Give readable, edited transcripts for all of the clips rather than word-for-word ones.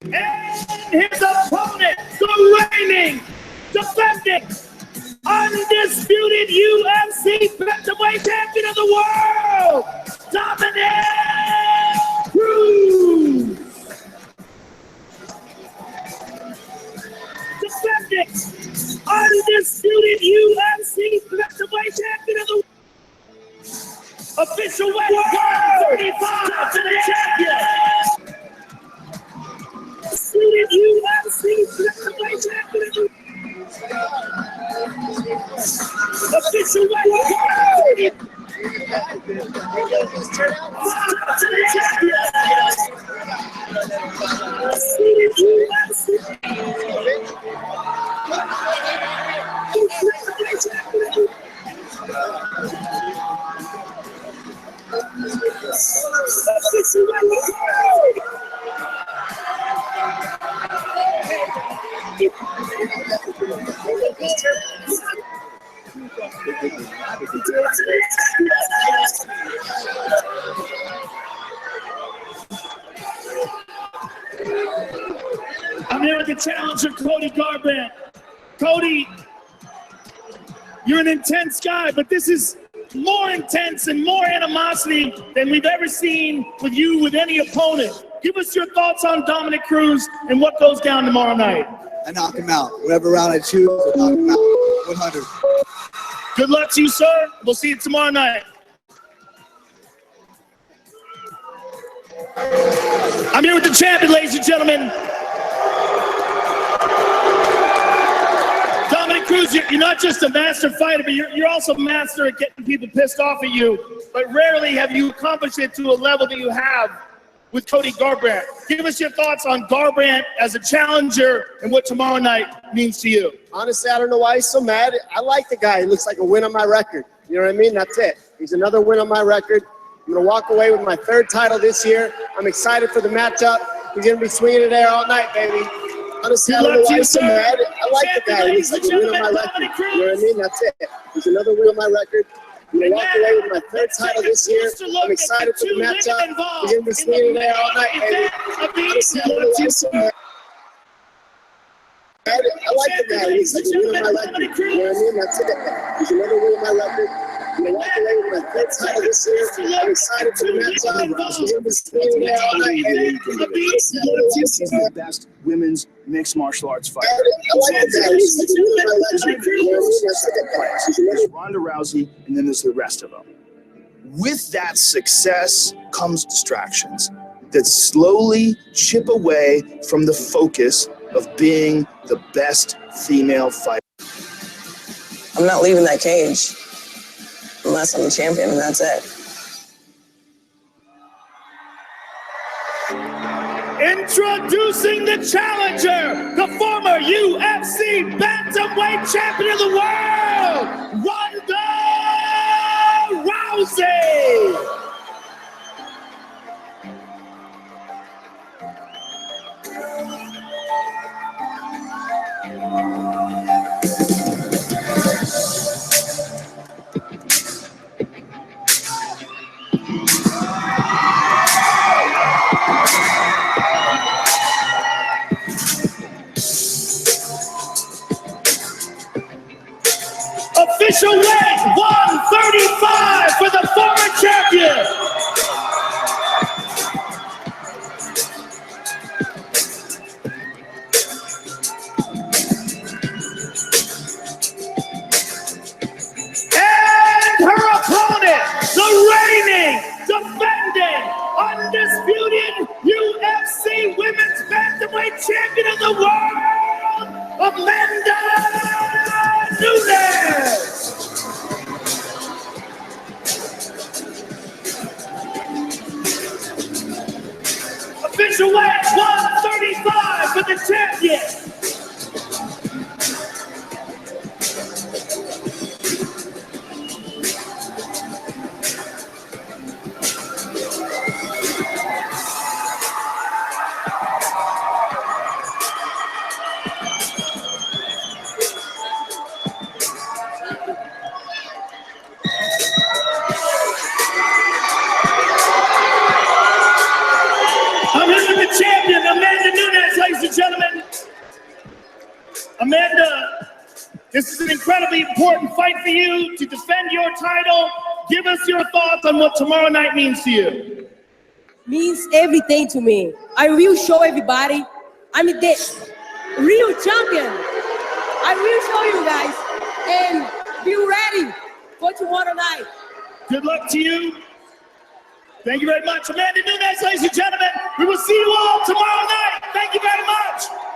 And his opponent, the reigning, defending, undisputed UFC bantamweight champion of the world, Dominic Cruz. Defending, undisputed UFC bantamweight champion of the world. Official weight 135 to the champion. Undisputed UFC bantamweight champion of the world. Official weight 135 to the champion. Undisputed UFC bantamweight champion of the world. I'm here with the challenger, Cody Garbrandt. Cody, you're an intense guy, but this is more intense and more animosity than we've ever seen with you with any opponent. Give us your thoughts on Dominic Cruz and what goes down tomorrow night. I knock him out. Whatever round I choose, I knock him out. 100. Good luck to you, sir. We'll see you tomorrow night. I'm here with the champion, ladies and gentlemen. Dominic Cruz, you're not just a master fighter, but you're also a master at getting people pissed off at you. But rarely have you accomplished it to a level that you have with Cody Garbrandt. Give us your thoughts on Garbrandt as a challenger and what tomorrow night means to you. Honestly, I don't know why he's so mad. I like the guy. He looks like a win on my record. You know what I mean? That's it. He's another win on my record. I'm going to walk away with my 3rd title this year. I'm excited for the matchup. He's going to be swinging it there all night, baby. Honestly, I don't know why he's so mad. I like the guy. He looks like a win on my record. You know what I mean? That's it. He's another win on my record. I'm going to walk away with my 3rd title this year. I'm excited for the matchup. He's going to be swinging it there all night, baby. Honestly, I don't know why he's so mad. I like the guy. He's like a win on my record. You know what I mean? That's it. He's another win on my record. I'm going to walk away with my 3rd title this year. I'm excited for the matchup. He's going to be swinging it there all night, baby. Honestly, I don't know why he's so mad. The best women's mixed martial arts fighter. I like the guy. He's like a win on my record. You know what I mean? That's it. There's Ronda Rousey, and then there's the rest of them. With that success comes distractions that slowly chip away from the focus of being the best female fighter. I'm not leaving that cage unless I'm a champion, and that's it. Introducing the challenger, the former UFC bantamweight champion of the world, Ronda Rousey. Official weight 135 for the former champion. And her opponent, the reigning, defending, undisputed UFC women's bantamweight champion of the world, Amanda Nunes. Official weight 135 for the champion. I'm here with the champion, Amanda Nunes. This is an incredibly important fight for you to defend your title. Give us your thoughts on what tomorrow night means to you. Means everything to me. I will show everybody I'm the real champion. I will show you guys and be ready for tomorrow night. Good luck to you. Thank you very much. Amanda Nunes, ladies and gentlemen. We will see you all tomorrow night. Thank you very much.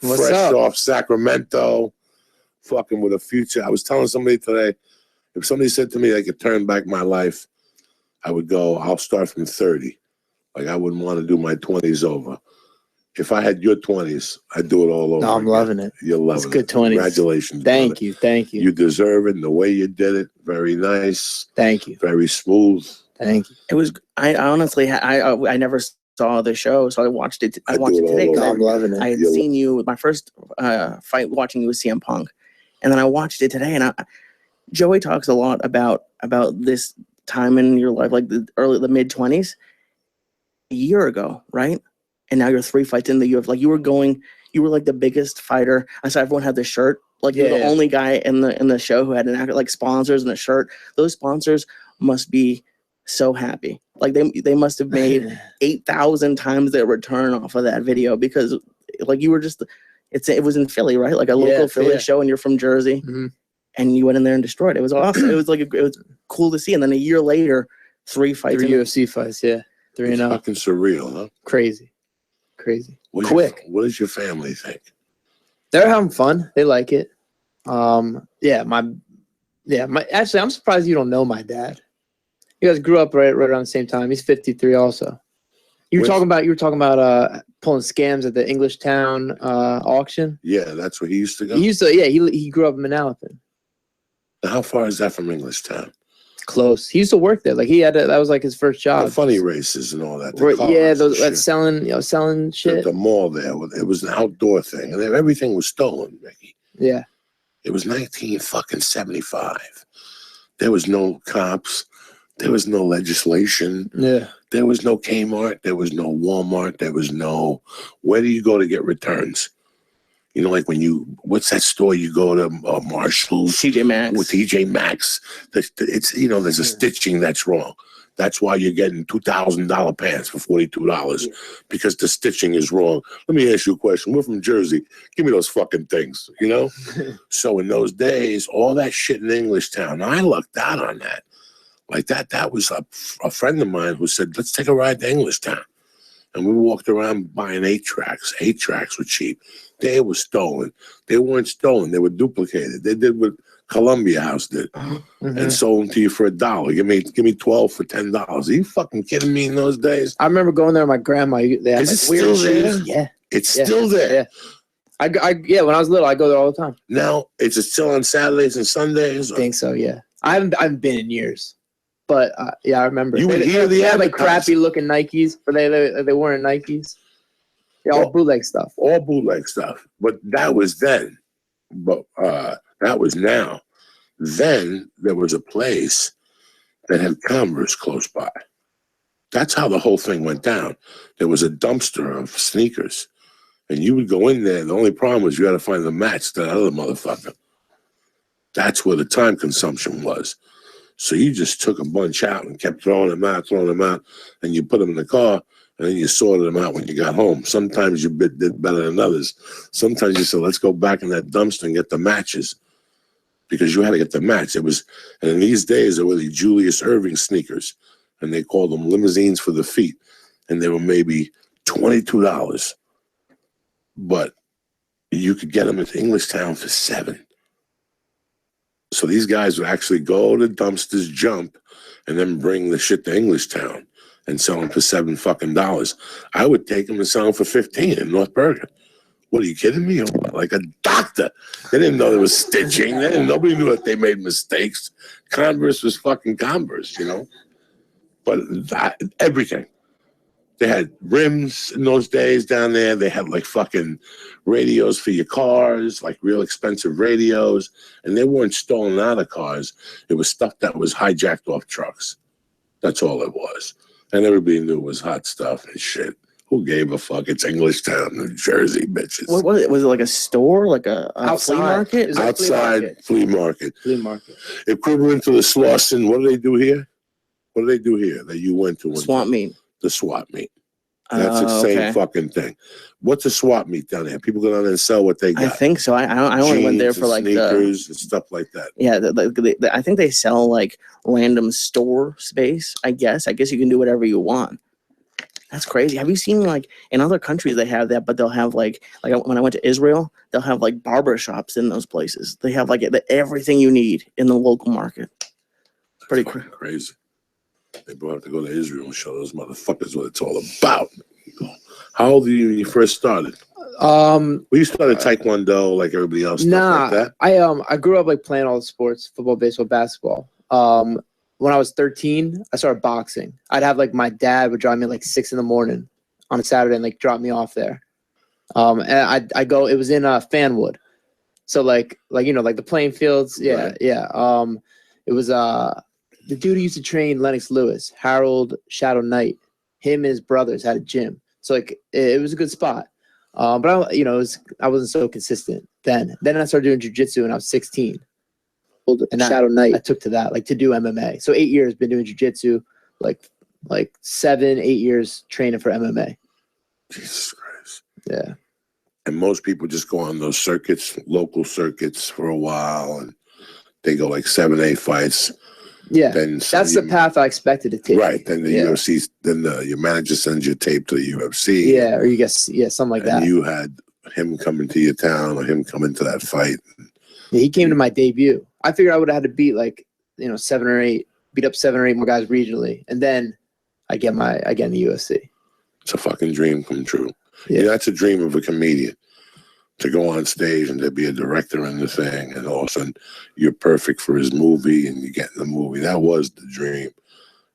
What's fresh up? off Sacramento, fucking with a future. I was telling somebody today, if somebody said to me they could turn back my life, I would go, I'll start from 30. Like, I wouldn't want to do my 20s over. If I had your 20s, I'd do it all over. No, I'm loving it. You're loving It's good it. 20s. Congratulations. Thank brother. you. Thank you. You deserve it. And the way you did it, very nice. Thank you. Very smooth. Thank you. It was. I honestly, I never saw the show, so I watched it. I watched it today. all over. I'm loving it. I had seen you. My first fight watching you was CM Punk, and then I watched it today. And Joey talks a lot about this time in your life, like the mid-20s, a year ago, right? And now you're 3 fights in the UFC. Like you were like the biggest fighter. I saw everyone had the shirt. Like you're the only guy in the show who had an actor, like sponsors and a shirt. Those sponsors must be so happy. Like they must have made 8,000 times their return off of that video, because like you were just, it was in Philly, right? Like a local Philly show, and you're from Jersey, and you went in there and destroyed it. It was awesome. It was like it was cool to see. And then a year later, 3 fights. 3 UFC fights, 3-0. Fucking surreal, huh? Crazy. Quick. What does your family think? They're having fun. They like it. Actually, I'm surprised you don't know my dad. You guys grew up right around the same time. He's 53 also. You were talking about pulling scams at the Englishtown auction. Yeah, that's where he used to go. He grew up in Manalapan. How far is that from Englishtown? Close. He used to work there. Like that was like his first job. The funny races and all that. Selling shit. The mall there. It was an outdoor thing, and everything was stolen, Mickey. Yeah. It was 1975. There was no cops. There was no legislation. Yeah. There was no Kmart. There was no Walmart. There was no. Where do you go to get returns? You know, like what's that store you go to? Marshall's, TJ Maxx. With TJ Maxx, there's a stitching that's wrong. That's why you're getting $2,000 pants for $42 because the stitching is wrong. Let me ask you a question. We're from Jersey. Give me those fucking things, you know? So in those days, all that shit in Englishtown, I lucked out on that. Like that was a friend of mine who said, let's take a ride to Englishtown. And we walked around buying 8-tracks. 8-tracks were cheap. They were stolen. They weren't stolen. They were duplicated. They did what Columbia House did and sold them to you for $1. Give me 12 for $10. Are you fucking kidding me in those days? I remember going there with my grandma. Is it still there? Yeah. It's still there. Yeah. When I was little, I go there all the time. Now, is it still on Saturdays and Sundays? I think so, yeah. I haven't been in years. But I remember. You would hear they had like crappy looking Nikes, but they weren't Nikes. Yeah, all bootleg stuff. All bootleg stuff. But that was then. But that was now. Then there was a place that had Converse close by. That's how the whole thing went down. There was a dumpster of sneakers. And you would go in there. The only problem was you had to find the match to that other motherfucker. That's where the time consumption was. So you just took a bunch out and kept throwing them out, and you put them in the car, and then you sorted them out when you got home. Sometimes you did better than others. Sometimes you said, let's go back in that dumpster and get the matches, because you had to get the match. And in these days, there were the Julius Erving sneakers, and they called them limousines for the feet, and they were maybe $22. But you could get them at Englishtown for $7. So these guys would actually go to dumpsters, jump, and then bring the shit to Englishtown and sell them for $7 fucking. I would take them and sell them for $15 in North Bergen. What, are you kidding me? Like a doctor. They didn't know there was stitching. Nobody knew that they made mistakes. Converse was fucking Converse, you know? But everything. They had rims in those days down there. They had like fucking radios for your cars, like real expensive radios. And they weren't stolen out of cars. It was stuff that was hijacked off trucks. That's all it was. And everybody knew it was hot stuff and shit. Who gave a fuck? It's Englishtown, New Jersey, bitches. What was it? Was it like a store, like a flea market? Outside flea market. Flea market. Equivalent to the Slauson. What do they do here? What do they do here that you went to? Swap meet. The swap meet. That's the same fucking thing. What's a swap meet down there? People go down there and sell what they got. I think so. I only went there for like sneakers and stuff like that. Yeah, I think they sell like random store space. I guess you can do whatever you want. That's crazy. Have you seen like in other countries they have that, but they'll have like when I went to Israel, they'll have like barber shops in those places. They have like everything you need in the local market. Pretty crazy. They brought have to go to Israel and show those motherfuckers what it's all about. How old were you when you first started? Well, you started Taekwondo like everybody else. Nah, Stuff like that. I grew up like playing all the sports, football, baseball, basketball. When I was 13, I started boxing. I'd have like my dad would drive me like 6 in the morning on a Saturday and like drop me off there. And I go. It was in Fanwood, so like you know like the playing fields. Yeah, Right. yeah. It was the dude who used to train Lennox Lewis, Harold Shadow Knight. Him and his brothers had a gym, so like it was a good spot. But I wasn't so consistent then. Then I started doing jiu-jitsu when I was 16. And Shadow Knight, I took to that, like to do MMA. So 8 years been doing jiu-jitsu, like 7, 8 years training for MMA. Jesus Christ. Yeah. And most people just go on those circuits, local circuits for a while, and they go like 7, 8 fights. Yeah. Then that's the path I expected to take. Right. Then the UFC, then your manager sends your tape to the UFC. Yeah, or you guess something like that. And you had him coming to your town or him coming to that fight. Yeah, he came to my debut. I figured I would have had to beat like 7 or 8, beat up 7 or 8 more guys regionally, and then I get in the UFC. It's a fucking dream come true. Yeah, that's a dream of a comedian, to go on stage and to be a director in the thing, and all of a sudden you're perfect for his movie and you get in the movie. That was the dream,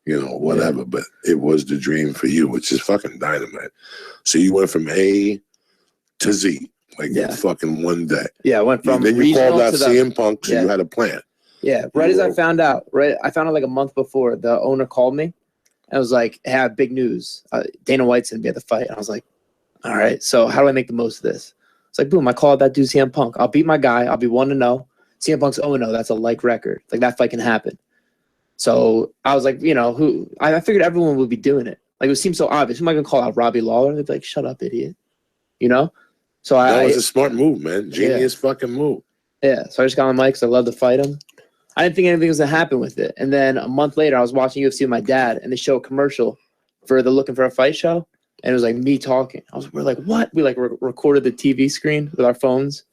whatever. Yeah. But it was the dream for you, which is fucking dynamite. So you went from A to Z. Like in fucking one day. Yeah, I went from then you called out to CM Punk, so you had a plan. Yeah, right as I found out, I found out like a month before, the owner called me and was like, hey, I have big news. Dana White's going to be at the fight. And I was like, all right, so how do I make the most of this? It's like, boom, I called that dude CM Punk. I'll beat my guy. I'll be 1-0. CM Punk's 0-0. That's a like record. Like that fight can happen. So I was like, I figured everyone would be doing it. Like it seemed so obvious. Who am I going to call out? Robbie Lawler? They'd be like, shut up, idiot. So that was a smart move, man. Genius fucking move. Yeah. So I just got on mic because I love to fight him. I didn't think anything was going to happen with it. And then a month later, I was watching UFC with my dad, and they show a commercial for the Looking for a Fight show. And it was like me talking. We're like, what? We like recorded the TV screen with our phones.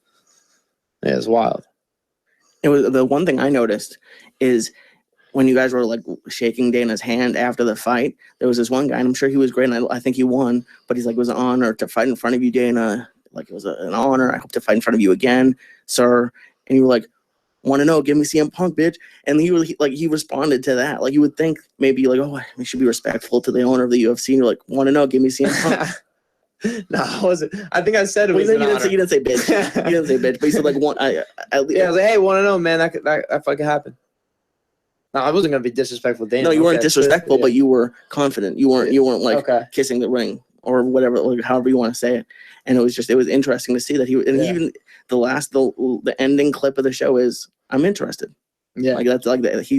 Yeah, it was wild. It was the one thing I noticed is when you guys were like shaking Dana's hand after the fight, there was this one guy, and I'm sure he was great, and I think he won, but he's like, it was an honor to fight in front of you, Dana. Like, it was an honor. I hope to fight in front of you again, sir. And you were like, want to know, give me CM Punk, bitch. And he responded to that. Like, you would think maybe like, oh, we should be respectful to the owner of the UFC. And you're like, want to know, give me CM Punk. No, I wasn't. I think I said it was you didn't say bitch. You didn't say bitch, but you said like one. I was like, hey, want to know, man? That fucking happened. No, I wasn't gonna be disrespectful, Dana. No, you weren't disrespectful, but you were confident. You weren't like kissing the ring or whatever, like however you want to say it. And it was interesting to see that even the ending clip of the show is, I'm interested. Yeah, like that's like that.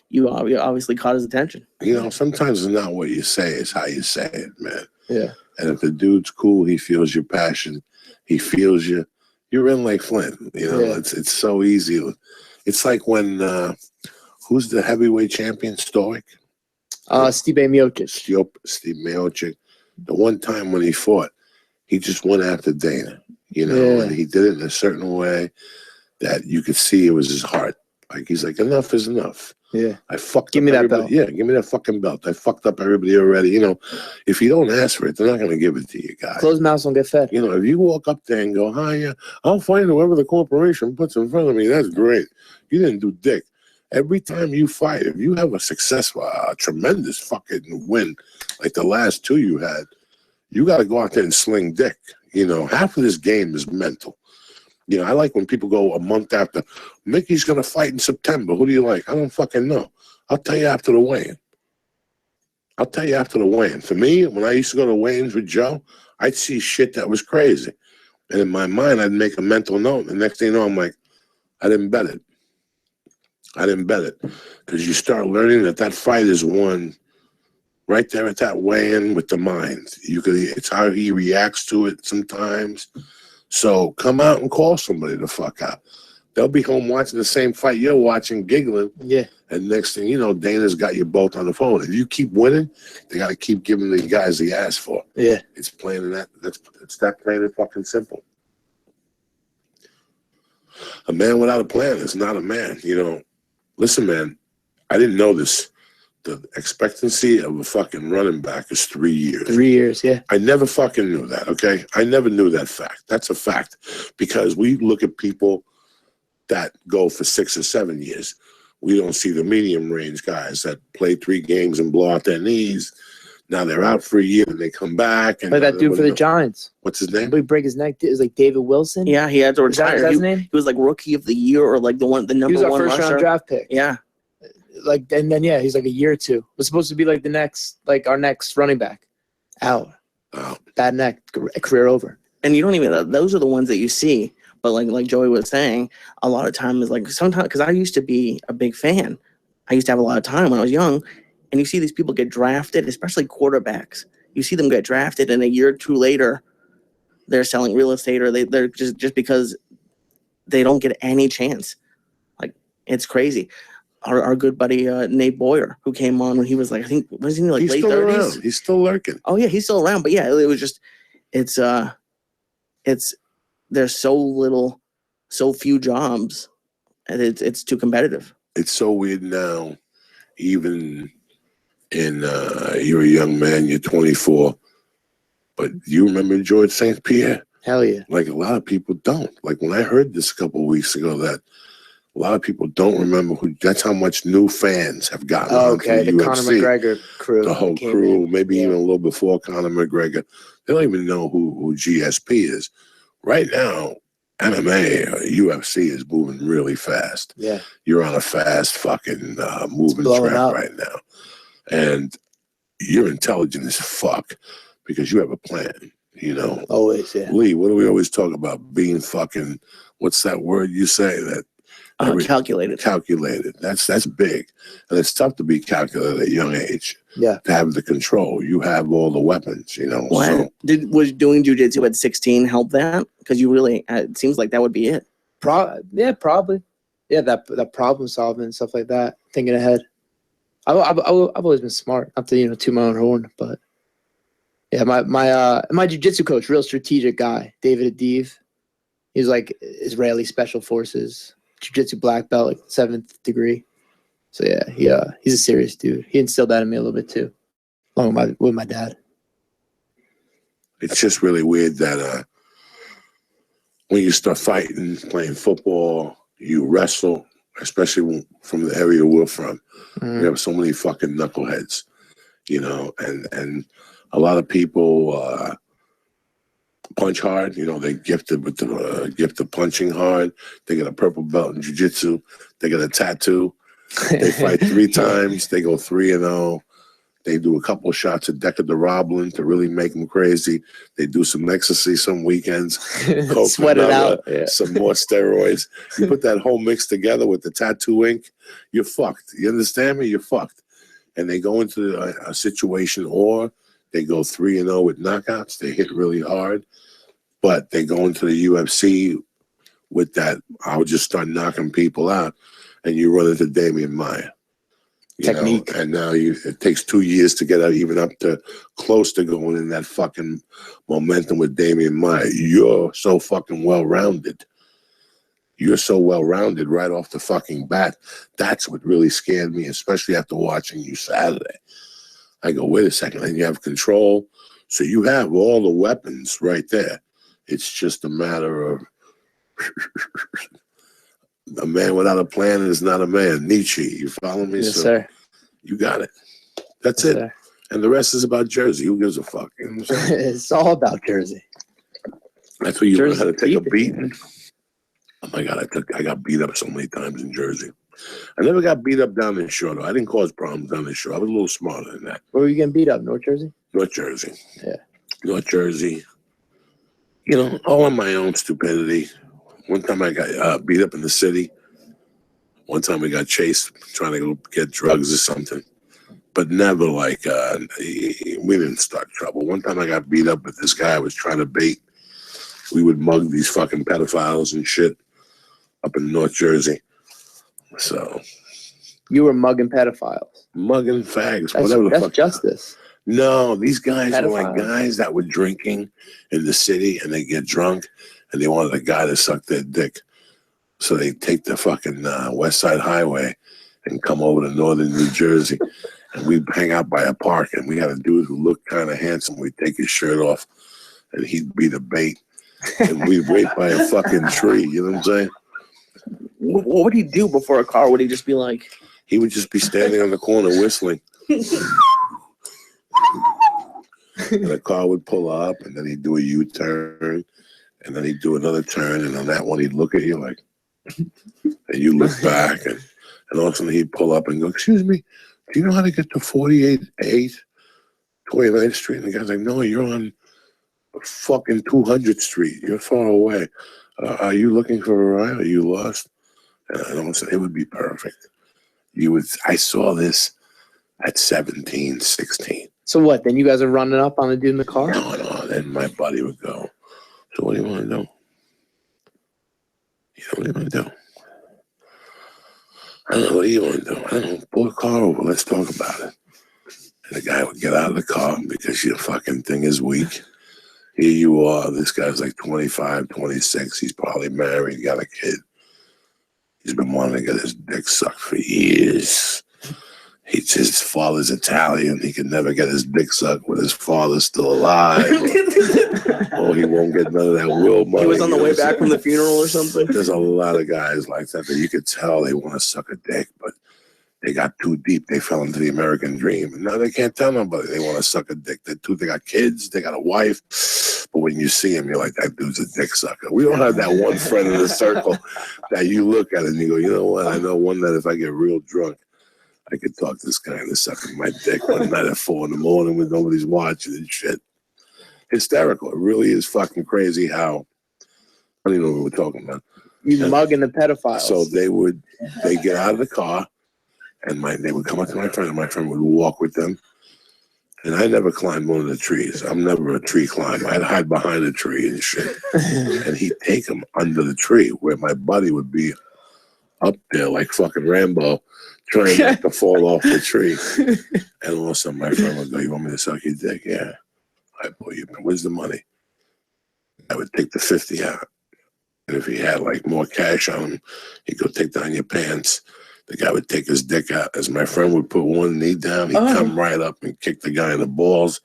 You obviously caught his attention. Sometimes it's not what you say; it's how you say it, man. Yeah. And if the dude's cool, he feels your passion. He feels you. You're in like Flint. It's so easy. It's like when who's the heavyweight champion? Stoic. Stipe Miocic. Steve Miocic. The one time when he fought, he just went after Dana. And he did it in a certain way that you could see it was his heart. Like he's like, enough is enough. Yeah. I fucked give up me that everybody. belt. Yeah, give me that fucking belt. I fucked up everybody already. If you don't ask for it, they're not gonna give it to you, guys. Closed mouths don't get fed. If you walk up there and go, hi, yeah, I'll fight whoever the corporation puts in front of me, that's great. You didn't do dick. Every time you fight, if you have a successful, tremendous fucking win, like the last 2 you had, you got to go out there and sling dick. Half of this game is mental. I like when people go a month after, Mickey's going to fight in September. Who do you like? I don't fucking know. I'll tell you after the weigh-in. For me, when I used to go to weigh-ins with Joe, I'd see shit that was crazy. And in my mind, I'd make a mental note. The next thing you know, I'm like, I didn't bet it. Because you start learning that fight is won right there at that weigh-in with the mind. It's how he reacts to it sometimes. So come out and call somebody the fuck out. They'll be home watching the same fight you're watching, giggling. Yeah. And next thing you know, Dana's got you both on the phone. If you keep winning, they got to keep giving the guys the ass for. Yeah. It's plain and it's that plain and fucking simple. A man without a plan is not a man. Listen, man, I didn't know this. The expectancy of a fucking running back is 3 years. 3 years, yeah. I never fucking knew that, okay? I never knew that fact. That's a fact. Because we look at people that go for 6 or 7 years. We don't see the medium range guys that play 3 games and blow out their knees. Now they're out for a year and they come back. And like that dude for the Giants. What's his name? He break his neck. It was like David Wilson. Yeah, he had to retire. Is that his name? He was like rookie of the year or like the number He was our one first rusher. round draft pick. Yeah. Like, and then, yeah, he's like a year or two. It was supposed to be like our next running back. Out. Oh. Bad neck. Career over. And you don't even, those are the ones that you see. But like Joey was saying, a lot of time is like sometimes, because I used to be a big fan. I used to have a lot of time when I was young. And you see these people get drafted, especially quarterbacks. You see them get drafted, and a year or two later, they're selling real estate, or they're just because they don't get any chance. Like, it's crazy. Our good buddy Nate Boyer, who came on when he was like, I think, wasn't he like He's late still 30s? around. He's still lurking. Oh yeah, he's still around. But yeah, it was just, it's there's so few jobs, and it's too competitive. It's so weird now, even in you're a young man, you're 24, but you remember George St. Pierre? Hell yeah. Like a lot of people don't. Like when I heard this a couple of weeks ago, that a lot of people don't remember that's how much new fans have gotten. Oh, okay, the UFC. Conor McGregor crew. The whole crew, maybe even a little before Conor McGregor. They don't even know who GSP is. Right now, MMA or UFC is moving really fast. Yeah. You're on a fast fucking moving track right now. And you're intelligent as fuck because you have a plan, Always, yeah. Lee, what do we always talk about? Being fucking, what's that word you say? That Calculated. Calculated. That's big. And it's tough to be calculated at a young age. Yeah. To have the control. You have all the weapons, What? Was doing jiu-jitsu at 16 help that? Because you really, it seems like that would be it. Yeah, probably. Yeah, that problem solving and stuff like that. Thinking ahead. I've always been smart. Not to toot my own horn, but yeah, my jiu-jitsu coach, real strategic guy, David Adiv. He's like Israeli Special Forces, jiu-jitsu black belt, like 7th degree. So yeah, he's a serious dude. He instilled that in me a little bit too, along with my dad. It's just really weird that when you start fighting, playing football, you wrestle, especially from the area we're from. We have so many fucking knuckleheads, and a lot of people punch hard. They gifted with the gift of punching hard. They get a purple belt in jiu-jitsu. They get a tattoo. They fight 3 times. They go 3-0. They do a couple of shots of Decadurablin to really make them crazy. They do some ecstasy some weekends. Sweat it out. Yeah. Some more steroids. You put that whole mix together with the tattoo ink, you're fucked. You understand me? You're fucked. And they go into a situation, or they go 3-0 with knockouts. They hit really hard. But they go into the UFC with that, I'll just start knocking people out. And you run into Damian Maia. Technique. And now it takes 2 years to get even up to close to going in that fucking momentum with Damian Maia. You're so fucking well-rounded. You're so well-rounded right off the fucking bat. That's what really scared me, especially after watching you Saturday. I go, wait a second, and you have control. So you have all the weapons right there. It's just a matter of a man without a plan is not a man. Nietzsche, you follow me? Yes, sir. You got it. That's Yes, it. sir. And the rest is about Jersey. Who gives a fuck? You know what I'm saying? It's all about Jersey. That's where you learn how to take a Jersey. beating. Oh my God, I got beat up so many times in Jersey. I never got beat up down in Shore, though. I didn't cause problems down in Shore. I was a little smarter than that. Where were you getting beat up? North Jersey? North Jersey. Yeah. North Jersey. All on my own stupidity. One time I got beat up in the city. One time we got chased trying to go get drugs or something. But never like, we didn't start trouble. One time I got beat up with this guy I was trying to bait. We would mug these fucking pedophiles and shit. up in North Jersey. So You were mugging pedophiles. mugging fags, That's, whatever the that's fuck. justice. No, these guys were like Pedophiles. guys that were drinking in the city and they get drunk and they wanted a guy to suck their dick. So they take the fucking West Side Highway and come over to northern New Jersey. And we'd hang out by a park and we had a dude who looked kind of handsome. We'd take his shirt off and he'd be the bait. And we'd wait by a fucking tree. You know what I'm saying? What would he do before a car? Would he just be like, He would just be standing on the corner whistling. And the car would pull up, and then he'd do a U-turn, and then he'd do another turn, and on that one he'd look at you like, and you look back, and all of a sudden he'd pull up and go, "Excuse me, do you know how to get to 48-8, 29th Street?" And the guy's like, "No, you're on fucking 200th Street. You're far away. Are you looking for a ride? Are you lost?" And all of a sudden, it would be perfect. I saw this at 17, 16. So what? Then you guys are running up on the dude in the car? No. Then my buddy would go, "So what do you want to do? What do you want to do?" "I don't know. What do you want to do?" "I don't know. Pull the car over. Let's talk about it." And the guy would get out of the car because your fucking thing is weak. Here you are. This guy's like 25, 26. He's probably married, got a kid. He's been wanting to get his dick sucked for years. His father's Italian. He can never get his dick sucked when his father's still alive. Or he won't get none of that will money. he was on the way back from the funeral or something? There's a lot of guys like that you could tell they want to suck a dick, but they got too deep. They fell into the American dream. And now they can't tell nobody they want to suck a dick. They got kids. They got a wife. But when you see him, you're like, that dude's a dick sucker. We don't have that one friend in the circle that you look at and you go, you know what? I know one night if I get real drunk, I could talk this guy into sucking my dick one night at 4 a.m. when nobody's watching and shit. Hysterical. It really is fucking crazy how, I don't even know what we're talking about. You mugging the pedophiles. So they get out of the car and they would come up to my friend and my friend would walk with them. And I never climbed one of the trees. I'm never a tree climber. I'd hide behind a tree and shit. And he'd take them under the tree where my buddy would be up there like fucking Rambo trying not to fall off the tree. And all of a sudden my friend would go, "You want me to suck your dick?" "Yeah." "I pull you. Where's the money?" I would take the 50 out. And if he had like more cash on him, he'd go, "Take down your pants." The guy would take his dick out. As my friend would put one knee down, he'd come right up and kick the guy in the balls.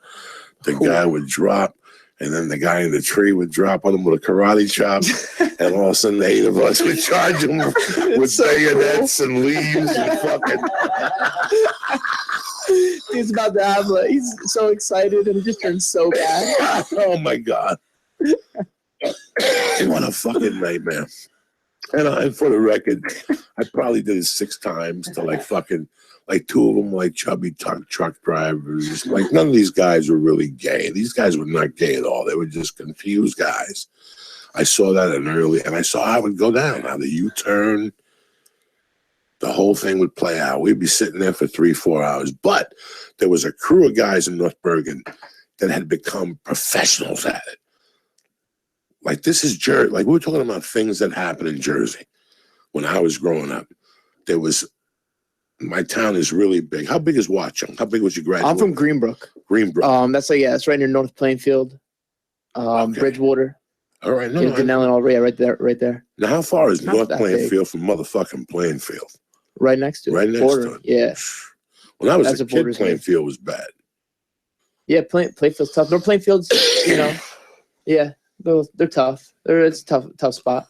The guy would drop, and then the guy in the tree would drop on him with a karate chop. And all of a sudden, the 8 of us would charge him with bayonets and leaves and fucking. He's about to have he's so excited and he just turns so bad. Oh my God. What a fucking nightmare. And for the record, I probably did it 6 times to like 2 of them like chubby truck drivers. Like none of these guys were really gay. These guys were not gay at all. They were just confused guys. I saw that and I saw how it would go down. How the U-turn, the whole thing would play out. We'd be sitting there for 3-4 hours. But there was a crew of guys in North Bergen that had become professionals at it. Like this is Jersey. Like we were talking about things that happened in Jersey when I was growing up. My town is really big. How big is Watchung? How big was your graduate? I'm from Greenbrook. Greenbrook. That's right near North Plainfield. Okay. Bridgewater. All right. No, Denellen already right there. Now, how far is Not North that Plainfield from motherfucking Plainfield? Right next to it. Right next Border. to it. Yeah. When I was That's a a kid, border's Plainfield was bad. Yeah, Plainfield's tough. North Plainfield's, yeah, they're tough. It's a tough spot.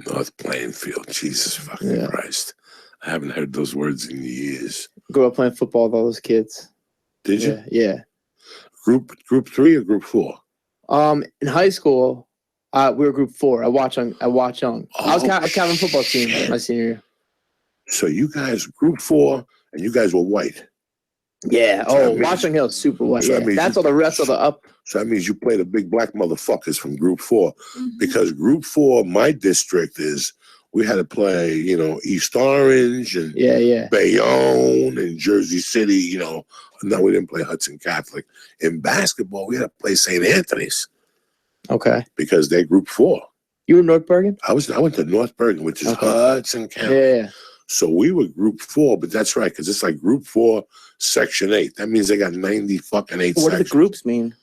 North Plainfield, Jesus fucking Christ. I haven't heard those words in years. Grew up playing football with all those kids. Did you? Yeah. Group 3 or group 4? In high school, we were group 4. I watch on. I was captain football team my senior year. So you guys, group 4, and you guys were white. Yeah. Watchung Hill, super white. So yeah. That's all the rest of the up. So that means you play the big black motherfuckers from group 4. Because group 4, my district we had to play, East Orange and Bayonne and Jersey City, No, we didn't play Hudson Catholic. In basketball, we had to play St. Anthony's. Okay. Because they're group 4. You were North Bergen? I went to North Bergen, which is Okay. Hudson County. Yeah. So we were Group 4, but that's right, because it's like Group 4, Section 8. That means they got 90 fucking 8 What do the sections. groups mean?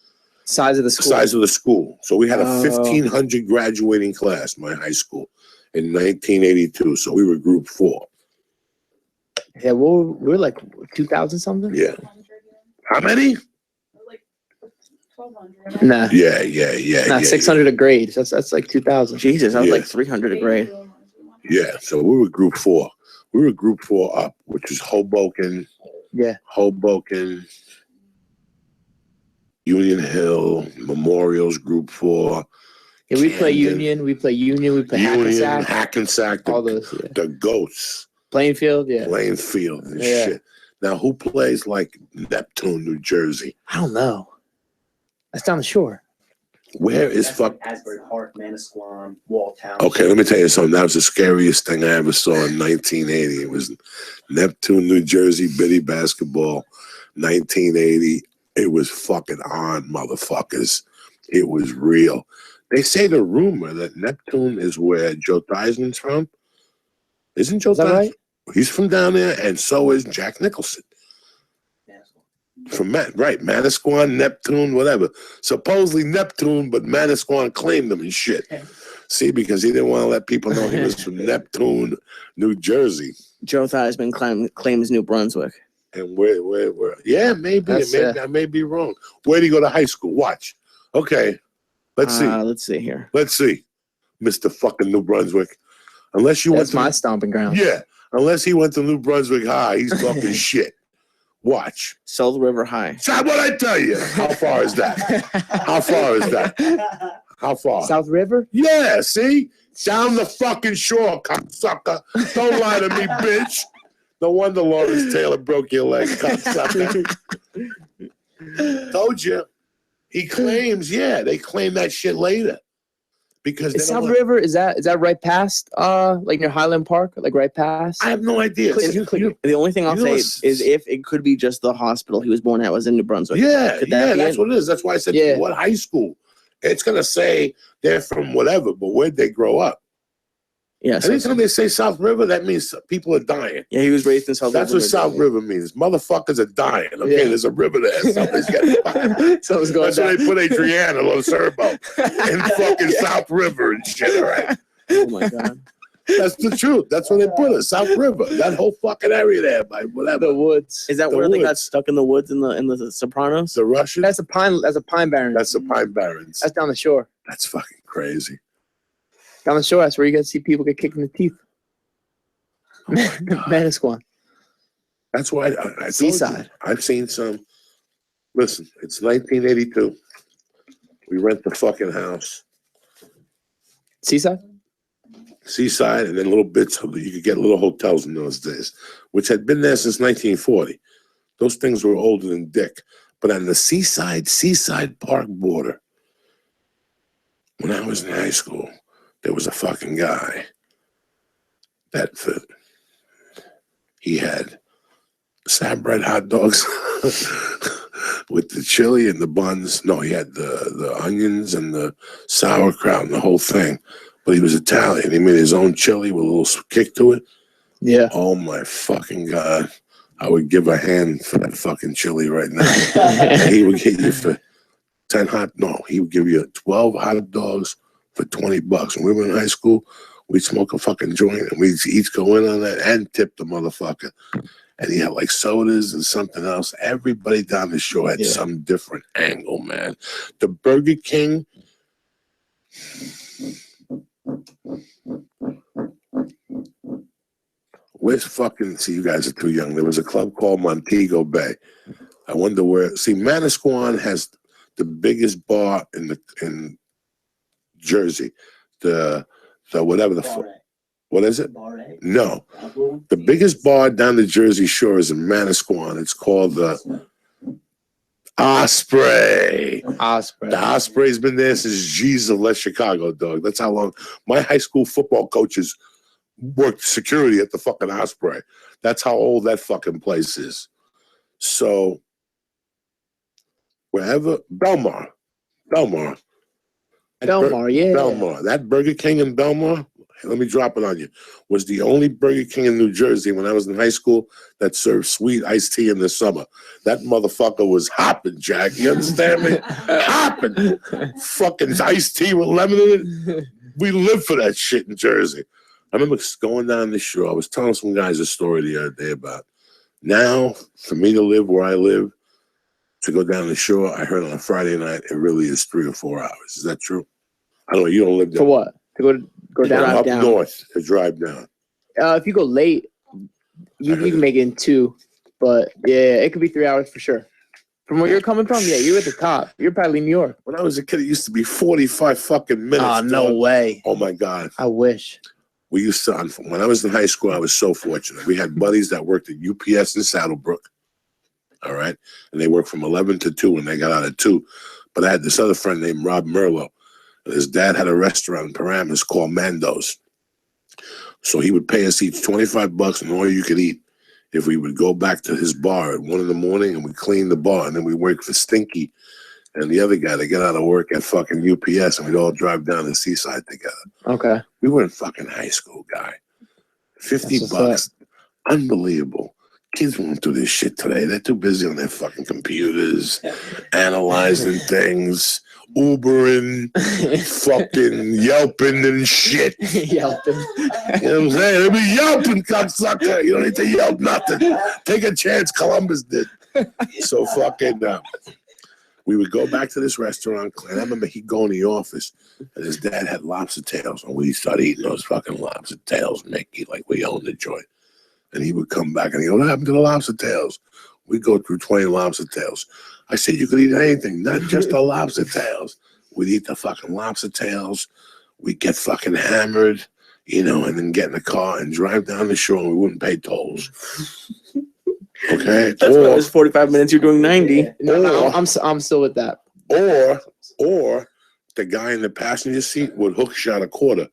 Size of the school. Size of the school. So we had a Oh. 1,500 graduating class, my high school, in 1982. So we were Group 4. Yeah, we're like 2,000 something. Yeah. How many? Nah, Yeah. 600 a grade. That's like 2,000. Jesus, I was Yeah. like 300 a grade. Yeah. So we were Group 4. We were Group 4 up, which is Hoboken, Yeah. Union Hill, Memorial's Group 4. Yeah, we play Camden. Union. We play Hackensack. Hackensack, All those. Yeah. the Goats, Plainfield. Yeah. playing field and Yeah. shit. Now, who plays like Neptune, New Jersey? I don't know. That's down the shore. Where is fuck? Asbury Park, Manasquan, Walltown. Okay, let me tell you something. That was the scariest thing I ever saw in 1980. It was Neptune, New Jersey, Biddy basketball, 1980. It was fucking on, motherfuckers. It was real. They say the rumor that Neptune is where Joe Theismann's from. Isn't Joe Is that Theismann? right? He's from down there, and so is Jack Nicholson. From Manasquan, Neptune, whatever. Supposedly Neptune, but Manasquan claimed him and shit. See, because he didn't want to let people know he was from Neptune, New Jersey. Joe Theismann claims New Brunswick. And where? Yeah, maybe. I may be wrong. Where did he go to high school? Watch. Okay, let's see. Let's see here. Let's see, Mr. fucking New Brunswick. Unless you That's went my to, stomping ground. yeah. Unless he went to New Brunswick High, he's talking shit. Watch. South River High. That's what I tell you. How far is that? How far is that? How far? South River? Yeah, see? Down the fucking shore, cocksucker. Don't lie to me, bitch. No wonder Lawrence Taylor broke your leg, cocksucker. Told you. He claims, yeah, they claim that shit later. Because Is South River, is that right past like near Highland Park? Like right past? I have no idea. The only thing I'll say is if it could be just the hospital he was born at was in New Brunswick. Yeah, Could that yeah, be that's it? what it is. That's why I said, Yeah. what high school? It's going to say they're from whatever, but where'd they grow up? Yeah, so Anytime they say South River, that means people are dying. yeah, he was raised in South That's River. what South River means. Motherfuckers are dying. Okay, Yeah. there's a river there. Somebody's getting fucked. Something's going That's why down. they put Adriana Lo Serbo in fucking South River and shit. All right, Oh my god. that's the truth. That's where they put it. South River. That whole fucking area there, by whatever. The woods. Is that The where they got woods. stuck in the woods in the Sopranos? The Russian. That's a pine barren. That's the Pine Barrens. That's down the shore. That's fucking crazy. Down the shore, that's where you get to see people get kicked in the teeth. Oh my God. Manasquan. That's why I told you, Seaside. I've seen some. Listen, it's 1982. We rent the fucking house, Seaside? Seaside, and then little bits of you could get little hotels in those days, which had been there since 1940. Those things were older than Dick. But on the Seaside Park border, when I was in high school, there was a fucking guy that he had Sam bread hot dogs with the chili and the buns. No, he had the onions and the sauerkraut and the whole thing. But he was Italian. He made his own chili with a little kick to it. Yeah. Oh my fucking God. I would give a hand for that fucking chili right now. And he would get you for 10 he would give you 12 hot dogs for $20. When we were in high school, we'd smoke a fucking joint and we'd each go in on that and tip the motherfucker. And he had like sodas and something else. Everybody down the shore had some different angle, man. The Burger King. Where's fucking, see, you guys are too young. There was a club called Montego Bay. I wonder where, see, Manasquan has the biggest bar in Jersey. The whatever what is it? No. The biggest bar down the Jersey Shore is in Manasquan. It's called the Osprey. Osprey. The Osprey's been there since Jesus left Chicago, dog. That's how long. My high school football coaches worked security at the fucking Osprey. That's how old that fucking place is. So, wherever, Belmar. Belmar, yeah. Belmar. That Burger King in Belmar, let me drop it on you, was the only Burger King in New Jersey when I was in high school that served sweet iced tea in the summer. That motherfucker was hopping, Jack. You understand me? Hopping. Fucking iced tea with lemon in it. We lived for that shit in Jersey. I remember going down the shore. I was telling some guys a story the other day about now, for me to live where I live, to go down the shore, I heard on a Friday night, it really is 3 or 4 hours. Is that true? I don't know. You don't live there. For what? To go down? Up north, to drive down. If you go late, you can make it in 2. But, yeah, it could be 3 hours for sure. From where you're coming from, yeah, you're at the top. You're probably New York. When I was a kid, it used to be 45 fucking minutes. Oh, no way. Oh, my God. I wish. We used to, when I was in high school, I was so fortunate. We had buddies that worked at UPS in Saddlebrook. All right. And they worked from 11 to 2 and they got out at 2. But I had this other friend named Rob Merlo. And his dad had a restaurant in Paramus called Mando's. So he would pay us each $25 and all you could eat if we would go back to his bar at 1 in the morning and we clean the bar. And then we work for Stinky and the other guy to get out of work at fucking UPS and we'd all drive down the seaside together. Okay. We were in fucking high school, guy. $50. Unbelievable. Kids won't do this shit today. They're too busy on their fucking computers, analyzing things, Ubering, fucking Yelping and shit. Yelping. You know what I'm saying? They be yelping, cocksucker. You don't need to yelp nothing. Take a chance, Columbus did. So fucking, we would go back to this restaurant, and I remember he'd go in the office, and his dad had lobster tails, and we started eating those fucking lobster tails, Mickey, like we owned the joint. And he would come back and he'd go, what happened to the lobster tails? We'd go through 20 lobster tails. I said, you could eat anything, not just the lobster tails. We'd eat the fucking lobster tails. We'd get fucking hammered, you know, and then get in the car and drive down the shore and we wouldn't pay tolls. Okay? That's why it was 45 minutes, you're doing 90. No, I'm still with that. Or the guy in the passenger seat would hook shot a quarter.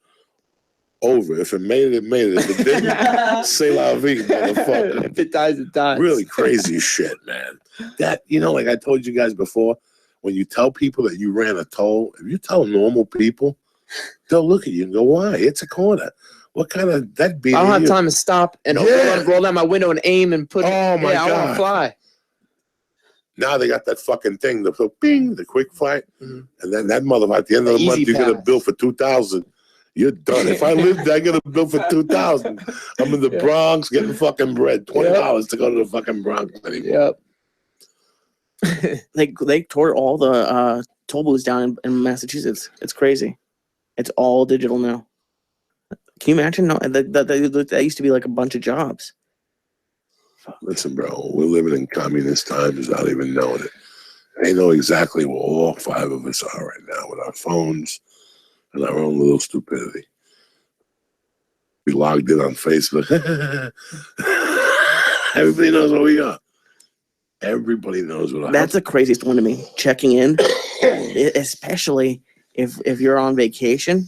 Over. If it made it, it made it. If it didn't, say la vie, motherfucker. If it dies, it dies. Really crazy shit, man. That, you know, like I told you guys before, when you tell people that you ran a toll, if you tell normal people, they'll look at you and go, why? It's a quarter. What kind of that beat? I don't have time to stop and roll down my window and aim and put Oh my God. I want to fly. Now they got that fucking thing, the bing, the quick flight. And then that motherfucker, at the end of the month, you get a bill for $2,000. You're done. If I lived there, I get a bill for $2,000. I'm in the Bronx getting fucking bread. $20 to go to the fucking Bronx anymore. Yep. They tore all the toll booths down in Massachusetts. It's crazy. It's all digital now. Can you imagine? No, that used to be like a bunch of jobs. Listen, bro, we're living in communist times without even knowing it. They know exactly where all 5 of us are right now with our phones and our own little stupidity. We logged in on Facebook. Everybody knows where we are. Everybody knows what I That's the craziest one to me. Checking in, especially if you're on vacation.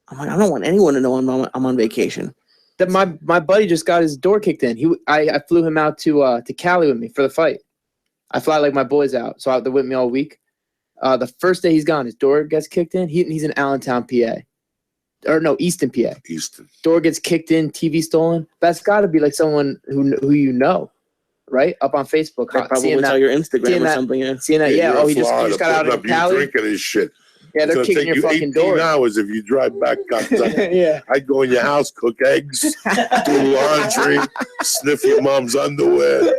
I'm like, I don't want anyone to know I'm on vacation. That my buddy just got his door kicked in. I flew him out to Cali with me for the fight. I fly like my boys out, so out there with me all week. The first day he's gone, his door gets kicked in. He's in Allentown, PA. Or no, Easton, PA. Easton. Door gets kicked in, TV stolen. That's got to be like someone who you know, right? Up on Facebook. They probably saw your Instagram or something. Yeah. Seeing that, yeah. He just got out of Cali. Drinking his shit. Yeah, they're kicking your fucking door. 18 hours if you drive back. Yeah. I'd go in your house, cook eggs, do laundry, sniff your mom's underwear,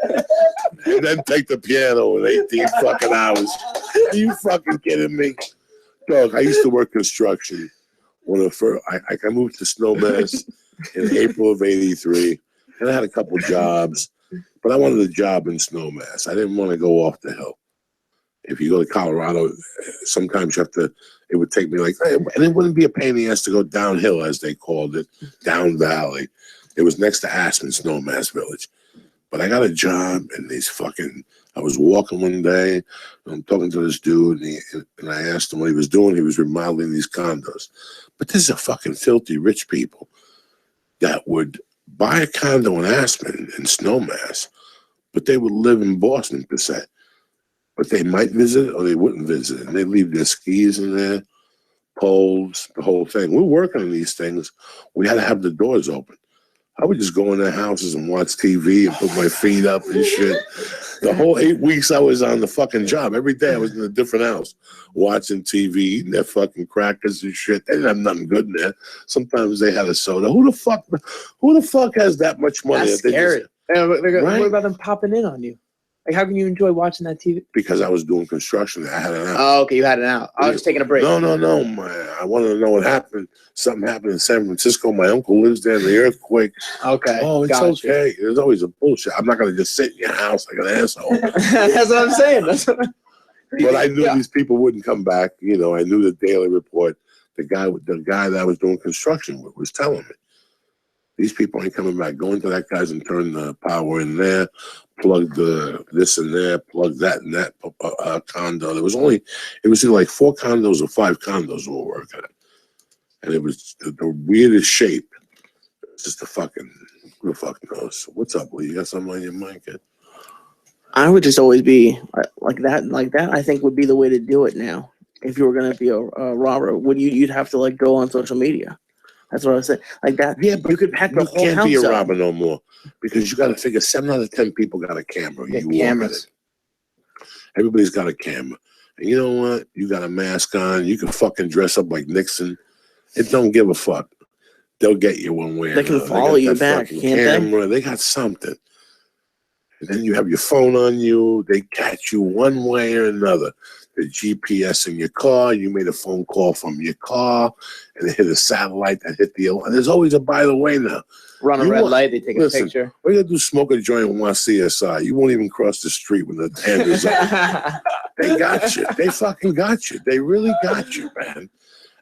and then take the piano in 18 fucking hours. Are you fucking kidding me? Dog, I used to work construction. When I moved to Snowmass in April of '83, and I had a couple jobs, but I wanted a job in Snowmass. I didn't want to go off the hill. If you go to Colorado, sometimes you have to, it would take me like, and it wouldn't be a pain in the ass to go downhill, as they called it, down valley. It was next to Aspen, Snowmass Village. But I got a job in these fucking, I was walking one day, and I'm talking to this dude, and I asked him what he was doing. He was remodeling these condos. But this is a fucking filthy rich people that would buy a condo in Aspen, in Snowmass, but they would live in Boston, per se. But they might visit it or they wouldn't visit it. And they leave their skis in there poles, the whole thing. We're working on these things. We had to have the doors open. I would just go in their houses and watch TV and put my feet up and shit. The whole 8 weeks I was on the fucking job. Every day I was in a different house watching TV, eating their fucking crackers and shit. They didn't have nothing good in there. Sometimes they had a soda. Who the fuck has that much money? That's scary. What about them popping in on you? Like, how can you enjoy watching that TV? Because I was doing construction. I had an out. Oh, okay, you had it out. I was just taking a break. No, man. I wanted to know what happened. Something happened in San Francisco. My uncle lives there in the earthquake. Okay. Oh, it's okay. There's always a bullshit. I'm not going to just sit in your house like an asshole. That's what I'm saying. But I knew these people wouldn't come back. You know, I knew the Daily Report. The guy that I was doing construction with was telling me, these people ain't coming back. Go into that guy's and turn the power in there, plug the this and there, plug that and that condo. It was either like 4 condos or 5 condos we were working at. And it was the weirdest shape. It's just who the fuck knows? What's up, Lee? You got something on your mind, kid? I would just always be like that. Like that, I think would be the way to do it now. If you were going to be a robber, you'd have to like go on social media. That's what I was saying. Like that. Yeah, but you could pack the whole house. You can't be a robber no more because you got to figure 7 out of 10 people got a camera. Cameras. Everybody's got a camera. And you know what? You got a mask on. You can fucking dress up like Nixon. It don't give a fuck. They'll get you one way. They can follow you back, can't camera. They got something. And then you have your phone on you. They catch you one way or another. The GPS in your car. You made a phone call from your car, and it hit a satellite that hit the. There's always a by the way now. Run a red light. They take a picture. All you gotta do is smoke a joint and watch CSI. You won't even cross the street when the hand is up. They got you. They fucking got you. They really got you, man.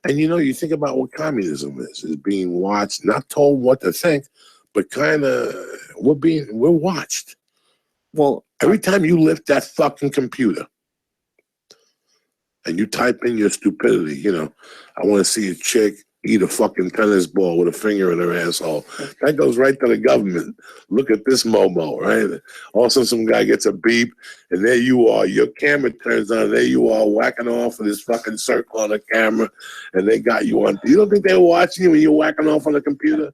And you know, you think about what communism is being watched, not told what to think, but kind of we're watched. Well, every time you lift that fucking computer and you type in your stupidity, you know, I want to see a chick eat a fucking tennis ball with a finger in her asshole. That goes right to the government. Look at this Momo, right? All of a sudden some guy gets a beep, and there you are. Your camera turns on, and there you are whacking off of this fucking circle on the camera, and they got you on. You don't think they were watching you when you're whacking off on the computer?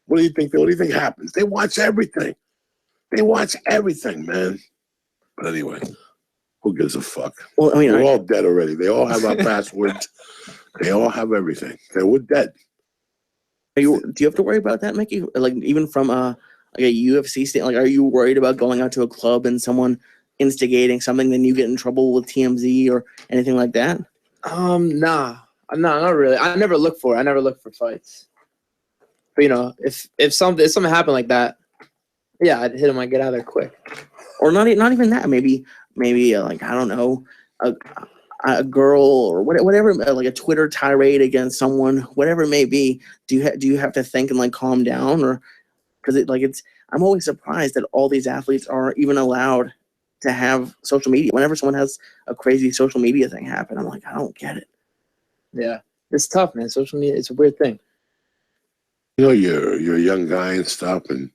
What do you think happens? They watch everything. They watch everything, man. But anyway, who gives a fuck? Well, I mean, we're all dead already. They all have our passwords. They all have everything. We're dead. Do you have to worry about that, Mickey? Like even from like a UFC stand, like are you worried about going out to a club and someone instigating something, then you get in trouble with TMZ or anything like that? Nah, not really. I never look for it. I never look for fights. But you know, if something happened like that, yeah, I'd hit him. I'd get out of there quick. Or not even that. Maybe like I don't know, a girl or whatever, like a Twitter tirade against someone, whatever it may be. Do you have to think and like calm down, or because I'm always surprised that all these athletes are even allowed to have social media. Whenever someone has a crazy social media thing happen, I'm like, I don't get it. Yeah, it's tough, man. Social media, it's a weird thing. You know, you're a young guy and stuff, and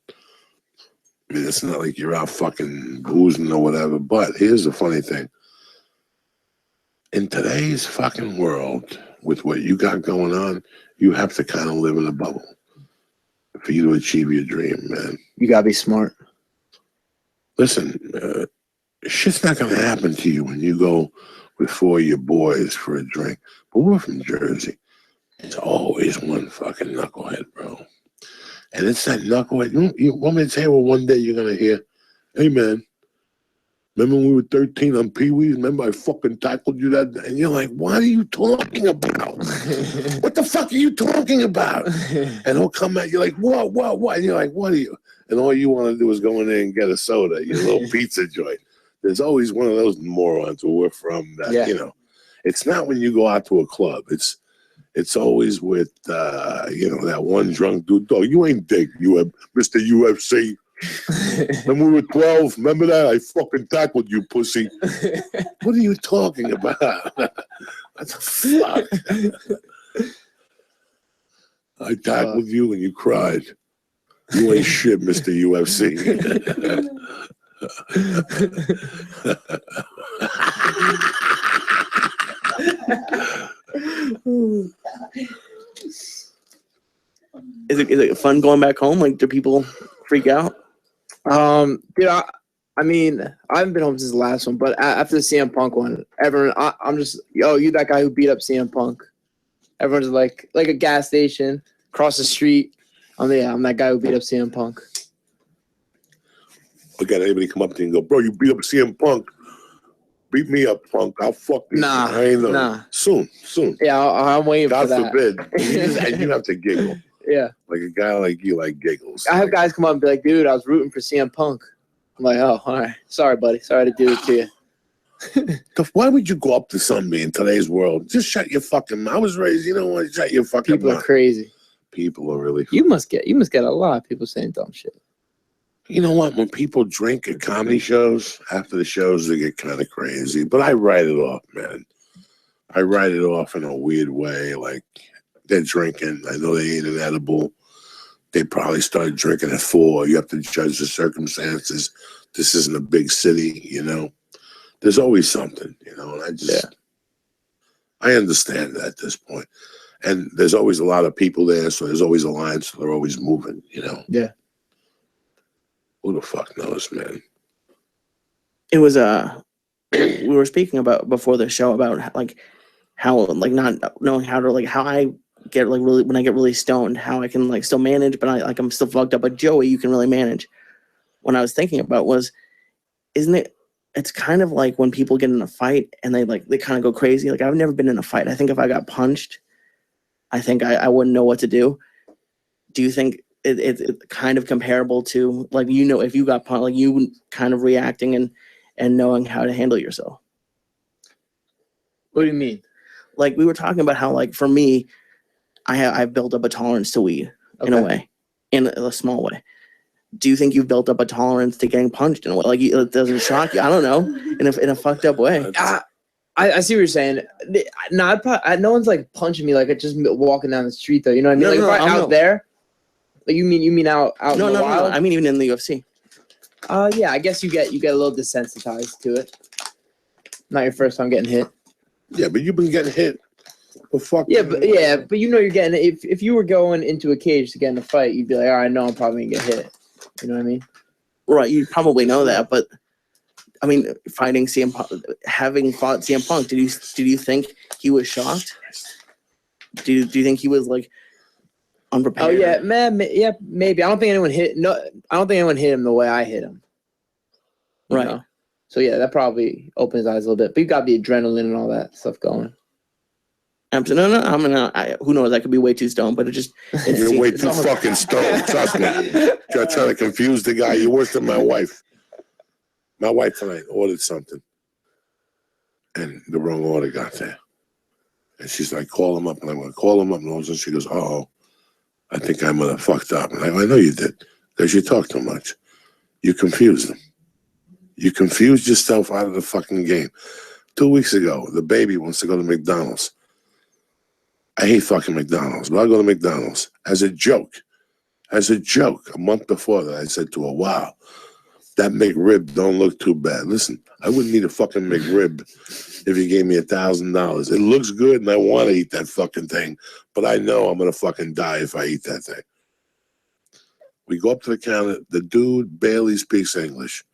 I mean, it's not like you're out fucking boozing or whatever. But here's the funny thing. In today's fucking world, with what you got going on, you have to kind of live in a bubble for you to achieve your dream, man. You gotta be smart. Listen, shit's not gonna happen to you when you go with 4 of your boys for a drink. But we're from Jersey. It's always one fucking knucklehead, bro. And it's that knucklehead. You want me to tell you what one day you're gonna hear? Hey, man. Remember when we were 13 on Pee-wee's? Remember I fucking tackled you that day? And you're like, what are you talking about? What the fuck are you talking about? And he'll come at you like, what? And you're like, what are you? And all you want to do is go in there and get a soda, your little pizza joint. There's always one of those morons where we're from that, you know. It's not when you go out to a club. It's always with, you know, that one drunk dude. Dog, you ain't Dick, Mr. UFC. When we were 12, remember that? I fucking tackled you, pussy. What are you talking about? What the fuck? I tackled you and you cried. You ain't shit, Mr. UFC. Is it fun going back home? Like, do people freak out? Dude, I mean, I haven't been home since the last one, but after the CM Punk one, everyone, I'm just, yo, you that guy who beat up CM Punk. Everyone's like a gas station across the street. I'm that guy who beat up CM Punk. Look at anybody come up to you and go, bro, you beat up CM Punk. Beat me up, Punk. I'll fuck you. Nah, I ain't know. nah. Soon. Yeah, I'm waiting God for that. forbid. And you have to giggle. Yeah. Like a guy like you, like giggles. I have guys come up and be like, dude, I was rooting for CM Punk. I'm like, oh, all right. Sorry, buddy. Sorry to do it to you. Why would you go up to somebody in today's world? Just shut your fucking mouth. I was raised, you know what? Shut your fucking People mouth. are crazy. People are really. You must get a lot of people saying dumb shit. You know what? When people drink at comedy shows, after the shows, they get kind of crazy. But I write it off, man. I write it off in a weird way. Like, they're drinking. I know they ate an edible. They probably started drinking at 4. You have to judge the circumstances. This isn't a big city, you know. There's always something, you know. And I understand that at this point. And there's always a lot of people there, so there's always a line, so they're always moving, you know. Yeah. Who the fuck knows, man? It was we were speaking about before the show about like how like not knowing how to like how I get like really when I get really stoned, how I can like still manage, but I'm still fucked up. But Joey, you can really manage. What I was thinking about was, isn't it? It's kind of like when people get in a fight and they kind of go crazy. Like, I've never been in a fight. I think if I got punched, I think I wouldn't know what to do. Do you think it's kind of comparable to like, you know, if you got punched, like you kind of reacting and knowing how to handle yourself? What do you mean? Like, we were talking about how, like, for me, I've built up a tolerance to weed in a way, in a small way. Do you think you've built up a tolerance to getting punched in a way? Like, it doesn't shock you? I don't know. In a fucked up way. I see what you're saying. No, no one's like punching me like just walking down the street though. You know what I mean? No, like if I'm out there. Like you mean out in the wild? No. I mean even in the UFC. Yeah, I guess you get a little desensitized to it. Not your first time getting hit. Yeah, but you've been getting hit. Well, fuck. Yeah, but you know you're getting if you were going into a cage to get in a fight, you'd be like, all right, no, I'm probably gonna get hit. You know what I mean? Right, you probably know that, but I mean, fighting CM Punk, having fought CM Punk, did you think he was shocked? Do you think he was like unprepared? Oh yeah, man, yeah, maybe. I don't think anyone hit him the way I hit him. Right. Know? So yeah, that probably opens his eyes a little bit. But you got the adrenaline and all that stuff going. Absolutely. No. Who knows? I could be way too stoned, but You're way too fucking stoned. Trust me. You're trying to confuse the guy. You're worse than my wife. My wife tonight ordered something, and the wrong order got there. And she's like, call him up. And I'm going to call him up. And all of a sudden she goes, uh-oh, I think I might have fucked up. And I know you did, because you talk too much. You confused them. You confused yourself out of the fucking game. 2 weeks ago, the baby wants to go to McDonald's. I hate fucking McDonald's, but I'll go to McDonald's as a joke. As a joke, a month before that, I said to her, wow, that McRib don't look too bad. Listen, I wouldn't need a fucking McRib if you gave me $1,000. It looks good, and I want to eat that fucking thing, but I know I'm going to fucking die if I eat that thing. We go up to the counter. The dude barely speaks English.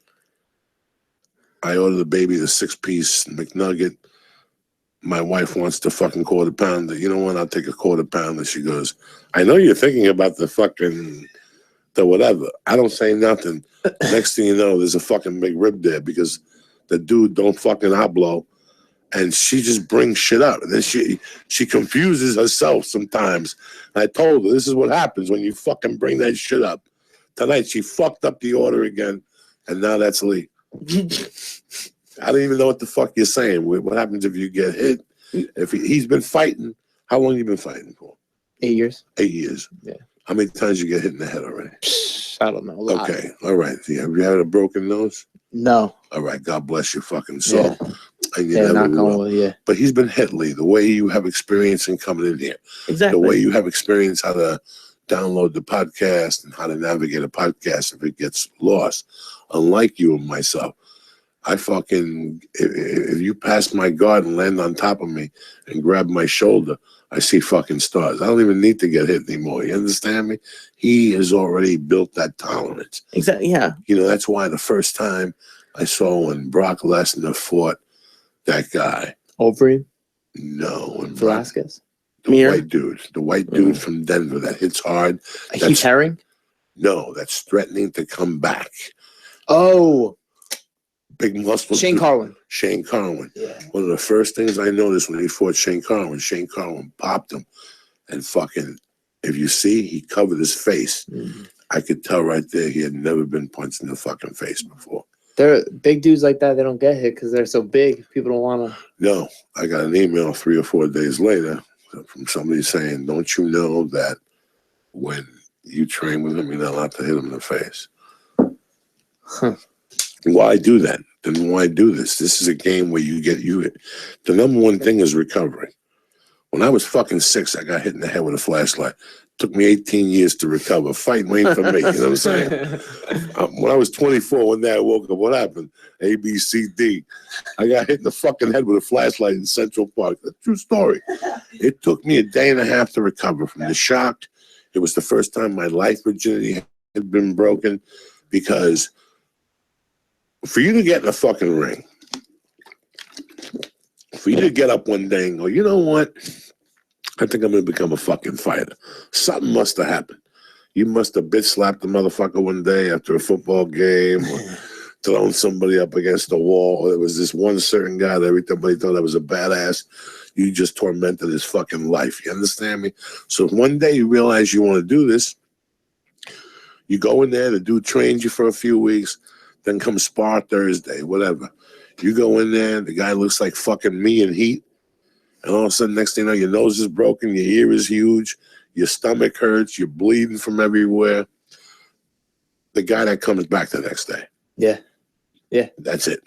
I order the baby the 6-piece McNugget. My wife wants the fucking quarter pounder. You know what? I'll take a quarter pounder. She goes, I know you're thinking about the whatever. I don't say nothing. Next thing you know, there's a fucking McRib there because the dude don't fucking hablo. And she just brings shit up. And then she confuses herself sometimes. And I told her, this is what happens when you fucking bring that shit up. Tonight, she fucked up the order again. And now that's Lee. I don't even know what the fuck you're saying. What happens if you get hit? If he's been fighting, how long you been fighting for? 8 years. 8 years. Yeah. How many times you get hit in the head already? I don't know. Okay. All right. Have you had a broken nose? No. All right. God bless your fucking soul. Yeah. And you never will. Yeah. But he's been hit, Lee. The way you have experience in coming in here. Exactly. The way you have experience how to download the podcast and how to navigate a podcast if it gets lost. Unlike you and myself. I fucking, if you pass my guard and land on top of me and grab my shoulder, I see fucking stars. I don't even need to get hit anymore. You understand me? He has already built that tolerance. Exactly. Yeah. You know, that's why the first time I saw when Brock Lesnar fought that guy. Overeem? No. And Velasquez? the white dude from Denver that hits hard. Heath Herring? No, that's threatening to come back. Oh. Big muscle. Shane Carwin. Shane Carwin. Yeah. One of the first things I noticed when he fought Shane Carwin popped him. And fucking, if you see, he covered his face. Mm-hmm. I could tell right there he had never been punched in the fucking face before. They're big dudes like that. They don't get hit because they're so big. People don't want to. No, I got an email 3 or 4 days later from somebody saying, don't you know that when you train with him, you're not allowed to hit him in the face? Huh. Why do that? Then why do this? This is a game where you get you. The number one thing is recovery. When I was fucking 6, I got hit in the head with a flashlight. Took me 18 years to recover. Fighting ain't for me. You know what I'm saying? When I was 24, one day I woke up. What happened? A, B, C, D. I got hit in the fucking head with a flashlight in Central Park. A true story. It took me a day and a half to recover from the shock. It was the first time my life virginity had been broken because for you to get in a fucking ring, for you to get up one day and go, you know what? I think I'm going to become a fucking fighter. Something must have happened. You must have bitch slapped the motherfucker one day after a football game or thrown somebody up against the wall. Or there was this one certain guy that everybody thought that was a badass. You just tormented his fucking life. You understand me? So if one day you realize you want to do this, you go in there, the dude trains you for a few weeks, then come spar Thursday, whatever. You go in there, the guy looks like fucking me in heat. And all of a sudden, next thing you know, your nose is broken, your ear is huge, your stomach hurts, you're bleeding from everywhere. The guy that comes back the next day. Yeah. Yeah. That's it.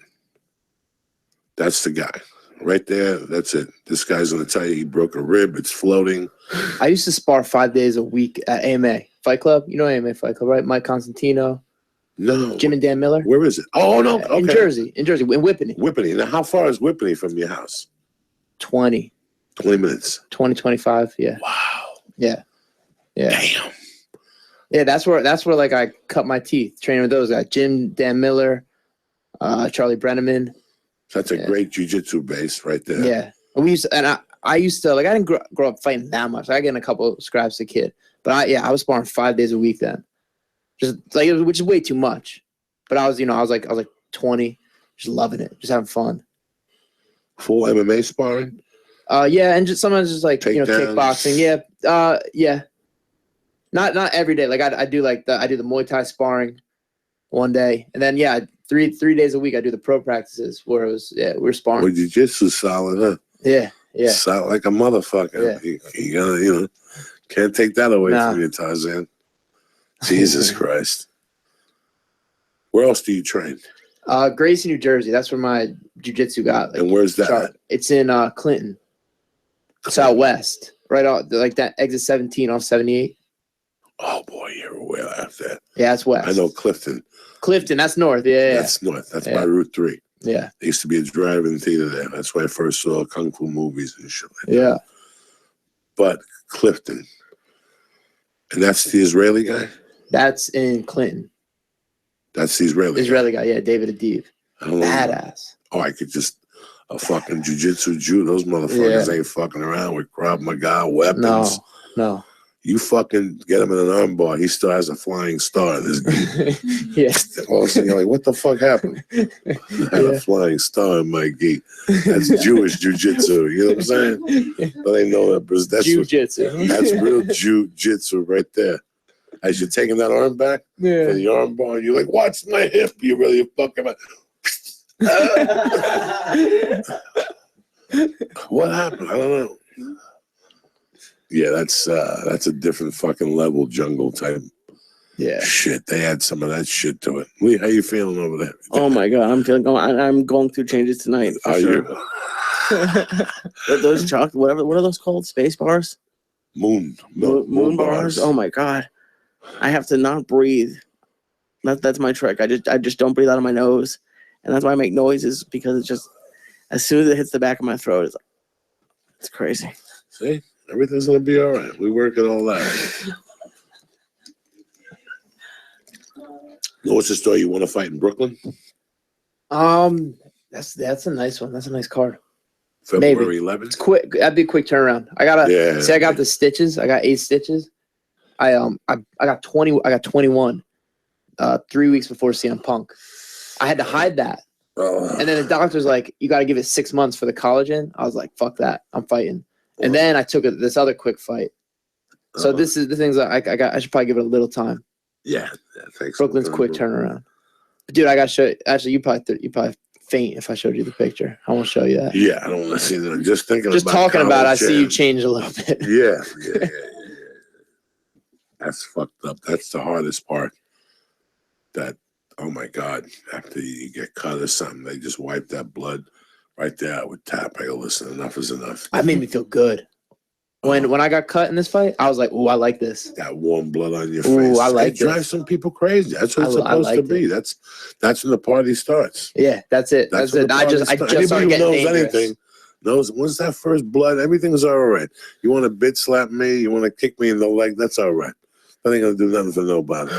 That's the guy. Right there, that's it. This guy's going to tell you he broke a rib, it's floating. I used to spar 5 days a week at AMA Fight Club. You know AMA Fight Club, right? Mike Constantino. No. Jim and Dan Miller. Where is it? Oh, no. Okay. In Jersey, in Whippany. Whippany. Now, how far is Whippany from your house? 20 minutes. 20, 25, yeah. Wow. Yeah. Yeah. Damn. Yeah, that's where like I cut my teeth training with those guys. Jim, Dan Miller, Charlie Brenneman. That's a great jiu-jitsu base right there. Yeah. I used to like I didn't grow up fighting that much. I get in a couple of scraps as a kid. But I was sparring 5 days a week then. Just like which is way too much. But I was like 20, just loving it, just having fun. Full MMA sparring? Yeah, and just sometimes just like kickboxing. Yeah. Yeah. Not every day. Like I do I do the Muay Thai sparring one day. And then three days a week I do the pro practices where it was we're sparring. Well, jiu-jitsu solid, huh? Yeah. Yeah. Solid like a motherfucker. Yeah. You gotta, can't take that away from you, Tarzan. Jesus Christ. Where else do you train? Gracie, New Jersey. That's where my jiu-jitsu got. And where's that? It's in Clinton. It's out west. Right out like that exit 17 off 78. Oh boy, you're way out there. Yeah, it's west. I know Clifton. Clifton, that's north. Yeah. That's north. That's by Route 3. Yeah. There used to be a drive-in theater there. That's where I first saw kung fu movies and shit like that. Yeah. But Clifton. And that's the Israeli guy? That's in Clinton. That's the Israeli guy, yeah, David Adib. Badass. Oh, I could just a fucking jiu-jitsu Jew. Those motherfuckers ain't fucking around with Krav Maga weapons. No. You fucking get him in an armbar, he still has a flying star. This yeah. All of a sudden you're like, what the fuck happened? I have a flying star in my gi. That's Jewish jiu-jitsu. You know what I'm saying? But they know that that's jiu-jitsu. That's real jiu-jitsu right there. As you're taking that arm back for the arm bar, you're like, watch my hip. You really fucking what happened? I don't know. Yeah, that's a different fucking level jungle type. Yeah. Shit, they add some of that shit to it. Lee, how you feeling over there? Oh my god, I'm going through changes tonight. Are you? Those chocolate, what are those called? Space bars? Moon bars. Oh my god. I have to not breathe. That's my trick. I just don't breathe out of my nose, and that's why I make noises, because it's just as soon as it hits the back of my throat, it's crazy. See, everything's gonna be all right. We work it all out. What's the story? You want to fight in Brooklyn? That's a nice one. That's a nice card. February 11th. It's quick. That'd be a quick turnaround. I got the stitches. I got 8 stitches. I got 20. I got 21. 3 weeks before CM Punk. I had to hide that. And then the doctor's like, you got to give it 6 months for the collagen. I was like, fuck that. I'm fighting. And then I took this other quick fight. So this is the things that I should probably give it a little time. Yeah, thanks. Brooklyn's quick turnaround. Dude, I got to show you. Actually, you probably faint if I showed you the picture. I won't show you that. Yeah, I don't want to see that. I'm just thinking just about talking about it, I college see you change a little bit. Yeah. That's fucked up. That's the hardest part. That, oh my God, after you get cut or something, they just wipe that blood right there. I would tap. I go, listen, enough is enough. That made me feel good. When I got cut in this fight, I was like, "Ooh, I like this." That warm blood on your face. Ooh, I like it. Drives some people crazy. That's what it's supposed to be. That's when the party starts. Yeah, that's it. That's it. I just Anybody started who getting knows dangerous. anything knows once that first blood, everything's all right. You want to bitch slap me, you want to kick me in the leg, that's all right. That ain't gonna do nothing for nobody.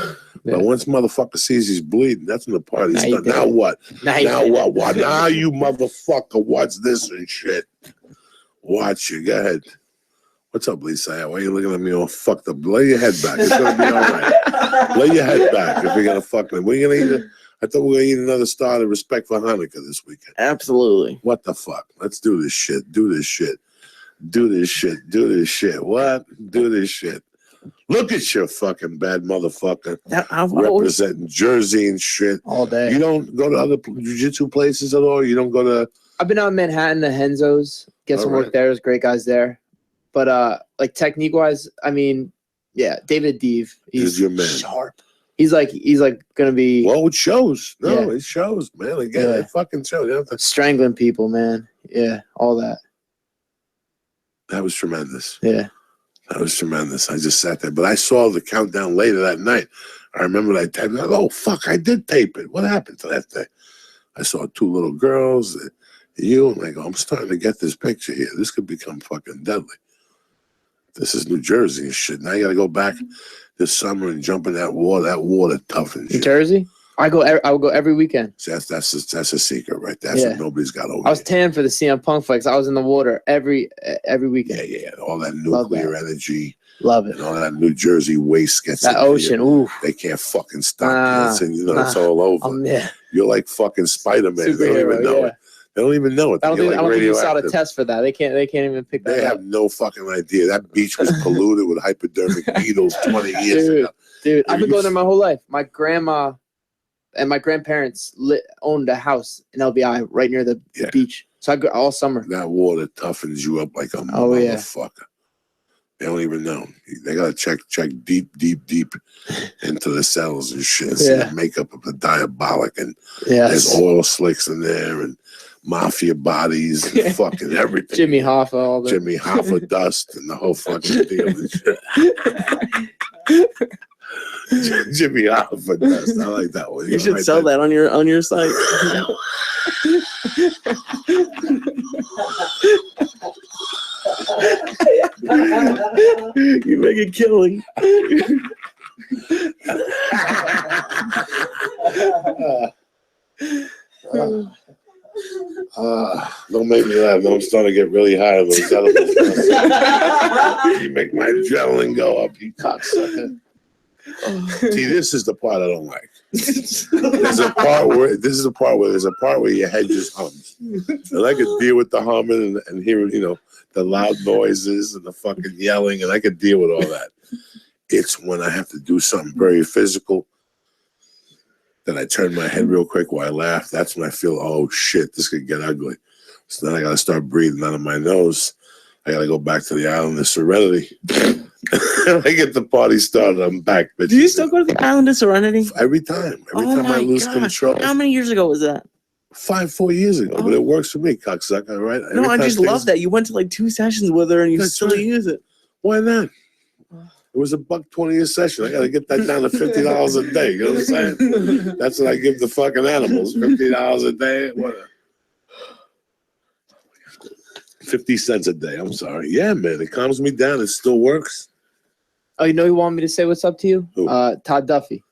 Yeah. But once motherfucker sees he's bleeding, that's when the party starts. Now what? Now what? What? Now you motherfucker, what's this and shit? Watch you. Go ahead. What's up, Lisa? Why are you looking at me all fucked up? Lay your head back. It's gonna be all right. Lay your head back if you're gonna fuck me. We're gonna eat I thought we were gonna eat another star of respect for Hanukkah this weekend. Absolutely. What the fuck? Let's do this shit. Do this shit. Do this shit. Do this shit. What? Do this shit. Look at your fucking bad motherfucker. Representing Jersey and shit. All day. You don't go to other jiu-jitsu places at all? You don't go to... I've been out in Manhattan to Henzo's. Get some work there. There's great guys there. But like technique wise, I mean, yeah, David Deeve, he's your man. Sharp. He's like gonna be. Well, it shows. No, it shows, man. Again, it fucking shows. You have to... Strangling people, man. Yeah, all that. That was tremendous. Yeah, that was tremendous. I just sat there, but I saw the countdown later that night. I remember I typed, oh fuck, I did tape it. What happened to that thing? I saw 2 little girls, you, and I go, I'm starting to get this picture here. This could become fucking deadly. This is New Jersey and shit. Now you got to go back this summer and jump in that water. That water tough and shit. New Jersey? I would go every weekend. See, that's a secret right there. That's what nobody's got over. I was tan for the CM Punk fight. I was in the water every weekend. Yeah. All that nuclear energy. Love it. And all that New Jersey waste gets that ocean. Ooh, they can't fucking stop. It's all over. You're like fucking Spider-Man. They don't even know it. They don't even know it. I don't think you saw the test for that. They can't even pick that up. They have no fucking idea. That beach was polluted with hypodermic needles 20 years ago. Dude, I've been going there my whole life. My grandma and my grandparents owned a house in LBI right near the beach. So I go all summer. That water toughens you up like a motherfucker. They don't even know. They gotta check deep into the cells and shit. See the makeup of the diabolic, and there's oil slicks in there and mafia bodies and fucking everything. Jimmy Hoffa, all that. Jimmy Hoffa dust and the whole fucking deal and shit. Jimmy Hoffa dust. I like that one. You should sell that on your site. You make a killing. Don't make me laugh. I'm starting to get really high on those edibles. You make my adrenaline go up, you cocksucker. See, this is the part I don't like. There's a part where your head just hums, and I could deal with the humming and hearing, the loud noises and the fucking yelling, and I could deal with all that. It's when I have to do something very physical that I turn my head real quick while I laugh. That's when I feel, oh shit, this could get ugly. So then I got to start breathing out of my nose. I got to go back to the island of Serenity. I get the party started. I'm back. Bitches. Do you still go to the island of Serenity? Every time. Every time I lose control. How many years ago was that? 4 years ago, but it works for me, cocksucker, right? No, I just love that. You went to like 2 sessions with her and you still use it. Why not? It was $1.20 a session. I got to get that down to $50 a day. You know what I'm saying? That's what I give the fucking animals. $50 a day. What? 50 cents a day. I'm sorry. Yeah, man. It calms me down. It still works. Oh, you know who wanted me to say what's up to you? Who? Todd Duffy.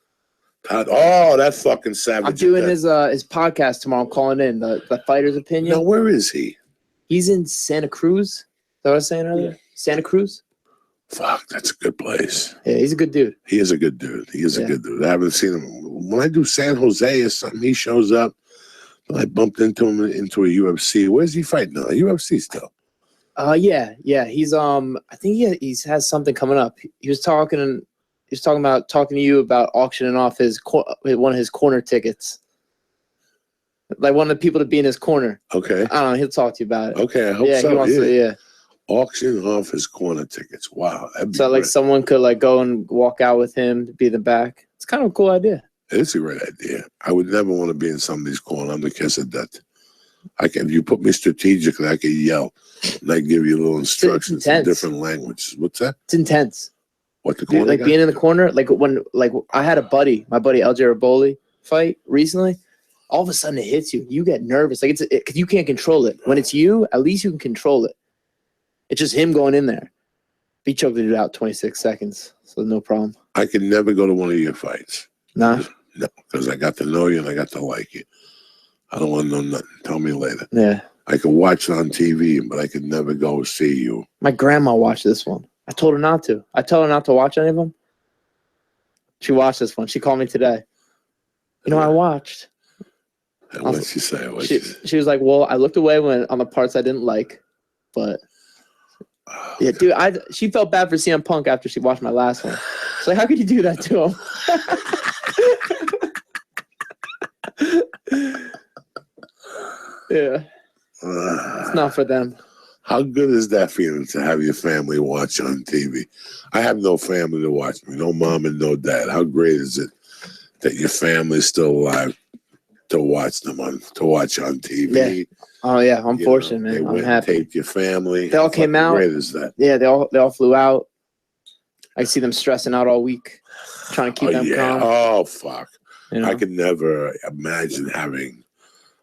Todd. Oh, that fucking savage. I'm doing his podcast tomorrow. I'm calling in the fighter's opinion. Now, where is he? He's in Santa Cruz. Is that what I was saying earlier? Yeah. Santa Cruz. Fuck, that's a good place. Yeah, he's a good dude. He is a good dude. He is a good dude. I haven't seen him. When I do San Jose or something, he shows up. I bumped into him into a UFC. Where's he fighting now? UFC still. Yeah. He's I think he has something coming up. He was talking to you about auctioning off one of his corner tickets. Like one of the people to be in his corner. Okay. I don't know. He'll talk to you about it. Okay, I hope so. He wants to, yeah. Auction off his corner tickets. Wow. So like someone could like go and walk out with him to be in the back. It's kind of a cool idea. It's a great idea. I would never want to be in somebody's corner. I'm the kiss of death. If you put me strategically, I can yell and I give you little instructions in different languages. What's that? It's intense. What, the corner? Dude, like being in the corner, like when I had my buddy LJ Raboli fight recently. All of a sudden it hits you. You get nervous. Like because you can't control it. When it's you, at least you can control it. It's just him going in there. He choked the dude out 26 seconds, so no problem. I could never go to one of your fights. Nah? No, because I got to know you and I got to like you. I don't want to know nothing. Tell me later. Yeah. I could watch it on TV, but I could never go see you. My grandma watched this one. I told her not to. I tell her not to watch any of them. She watched this one. She called me today. You know, I watched. And what did she say? She was like, well, I looked away on the parts I didn't like, but... Yeah, dude, she felt bad for CM Punk after she watched my last one. She's like, how could you do that to him? Yeah. It's not for them. How good is that feeling to have your family watch on TV? I have no family to watch me, no mom and no dad. How great is it that your family is still alive to watch on TV? Yeah. Oh yeah, I'm fortunate, man. I'm happy. Taped your family. They all came out. How great is that? Yeah, they all flew out. I see them stressing out all week, trying to keep them calm. Oh fuck! You know? I could never imagine having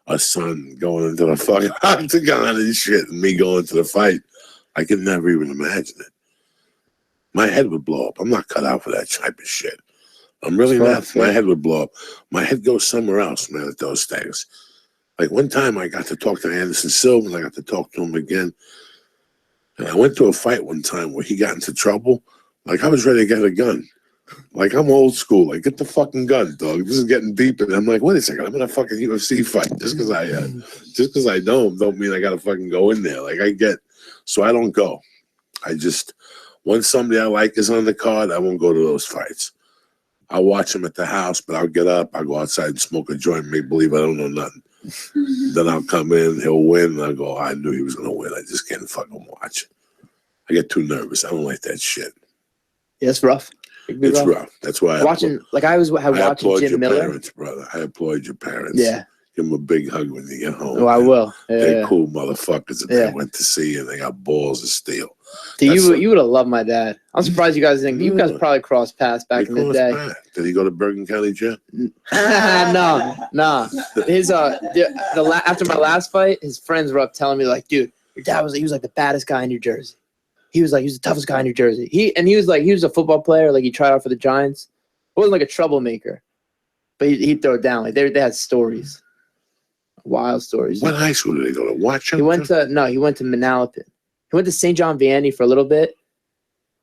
a son going into the fucking octagon and shit, and me going to the fight. I could never even imagine it. My head would blow up. I'm not cut out for that type of shit. I'm really not. My head would blow up. My head goes somewhere else, man, at those things. Like one time I got to talk to Anderson Silva, and I got to talk to him again. And I went to a fight one time where he got into trouble. Like I was ready to get a gun. Like I'm old school. Like get the fucking gun, dog. This is getting deep. And I'm like, wait a second, I'm in a fucking UFC fight. Just because I don't mean I gotta fucking go in there. Like so I don't go. Once somebody I like is on the card, I won't go to those fights. I'll watch him at the house, but I'll get up, I'll go outside and smoke a joint, make believe I don't know nothing. Then I'll come in, he'll win, and I'll go, I knew he was going to win. I just can't fucking watch. I get too nervous. I don't like that shit. Yeah, it's rough. It's rough. That's why I watching Jim Miller. Parents, brother. I applaud your parents. Yeah. Give them a big hug when you get home. Oh, I will. Yeah, They're cool motherfuckers that they went to see, and they got balls of steel. You would have loved my dad. I'm surprised you guys didn't. You guys probably crossed paths back in the day. Did he go to Bergen County Jail? No. His after my last fight, his friends were up telling me like, dude, your dad he was like the baddest guy in New Jersey. He was the toughest guy in New Jersey. He was a football player. Like he tried out for the Giants. He wasn't like a troublemaker, but he'd throw it down. Like they had stories, wild stories. What high school did he go to? Watch. He went to Manalapan. He went to St. John Vianney for a little bit.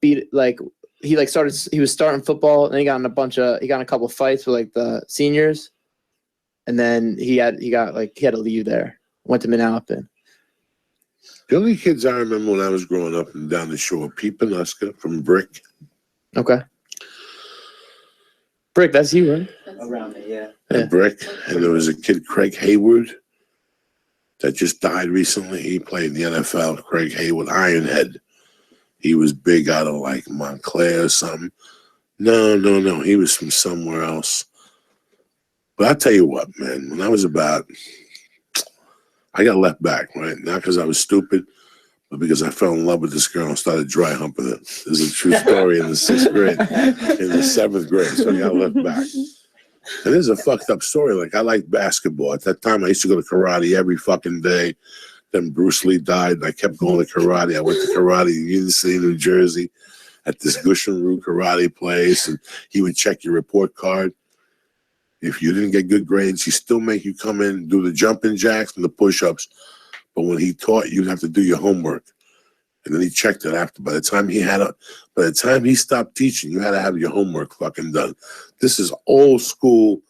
He was starting football, and he got in a couple of fights with like the seniors, and then he had to leave there. Went to Manalapan. The only kids I remember when I was growing up and down the shore, Pete Panuska from Brick. Okay. Brick, that's you, right? Around it, yeah. And Brick, and there was a kid, Craig Hayward, that just died recently. He played in the NFL. Craig Hayward, Ironhead. He was big out of like Montclair or something. No. He was from somewhere else. But I'll tell you what, man. When I was I got left back, right? Not because I was stupid, but because I fell in love with this girl and started dry humping her. This is a true story in the 6th grade, in the 7th grade. So I got left back. And this is a fucked up story. Like, I liked basketball. At that time, I used to go to karate every fucking day. Then Bruce Lee died, and I kept going to karate. I went to karate in Union City, New Jersey, at this Gushenru karate place, and he would check your report card. If you didn't get good grades, he still make you come in and do the jumping jacks and the push-ups. But when he taught you, you'd have to do your homework. And then he checked it after. By the time he stopped teaching, you had to have your homework fucking done. This is old school.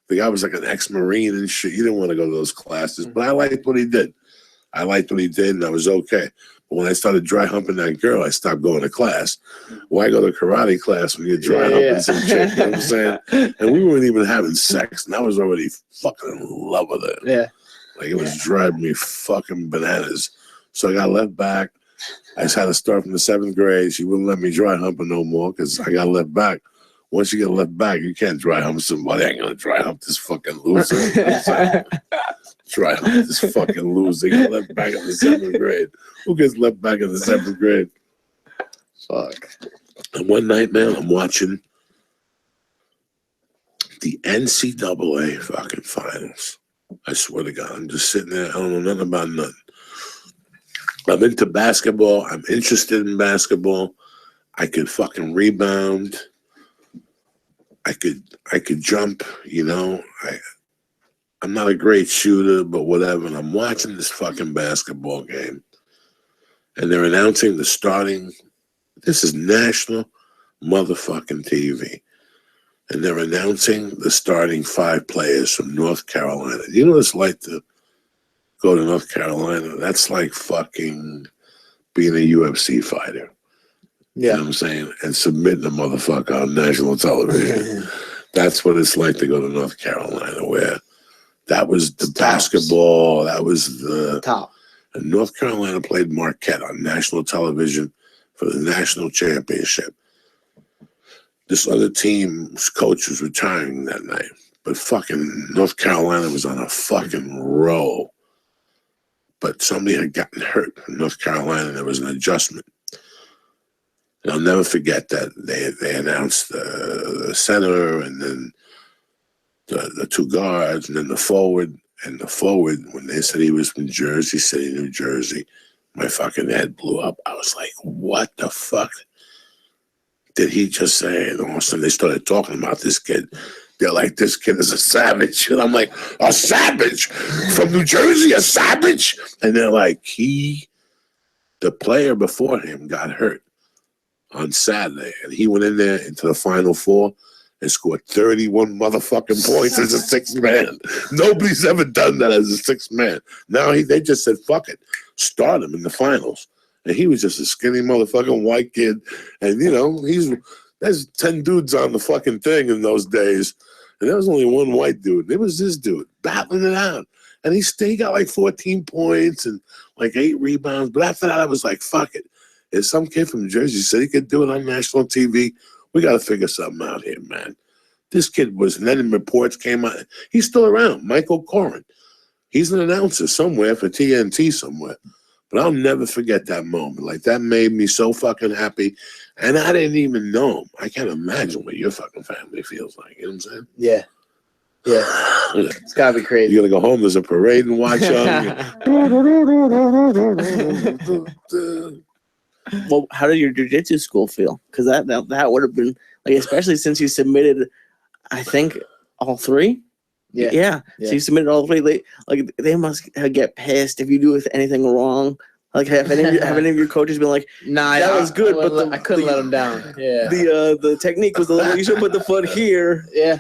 The guy was like an ex-Marine and shit. You didn't want to go to those classes, but I liked what he did. And I was okay. But when I started dry humping that girl, I stopped going to class. Why go to karate class when you're dry humping some chick? You know what I'm saying? And we weren't even having sex, and I was already fucking in love with her. Yeah. Like, it was driving me fucking bananas. So I got left back. I just had to start from the 7th grade. She wouldn't let me dry hump her no more because I got left back. Once you get left back, you can't dry hump somebody. I ain't gonna dry hump this fucking loser. You know what I'm saying? Dry hump this fucking loser. Got left back in the 7th grade. Who gets left back in the 7th grade? Fuck. And one night, man, I'm watching the NCAA fucking finals. I swear to God, I'm just sitting there. I don't know nothing about nothing. I'm into basketball. I'm interested in basketball. I could fucking rebound. I could jump, you know. I'm not a great shooter, but whatever. And I'm watching this fucking basketball game. And they're announcing the starting. This is national motherfucking TV. And they're announcing the starting 5 players from North Carolina. You know what it's like to go to North Carolina? That's like fucking being a UFC fighter. Yeah. You know what I'm saying? And submitting a motherfucker on national television. That's what it's like to go to North Carolina, where that was the basketball, that was the top. And North Carolina played Marquette on national television for the national championship. This other team's coach was retiring that night, but fucking North Carolina was on a fucking roll. But somebody had gotten hurt in North Carolina, and there was an adjustment. And I'll never forget that they announced the center, and then the 2 guards, and then the forward. And the forward, when they said he was from Jersey City, New Jersey, my fucking head blew up. I was like, what the fuck did he just say? And all of a sudden they started talking about this kid. They're like, this kid is a savage. And I'm like, a savage? From New Jersey, a savage? And they're like, the player before him got hurt on Saturday. And he went in there into the Final Four and scored 31 motherfucking points as a 6th man. Nobody's ever done that as a 6th man. Now they just said, fuck it, start him in the finals. And he was just a skinny motherfucking white kid. And, you know, there's 10 dudes on the fucking thing in those days. And there was only one white dude. It was this dude battling it out. And he got like 14 points and like 8 rebounds. But after that, I was like, fuck it. If some kid from Jersey City could do it on national TV, we got to figure something out here, man. This kid was, and then reports came out. He's still around, Michael Corrin. He's an announcer somewhere for TNT somewhere. But I'll never forget that moment. Like, that made me so fucking happy. And I didn't even know him. I can't imagine what your fucking family feels like. You know what I'm saying? Yeah. Yeah. It's got to be crazy. You're going to go home, there's a parade and watch Well, how did your jiu-jitsu school feel? Because that would have been, like, especially since you submitted, I think, all 3? Yeah. So you submitted all 3. They must get pissed if you do anything wrong. Like, have any of your coaches been like, nah, that was good, I couldn't let them down. Yeah. The technique was a little, you should put the foot here. Yeah.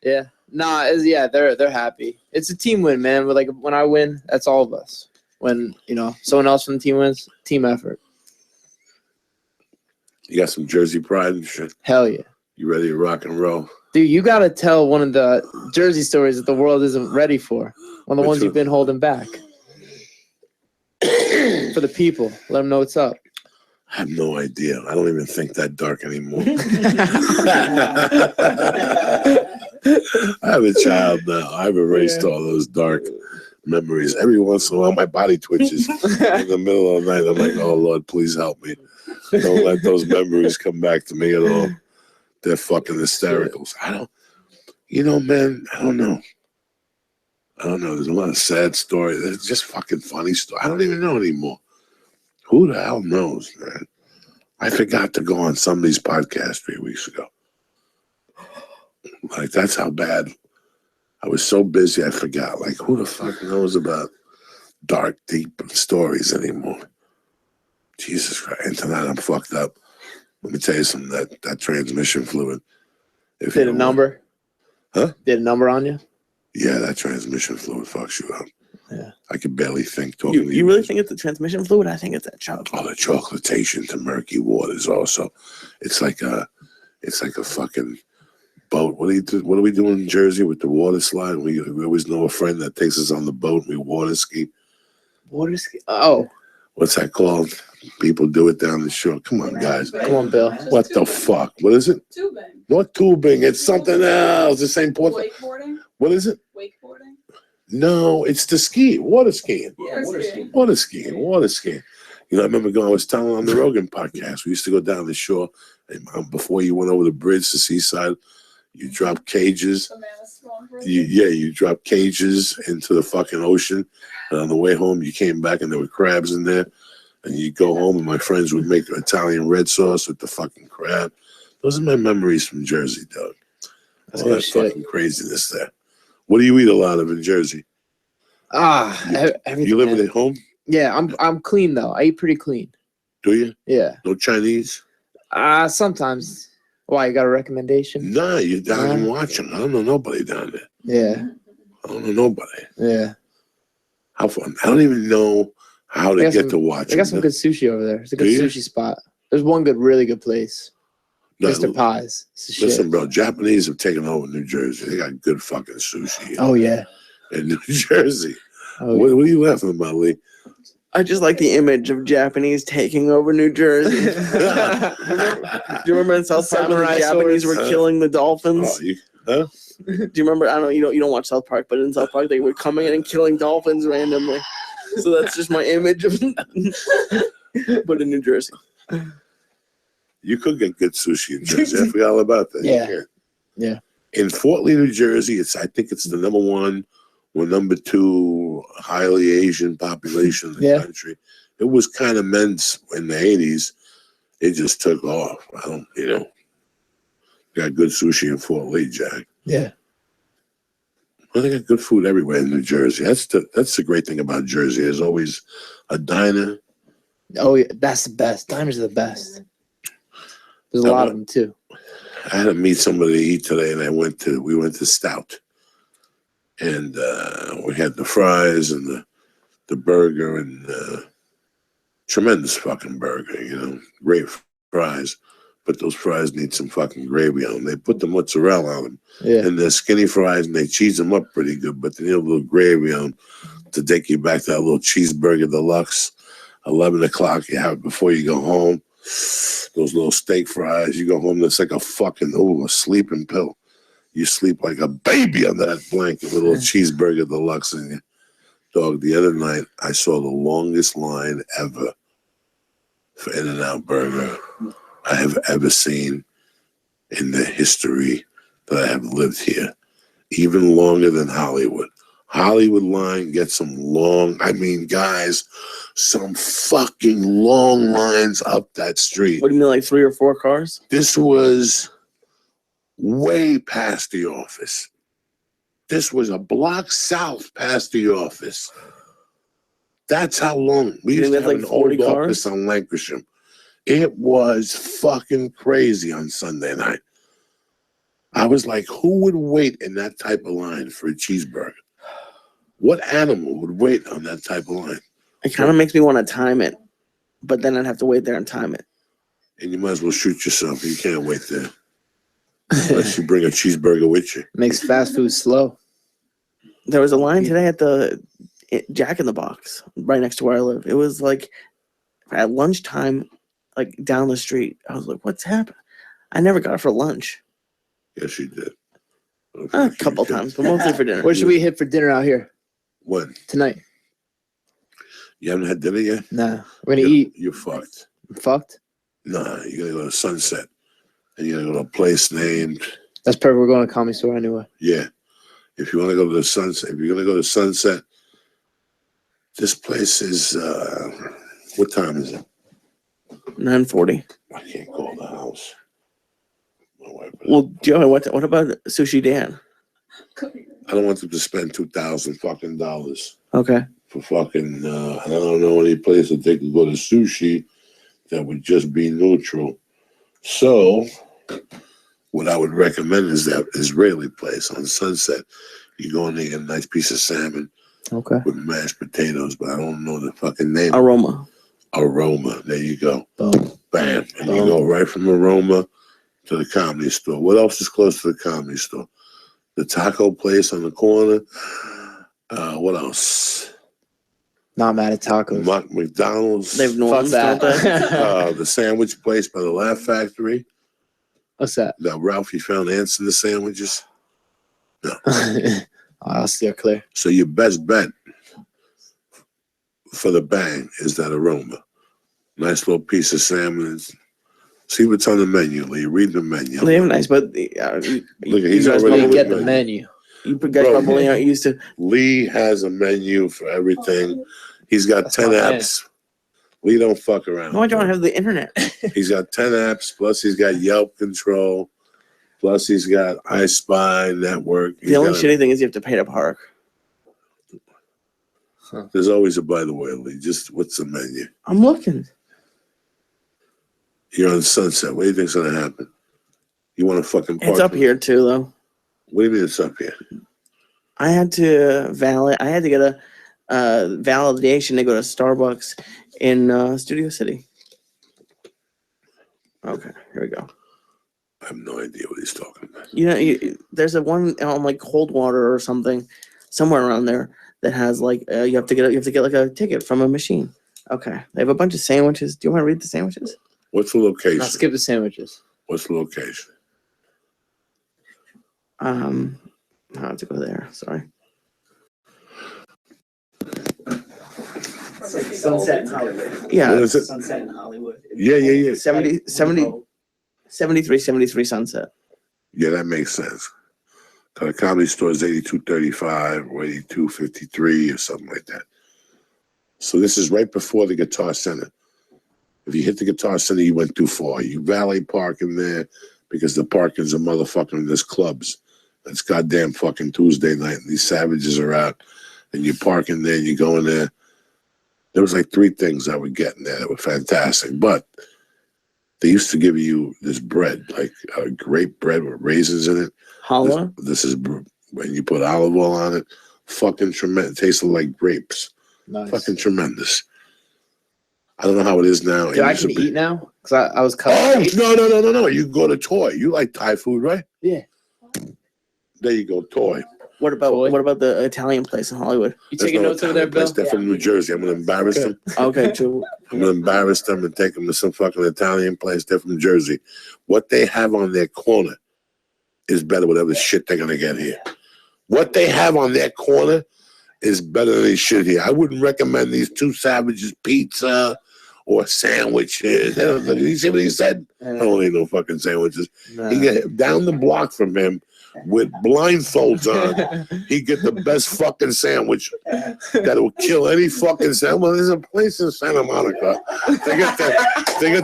Yeah. Nah, they're happy. It's a team win, man. But like, when I win, that's all of us. When, you know, someone else from the team wins, team effort. You got some Jersey pride and shit. Hell yeah. You ready to rock and roll? Dude, you got to tell one of the Jersey stories that the world isn't ready for. One of the ones you've been holding back. For the people. Let them know what's up. I have no idea. I don't even think that dark anymore. I have a child now. I've erased all those dark memories. Every once in a while, my body twitches in the middle of the night. I'm like, oh, Lord, please help me. Don't let those memories come back to me at all. They're fucking hystericals. Man, I don't know. There's a lot of sad stories. There's just fucking funny stories. I don't even know anymore. Who the hell knows, man? I forgot to go on somebody's podcast 3 weeks ago. Like, that's how bad. I was so busy, I forgot. Like, who the fuck knows about dark, deep stories anymore? Jesus Christ. And tonight I'm fucked up. Let me tell you something, that transmission fluid. Did a number? Huh? Did a number on you? Yeah, that transmission fluid fucks you up. Yeah. I can barely think talking to you. You really think it's the transmission fluid? I think it's that chocolate. Oh, the chocolatation to murky waters also. It's like a fucking boat. What do we do in Jersey with the water slide? We always know a friend that takes us on the boat and we water ski. Water ski? Oh. What's that called? People do it down the shore. Come on, guys. Come on, Bill. What the fuck? What is it? Tubing. Not tubing. It's something else. The same point. Wakeboarding. What is it? Wakeboarding. No, it's the ski. Water skiing. Yeah, water skiing. Water skiing. I remember I was telling on the Rogan podcast, we used to go down the shore, and before you went over the bridge to Seaside, you drop cages. You drop cages into the fucking ocean, and on the way home, you came back and there were crabs in there, and you go home, and my friends would make Italian red sauce with the fucking crab. Those are my memories from Jersey, Doug. All that fucking craziness there. What do you eat a lot of in Jersey? Everything. You living at home? Yeah, I'm clean though. I eat pretty clean. Do you? Yeah. No Chinese? Sometimes. Why, you got a recommendation? Nah, you're down and watching. I don't know nobody down there. Yeah. I don't know nobody. Yeah. How fun. I don't even know how to get to watch. I got some good sushi over there. It's a good Do you? sushi spot. There's one really good place. No, Mr. Pies. Listen, bro, Japanese have taken over New Jersey. They got good fucking sushi. Oh, yeah. In New Jersey. Oh, what are you laughing about, Lee? I just like the image of Japanese taking over New Jersey. Do you remember in South Park when the Japanese were killing the dolphins? Huh? Do you remember? I don't know. You don't watch South Park, but in South Park they were coming in and killing dolphins randomly. So that's just my image of, but in New Jersey. You could get good sushi in Jersey. I forgot all about that. Yeah. Yeah. In Fort Lee, New Jersey, I think it's the number 1 or number 2 highly Asian population in the country. It was kind of men's in the 80s. It just took off. Got good sushi in Fort Lee, Jack. Yeah. Well, they got good food everywhere in New Jersey. That's the great thing about Jersey. There's always a diner. Oh, yeah, that's the best. Diners are the best. There's a lot of them too. I had to meet somebody to eat today, and we went to Stout, and we had the fries and the burger and tremendous fucking burger. Great fries. But those fries need some fucking gravy on them. They put the mozzarella on them. Yeah. And they're skinny fries, and they cheese them up pretty good, but they need a little gravy on them to take you back to that little cheeseburger deluxe. 11 o'clock, you have it before you go home. Those little steak fries, you go home, that's like a fucking, a sleeping pill. You sleep like a baby under that blanket with a little cheeseburger deluxe in you. Dog, the other night, I saw the longest line ever for In-N-Out Burger I have ever seen in the history that I have lived here. Even longer than Hollywood. Hollywood line gets some guys, some fucking long lines up that street. What do you mean, like 3 or 4 cars? This was way past the office. This was a block south past the office. That's how long. We used to have like an 40 old cars? office on Lancashire. It was fucking crazy on Sunday night. I was like, who would wait in that type of line for a cheeseburger? What animal would wait on that type of line? It kind of makes me want to time it, but then I'd have to wait there and time it. And you might as well shoot yourself. You can't wait there. Unless you bring a cheeseburger with you. Makes fast food slow. There was a line today at the Jack in the Box right next to where I live. It was like at lunchtime, like down the street. I was like, what's happening? I never got it for lunch. Yes, you did. A couple times, but mostly for dinner. What should we hit for dinner out here? When? Tonight. You haven't had dinner yet? Nah. We're gonna eat. You're fucked. I'm fucked. Nah, you gotta go to Sunset. And you gotta go to a place named. That's perfect. We're going to a comedy store anyway. Yeah. If you want to go to the Sunset, if you're gonna go to Sunset, this place is what time is it? 9:40. I can't call the house. My wife. Well, Joey, what about Sushi Dan? I don't want them to spend $2,000 fucking dollars Okay. for fucking. And I don't know any place that they can go to sushi that would just be neutral. So, what I would recommend is that Israeli place on Sunset. You go in there, get a nice piece of salmon Okay. with mashed potatoes, but I don't know the fucking name. Aroma. There you go. Boom. Bam. And you go right from Aroma to the comedy store. What else is close to the comedy store? The taco place on the corner. What else? Not mad at tacos. McDonald's. They have norms, Fuck don't that. they? The sandwich place by the Laugh Factory. What's that? That Ralphie found ants in the sandwiches. No. I'll steer clear. So your best bet for the bang is that Aroma. Nice little piece of salmon. See what's on the menu, Lee. Read the menu. They have nice, but Look, he's you guys already Let me with get the the menu. You guys Bro, probably aren't used to. Lee has a menu for everything. He's got That's 10 my man. apps. Lee don't fuck around. Why don't I have the internet? He's got 10 apps, plus he's got Yelp control, plus he's got I Spy network. The only shitty thing is you have to pay to park. There's always a by the way, Lee. Just what's the menu? I'm looking. You're on Sunset. What do you think's gonna happen? You want to fucking park? It's up here too, though. What do you mean it's up here? I had to get a validation to go to Starbucks in Studio City. Okay, here we go. I have no idea what he's talking about. You know, there's a one on like Coldwater or something, somewhere around there that has like you have to get like a ticket from a machine. Okay, they have a bunch of sandwiches. Do you want to read the sandwiches? What's the location? I'll skip the sandwiches. What's the location? I have to go there. Sorry. Sunset in Hollywood. Yeah, What is it? Sunset in Hollywood. Yeah. 73 Sunset. Yeah, that makes sense. The comedy store is 8235 or 8253 or something like that. So this is right before the Guitar Center. If you hit the Guitar Center, you went too far. You valet park in there because the parking's a motherfucking, there's clubs. It's goddamn fucking Tuesday night and these savages are out and you park in there and you go in there. There was like 3 things I would get in there that were fantastic. But they used to give you this bread, like grape bread with raisins in it. Challah? This is when you put olive oil on it. Fucking tremendous. It tasted like grapes. Nice. Fucking tremendous. I don't know how it is now. Dude, I can eat now because I was cut. Oh, no. You can go to Toy. You like Thai food, right? Yeah. There you go, Toy. What about the Italian place in Hollywood? You There's taking no notes over there, Italian place. Bill? They're from New Jersey. I'm going to embarrass them. Okay, too. I'm going to embarrass them and take them to some fucking Italian place. They're from Jersey. What they have on their corner is better than whatever shit they're going to get here. What they have on their corner is better than they shit here. I wouldn't recommend these 2 savages pizza or sandwiches. You see what he said? I don't eat no fucking sandwiches. Nah. He get down the block from him with blindfolds on. He get the best fucking sandwich that will kill any fucking sandwich. Well, there's a place in Santa Monica. They got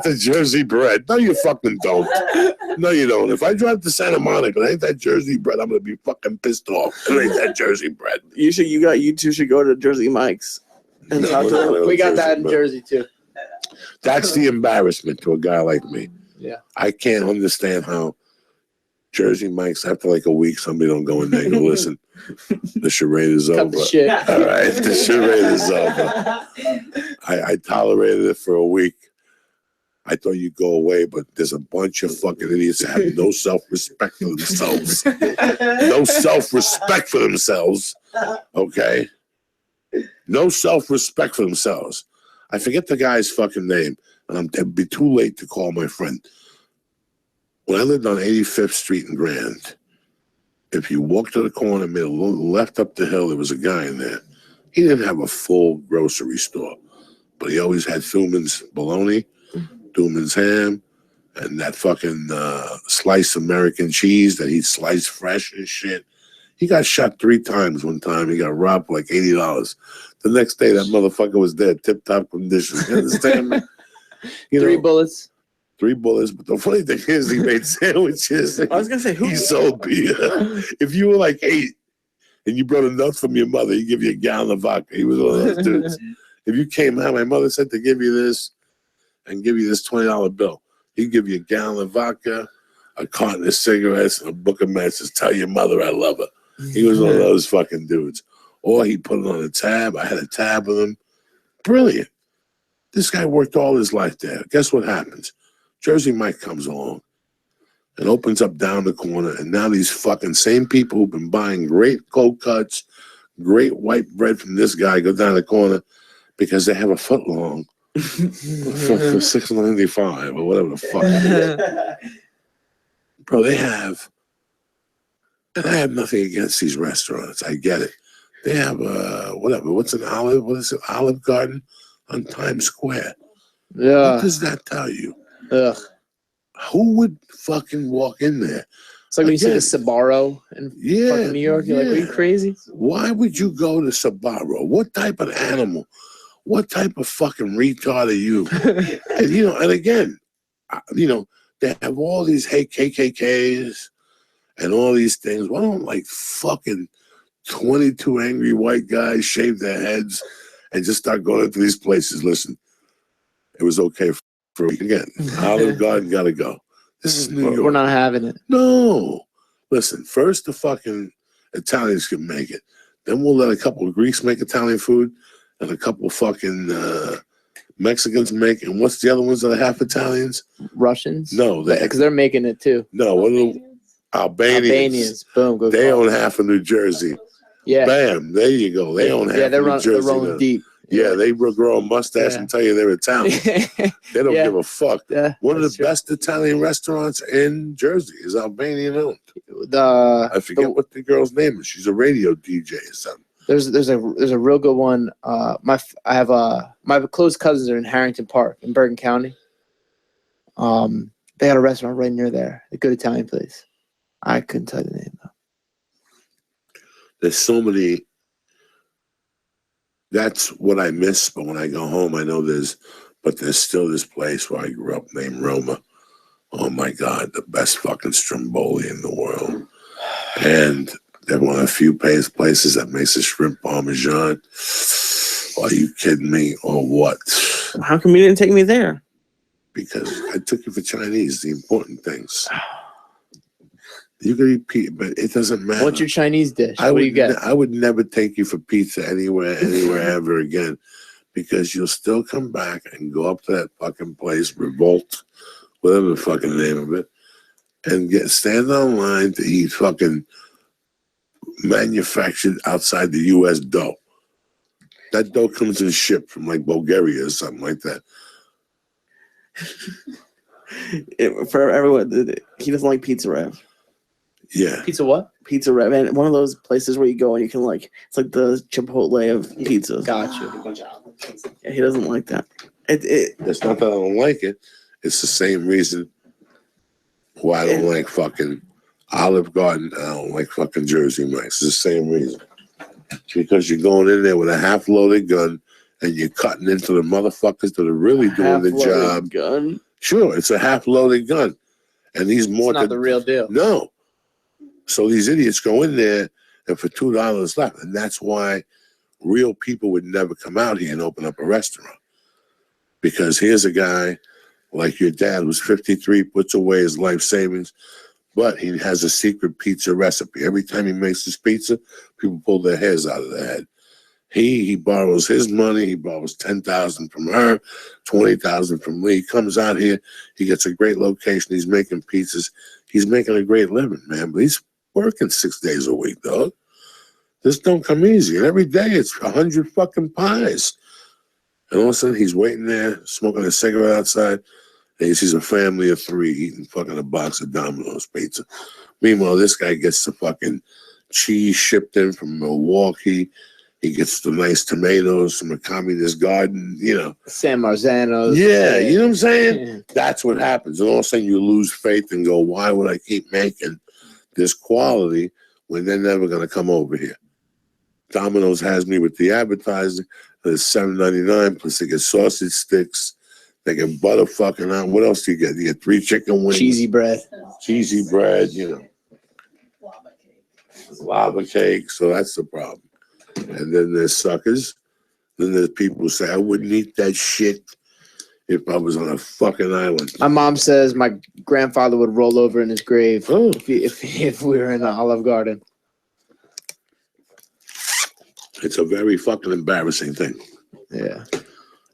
the Jersey bread. No, you fucking don't. No, you don't. If I drive to Santa Monica and ain't that Jersey bread, I'm gonna be fucking pissed off. It ain't that Jersey bread. You two should go to Jersey Mike's and talk to them. We got that in Jersey too. That's the embarrassment to a guy like me. Yeah. I can't understand how Jersey Mike's, after like a week, somebody don't go in there and go, listen, the charade is Cut over. the shit. All right, the charade is over. I tolerated it for a week. I thought you'd go away, but there's a bunch of fucking idiots that have no self-respect for themselves. No self-respect for themselves, okay? No self-respect for themselves. I forget the guy's fucking name, and it'd be too late to call my friend. When I lived on 85th Street in Grand, if you walked to the corner, made a little left up the hill, there was a guy in there. He didn't have a full grocery store, but he always had Thuman's bologna, Thuman's ham, and that fucking sliced American cheese that he'd slice fresh and shit. He got shot 3 times one time. He got robbed for like $80. The next day, that motherfucker was dead, tip-top condition. You understand me? 3 bullets. 3 bullets. But the funny thing is, he made sandwiches. I was gonna say, he sold beer. If you were like 8 and you brought a note from your mother, he'd give you a gallon of vodka. He was one of those dudes. If you came out, my mother said to give you this and give you this $20 bill. He'd give you a gallon of vodka, a carton of cigarettes, and a book of matches. Tell your mother I love her. He was one of those fucking dudes. Or he put it on a tab. I had a tab with him. Brilliant. This guy worked all his life there. Guess what happens? Jersey Mike comes along and opens up down the corner, and now these fucking same people who've been buying great cold cuts, great white bread from this guy go down the corner because they have a foot long for $6.95 or whatever the fuck it is. Bro, they have, and I have nothing against these restaurants. I get it. They have what's an Olive? What is it? Olive Garden on Times Square. Yeah. What does that tell you? Ugh. Who would fucking walk in there? It's like when you see the Sbarro in fucking New York. You're like, are you crazy? Why would you go to Sbarro? What type of animal? What type of fucking retard are you? And again, they have all these KKKs and all these things. Why don't like fucking 22 angry white guys shave their heads and just start going into these places? Listen, it was okay for again. Olive Garden gotta go. This is New York. We're not having it. No. Listen, first the fucking Italians can make it. Then we'll let a couple of Greeks make Italian food and a couple of fucking Mexicans make. And what's the other ones that are half Italians? Russians? No. Because they're making it too. No. What are the Albanians? Boom. Go they own half of New Jersey. Yeah. Bam. There you go. They own half of New Jersey. They're rolling deep. Yeah, they will grow a mustache and tell you they're Italian. They don't give a fuck. Yeah, one of the best Italian restaurants in Jersey is Albanian owned. I forget what the girl's name is. She's a radio DJ or something. There's a real good one. My close cousins are in Harrington Park in Bergen County. They got a restaurant right near there. A good Italian place. I couldn't tell you the name though. There's so many. That's what I miss, but when I go home, I know there's still this place where I grew up named Roma. Oh my God, the best fucking stromboli in the world. And they're one of the few places that makes a shrimp parmesan. Are you kidding me or what? How come you didn't take me there? Because I took you for Chinese, the important things. You can eat pizza, but it doesn't matter. What's your Chinese dish? What do you get? I would never take you for pizza anywhere ever again, because you'll still come back and go up to that fucking place, Revolt, whatever the fucking name of it, and stand online to eat fucking manufactured outside the U.S. dough. That dough comes in shipped from like Bulgaria or something like that. For everyone, he doesn't like Pizza Rev. Yeah. Pizza what? Pizza Rev. And one of those places where you go and you can it's like the Chipotle of pizzas. Gotcha. Yeah, he doesn't like that. It's not that I don't like it. It's the same reason why I don't like fucking Olive Garden. I don't like fucking Jersey Mike's. It's the same reason. It's because you're going in there with a half-loaded gun and you're cutting into the motherfuckers that are really doing the job. Gun? Sure, it's a half-loaded gun. And he's more It's not the real deal. No. So these idiots go in there and for $2 left. And that's why real people would never come out here and open up a restaurant. Because here's a guy like your dad who's 53, puts away his life savings, but he has a secret pizza recipe. Every time he makes his pizza, people pull their hairs out of their head. He borrows his money. He borrows $10,000 from her, $20,000 from me. He comes out here. He gets a great location. He's making pizzas. He's making a great living, man. But he's working 6 days a week, dog. This don't come easy. And every day it's 100 fucking pies. And all of a sudden he's waiting there, smoking a cigarette outside, and he sees a family of 3 eating fucking a box of Domino's pizza. Meanwhile, this guy gets the fucking cheese shipped in from Milwaukee. He gets the nice tomatoes from a communist garden, you know. San Marzano's. Yeah, you know what I'm saying? Yeah. That's what happens. And all of a sudden you lose faith and go, why would I keep making this quality when they're never going to come over here? Domino's has me with the advertising. It's $7.99, plus they get sausage sticks. They get butter fucking out. What else do you get? You get 3 chicken wings. Cheesy bread. Cheesy bread, you know. Lava cake. So that's the problem. And then there's suckers. Then there's people who say, I wouldn't eat that shit if I was on a fucking island. My mom says my grandfather would roll over in his grave if we were in the Olive Garden. It's a very fucking embarrassing thing. Yeah.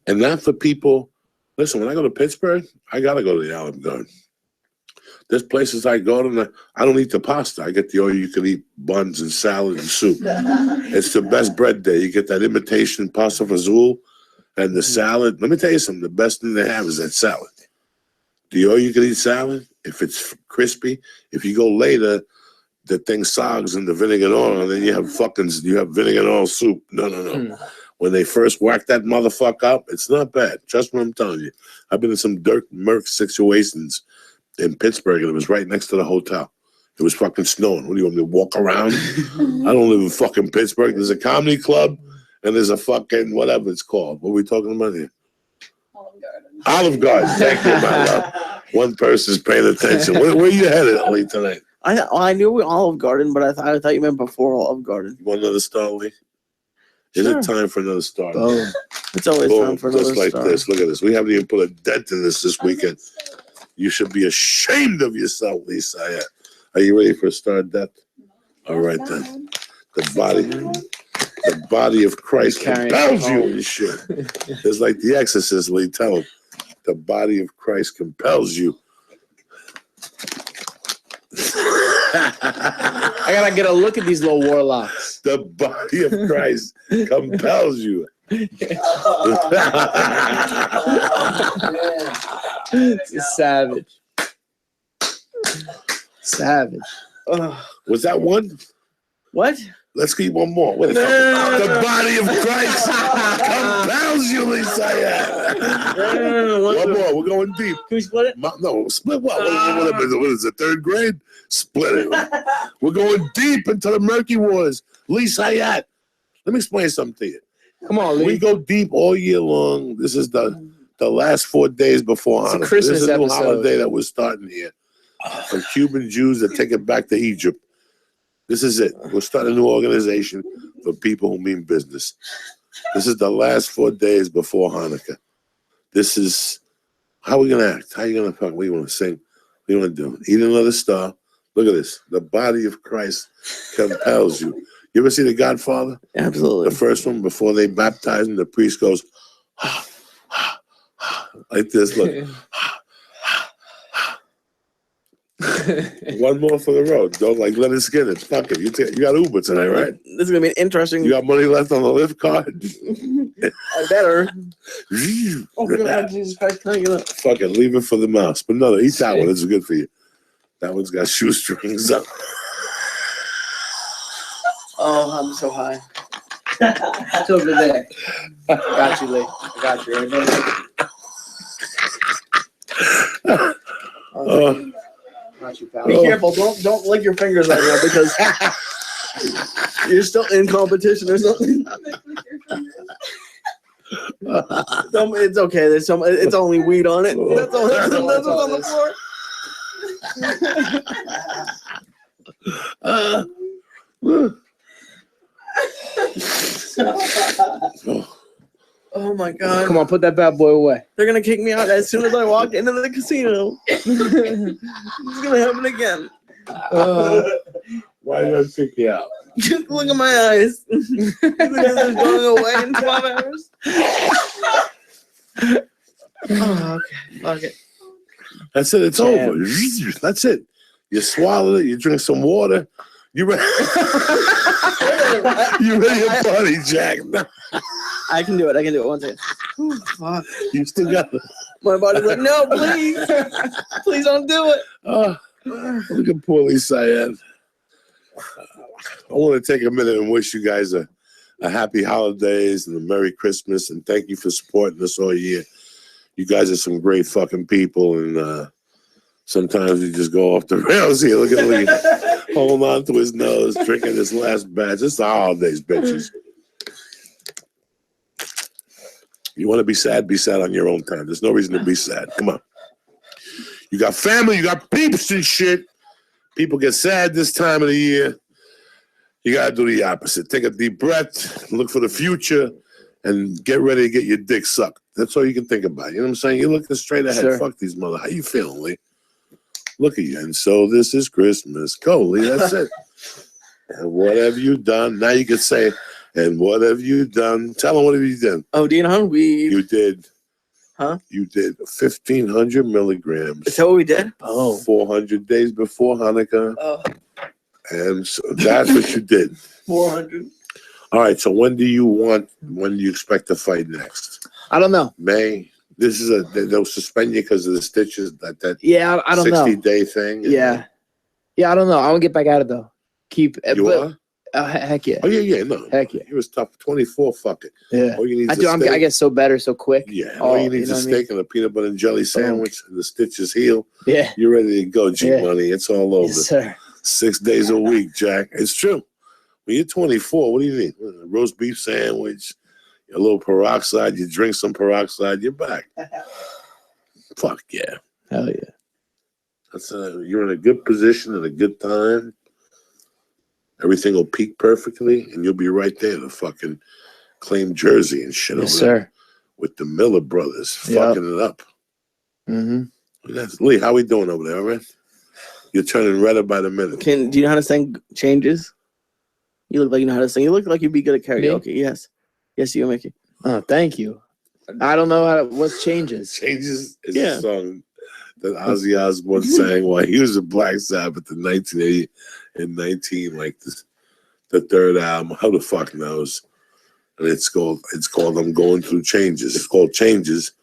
And not for people. Listen, when I go to Pittsburgh, I got to go to the Olive Garden. There's places I go to, I don't eat the pasta. I get the all-you-can-eat buns and salad and soup. It's the best bread there. You get that imitation pasta fazool and the salad. Let me tell you something. The best thing they have is that salad. The all-you-can-eat salad, if it's crispy, if you go later, the thing sogs in the vinegar and oil, and then you have vinegar and oil soup. No. When they first whack that motherfucker up, it's not bad. Trust me, I'm telling you. I've been in some dirt murk situations in Pittsburgh, and it was right next to the hotel. It was fucking snowing. What do you want me to walk around? I don't live in fucking Pittsburgh. There's a comedy club, and there's a fucking whatever it's called. What are we talking about here? Olive Garden. Thank you, my love. One person's paying attention. Where you headed, Lee, tonight? I knew Olive Garden, but I thought you meant before Olive Garden. You want another star, Lee? Is it time for another star? Boom. It's always time for another just like star. this. Look at this. We haven't even put a dent in this weekend. You should be ashamed of yourself, Lisa. Are you ready for a star death? All right, then. The body of Christ compels you. You should. It's like the Exorcist, Lee. Tell him. The body of Christ compels you. I gotta get a look at these little warlocks. The body of Christ compels you. It's savage. Savage. Was that one? What? Let's keep one more. Wait a second. The body of Christ compels you, Lisa. One more. We're going deep. Can we split it? No, split what? What is it, third grade? Split it. We're going deep into the murky waters. Lisa, let me explain something to you. Come on, Lee. We go deep all year long. This is the last 4 days before Hanukkah. Christmas This is a new episode. holiday that we're starting here. For Cuban Jews that take it back to Egypt. This is it. We're starting a new organization for people who mean business. This is the last 4 days before Hanukkah. This is how are we gonna act? How are you gonna talk? What do you want to sing? What do you want to do? Eat another star. Look at this. The body of Christ compels you. You ever see The Godfather? Absolutely. The first one, before they baptize him, the priest goes, like this. Look. One more for the road. Don't like let it skin it. Fuck it. You got Uber tonight, right? This is gonna be an interesting. You got money left on the Lyft card? I better. Oh God, Jesus Christ! Can I get up? Fuck it. Leave it for the mouse. But no, eat that one. This is good for you. That one's got shoestrings up. Oh, I'm so high. It's over there. Got you, Lee. I got you. Got you, pal. Be careful! Don't lick your fingers right now because you're still in competition or something. It's okay. There's some. It's only weed on it. That's all. That's what's on the floor. Oh my God. Come on, put that bad boy away. They're gonna kick me out as soon as I walk into the casino. It's gonna happen again. Why did I pick you out? Just look at my eyes. You think this is going away in 12 hours? Oh, okay. Fuck it. That's it. It's over. That's it. You swallow it. You drink some water. You ready? You ready to party, Jack? I can do it. I can do it. One second. Oh, fuck. You still got it. My body's like, no, please. Please don't do it. Look at poor Lee Syed. I want to take a minute and wish you guys a a happy holidays and a Merry Christmas, and thank you for supporting us all year. You guys are some great fucking people, and sometimes you just go off the rails here. Look at holding on to his nose, drinking his last batch. It's the holidays, bitches. You want to be sad on your own time. There's no reason to be sad. Come on. You got family, you got peeps and shit. People get sad this time of the year. You got to do the opposite. Take a deep breath, look for the future, and get ready to get your dick sucked. That's all you can think about. You know what I'm saying? You're looking straight ahead. Sure. Fuck these mother. How you feeling, Lee? Look at you. And so this is Christmas. Go, Lee. That's it. And what have you done? Now you can say, and what have you done? Tell them what have you done. Oh, do you know You did. Huh? You did 1,500 milligrams. Is that what we did? Oh. 400 days before Hanukkah. Oh. And so that's what you did. 400. All right. So when do you expect to fight next? I don't know. May. This is they'll suspend you because of the stitches. That Yeah, I don't know. 60-day thing. Yeah. Yeah, I don't know. I want to get back at it though. You are? Heck yeah. Oh yeah, no. Heck yeah. He was tough. 24. Fuck it. Yeah. All you need is I get so better so quick. Yeah. All you need is a steak and a peanut butter and jelly sandwich, and the stitches heal. Yeah. You're ready to go, G Yeah. Money. It's all over. Yes, sir. 6 days a week, Jack. It's true. When you're 24, what do you need? A roast beef sandwich, a little peroxide. You drink some peroxide, you're back. Fuck yeah. Hell yeah. That's you're in a good position at a good time. Everything will peak perfectly, and you'll be right there to fucking claim Jersey and shit. Yes, over there sir. with the Miller brothers Yep. fucking it up. Mm-hmm. Lee, how we doing over there, all right? You're turning redder by the minute. Do you know how to sing Changes? You look like you know how to sing. You look like you'd be good at karaoke. Me? Yes. Yes, you, Mickey. Oh, thank you. I don't know what changes. Changes is Yeah. a song that Ozzy Osbourne sang while he was in Black Sabbath in 1980 and 19, like the third album. How the fuck knows? And it's called I'm Going Through Changes. It's called Changes,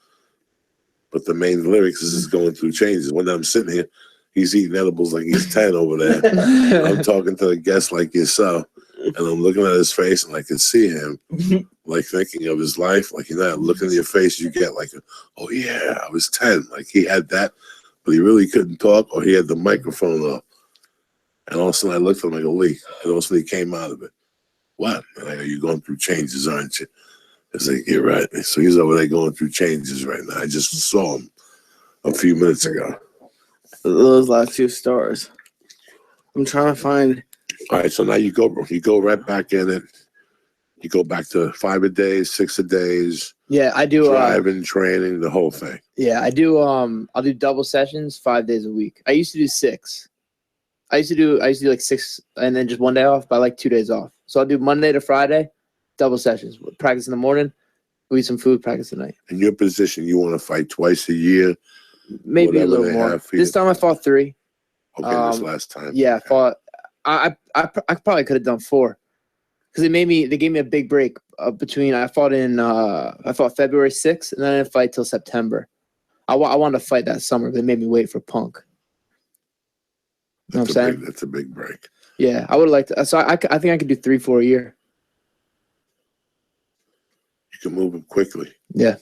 but the main lyrics is going through changes. When I'm sitting here, he's eating edibles like he's 10 over there. I'm talking to the guest like yourself, and I'm looking at his face, and I can see him like thinking of his life. Like, you know, looking at your face, you get like, oh yeah, I was 10. Like he had that, but he really couldn't talk, or he had the microphone off. And all of a sudden I looked at him like a leak, and all of a sudden he came out of it. What? And I go, you're going through changes, aren't you? I was like, you're right. So he's over there going through changes right now. I just saw him a few minutes ago. Those last 2 stars. I'm trying to find. All right, so now you go right back in it. You go back to 5 a day, 6 a days. Yeah, I do. Driving, training, the whole thing. Yeah, I do. I'll do double sessions 5 days a week. I used to do 6. I used to do like 6 and then just 1 day off, but I like 2 days off. So I'll do Monday to Friday, double sessions. Practice in the morning, eat some food, practice at night. In your position, you want to fight twice a year? Maybe a whatever little they more. have for you. This time I fought 3. Okay, this last time. Yeah, I fought. I probably could have done 4 because they gave me a big break between. I fought February 6th and then I didn't fight till September. I wanted to fight that summer, but they made me wait for Punk. You know what I'm saying? That's a big break. Yeah, I would have liked to. So I think I could do 3-4 a year. You can move them quickly. Yeah.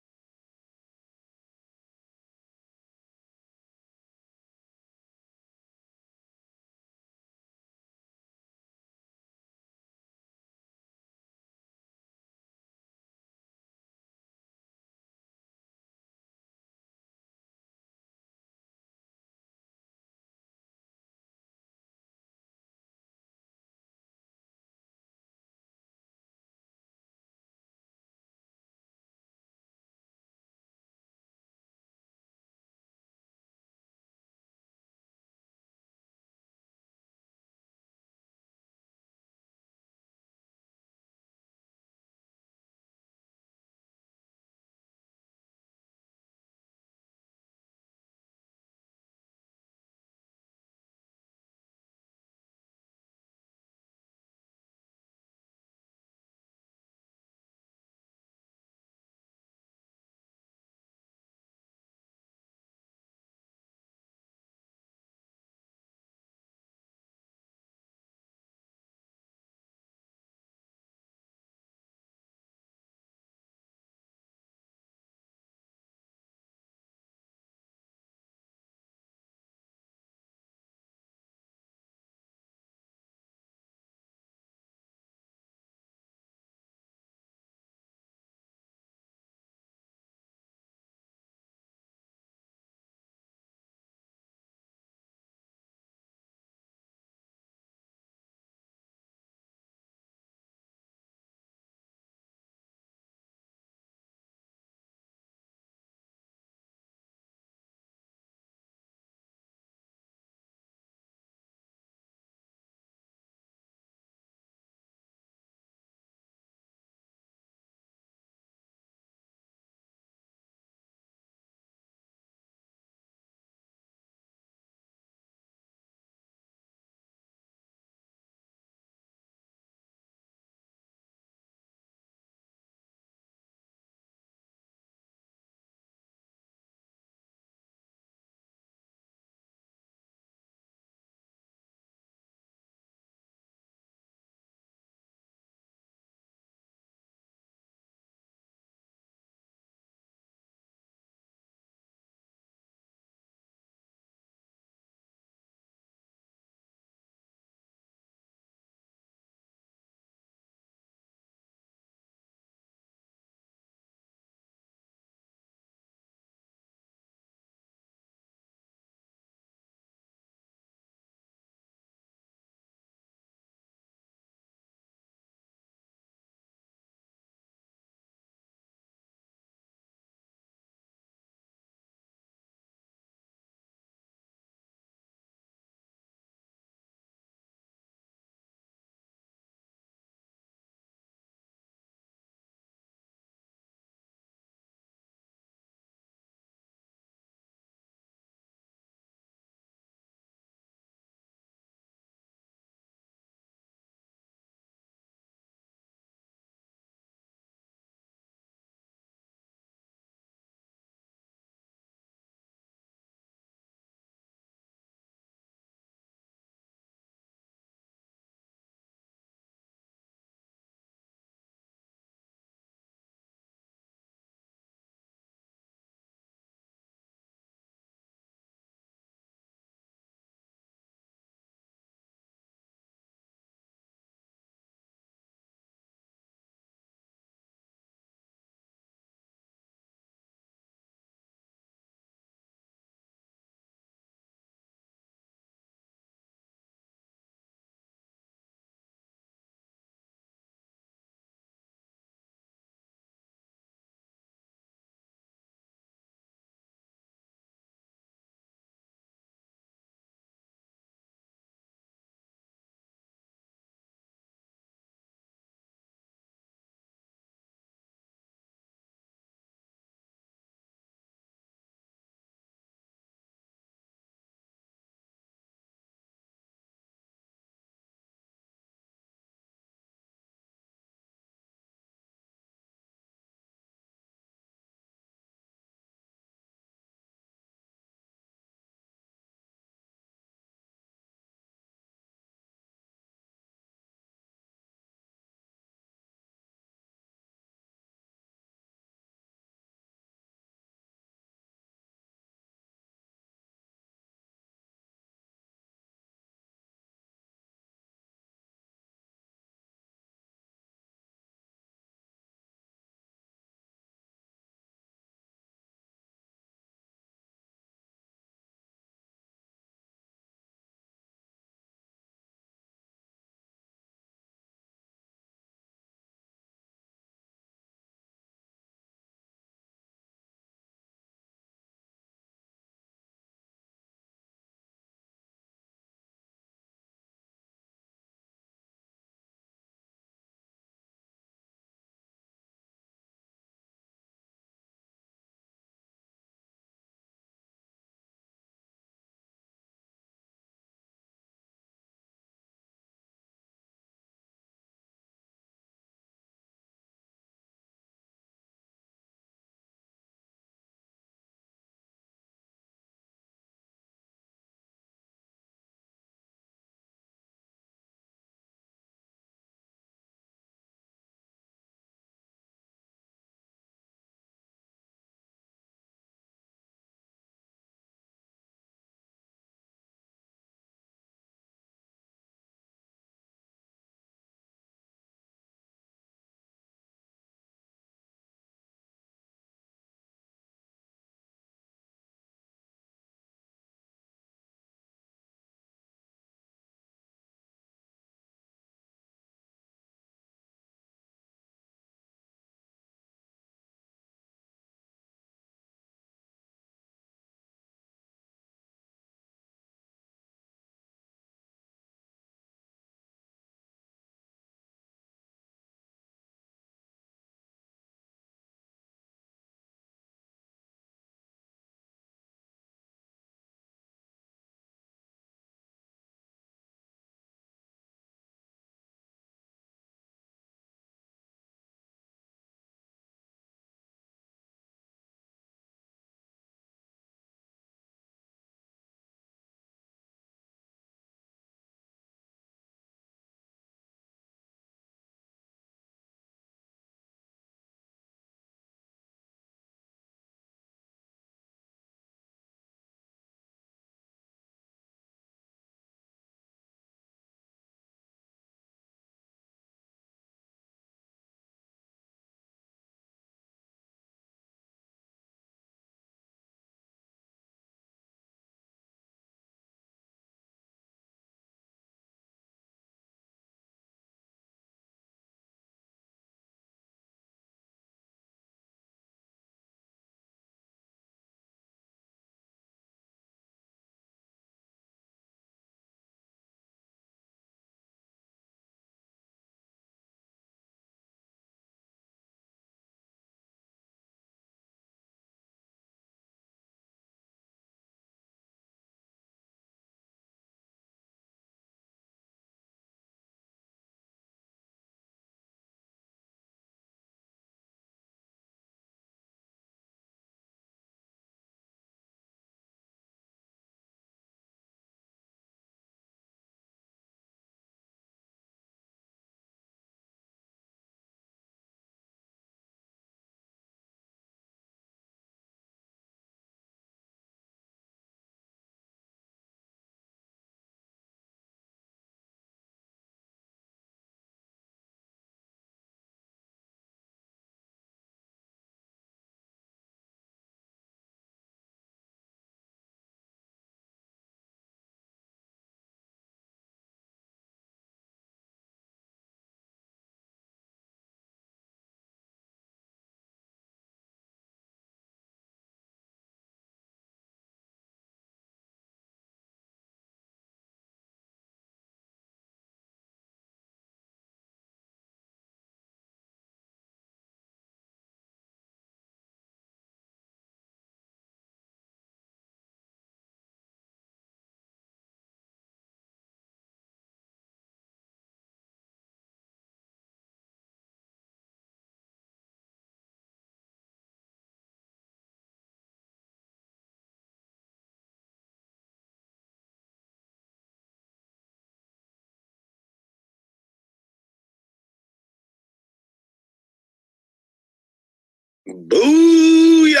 Booyah!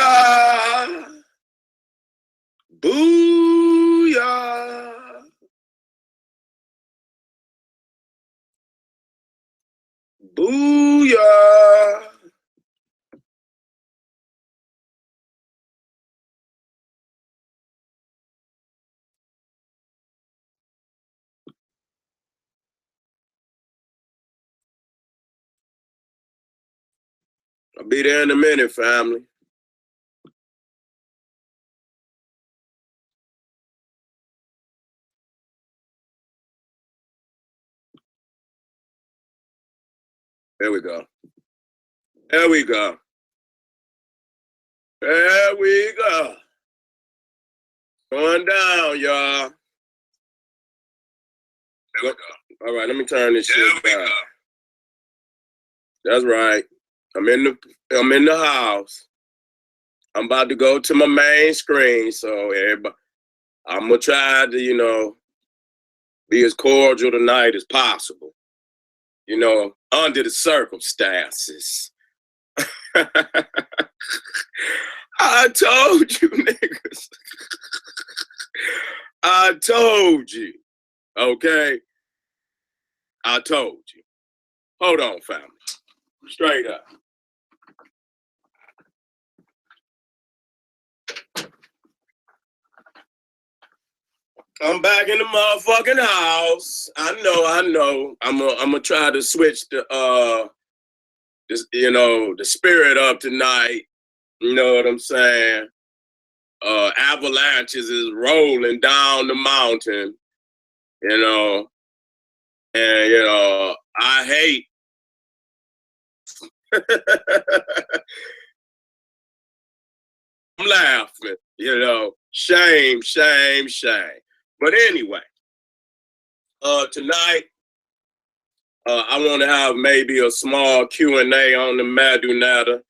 Booyah! Booyah! I'll be there in a minute, family. There we go. There we go. There we go. Going down, y'all. All right, let me turn this shit down. That's right. I'm in the house. I'm about to go to my main screen, so everybody, I'm gonna try to, be as cordial tonight as possible. Under the circumstances. I told you, niggas. I told you. Okay? I told you. Hold on, family. Straight up. I'm back in the motherfucking house. I know. I'm gonna try to switch the spirit up tonight. You know what I'm saying? Avalanches is rolling down the mountain, and I hate I'm laughing, shame. But anyway, tonight, I want to have maybe a small Q&A on the Madunata.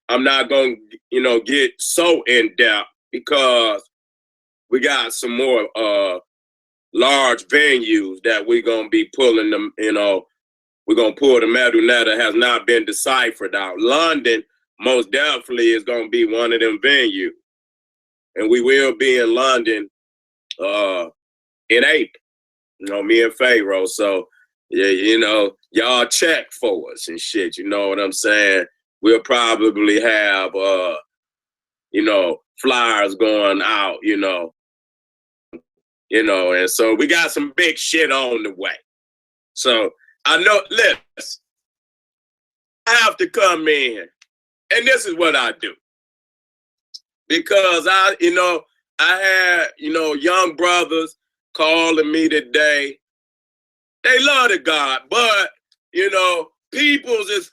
I'm not going to, get so in-depth because we got some more large venues that we're going to be pulling them, we're going to pull the Madunata has not been deciphered out. London most definitely is going to be one of them venues. And we will be in London in April, me and Pharaoh. So, yeah, y'all check for us and shit, you know what I'm saying? We'll probably have, flyers going out, and so we got some big shit on the way. So I know, listen, I have to come in, and this is what I do. Because I had, young brothers calling me today. They love the God, but, people's is,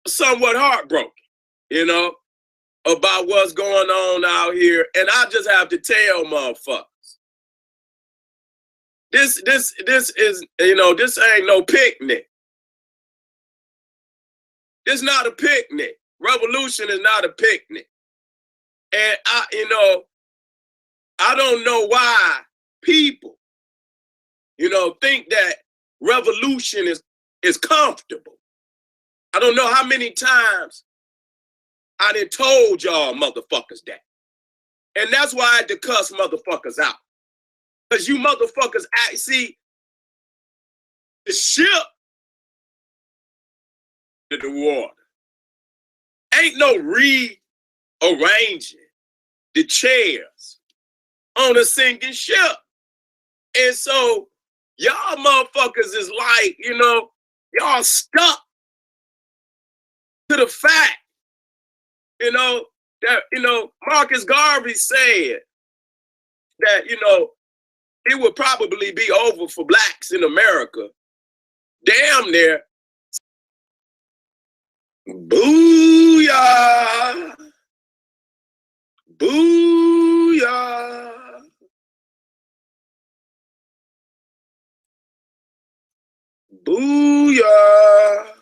somewhat heartbroken, about what's going on out here. And I just have to tell motherfuckers, this is, this ain't no picnic. This not a picnic. Revolution is not a picnic. And I don't know why people, think that revolution is comfortable. I don't know how many times I done told y'all motherfuckers that. And that's why I had to cuss motherfuckers out. Because you motherfuckers see the ship in the water. Ain't no rearranging the chairs on a sinking ship. And so y'all motherfuckers is like, y'all stuck to the fact, that, Marcus Garvey said that, it would probably be over for blacks in America. Damn near. Booyah! Booyah! Booyah!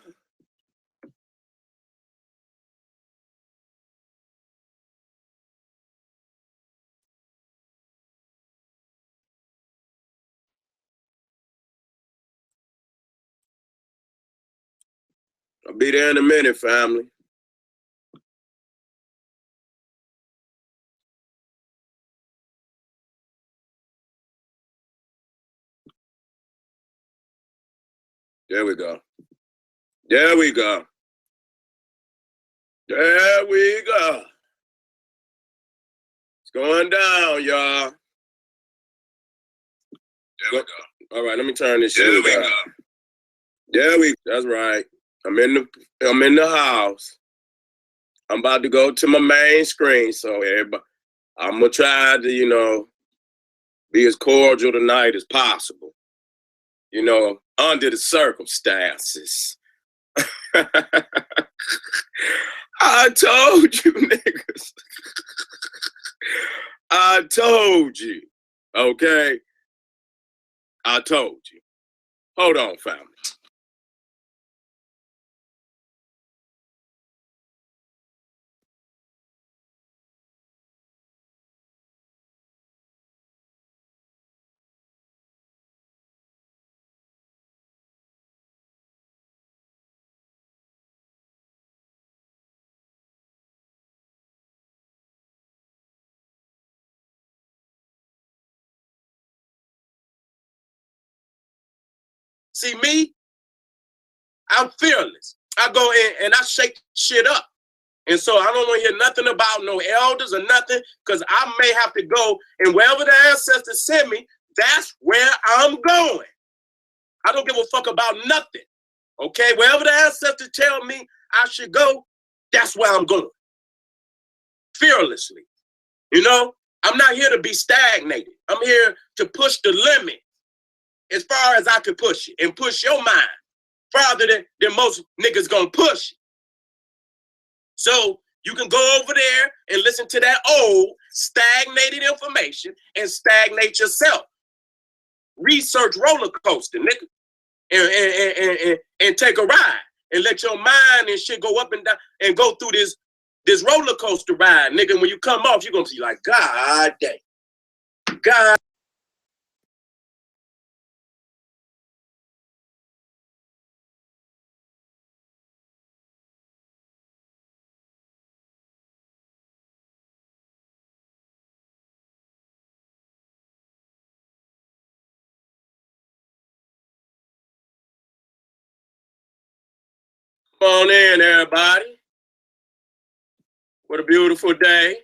I'll be there in a minute, family. There we go. There we go. There we go. It's going down, y'all. There we go. All right, let me turn this shit down. There we go. That's right. I'm in the house. I'm about to go to my main screen, so everybody, I'm gonna try to, you know, be as cordial tonight as possible. You know, under the circumstances. I told you, niggas. I told you. Okay? I told you. Hold on, family. See me? I'm fearless. I go in and I shake shit up. And so I don't want to hear nothing about no elders or nothing, because I may have to go, and wherever the ancestors send me, that's where I'm going. I don't give a fuck about nothing. Okay? Wherever the ancestors tell me I should go, that's where I'm going. Fearlessly. You know? I'm not here to be stagnated. I'm here to push the limit as far as I can push it, and push your mind farther than most niggas gonna push it. So you can go over there and listen to that old stagnated information and stagnate yourself. Research roller coaster, nigga, and take a ride and let your mind and shit go up and down and go through this roller coaster ride, nigga. When you come off, you're gonna be like, God damn, God. Come on in, everybody. What a beautiful day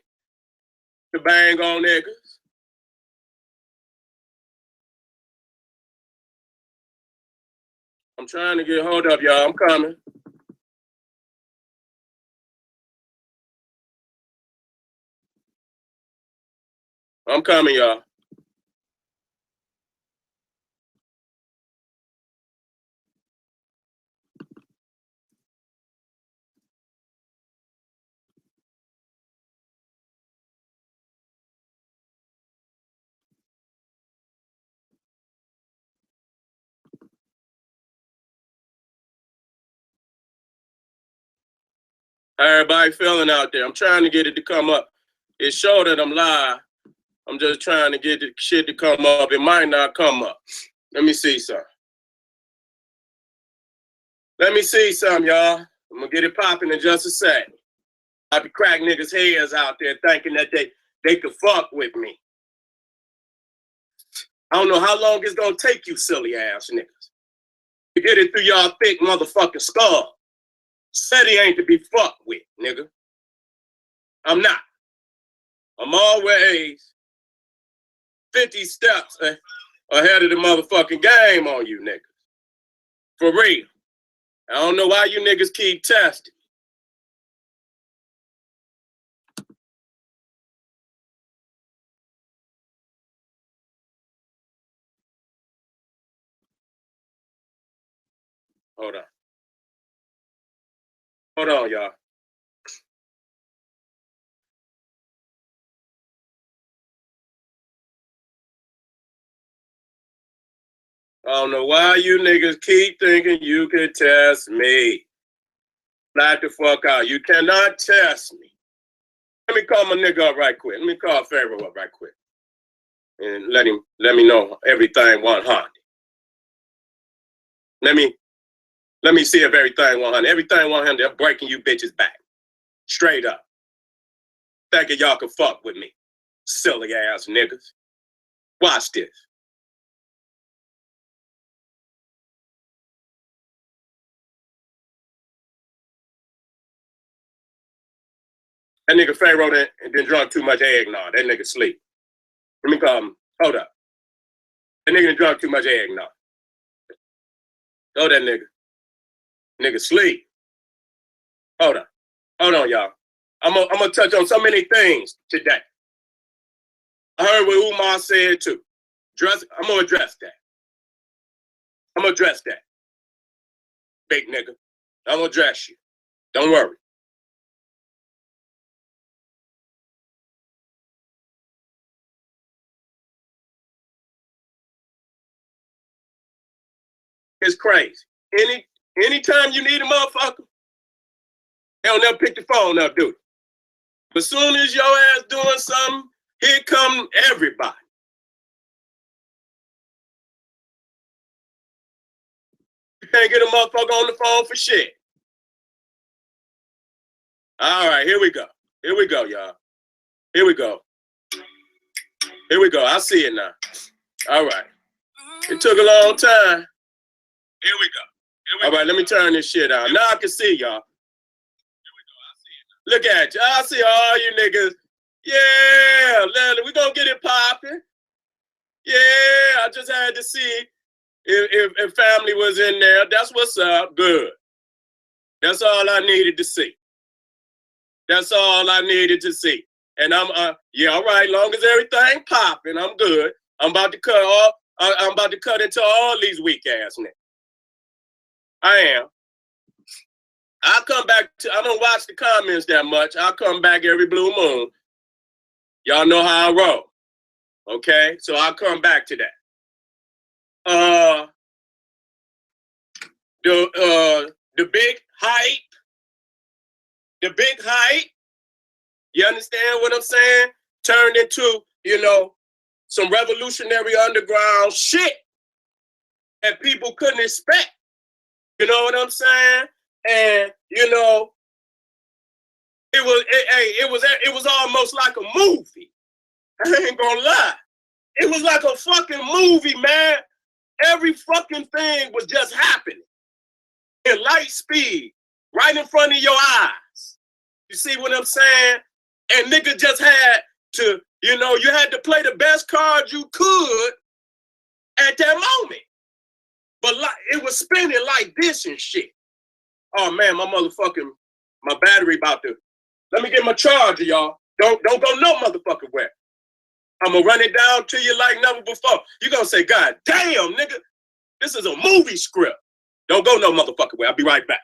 to bang on niggas. I'm trying to get hold up, y'all. I'm coming. I'm coming, y'all. How everybody feeling out there? I'm trying to get it to come up. It showed that I'm live. I'm just trying to get the shit to come up. It might not come up. Let me see some. Let me see some, y'all. I'm gonna get it popping in just a second. I'll be cracking niggas' heads out there thinking that they could fuck with me. I don't know how long it's gonna take you silly ass niggas to get it through y'all thick motherfucking skull. Said he ain't to be fucked with, nigga. I'm not. I'm always 50 steps ahead of the motherfucking game on you niggas. For real. I don't know why you niggas keep testing. Hold on. Hold on, y'all. I don't know why you niggas keep thinking you can test me. Knock the fuck out. You cannot test me. Let me call my nigga up right quick. Let me call Pharaoh up right quick. And let me know everything 100. Let me Let me see if everything 100. Everything 100, they're breaking you bitches back. Straight up. Thinking y'all can fuck with me. Silly ass niggas. Watch this. That nigga Pharaoh done drunk too much eggnog. That nigga sleep. Let me call him. Hold up. That nigga done drunk too much eggnog. Go that nigga. Nigga sleep. Hold on. Hold on, y'all. I'm gonna touch on so many things today. I heard what Umar said too. I'm gonna address that. I'm gonna address that. Big nigga. I'm gonna address you. Don't worry. It's crazy. Anytime you need a motherfucker, they don't never pick the phone up, do they? But as soon as your ass doing something, here come everybody. You can't get a motherfucker on the phone for shit. All right, here we go. Here we go, y'all. Here we go. Here we go. I see it now. All right. It took a long time. Here we go. All right, let me turn this shit on. Now I can see y'all. Look at you. I see all you niggas. Yeah, we gonna get it popping. Yeah, I just had to see if family was in there. That's what's up. Good. That's all I needed to see. That's all I needed to see. And I'm yeah, all right. Long as everything popping, I'm good. I'm about to cut off. I'm about to cut into all these weak ass niggas. I am. I'll come back to, I don't watch the comments that much. I'll come back every blue moon. Y'all know how I roll. Okay? So I'll come back to that. The big hype. The big hype. You understand what I'm saying? Turned into, you know, some revolutionary underground shit that people couldn't expect. You know what I'm saying? And you know, it was almost like a movie. I ain't gonna lie. It was like a fucking movie, man. Every fucking thing was just happening in light speed, right in front of your eyes. You see what I'm saying? And nigga just had to, you know, you had to play the best card you could at that moment. But like, it was spinning like this and shit. Oh man, my battery about to. Let me get my charger, y'all. Don't go no motherfucking where. I'm gonna run it down to you like never before. You gonna say, God damn, nigga, this is a movie script. Don't go no motherfucking where. I'll be right back.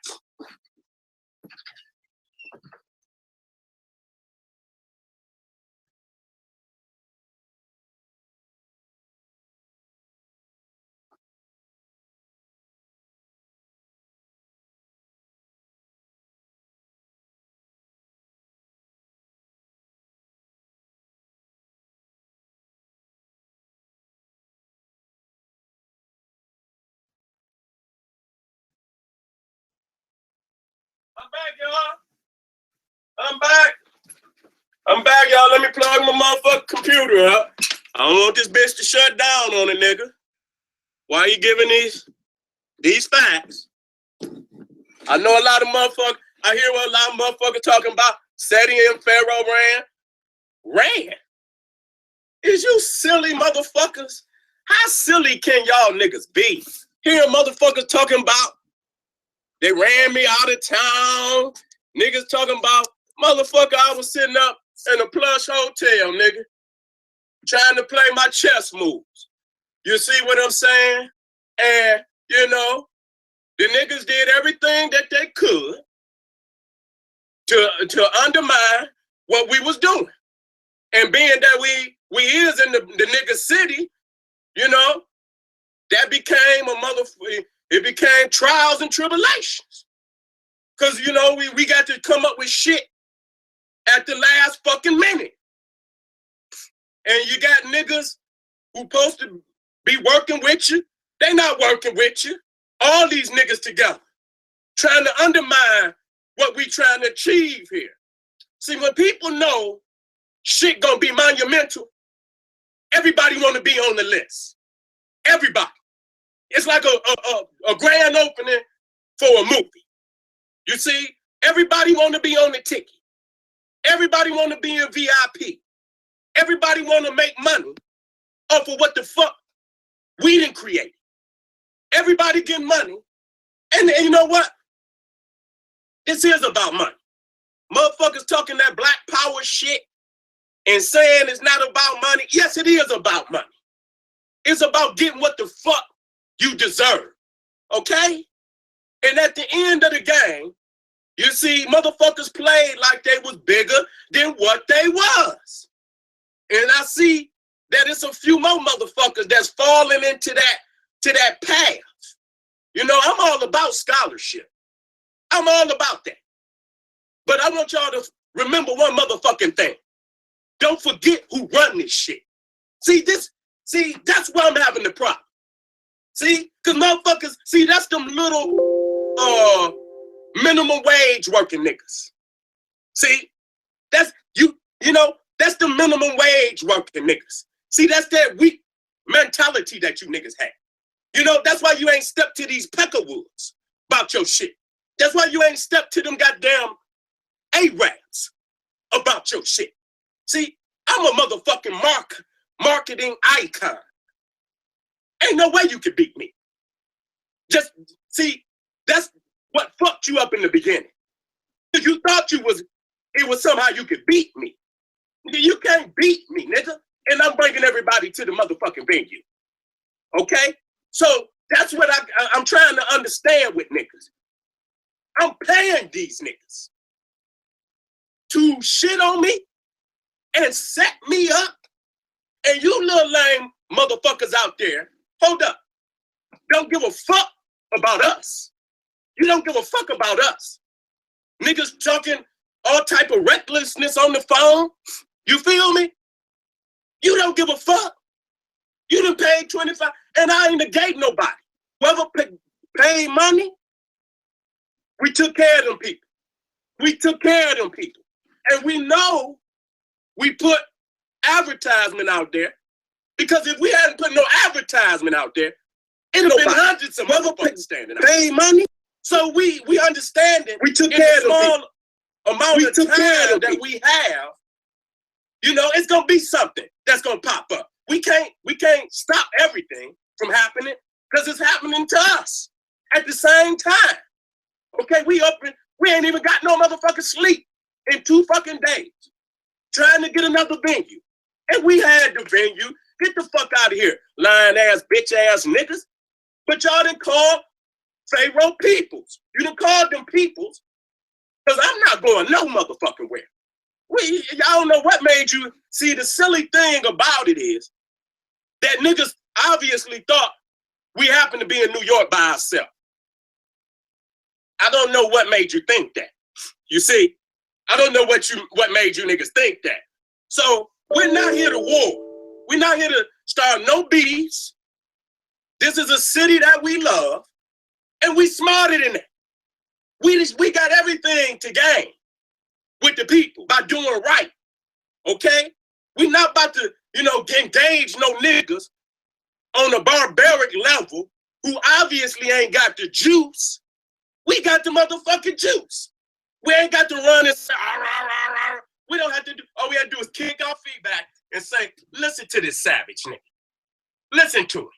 I'm back, y'all. I'm back, y'all. Let me plug my motherfucking computer up. I don't want this bitch to shut down on a nigga. Why are you giving these facts? I know a lot of motherfuckers, I hear what a lot of motherfuckers talking about. Seti and Pharaoh ran. Is you silly motherfuckers? How silly can y'all niggas be? Hear motherfuckers talking about they ran me out of town. Niggas talking about, motherfucker, I was sitting up in a plush hotel, nigga, trying to play my chess moves. You see what I'm saying? And, you know, the niggas did everything that they could to undermine what we was doing. And being that we is in the nigga city, you know, that became it became trials and tribulations. Cause you know, we got to come up with shit at the last fucking minute. And you got niggas who supposed to be working with you, they not working with you. All these niggas together. trying to undermine what we trying to achieve here. See, when people know shit gonna be monumental, everybody wanna be on the list. Everybody. It's like a grand opening for a movie. You see, everybody wanna be on the ticket. Everybody wanna be in VIP. Everybody wanna make money off of what the fuck we didn't create. Everybody getting money. And you know what? This is about money. Motherfuckers talking that black power shit and saying it's not about money. Yes, it is about money. It's about getting what the fuck you deserve. Okay? And at the end of the game, you see, motherfuckers played like they was bigger than what they was. And I see that it's a few more motherfuckers that's falling into that path. You know, I'm all about scholarship. I'm all about that. But I want y'all to remember one motherfucking thing. Don't forget who run this shit. See, that's where I'm having the problem. See, because motherfuckers, see, that's them little minimum wage working niggas. See, that's you know, that's the minimum wage working niggas. See, that's that weak mentality that you niggas have. You know, that's why you ain't stepped to these peckerwoods about your shit. That's why you ain't stepped to them goddamn Arabs about your shit. See, I'm a motherfucking marketing icon. Ain't no way you can beat me. Just, see, that's what fucked you up in the beginning. You thought it was somehow you could beat me. You can't beat me, nigga. And I'm bringing everybody to the motherfucking venue. Okay? So that's what I'm trying to understand with niggas. I'm paying these niggas to shit on me and set me up. And you little lame motherfuckers out there, hold up. Don't give a fuck about us. You don't give a fuck about us. Niggas talking all type of recklessness on the phone. You feel me? You don't give a fuck. You done paid 25, and I ain't negate nobody. Whoever paid money, we took care of them people. We took care of them people. And we know we put advertisement out there, because if we hadn't put no advertisement out there, it'd have been hundreds of motherfuckers standing out. Pay money. So we understand it. We took care of the small amount of time that we have. You know, it's gonna be something that's gonna pop up. We can't stop everything from happening because it's happening to us at the same time. Okay, we ain't even got no motherfucking sleep in 2 fucking days trying to get another venue. And we had the venue. Get the fuck out of here, lying ass, bitch ass niggas. But y'all done called Pharaoh peoples. You done called them peoples, because I'm not going no motherfucking where. Y'all don't know what made you see. The silly thing about it is that niggas obviously thought we happened to be in New York by ourselves. I don't know what made you think that. You see, I don't know what made you niggas think that. So we're not here to war. We're not here to start no beefs. This is a city that we love, and we smarter than that. We got everything to gain with the people by doing right. Okay? We're not about to, engage no niggas on a barbaric level who obviously ain't got the juice. We got the motherfucking juice. We ain't got to run and say, rah, rah, rah. We don't have to do, all we have to do is kick our feedback and say, listen to this savage nigga. Listen to him.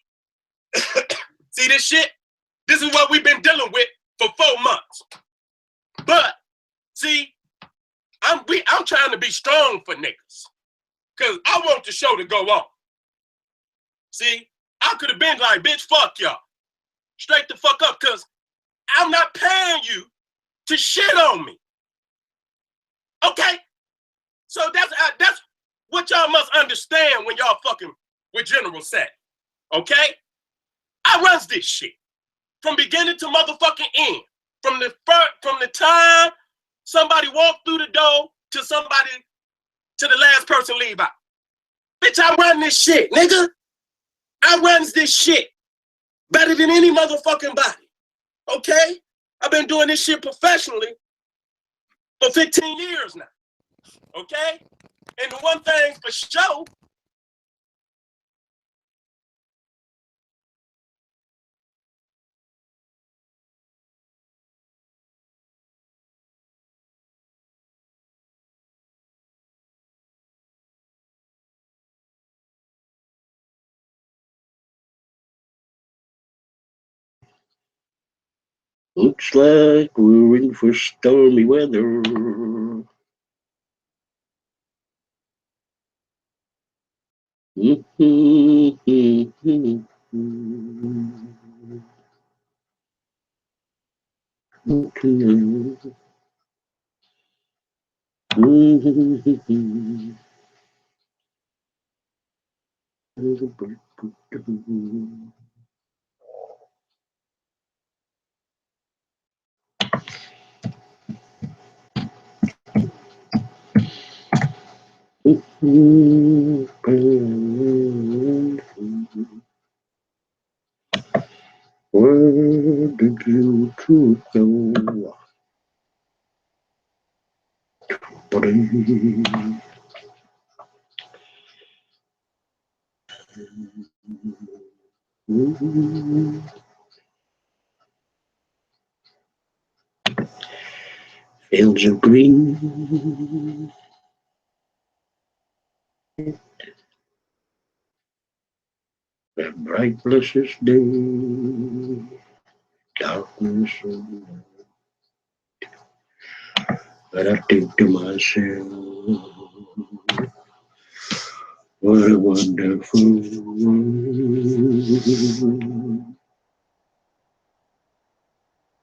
See this shit? This is what we've been dealing with for 4 months. But, see, I'm trying to be strong for niggas. Because I want the show to go on. See, I could have been like, bitch, fuck y'all. Straight the fuck up, because I'm not paying you to shit on me. Okay? So that's what y'all must understand when y'all fucking with General Set. Okay? I runs this shit from beginning to motherfucking end. From the time somebody walked through the door to the last person leave out. Bitch, I run this shit, nigga. I runs this shit better than any motherfucking body. Okay? I've been doing this shit professionally for 15 years now. Okay? And the one thing for sure, looks like we're in for stormy weather. Where did you go? Fields of green. A bright blessed day. Darkness. But I think to myself, what a wonderful world.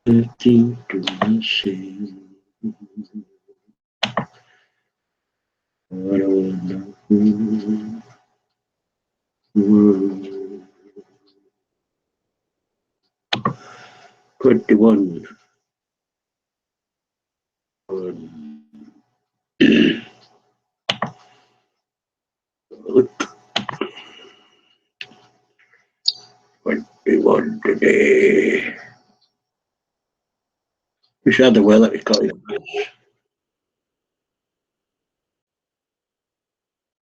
I think to myself, what a wonderful world. 21. Look. 21 today. Wish I had the weather to cut it.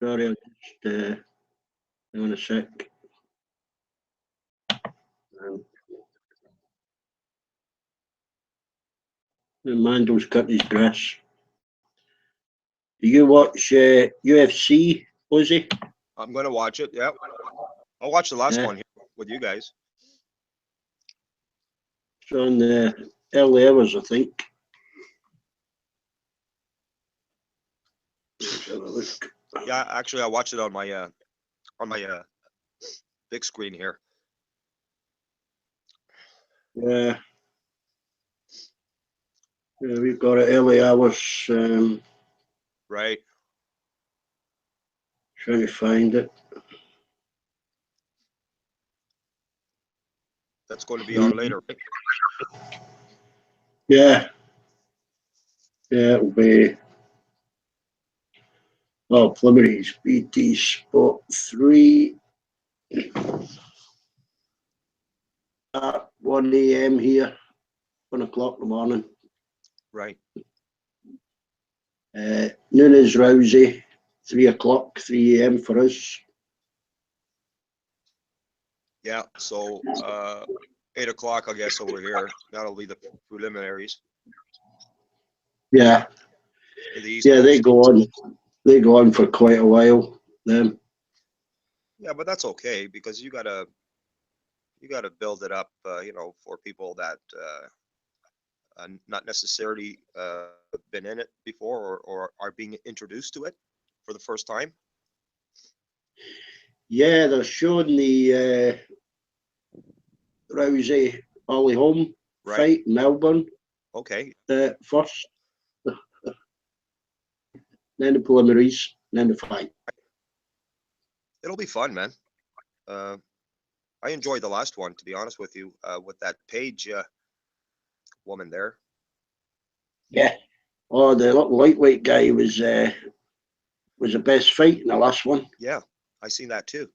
Sorry, I'll just hang on a sec. Mando's cut his grass. Do you watch UFC, Ozzy? I'm going to watch it, yeah. I'll watch the last one here with you guys. It's on the early hours, I think. Let's have a look. Yeah, actually, I watched it on my big screen here. Yeah. Yeah, we've got it early hours. Right. Trying to find it. That's going to be on later, right? Yeah. Yeah, it'll be. Oh, preliminaries, BT Spot 3 at 1 a.m. here, 1 o'clock in the morning. Right. Nunes Rousey, 3 o'clock, 3 a.m. for us. Yeah, so 8 o'clock, I guess, over here. That'll be the preliminaries. Yeah. Yeah, they go on. They go on for quite a while. Then. Yeah, but that's okay because you gotta build it up, for people that not necessarily been in it before or are being introduced to it for the first time. Yeah, they're showing the Rousey Ollie Holm fight in Melbourne. Okay. First, then the preliminaries, then the fight. It'll be fun, man. I enjoyed the last one, to be honest with you, with that Paige woman there. Yeah. Oh, the lightweight guy was the best fight in the last one. Yeah, I seen that too.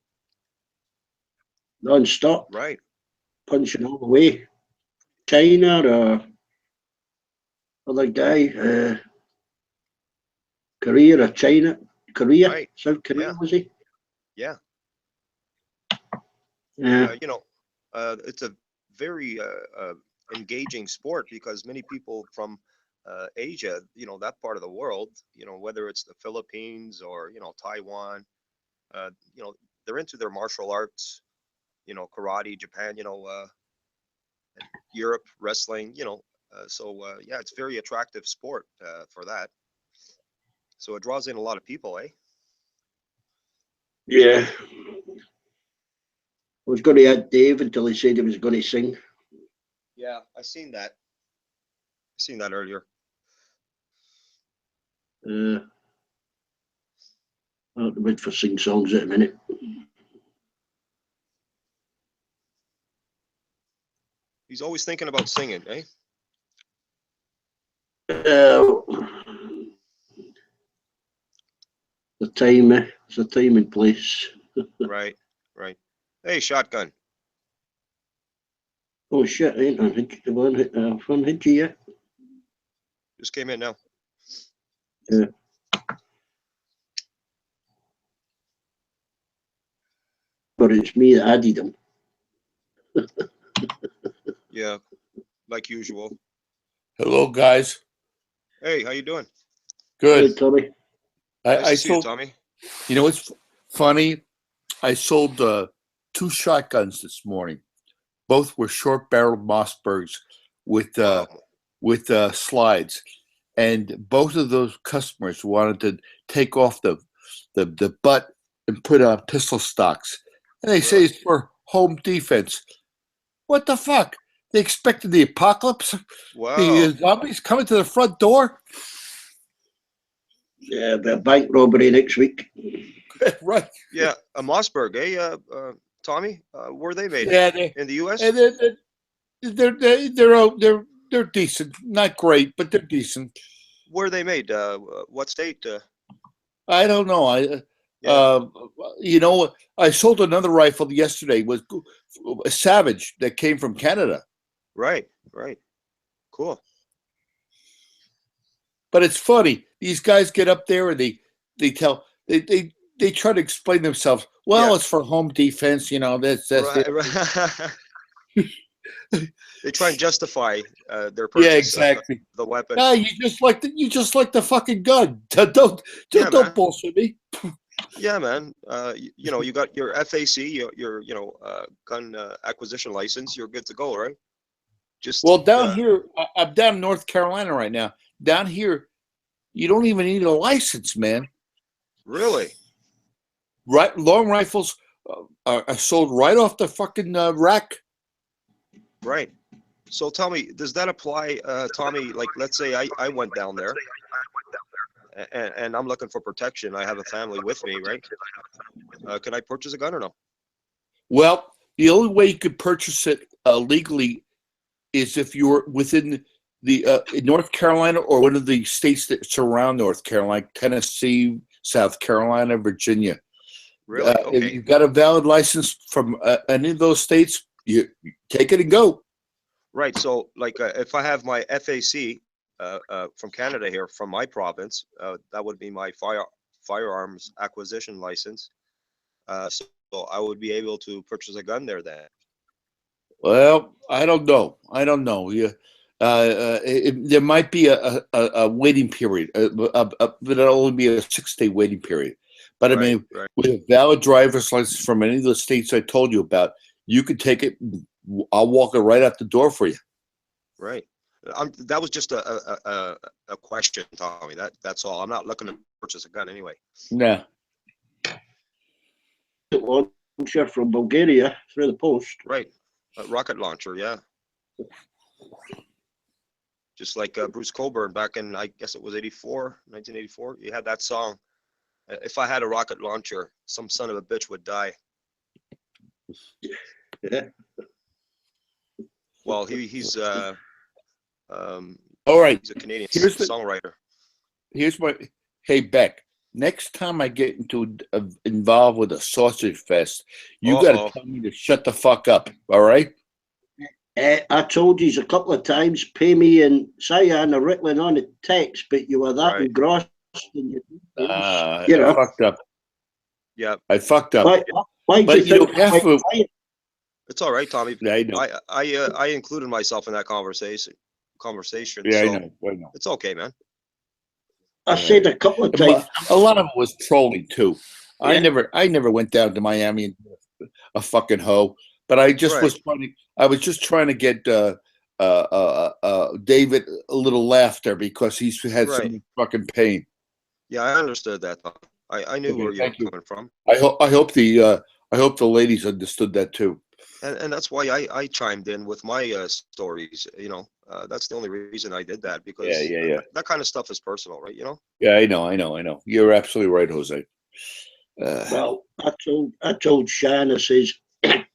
Non-stop. Right. Punching all the way. China or other guy, Korea or China, Korea, Right. South Korea, Yeah. was he? Yeah. Yeah. You know, it's a very engaging sport because many people from Asia, you know, that part of the world, you know, whether it's the Philippines or, you know, Taiwan, you know, they're into their martial arts, you know, karate, Japan, you know, Europe, wrestling, you know, yeah, it's very attractive sport for that. So it draws in a lot of people, eh? Yeah. I was going to add Dave until he said he was going to sing. Yeah, I seen that. Seen that earlier. I'll have to wait for sing songs in a minute. He's always thinking about singing, eh? The time, it's a time and place. Right, right. Hey, shotgun. Oh shit, I ain't on Hitchy yet. Just came in now. Yeah. But it's me that added them. Yeah, like usual. Hello, guys. Hey, how you doing? Good. Hey, Tommy. Nice I to see you, sold. Tommy. You know what's funny? I sold 2 shotguns this morning. Both were short-barreled Mossbergs with slides, and both of those customers wanted to take off the butt and put on pistol stocks, and they say it's for home defense. What the fuck? They expected the apocalypse? Wow. The zombies coming to the front door? Yeah, but a bank robbery next week. Right. Yeah, a Mossberg, eh, Tommy? Where they made? Yeah, in the U.S. And they're decent, not great, but they're decent. Where they made? What state? I don't know. You know, I sold another rifle yesterday. Was a Savage that came from Canada. Right, right. Cool. But it's funny. These guys get up there and they try to explain themselves. Well, it's for home defense. You know, that's Right, it. right. They try and justify their purchase. Yeah, exactly. The weapon. No, you just like the fucking gun. Don't man. bullshit me. Yeah, man. You know, you got your FAC, your gun acquisition license. You're good to go, right? Just Well, down here, I'm down in North Carolina right now. Down here, you don't even need a license, man. Really? Right, long rifles are sold right off the fucking rack. Right. So tell me, does that apply, Tommy? Like, let's say I went down there, and I'm looking for protection. I have a family with me, right? Can I purchase a gun or no? Well, the only way you could purchase it legally is if you're within the North Carolina or one of the states that surround North Carolina, Tennessee, South Carolina, Virginia. Really? Okay. If you've got a valid license from any of those states, you take it and go. Right. So, like, if I have my FAC from Canada here, from my province, that would be my firearms acquisition license. So I would be able to purchase a gun there then. Well, I don't know. Yeah, there might be a waiting period, but it'll only be a 6-day waiting period. But I mean, with a valid driver's license from any of the states I told you about, you could take it. I'll walk it right out the door for you. Right. That was just a question, Tommy. That's all. I'm not looking to purchase a gun anyway. No. Launcher from Bulgaria through the post. Right. A rocket launcher, yeah. Just like Bruce Coburn back in, I guess it was 1984. He had that song. If I had a rocket launcher, some son of a bitch would die. Yeah. Well, he's all right. He's a Canadian songwriter. Hey Beck. Next time I get involved with a sausage fest, you got to tell me to shut the fuck up. All right? I told you a couple of times, pay me in cyan or Rickland on a text, but you were that engrossed in your you know. I fucked up. Yeah. I fucked up. Why but do you think half of it's all right, Tommy. Yeah, I know. I included myself in that conversation. Yeah, so I know. it's okay, man. I said a couple of times. A lot of it was trolling too. Yeah. I never went down to Miami and a fucking hoe. But I just was trying. I was just trying to get David a little laughter because he's had some fucking pain. Yeah, I understood that. I knew where you were coming from. I hope the ladies understood that too. And that's why I chimed in with my stories. You know, that's the only reason I did that, because that kind of stuff is personal, right? You know. Yeah, I know. You're absolutely right, Jose. Well, I told Shan, I says,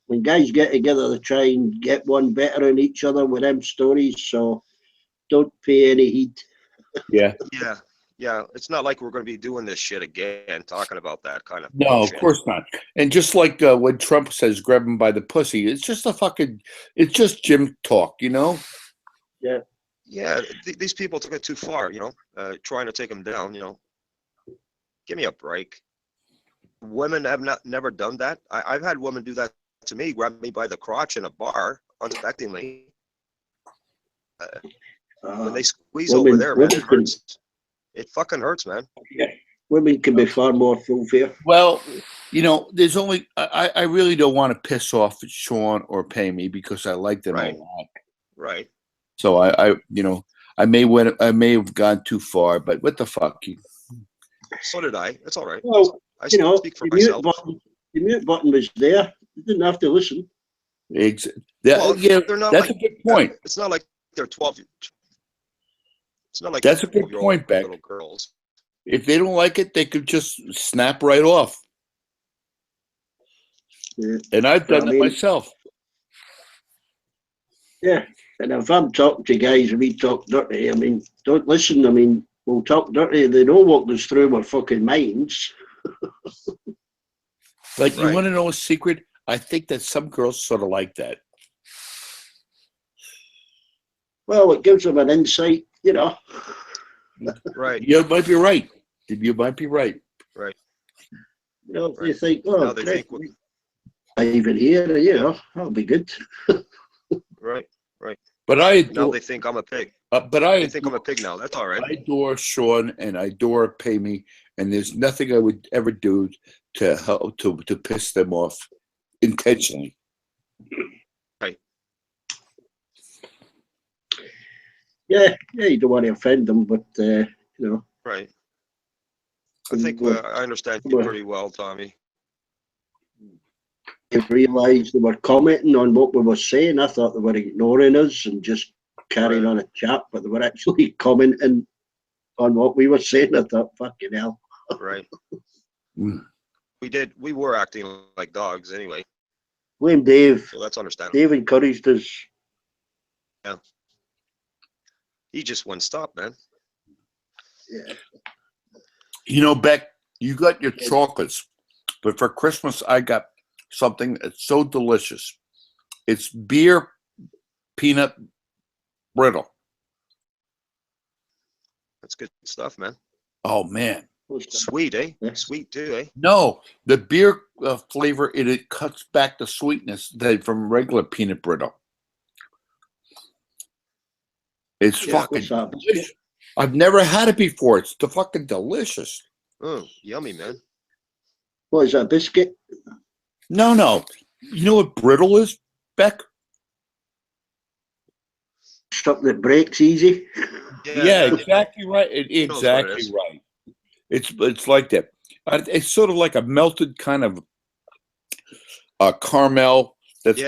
when guys get together, they try and get one better on each other with them stories. So don't pay any heed. Yeah. Yeah. It's not like we're going to be doing this shit again, talking about that kind of. No, bullshit. of course not. And just like when Trump says "grab him by the pussy," it's just it's just gym talk, you know. Yeah. Yeah, these people took it too far, you know. Trying to take them down, you know. Give me a break. Women have never done that. I've had women do that to me, grab me by the crotch in a bar unexpectedly. When they squeeze over there, man, it hurts. It fucking hurts, man. Yeah. Women can be far more full fair. Well, you know, there's only I really don't want to piss off Sean or Pammy because I like them a lot. Right. So I you know, I may have gone too far, but what the fuck? So did I. It's all right. Well, I you know, speak for myself. The mute button was there. You didn't have to listen. Well, they're not that's like, a good point. It's not like they're 12. It's not like that's a good point, Beck. Little girls. If they don't like it, they could just snap right off. Yeah. And I've done it myself. Yeah. And if I'm talking to guys and we talk dirty, I mean, don't listen. I mean, we'll talk dirty. They know what goes through our fucking minds. But you want to know a secret? I think that some girls sort of like that. Well, it gives them an insight, you know. Right. You might be right. You might be right. Right. You know, they think, oh, they think I even hear, you know, that'll be good. Right. But now they think I'm a pig. They think I'm a pig now. That's all right. I adore Sean and I adore Pammy, and there's nothing I would ever do to help to piss them off intentionally. Right. Yeah, you don't want to offend them, but you know. Right. I think I understand you pretty well, Tommy. They realised they were commenting on what we were saying. I thought they were ignoring us and just carrying on a chat, but they were actually commenting on what we were saying. I thought, fucking hell. Right. We were acting like dogs anyway. Blame Dave. So that's understandable. Dave encouraged us. Yeah. He just wouldn't stop, man. Yeah. You know, Beck, you got your chocolates, but for Christmas I got something that's so delicious. It's beer peanut brittle. That's good stuff, man. Oh man, sweet, eh? Sweet too, eh? No, the beer flavor it cuts back the sweetness from regular peanut brittle. It's fucking delicious. I've never had it before. It's fucking delicious. Oh, yummy, man. What is that, biscuit? No. You know what brittle is, Beck? Something that breaks easy. Yeah, exactly right. Exactly right. It's like that. It's sort of like a melted kind of caramel that's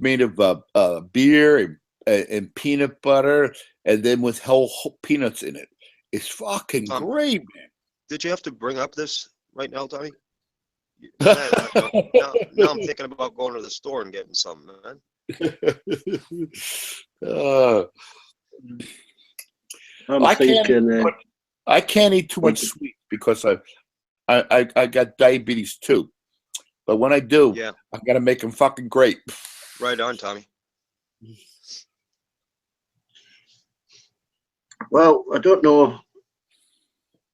made of beer and peanut butter, and then with whole peanuts in it. It's fucking great, man. Did you have to bring up this right now, Tommy? now I'm thinking about going to the store and getting some, man. I can't eat too much sweet because I got diabetes too. But when I do, I gotta make them fucking great. Right on, Tommy. Well, I don't know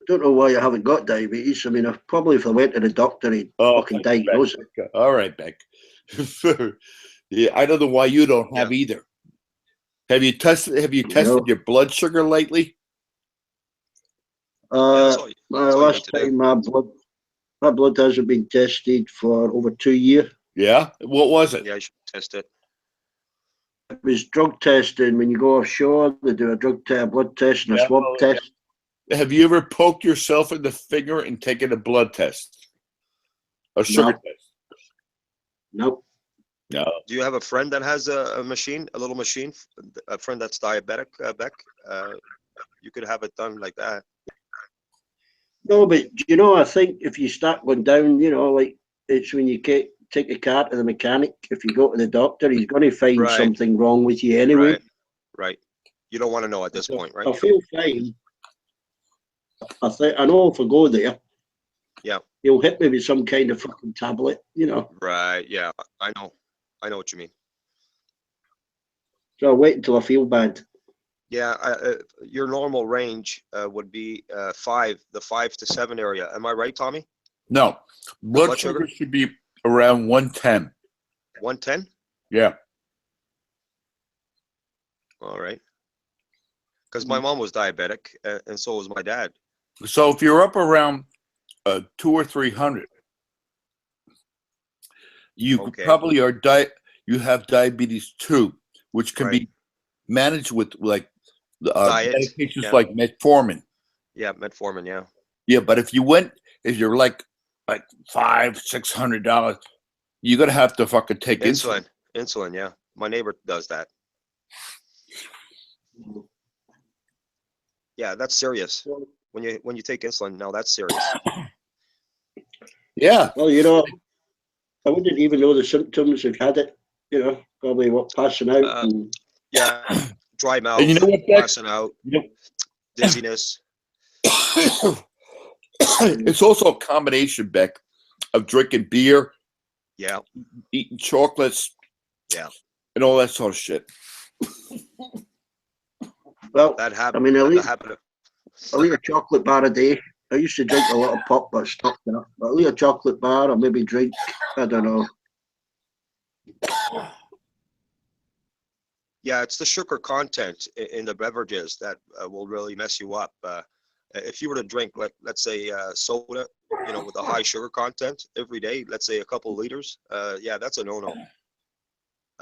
why I haven't got diabetes. I mean, probably if I went to the doctor, he'd fucking diagnose it. All right, Beck. Yeah, I don't know why you don't have either. Have you tested your blood sugar lately? Last time my blood hasn't been tested for over 2 years. Yeah? What was it? Yeah, you should test it. It was drug testing. When you go offshore, they do a blood test and a swab test. Have you ever poked yourself in the finger and taken a blood test? A sugar test? Nope. No. Do you have a friend that has a machine, a little machine, a friend that's diabetic, Beck? You could have it done like that. No, but I think if you start going down, like it's when you take a car to the mechanic. If you go to the doctor, he's going to find something wrong with you anyway. Right. You don't want to know at this point, right? I feel fine. I know if I go there, he'll hit me with some kind of fucking tablet, Right. Yeah, I know what you mean. So I'll wait until I feel bad. Yeah, your normal range would be the 5 to 7 area. Am I right, Tommy? No. Blood sugar should be around 110. 110? Yeah. All right. Because my mom was diabetic, and so was my dad. So if you're up around 200 or 300, you probably you have diabetes 2, which can be managed with like medications like metformin. Yeah, metformin. Yeah. Yeah, but if you're like $500-600, you're gonna have to fucking take insulin. Insulin. Yeah, my neighbor does that. Yeah, that's serious. When you take insulin, no, that's serious. Yeah. Well, I wouldn't even know the symptoms if you had it. Probably passing out. Yeah, dry mouth, and you know what, passing out, dizziness. It's also a combination, Beck, of drinking beer, eating chocolates, and all that sort of shit. Well, that habit. I mean, I'll eat a chocolate bar a day. I used to drink a lot of pop, but I stopped that. But I'll eat a chocolate bar or maybe drink, I don't know. Yeah, it's the sugar content in the beverages that will really mess you up. If you were to drink, let's say, soda, with a high sugar content every day, let's say a couple of liters, that's a no-no.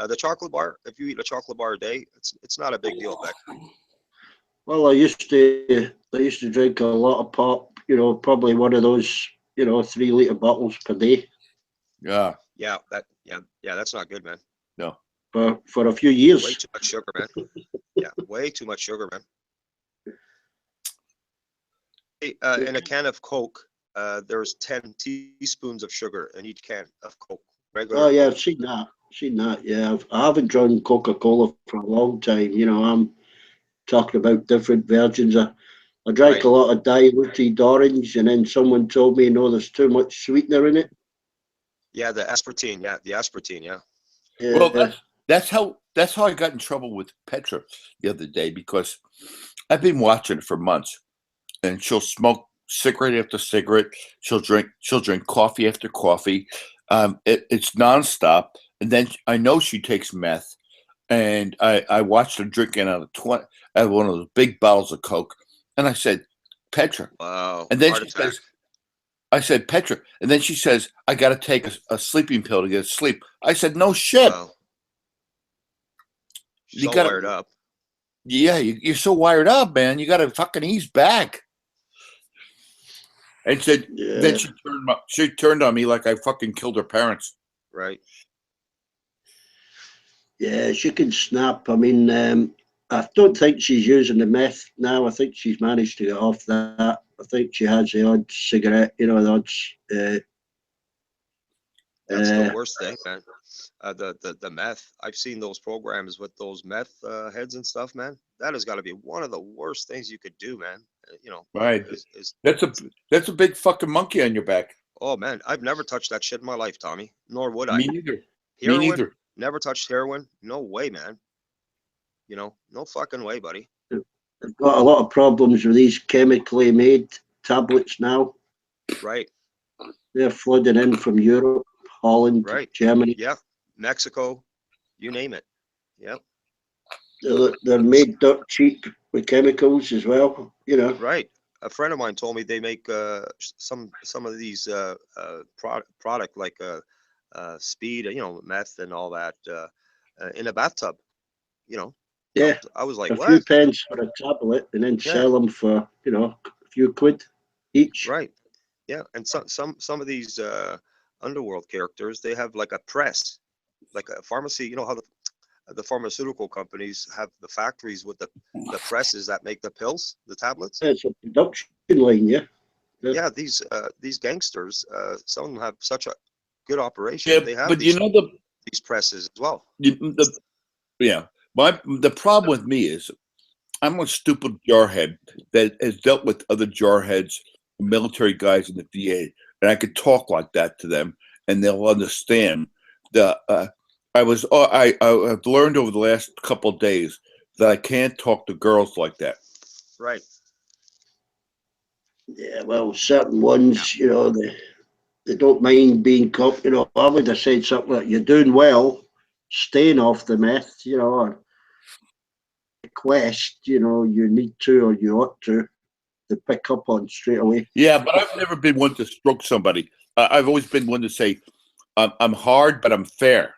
The chocolate bar, if you eat a chocolate bar a day, it's not a big deal, Beck. Well, I used to drink a lot of pop. Probably one of those, 3-liter bottles per day. Yeah. Yeah, that's not good, man. No. For a few years. Way too much sugar, man. Yeah, way too much sugar, man. Hey, in a can of Coke, there's 10 teaspoons of sugar in each can of Coke. Regular. Oh yeah, I've seen that. Yeah, I haven't drunk Coca-Cola for a long time. I'm talking about different versions. I drank a lot of diluted orange, and then someone told me, there's too much sweetener in it. Yeah, the aspartame. Yeah, the aspartame. Yeah. Well, that's how I got in trouble with Petra the other day, because I've been watching it for months, and she'll smoke cigarette after cigarette. She'll drink coffee after coffee. It's nonstop. And then I know she takes meth, and I watched her drinking out of one of those big bottles of Coke, and I said, Petra. Wow. And then I said, Petra. And then she says, I got to take a sleeping pill to get sleep. I said, no shit. Wow. She's all wired up. Yeah, you're so wired up, man. You got to fucking ease back. And said, then she turned on me like I fucking killed her parents. Right. Yeah, she can snap. I mean, I don't think she's using the meth now. I think she's managed to get off that. I think she has the odd cigarette, the odds. That's the worst thing, man. The meth. I've seen those programs with those meth heads and stuff, man. That has got to be one of the worst things you could do, man. Right. That's a big fucking monkey on your back. Oh man, I've never touched that shit in my life, Tommy. Nor would I. Me neither. Heroin, Me neither. never touched heroin. No way, man. You know, no fucking way, buddy. They've got a lot of problems with these chemically made tablets now. Right. They're flooding in from Europe, Holland, Right. Germany. Yeah. Mexico, you name it. Yep. They're made dirt cheap with chemicals as well, you know. Right. A friend of mine told me they make some of these product like speed, you know, meth and all that in a bathtub. You know. Yeah. I was like, a what? few pence for a tablet and then Yeah. sell them for, you know, a few quid each. Right. Yeah. And some of these underworld characters, they have like a press, like a pharmacy. You know how the pharmaceutical companies have the factories with the presses that make the pills, the tablets. It's a production line, yeah. Yeah, these gangsters, some of them have such a good operation. Yeah, They have but these, you know these presses as well. The problem with me is I'm a stupid jarhead that has dealt with other jarheads, military guys in the VA, and I could talk like that to them, and they'll understand. I've learned over the last couple of days that I can't talk to girls like that. Right. Yeah, well, certain ones, you know, they don't mind being caught. You know, I would have said something like, you're doing well, staying off the meth, you know, or request, you know, you need to or you ought to pick up on straight away. Yeah, but I've never been one to stroke somebody. I've always been one to say, I'm hard, but I'm fair.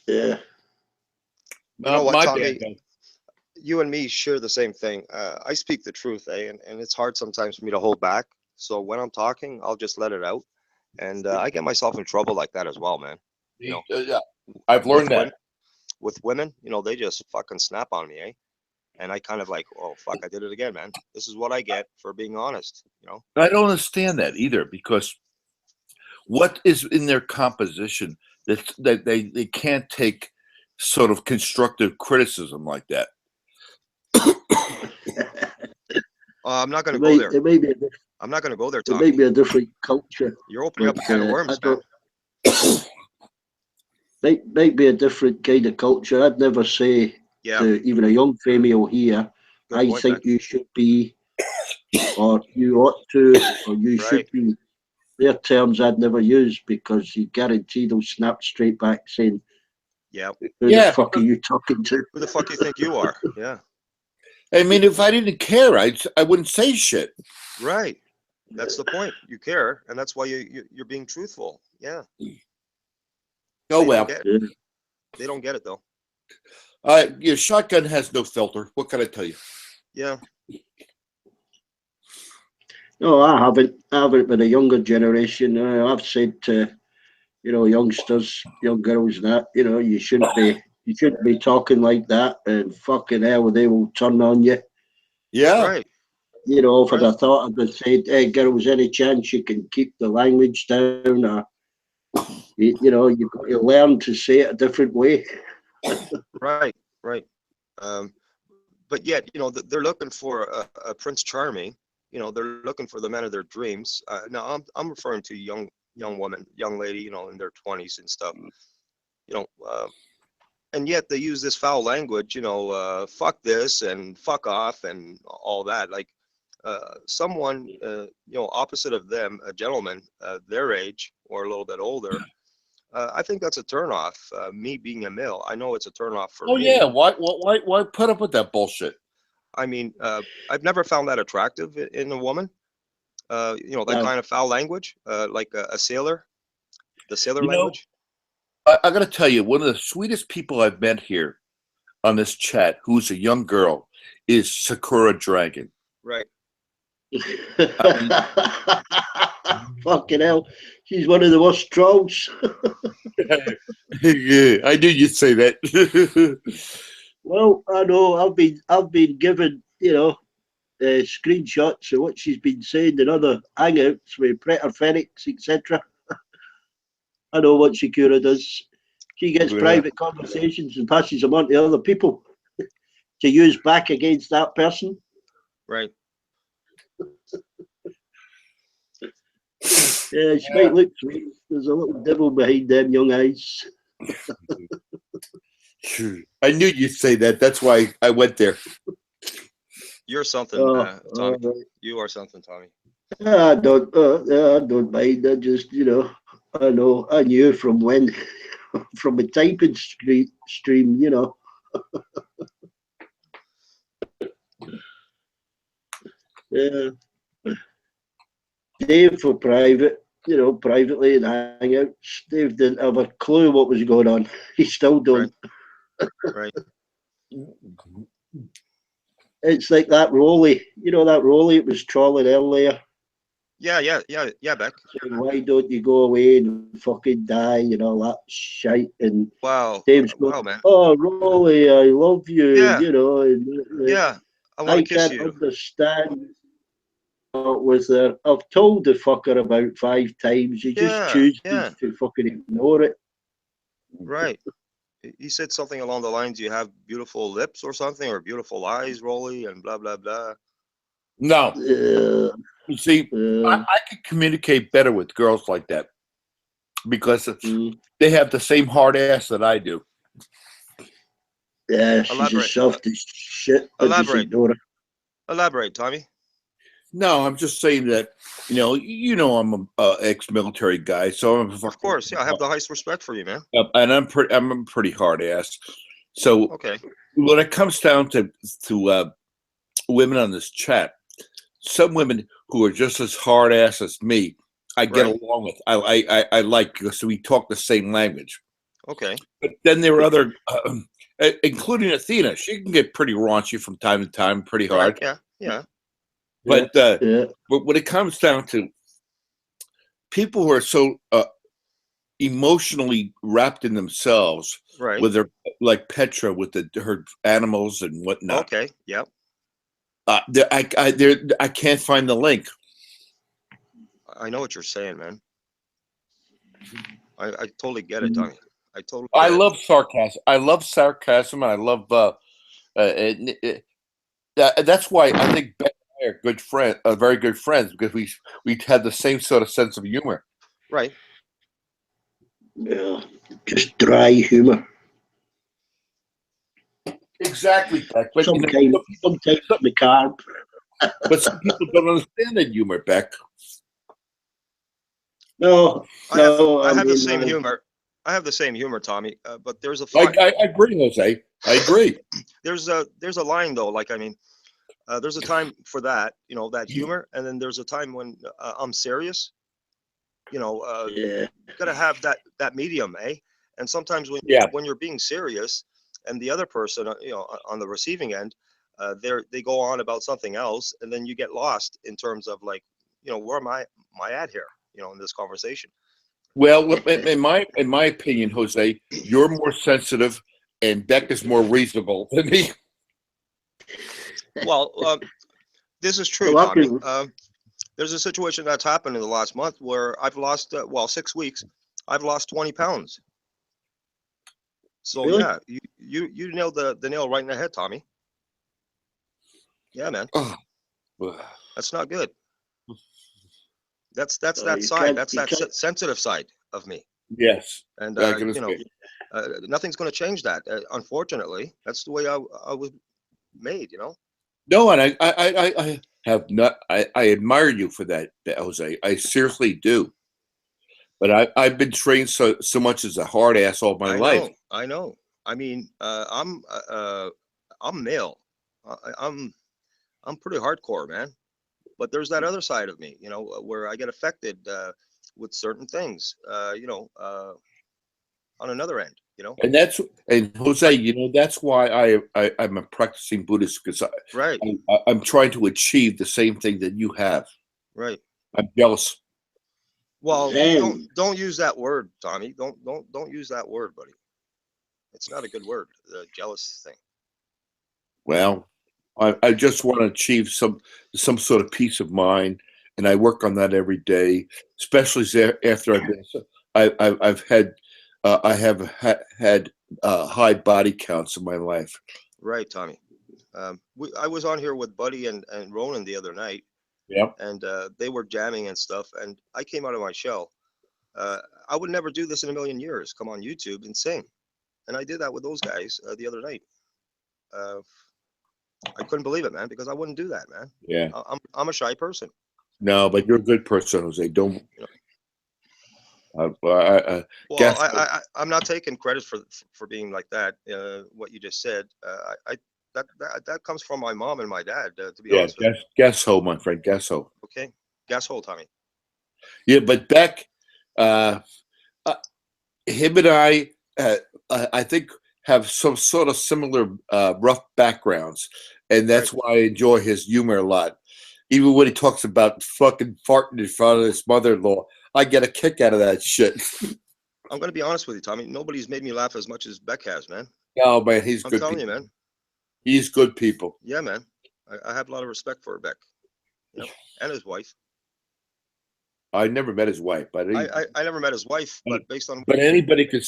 Yeah. You know what, my Tommy? bad, You and me share the same thing. I speak the truth, and it's hard sometimes for me to hold back. So when I'm talking, I'll just let it out, and I get myself in trouble like that as well, man. You know, yeah, I've learned that. With women, you know, they just fucking snap on me, eh? And I kind of like, oh fuck, I did it again, man. This is what I get for being honest, you know. I don't understand that either, because what is in their composition that they can't take sort of constructive criticism like that? I'm not going to go there. It may be I'm not going to go there, It Tommy. may be a different culture. You're opening up a can of worms, man. Might be a different kind of culture. I'd never say to even a young female here, I think you should be, or you ought to, or you should be. Their terms I'd never use, because you guarantee they'll snap straight back saying, yeah, who the fuck are you talking to? Who the fuck you think you are? Yeah. I mean, if I didn't care, I wouldn't say shit. Right. That's the point. You care, and that's why you're being truthful. Yeah. Oh well. They don't get it though. Your shotgun has no filter. What can I tell you? Yeah. No, I haven't. With a younger generation. I've said to, you know, youngsters, young girls, that, you know, you shouldn't be talking like that, and fucking hell, they will turn on you. Yeah. Right. You know, if I'd have thought, I'd have said, hey, girls, any chance you can keep the language down, or, you know, you've got to learn to say it a different way. Right. But yet, you know, they're looking for a Prince Charming. You know, they're looking for the man of their dreams. Now, I'm referring to young woman, young lady, you know, in their 20s and stuff. You know, and yet they use this foul language. You know, fuck this and fuck off and all that. Like someone, you know, opposite of them, a gentleman, their age or a little bit older. I think that's a turnoff. Me being a male, I know it's a turnoff for me. Oh yeah, why put up with that bullshit? I mean, I've never found that attractive in a woman. You know, that kind of foul language, like a sailor, the sailor language. I got to tell you, one of the sweetest people I've met here on this chat, who's a young girl, is Sakura Dragon. Right. Fucking hell, she's one of the worst trolls. Yeah, I knew you'd say that. Well, I know I've been given, you know, screenshots of what she's been saying in other hangouts with Predator Phoenix, etc. I know what Sakura does. She gets private conversations and passes them on to other people to use back against that person. Right. Yeah, she might look sweet. There's a little devil behind them young eyes. I knew you'd say that. That's why I went there. You're something, Tommy. Right. You are something, Tommy. I don't mind. I just, I know, I knew from when, from the typing stream, Yeah. Dave for private, privately and hangouts. Dave didn't have a clue what was going on. He still don't. Right. It's like that Rolly, that Rolly it was trolling earlier. Yeah, Beck. Saying, why don't you go away and fucking die and all that shite? And Wow. Dave's going, Wow, man. oh, Rolly, I love you. Yeah. And Yeah. I want to kiss can't you. understand what was there. I've told the fucker about 5 times. He just chooses to fucking ignore it. Right. He said something along the lines, you have beautiful lips or something, or beautiful eyes, Rolly, and blah, blah, blah. No. You see, I can communicate better with girls like that because they have the same hard ass that I do. Yeah, she's Elaborate. as soft as shit. Elaborate, Tommy. No, I'm just saying that, I'm a ex-military guy, so I'm Of course, yeah, I have the highest respect for you, man. And I'm a pretty hard ass. So Okay. when it comes down to women on this chat, some women who are just as hard ass as me, I get along with. I like because we talk the same language. Okay. But then there are other, including Athena. She can get pretty raunchy from time to time, pretty hard. Yeah. But when it comes down to people who are so emotionally wrapped in themselves, Right. with their like Petra with her animals and whatnot. Okay. Yep. I can't find the link. I know what you're saying, man. I totally get it, Tommy. I love sarcasm. I love sarcasm, and I love. That's why I think Ben and I are good friends, very good friends, because we had the same sort of sense of humor. Right. Yeah, just dry humor. Exactly, Beck. But sometimes macabre. But some people don't understand that humor, Beck. No, I have the same humor. I have the same humor, Tommy. But there's a fine. I agree, Jose. I agree. There's a line though. Like, I mean, there's a time for that, that humor, and then there's a time when I'm serious. You gotta have that medium, eh? And sometimes when you're being serious, and the other person, on the receiving end, they go on about something else, and then you get lost in terms of like, where am I at here, in this conversation. Well, in my opinion, Jose, you're more sensitive, and Beck is more reasonable than me. Well, this is true, Tommy. There's a situation that's happened in the last month where I've lost, 6 weeks, I've lost 20 pounds. So really? yeah, you nailed the nail right in the head, Tommy. Yeah, man. That's not good. That's that side. That's that sensitive side of me. Yes. And nothing's going to change that. Unfortunately, that's the way I was made. No, and I have not. I admire you for that, Jose. I seriously do. But I've been trained so much as a hard ass all my life. I know. I mean, I'm male. I'm pretty hardcore, man. But there's that other side of me, where I get affected with certain things, on another end, And Jose, that's why I'm a practicing Buddhist, because I'm trying to achieve the same thing that you have. Right. I'm jealous. Well, don't use that word, Tommy. Don't use that word, buddy. It's not a good word, the jealous thing. Well, I just want to achieve some sort of peace of mind, and I work on that every day, especially after I've had high body counts in my life. Right, Tommy. I was on here with Buddy and Ronan the other night. Yep. And they were jamming and stuff, and I came out of my shell. I would never do this in a million years. Come on YouTube and sing. And I did that with those guys the other night. I couldn't believe it, man, because I wouldn't do that, man. Yeah. I'm a shy person. No, but you're a good person, Jose. Don't. Well, I'm not taking credit for being like that. What you just said, that comes from my mom and my dad. To be honest with you. Guess so, my friend. Guess so. Okay, gas hole, Tommy. Yeah, but Beck, him and I think have some sort of similar rough backgrounds, and that's why I enjoy his humor a lot. Even when he talks about fucking farting in front of his mother-in-law, I get a kick out of that shit. I'm gonna be honest with you, Tommy. Nobody's made me laugh as much as Beck has, man. Oh man, he's I'm good. telling you, man. He's good people. Yeah, man. I have a lot of respect for Beck, and his wife. I never met his wife, but I never met his wife, but based on anybody could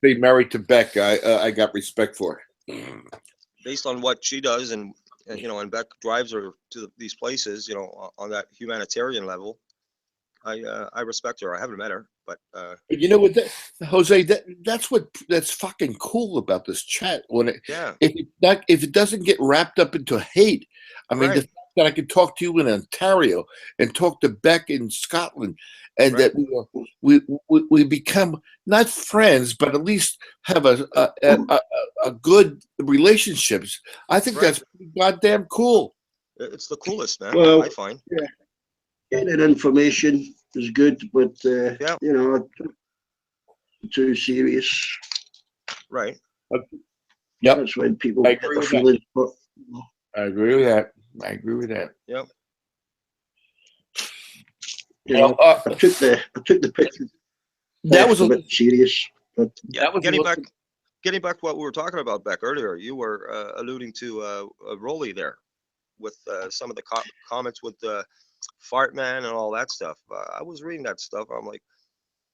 be married to Beck. I got respect for her. Based on what she does, and and Beck drives her to these places, on that humanitarian level. I respect her. I haven't met her, but you know what, Jose? That's fucking cool about this chat. If it doesn't get wrapped up into hate, I mean, the fact that I can talk to you in Ontario and talk to Beck in Scotland, and that we become not friends, but at least have a good relationships. I think that's pretty goddamn cool. It's the coolest, man. Well, I find. Yeah. Getting information is good, but too serious. Right. Yep. That's when people I get agree the with feeling. I agree with that. I agree with that. Yep. I took the picture. That was a bit serious, but getting back to what we were talking about, Beck, earlier. You were alluding to Rolly there with some of the comments with Fart Man and all that stuff. I was reading that stuff. I'm like,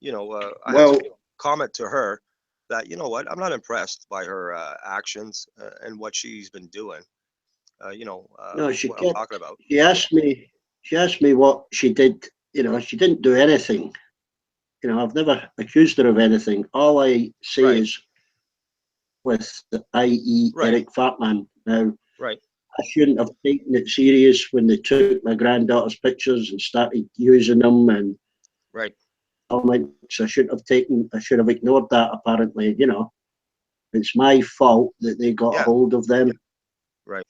I had to comment to her that, you know what, I'm not impressed by her actions and what she's been doing. no, what I'm talking about. She asked me what she did. She didn't do anything. I've never accused her of anything. All I say is with i.e. Eric Fatman. Now, I shouldn't have taken it serious when they took my granddaughter's pictures and started using them, and I should have ignored that. Apparently, it's my fault that they got a hold of them. Right.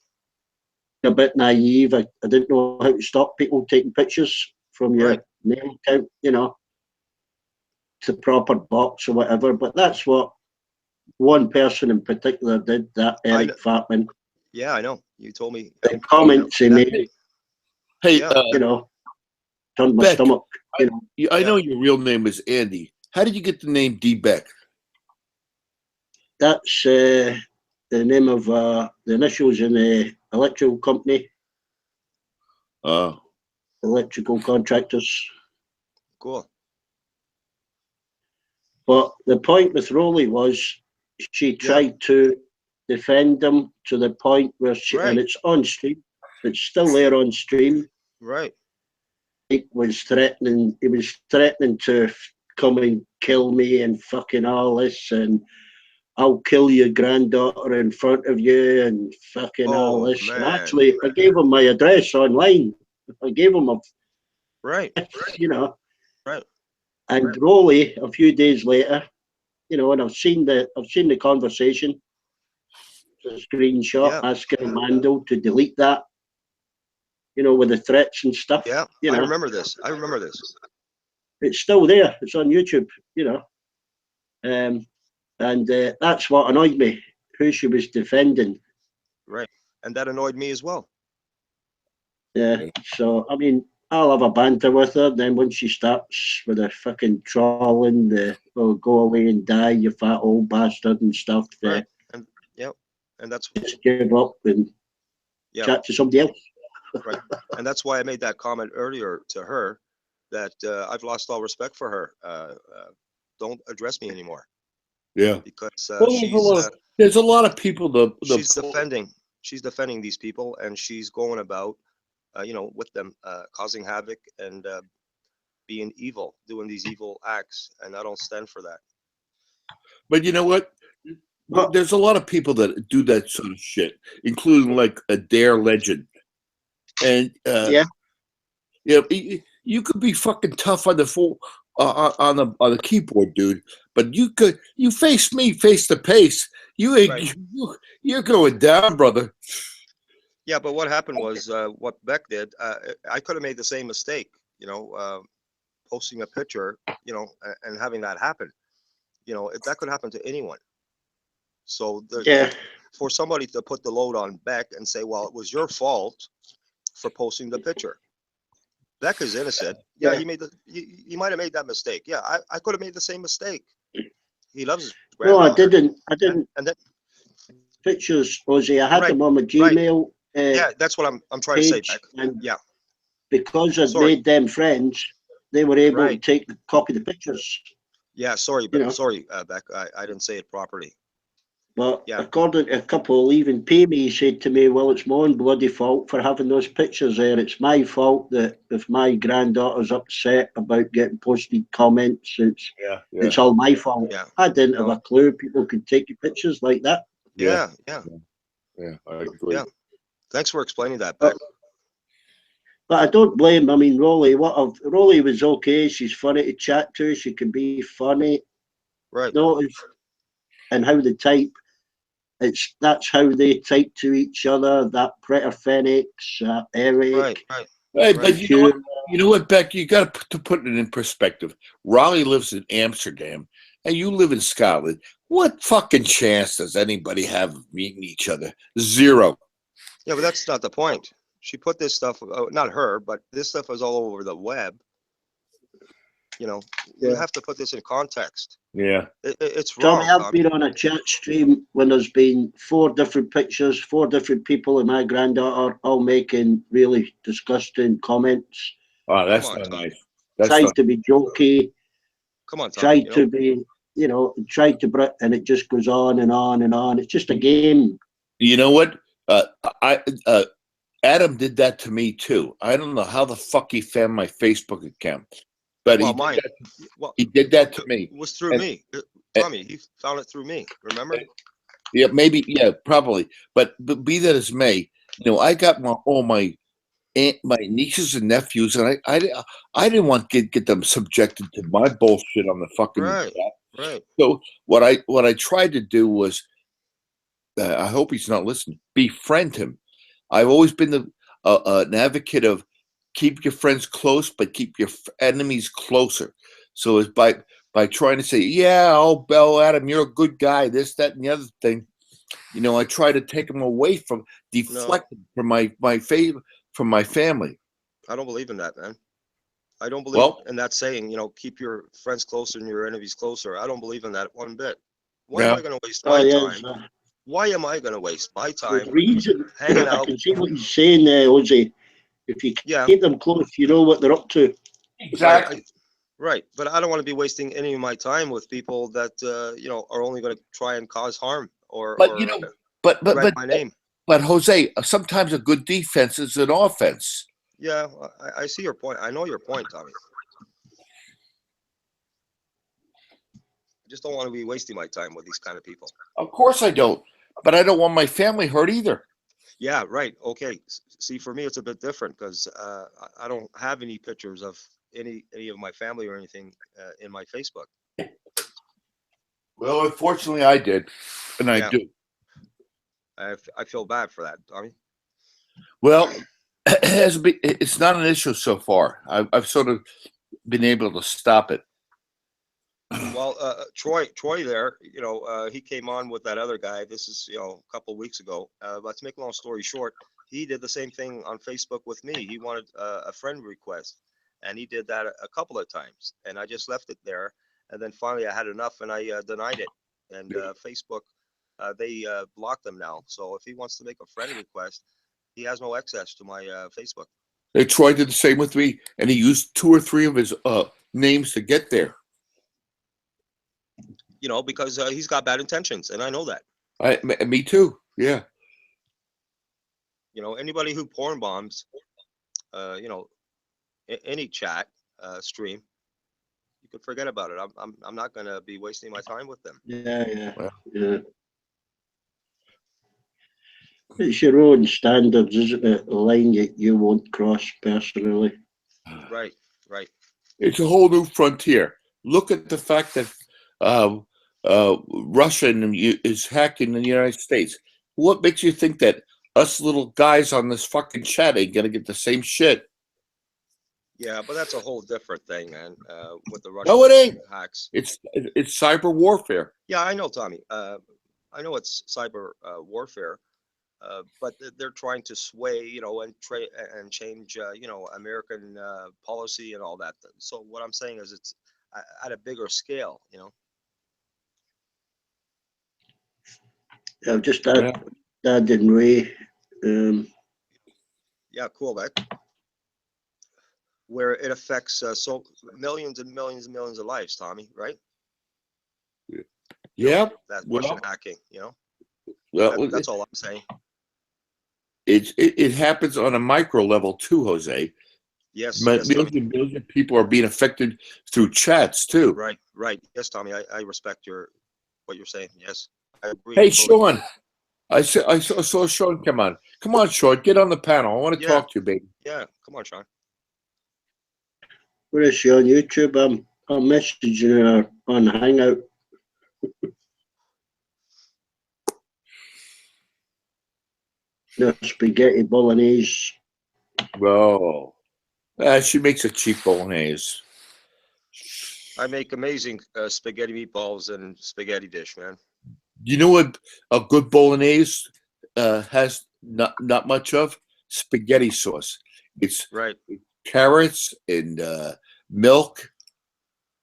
A bit naive. I didn't know how to stop people taking pictures from your mail account, to proper box or whatever. But that's what one person in particular did, that Eric Fatman. Yeah, I know. You told me. The comments he made. Hey, turned my Beck, stomach. I know your real name is Andy. How did you get the name D. Beck? That's the name of the initials in the electrical company. Electrical contractors. Cool. But the point with Rolly was she tried to defend him to the point where and it's on stream. It's still there on stream. Right. He was threatening to come and kill me and fucking all this, and I'll kill your granddaughter in front of you and fucking all this. And actually, I gave him my address online. I gave him a Right. And Rolly, a few days later, and I've seen the conversation, the screenshot asking Mando to delete that, with the threats and stuff. Yeah, I remember this. It's still there. It's on YouTube, and that's what annoyed me, who she was defending. Right, and that annoyed me as well. Yeah, so, I mean, I'll have a banter with her, then when she starts with her fucking trolling, go away and die, you fat old bastard and stuff. Right, and that's just give up and chat to somebody else. Right, and that's why I made that comment earlier to her, that I've lost all respect for her. Don't address me anymore. Yeah, because there's a lot of people. She's defending these people, and she's going about, with them causing havoc and being evil, doing these evil acts, and I don't stand for that. But you know what? There's a lot of people that do that sort of shit, including like a Dare legend. And Yeah. you know, you could be fucking tough on the on the keyboard, dude. But you face me face to face. You ain't Right. you're going down, brother. Yeah, but what happened was what Beck did. I could have made the same mistake, you know, posting a picture, you know, and having that happen. You know, that could happen to anyone. So Yeah. for somebody to put the load on Beck and say, well, it was your fault for posting the picture. Beck is innocent. Yeah, he might have made that mistake. Yeah, I could have made the same mistake. He loves his No, I granddaughter. didn't. I didn't. And then Pictures, Ozzy. I had Right, them on my Gmail. yeah, that's what I'm trying to say, page, Beck. and Yeah, because I'd sorry. made them friends, they were able Right. to copy the pictures. Yeah, sorry, You know. sorry, Beck. I didn't say it properly. But Yeah. according to a couple even pay me, he said to me, well, it's my own bloody fault for having those pictures there. It's my fault that if my granddaughter's upset about getting posted comments, it's all my fault. Yeah. I didn't have a clue people could take your pictures like that. Yeah. I agree. Yeah. Thanks for explaining that, Beck. But I don't blame. I mean, Rolly. Rolly was okay. She's funny to chat to. She can be funny. Right. Notice and how they type. That's how they type to each other. That Preter Phoenix, Eric. Right. Hey, but you know what, Beck? You got to put it in perspective. Raleigh lives in Amsterdam, and you live in Scotland. What fucking chance does anybody have of meeting each other? Zero. Yeah, but that's not the point. She put this stuff, not her, but this stuff is all over the web. You know, you have to put this in context. Yeah. It's wrong, Tommy, I've Tommy. been on a chat stream when there's been 4 different pictures, 4 different people and my granddaughter all making really disgusting comments. Oh, that's not nice. Tried to be jokey. Come on, Tommy. Tried to be, tried to, and it just goes on and on and on. It's just a game. You know what? Adam did that to me too. I don't know how the fuck he found my Facebook account, but he did that to me. It was through me, Tommy. He found it through me. Remember? Yeah, maybe. Yeah, probably. But be that as may, I got all my nieces and nephews, and I didn't want to get them subjected to my bullshit on the fucking right. So what I tried to do was, I hope he's not listening. Befriend him. I've always been an advocate of keep your friends close, but keep your enemies closer. So it's by trying to say, yeah, Adam, you're a good guy, this, that, and the other thing. I try to take him away from deflecting from my family. I don't believe in that, man. I don't believe in that saying, keep your friends closer and your enemies closer. I don't believe in that one bit. Why am I going to waste my time? Why am I going to waste my time hanging out? I can see what he's saying there, Ozzy. If you keep them close, you know what they're up to. Exactly. Right. But I don't want to be wasting any of my time with people that, are only going to try and cause harm or wreck my name. But Jose, sometimes a good defense is an offense. Yeah, I see your point. I know your point, Tommy. I just don't want to be wasting my time with these kind of people. Of course I don't. But I don't want my family hurt either. Yeah, right. Okay. See, for me, it's a bit different because I don't have any pictures of any of my family or anything in my Facebook. Well, unfortunately, I did, and I do. I feel bad for that, Tommy. Well, it's not an issue so far. I've sort of been able to stop it. Well, Troy there, he came on with that other guy. This is, a couple of weeks ago. But to make a long story short, he did the same thing on Facebook with me. He wanted a friend request, and he did that a couple of times. And I just left it there. And then finally I had enough and I denied it. And Facebook, they blocked them now. So if he wants to make a friend request, he has no access to my Facebook. Troy did the same with me, and he used 2 or 3 of his names to get there. Because he's got bad intentions, and I know that. Me too. Yeah. Anybody who porn bombs, any chat, stream, you could forget about it. I'm not going to be wasting my time with them. Yeah. It's your own standards, isn't it? The line that you won't cross personally. Right. It's a whole new frontier. Look at the fact that Russia is hacking the United States. What makes you think that us little guys on this fucking chat ain't gonna get the same shit? Yeah, but that's a whole different thing, man. With the Russian No, it ain't. hacks. It's cyber warfare. Yeah, I know, Tommy. I know it's cyber warfare, but they're trying to sway, and change, American policy and all that. So what I'm saying is, it's at a bigger scale, I've just had Dad and Ray. Yeah, cool, man. Where it affects so millions and millions and millions of lives, Tommy, right? Yeah. That Russian hacking, Well, that's all I'm saying. It happens on a micro level too, Jose. Yes, Millions and millions of people are being affected through chats too. Right. Yes, Tommy, I respect what you're saying. Yes, I agree. Hey, totally. Sean. I saw Sean come on. Come on, Sean, get on the panel. I want to talk to you, baby. Yeah, come on, Sean. Where is she on YouTube? I'm messaging her on Hangout. The spaghetti bolognese. Oh, she makes a cheap bolognese. I make amazing spaghetti meatballs and spaghetti dish, man. You know what a good bolognese has not much of? Spaghetti sauce. It's right. Carrots and milk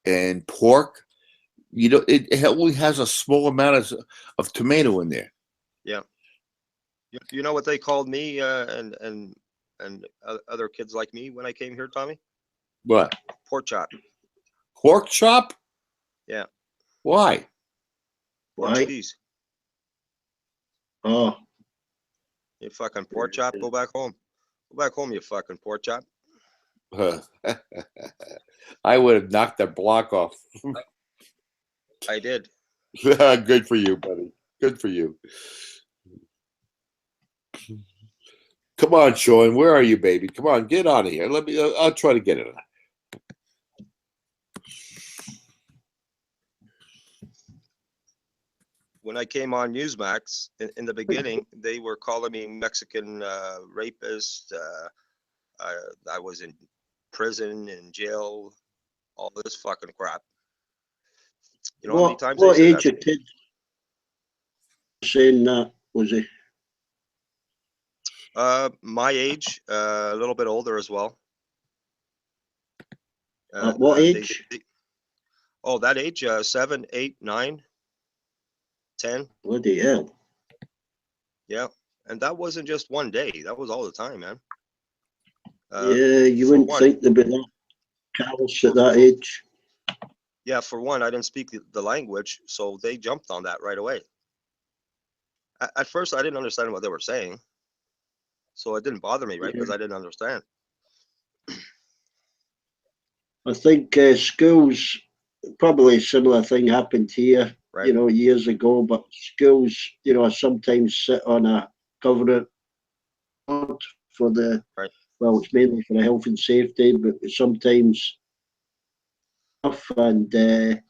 and pork. It only has a small amount of tomato in there. Yeah. You know what they called me and other kids like me when I came here, Tommy? What? Pork chop. Pork chop? Yeah. Why? Portuguese. Oh. You fucking pork chop. Go back home. Go back home, you fucking pork chop. I would have knocked the block off. I did. Good for you, buddy. Good for you. Come on, Sean. Where are you, baby? Come on, get out of here. I'll try to get it. When I came on Newsmax in the beginning, they were calling me Mexican rapist. I was in prison, in jail, all this fucking crap. You know how many times what they age said of kid saying that, was he? My age, a little bit older as well. At what age? That age, 7, 8, 9, 10. Bloody hell. Yeah, and that wasn't just one day. That was all the time, man. Yeah, you wouldn't think they'd be that callous at that age. Yeah, for one, I didn't speak the language, so they jumped on that right away. At first, I didn't understand what they were saying, so it didn't bother me, right? Because I didn't understand. I think schools, probably a similar thing happened here, years ago, but schools, sometimes sit on a government board for well, it's mainly for the health and safety, but sometimes and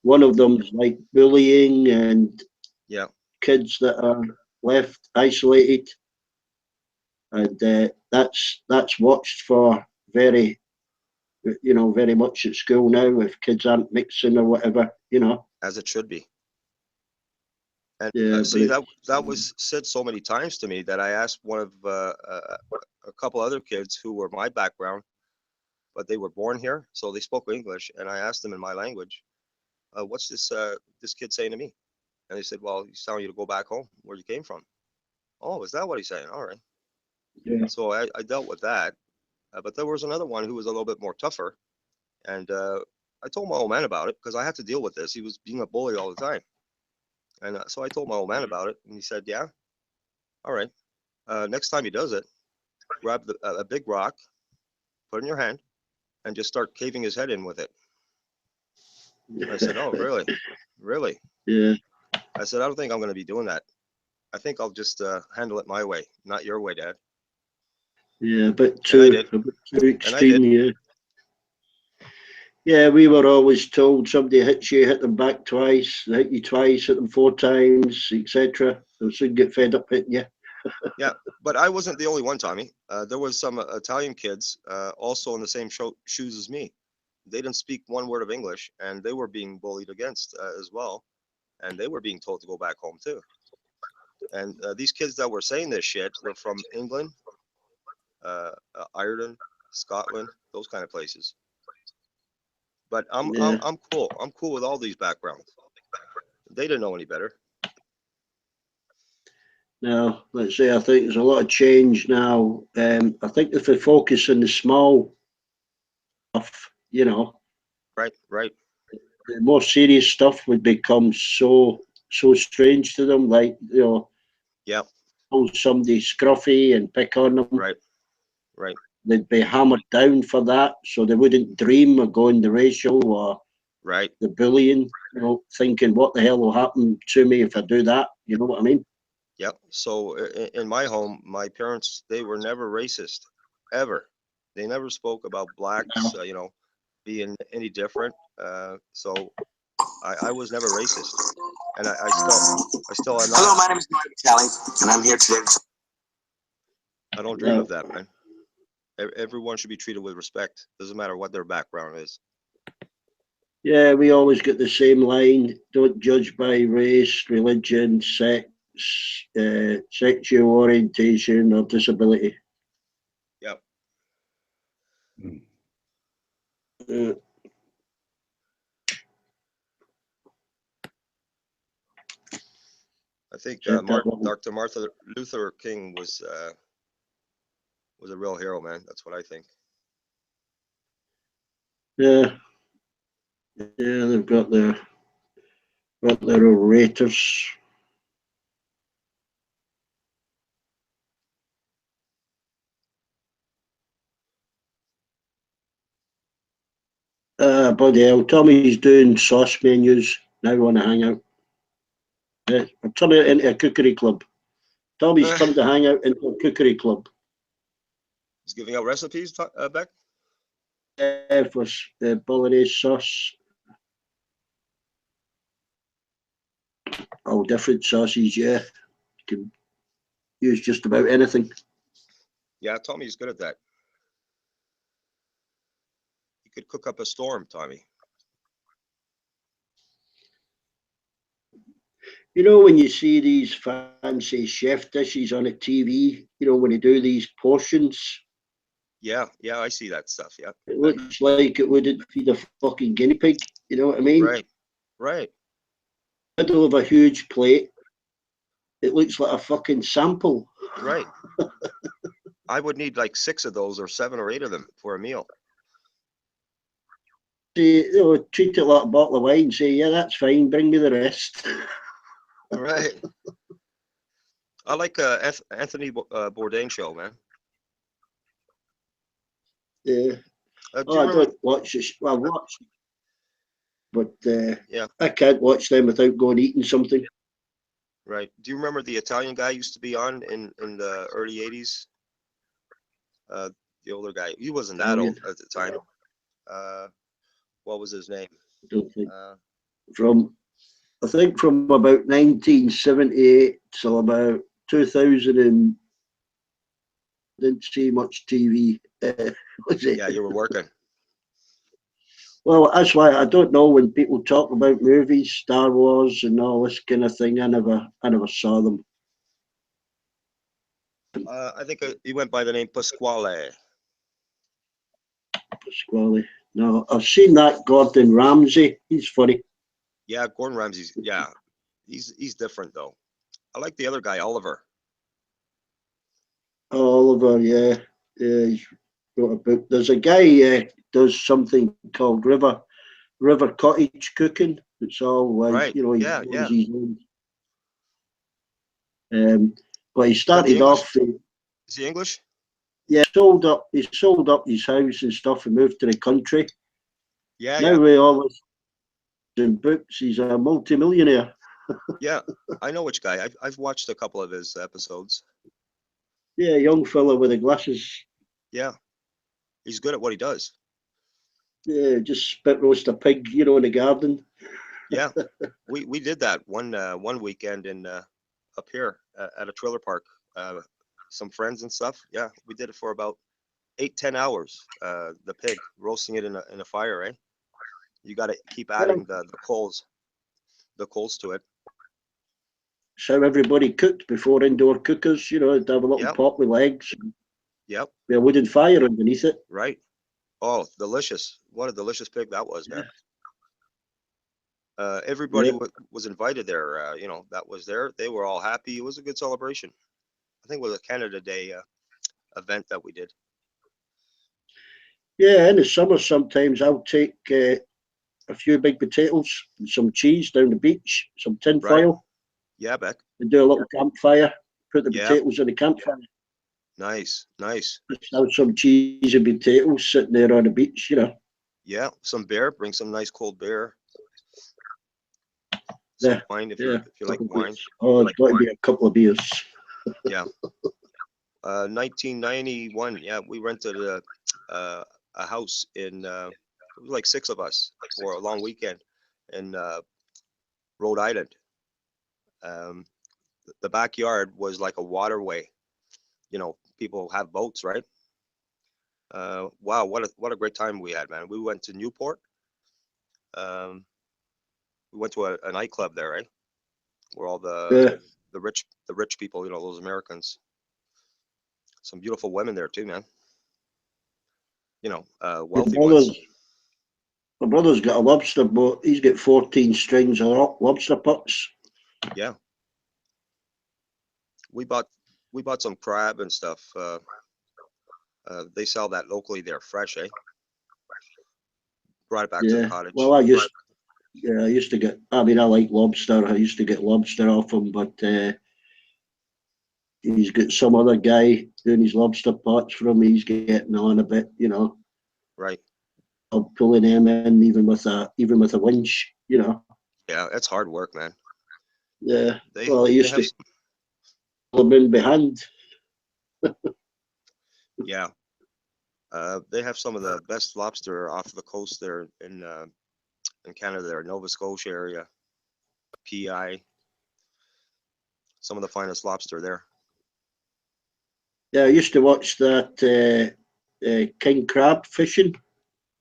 one of them is like bullying and kids that are left isolated, and that's watched for very much at school now if kids aren't mixing or whatever, as it should be. And see, that was said so many times to me that I asked one of a couple other kids who were my background, but they were born here, so they spoke English, and I asked them in my language, what's this kid saying to me? And they said, well, he's telling you to go back home where you came from. Oh, is that what he's saying? All right. Yeah. So I dealt with that, but there was another one who was a little bit more tougher, and I told my old man about it because I had to deal with this. He was being a bully all the time, and so I told my old man about it, and he said, yeah, all right. Next time he does it, grab a big rock, put it in your hand, and just start caving his head in with it. I said, oh, really? Really? Yeah. I said, I don't think I'm going to be doing that. I think I'll just handle it my way, not your way, Dad. Yeah, but And I too, did. a bit too And I extreme, did. yeah. Yeah, we were always told somebody hits you, hit them back twice, they hit you twice, hit them 4 times, etc. They'll soon get fed up hitting you. Yeah, but I wasn't the only one, Tommy. There was some Italian kids also in the same shoes as me. They didn't speak one word of English, and they were being bullied against as well. And they were being told to go back home too. And these kids that were saying this shit were from England, Ireland, Scotland, those kind of places. But I'm cool. I'm cool with all these backgrounds. They didn't know any better. Now, let's say I think there's a lot of change now. I think if we focus on the small stuff, you know, Right. the more serious stuff would become so strange to them. Like, you know, yeah, call somebody scruffy and pick on them. Right. They'd be hammered down for that, so they wouldn't dream of going the racial or Right. the bullying. You know, thinking what the hell will happen to me if I do that. You know what I mean? Yep. So in my home, my parents, they were never racist, ever. They never spoke about blacks, you know, being any different. So I was never racist, and I still am not. Hello, my name is Mark Kelly, and I'm here today. I don't dream of that, man. Everyone should be treated with respect. Doesn't matter what their background is. Yeah, we always get the same line: don't judge by race, religion, sex, sexual orientation, or disability. Yep. I think Dr. Martin Luther King was a real hero, man. That's what I think. Yeah, they've got their orators. Bloody hell, Tommy's doing sauce menus now on the hangout. I'm turning it into a cookery club. Tommy's come to hang out into a cookery club. He's giving out recipes, Beck? For bolognese sauce. All different sauces, yeah. You can use just about anything. Yeah, Tommy's good at that. You could cook up a storm, Tommy. You know, when you see these fancy chef dishes on a TV, you know, when they do these portions. Yeah, I see that stuff, yeah. It looks like it wouldn't feed a fucking guinea pig, you know what I mean? Right. Middle of a huge plate, it looks like a fucking sample. Right. I would need like 6 of those or 7 or 8 of them for a meal. You know, treat it like a bottle of wine, say, yeah, that's fine, bring me the rest. Right. I like Anthony Bourdain show, man. Yeah. I don't watch this. Well, I watch, but yeah, I can't watch them without going eating something. Right. Do you remember the Italian guy used to be on in the early 80s? The older guy. He wasn't that old at the time. What was his name? I don't think. I think from about 1978 till about 2000 and didn't see much TV. Was it? Yeah, you were working. Well, that's why I don't know when people talk about movies, Star Wars and all this kind of thing. I never saw them. I think he went by the name Pasquale. Pasquale. No, I've seen that Gordon Ramsay. He's funny. Yeah, Gordon Ramsay's. Yeah, he's different though. I like the other guy, Oliver. Oliver, yeah. He's wrote a book. There's a guy does something called River Cottage Cooking. It's all like, right. You know, he yeah. his own. But he started off. Is he English? Yeah, he sold up his house and stuff and moved to the country. Yeah, Now with all his books, he's a multi-millionaire. yeah. I know which guy. I've watched a couple of his episodes. Yeah, young fella with the glasses. Yeah, he's good at what he does. Yeah, just spit roast a pig, in the garden. Yeah, we did that one weekend in up here at a trailer park. Some friends and stuff. Yeah, we did it for about 8-10 hours. The pig, roasting it in a fire, eh? You got to keep adding the coals to it. So everybody cooked before indoor cookers, they'd have a little Yep. pot with legs. Yep. With a wooden fire underneath it. Right. Oh, delicious! What a delicious pig that was, man. Everybody was invited there. That was there. They were all happy. It was a good celebration. I think it was a Canada Day event that we did. Yeah, in the summer sometimes I'll take a few big potatoes and some cheese down the beach, some tin foil. Yeah, Beck. And do a little campfire. Put the Yeah. potatoes in the campfire. Nice. Just have some cheese and potatoes sitting there on the beach, Yeah, some beer. Bring some nice cold beer. Some wine if you like wine. Oh, it's got to be a couple of beers. Yeah. 1991. Yeah, we rented a house in. It was like 6 of us for a long weekend in Rhode Island. The backyard was like a waterway. People have boats, right? Wow, what a great time we had, man. We went to Newport. We went to a nightclub there, right? Where all the rich people, those Americans. Some beautiful women there too, man. Wealthy ones. My brother's got a lobster boat. He's got 14 strings of lobster pots. Yeah. We bought some crab and stuff. They sell that locally there, fresh, eh? Brought it back to the cottage. Well, I used to get. I mean, I like lobster. I used to get lobster off him, but he's got some other guy doing his lobster pots for him. He's getting on a bit, Right. I'm pulling him in even with a winch, Yeah, it's hard work, man. Yeah. He He used to pull him in behind. Yeah. They have some of the best lobster off the coast there in Canada, there, Nova Scotia area, PI. Some of the finest lobster there. Yeah, I used to watch that king crab fishing.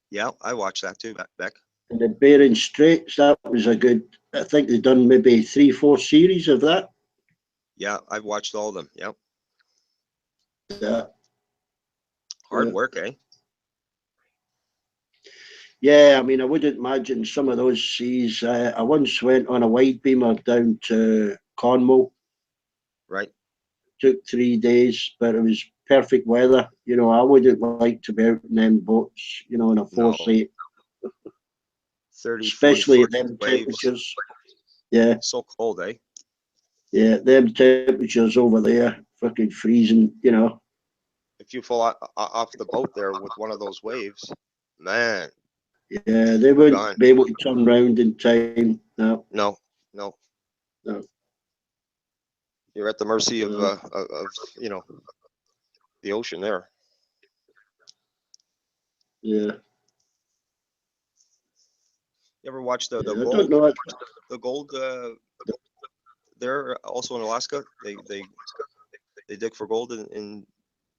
Yeah, I watched that too, Beck. In the Bering Straits, that was a good. I think they've done maybe 3-4 series of that. Yeah, I've watched all of them. Yep. Yeah. Hard work, eh? Yeah, I mean, I wouldn't imagine some of those seas. I once went on a wide beamer down to Cornwall. Right. Took 3 days, but it was perfect weather. I wouldn't like to be out in them boats, in a foresight. 30, especially at 40 them waves. temperatures. Yeah. So cold, eh? Yeah, them temperatures over there, fucking freezing, If you fall off the boat there with one of those waves, man. Yeah, they wouldn't be able to turn around in time. No. No. You're at the mercy of the ocean there. Yeah. You ever watch the I gold? don't know. The gold. They're also in Alaska. They dig for gold in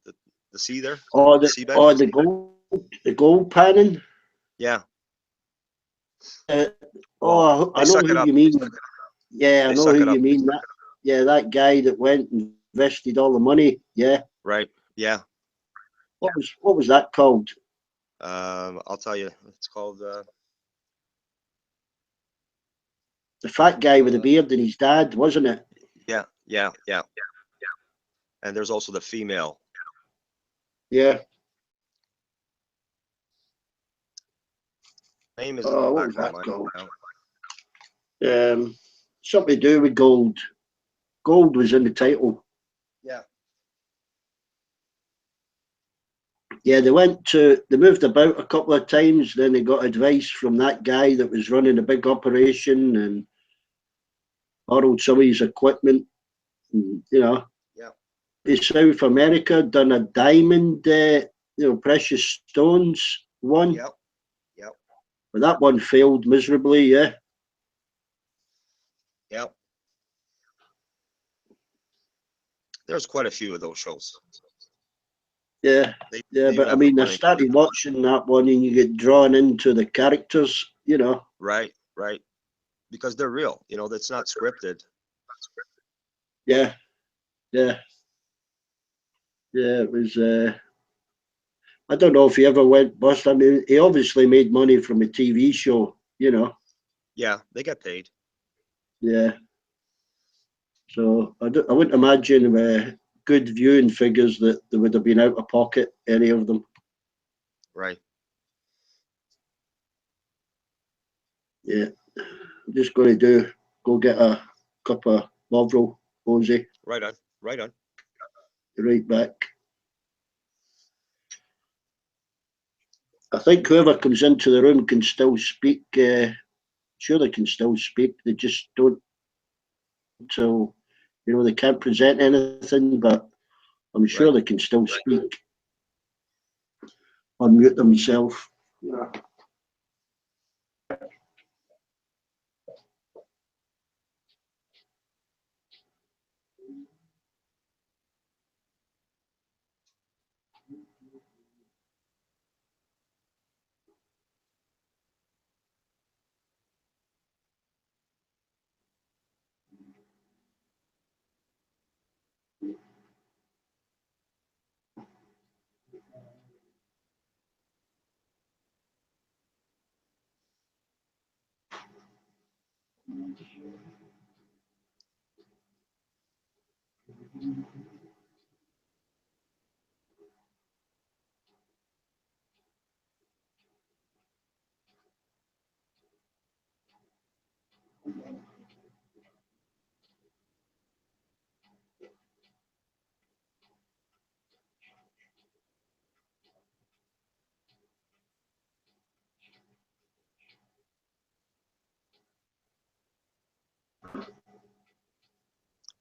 the sea there. Oh, the gold panning. Yeah. I Well, know suck it who up. you mean. Yeah, I They know suck who it up. you mean. That guy that went and invested all the money. Yeah. Right. Yeah. What was that called? I'll tell you. It's called. The fat guy with the beard and his dad, wasn't it? Yeah. And there's also the female. Yeah. Name is Oh, what back was in my that mind called? now. Something to do with gold. Gold was in the title. Yeah. Yeah, they moved about a couple of times. Then they got advice from that guy that was running a big operation and borrowed some of his equipment. And, you know, Yeah. in South America, done a diamond, precious stones one. Yep. Yep. But that one failed miserably, yeah. Yep. There's quite a few of those shows. Yeah, They but I have mean, I money. started watching that one and you get drawn into the characters, you know. Right, right. Because they're real, you know, that's not scripted. Yeah, yeah. Yeah, it was, I don't know if he ever went bust. I mean, he obviously made money from a TV show, you know. Yeah, they get paid. Yeah. So I wouldn't imagine good viewing figures that they would have been out of pocket, any of them. Right. Yeah. I'm just going to go get a cup of Bovril, Posey. Right on. Right on. Right back. I think whoever comes into the room can still speak. Sure, they can still speak. They just don't until, you know, they can't present anything, but I'm sure they can still speak. Unmute themselves. Yeah.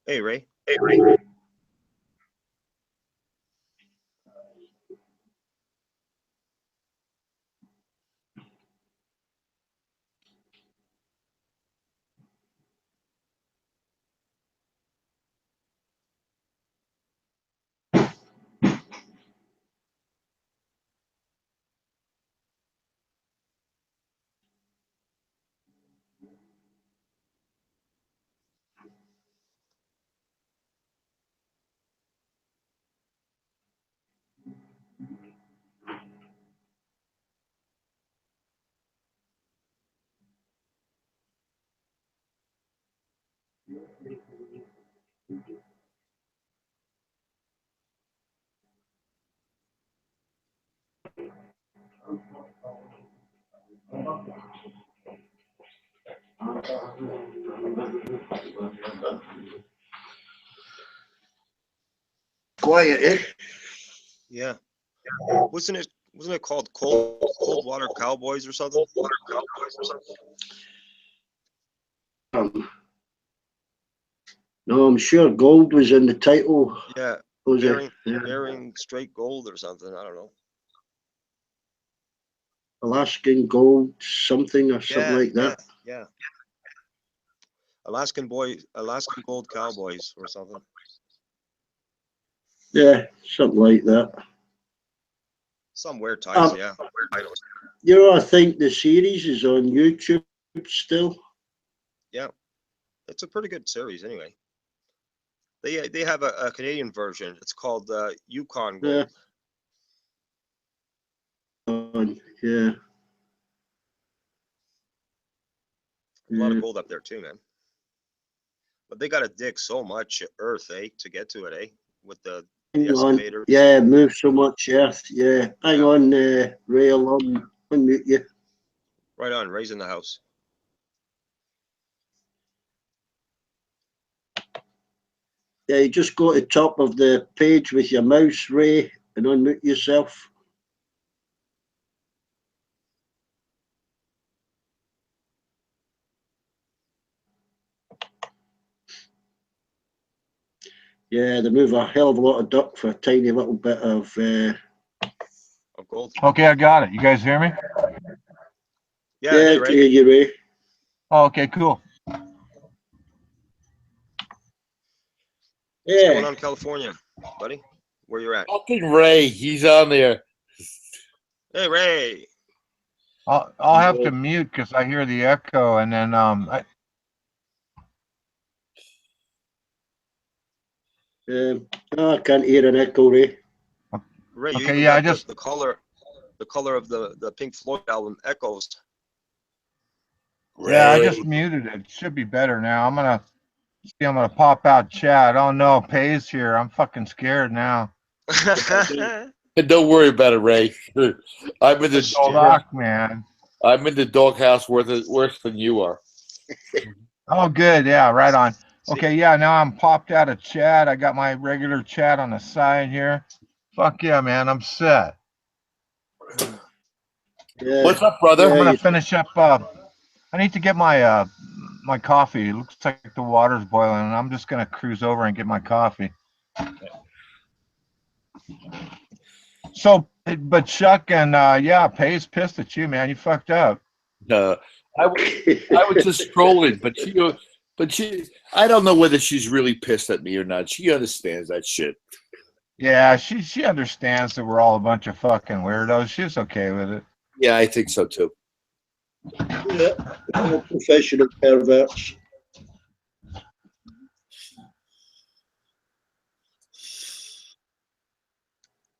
Hey, Ray. Hey, Ray. Quiet, eh? Yeah. Wasn't it called Coldwater Cowboys or something? No, I'm sure gold was in the title. Yeah. Was it? Bearing straight gold or something. I don't know. Alaskan gold, something or something like that. Yeah. Alaskan Gold Cowboys or something. Yeah, something like that. Some weird titles, yeah. You know, I think the series is on YouTube still. Yeah. It's a pretty good series anyway. They have a Canadian version. It's called Yukon Gold. Yeah. A lot of gold up there too, man. But they got to dig so much earth, to get to it, with the excavators. Yeah, move so much earth. Yeah. Hang on, Ray, I'll unmute you. Right on, raising the house. Yeah, you just go to the top of the page with your mouse, Ray, and unmute yourself. Yeah, they move a hell of a lot of duck for a tiny little bit of gold. Okay, I got it. You guys hear me? Yeah, yeah, hey, Ray. you Ray. Oh, okay, cool. What's going Yeah. on in California, buddy? Where you're at? Fucking Ray, he's on there. Hey, Ray. I'll have to mute because I hear the echo, and then I can't hear an echo, Ray. Ray, you Okay, even yeah, got the color of the Pink Floyd album echoes. Yeah, I just muted it. It should be better now. I'm gonna pop out chat. Oh no, Pay's here. I'm fucking scared now. Don't worry about it, Ray. I'm in the doghouse. Fuck, man. I'm in the doghouse worse than you are. Oh, good. Yeah, right on. Okay, yeah, now I'm popped out of chat. I got my regular chat on the side here. Fuck yeah, man. I'm set. Yeah. What's up, brother? I'm gonna finish up. I need to get my my coffee. It looks like the water's boiling, and I'm just gonna cruise over and get my coffee. So, but Chuck and yeah, Pay's pissed at you, man. You fucked up. I was just trolling, but she, I don't know whether she's really pissed at me or not. She understands that shit. Yeah, she understands that we're all a bunch of fucking weirdos. She's okay with it. Yeah, I think so too. Yeah, all professional perverts.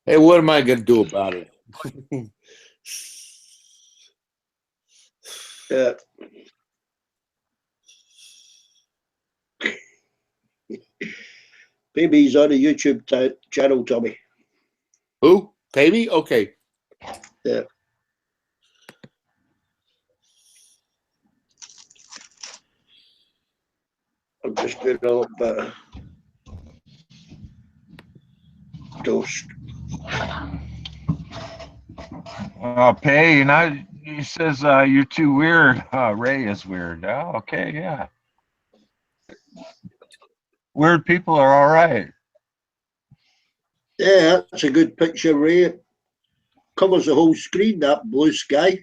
Hey, what am I gonna do about it? Yeah. Baby's on a YouTube channel, Tommy. Who? Baby? Okay. Yeah. I'm just doing a little bit of toast. Pay, he says you're too weird. Ray is weird. Oh, okay, yeah. Weird people are all right. Yeah, that's a good picture, Ray. It covers the whole screen, that blue sky.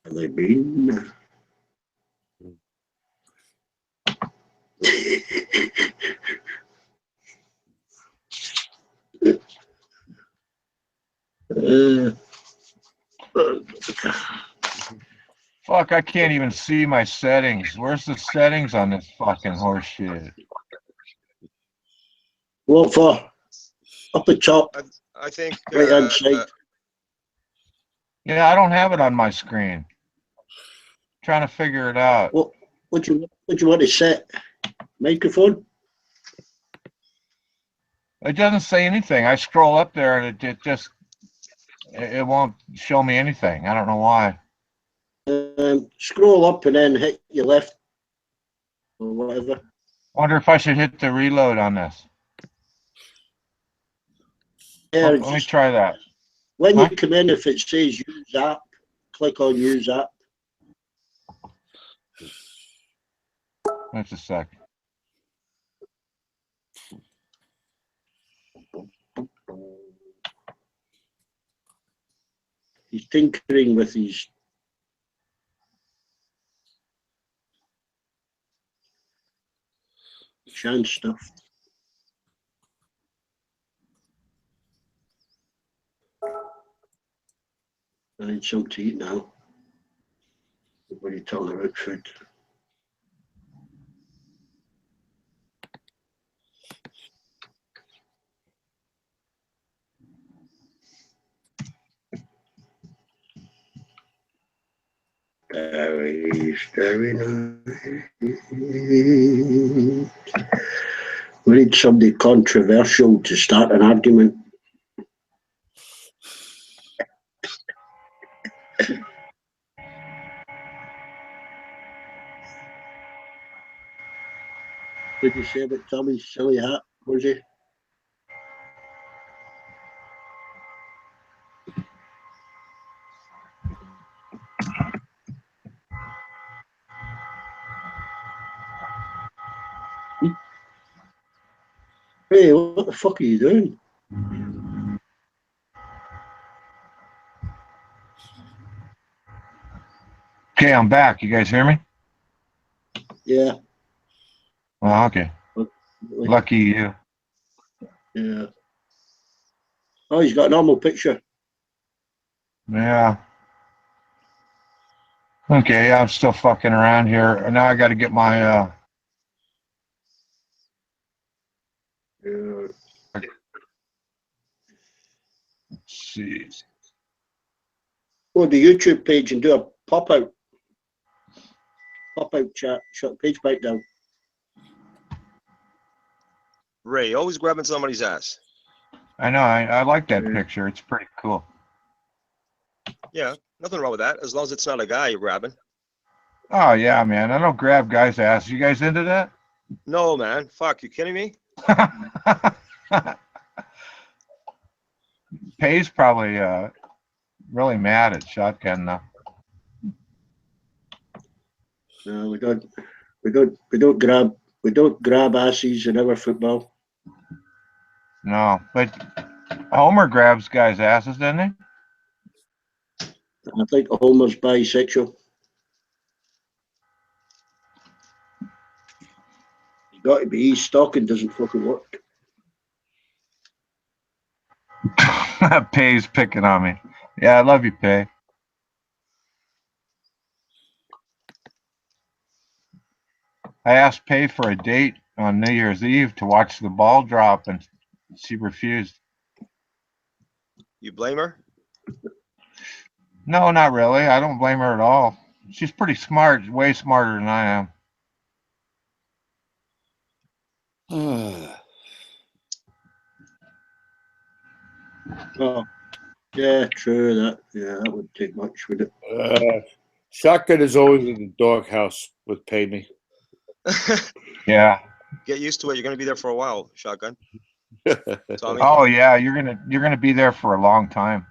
They been. Fuck, I can't even see my settings. Where's the settings on this fucking horse shit? What for? Up the top. I think right hand side. Yeah, I don't have it on my screen. Trying to figure it out. What you want to set? Microphone? It doesn't say anything. I scroll up there and it won't show me anything. I don't know why. Scroll up and then hit your left or whatever. Wonder if I should hit the reload on this. Yeah, Let me try that. When you come in, if it says use app, click on use app. Just a sec. He's tinkering with his chance stuff. I need something to eat now. What are you talking about food? Very nice. We need somebody controversial to start an argument. What did you say about Tommy's silly hat, was he? Ray, what the fuck are you doing? Okay, I'm back. You guys hear me? Yeah. Oh, okay. Lucky you. Yeah. Oh, he's got a normal picture. Yeah. Okay, yeah, I'm still fucking around here. Now I got to get my let's see. Go to the YouTube page and do a pop-out chat. Shut page back down. Ray, always grabbing somebody's ass. I know, I like that picture. It's pretty cool. Yeah, nothing wrong with that, as long as it's not a guy you're grabbing. Oh, yeah, man. I don't grab guys' ass. You guys into that? No, man. Fuck, you kidding me? Pay's probably really mad at Shotgun though. No, we don't grab asses in our football. No, but Homer grabs guys' asses, doesn't he? I think Homer's bisexual. He's got to be. His stalking doesn't fucking work. Pay's picking on me. Yeah, I love you, Pay. I asked Pay for a date on New Year's Eve to watch the ball drop, and she refused. You blame her? No, not really. I don't blame her at all. She's pretty smart, way smarter than I am. Oh, yeah, true. That would take much, would it? Shotgun is always in the doghouse with Pay Me. Yeah. Get used to it. You're going to be there for a while, Shotgun. Tommy. Oh yeah, you're gonna be there for a long time.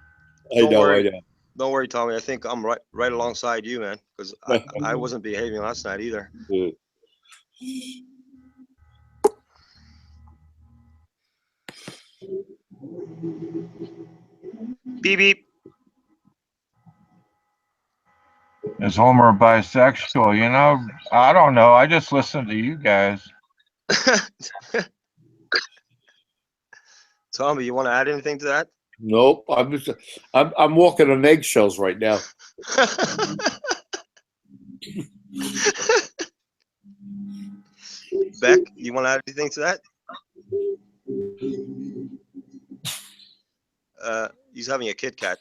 I know. Don't worry, Tommy. I think I'm right alongside you, man, because I wasn't behaving last night either. Yeah. Beep beep. Is Homer bisexual? You know, I don't know. I just listen to you guys. Tommy, you want to add anything to that? Nope. I'm walking on eggshells right now. Beck, you want to add anything to that? He's having a Kit Kat.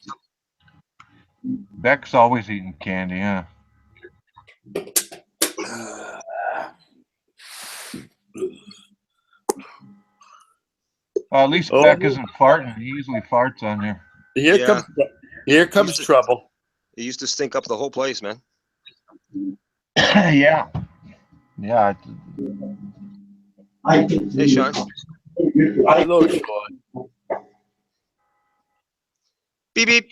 Beck's always eating candy, huh? Well, at least Beck isn't farting. He usually farts on here. Here comes trouble. It used to stink up the whole place, man. Yeah. Yeah. Hey, Sean. Hello, Sean. Beep beep.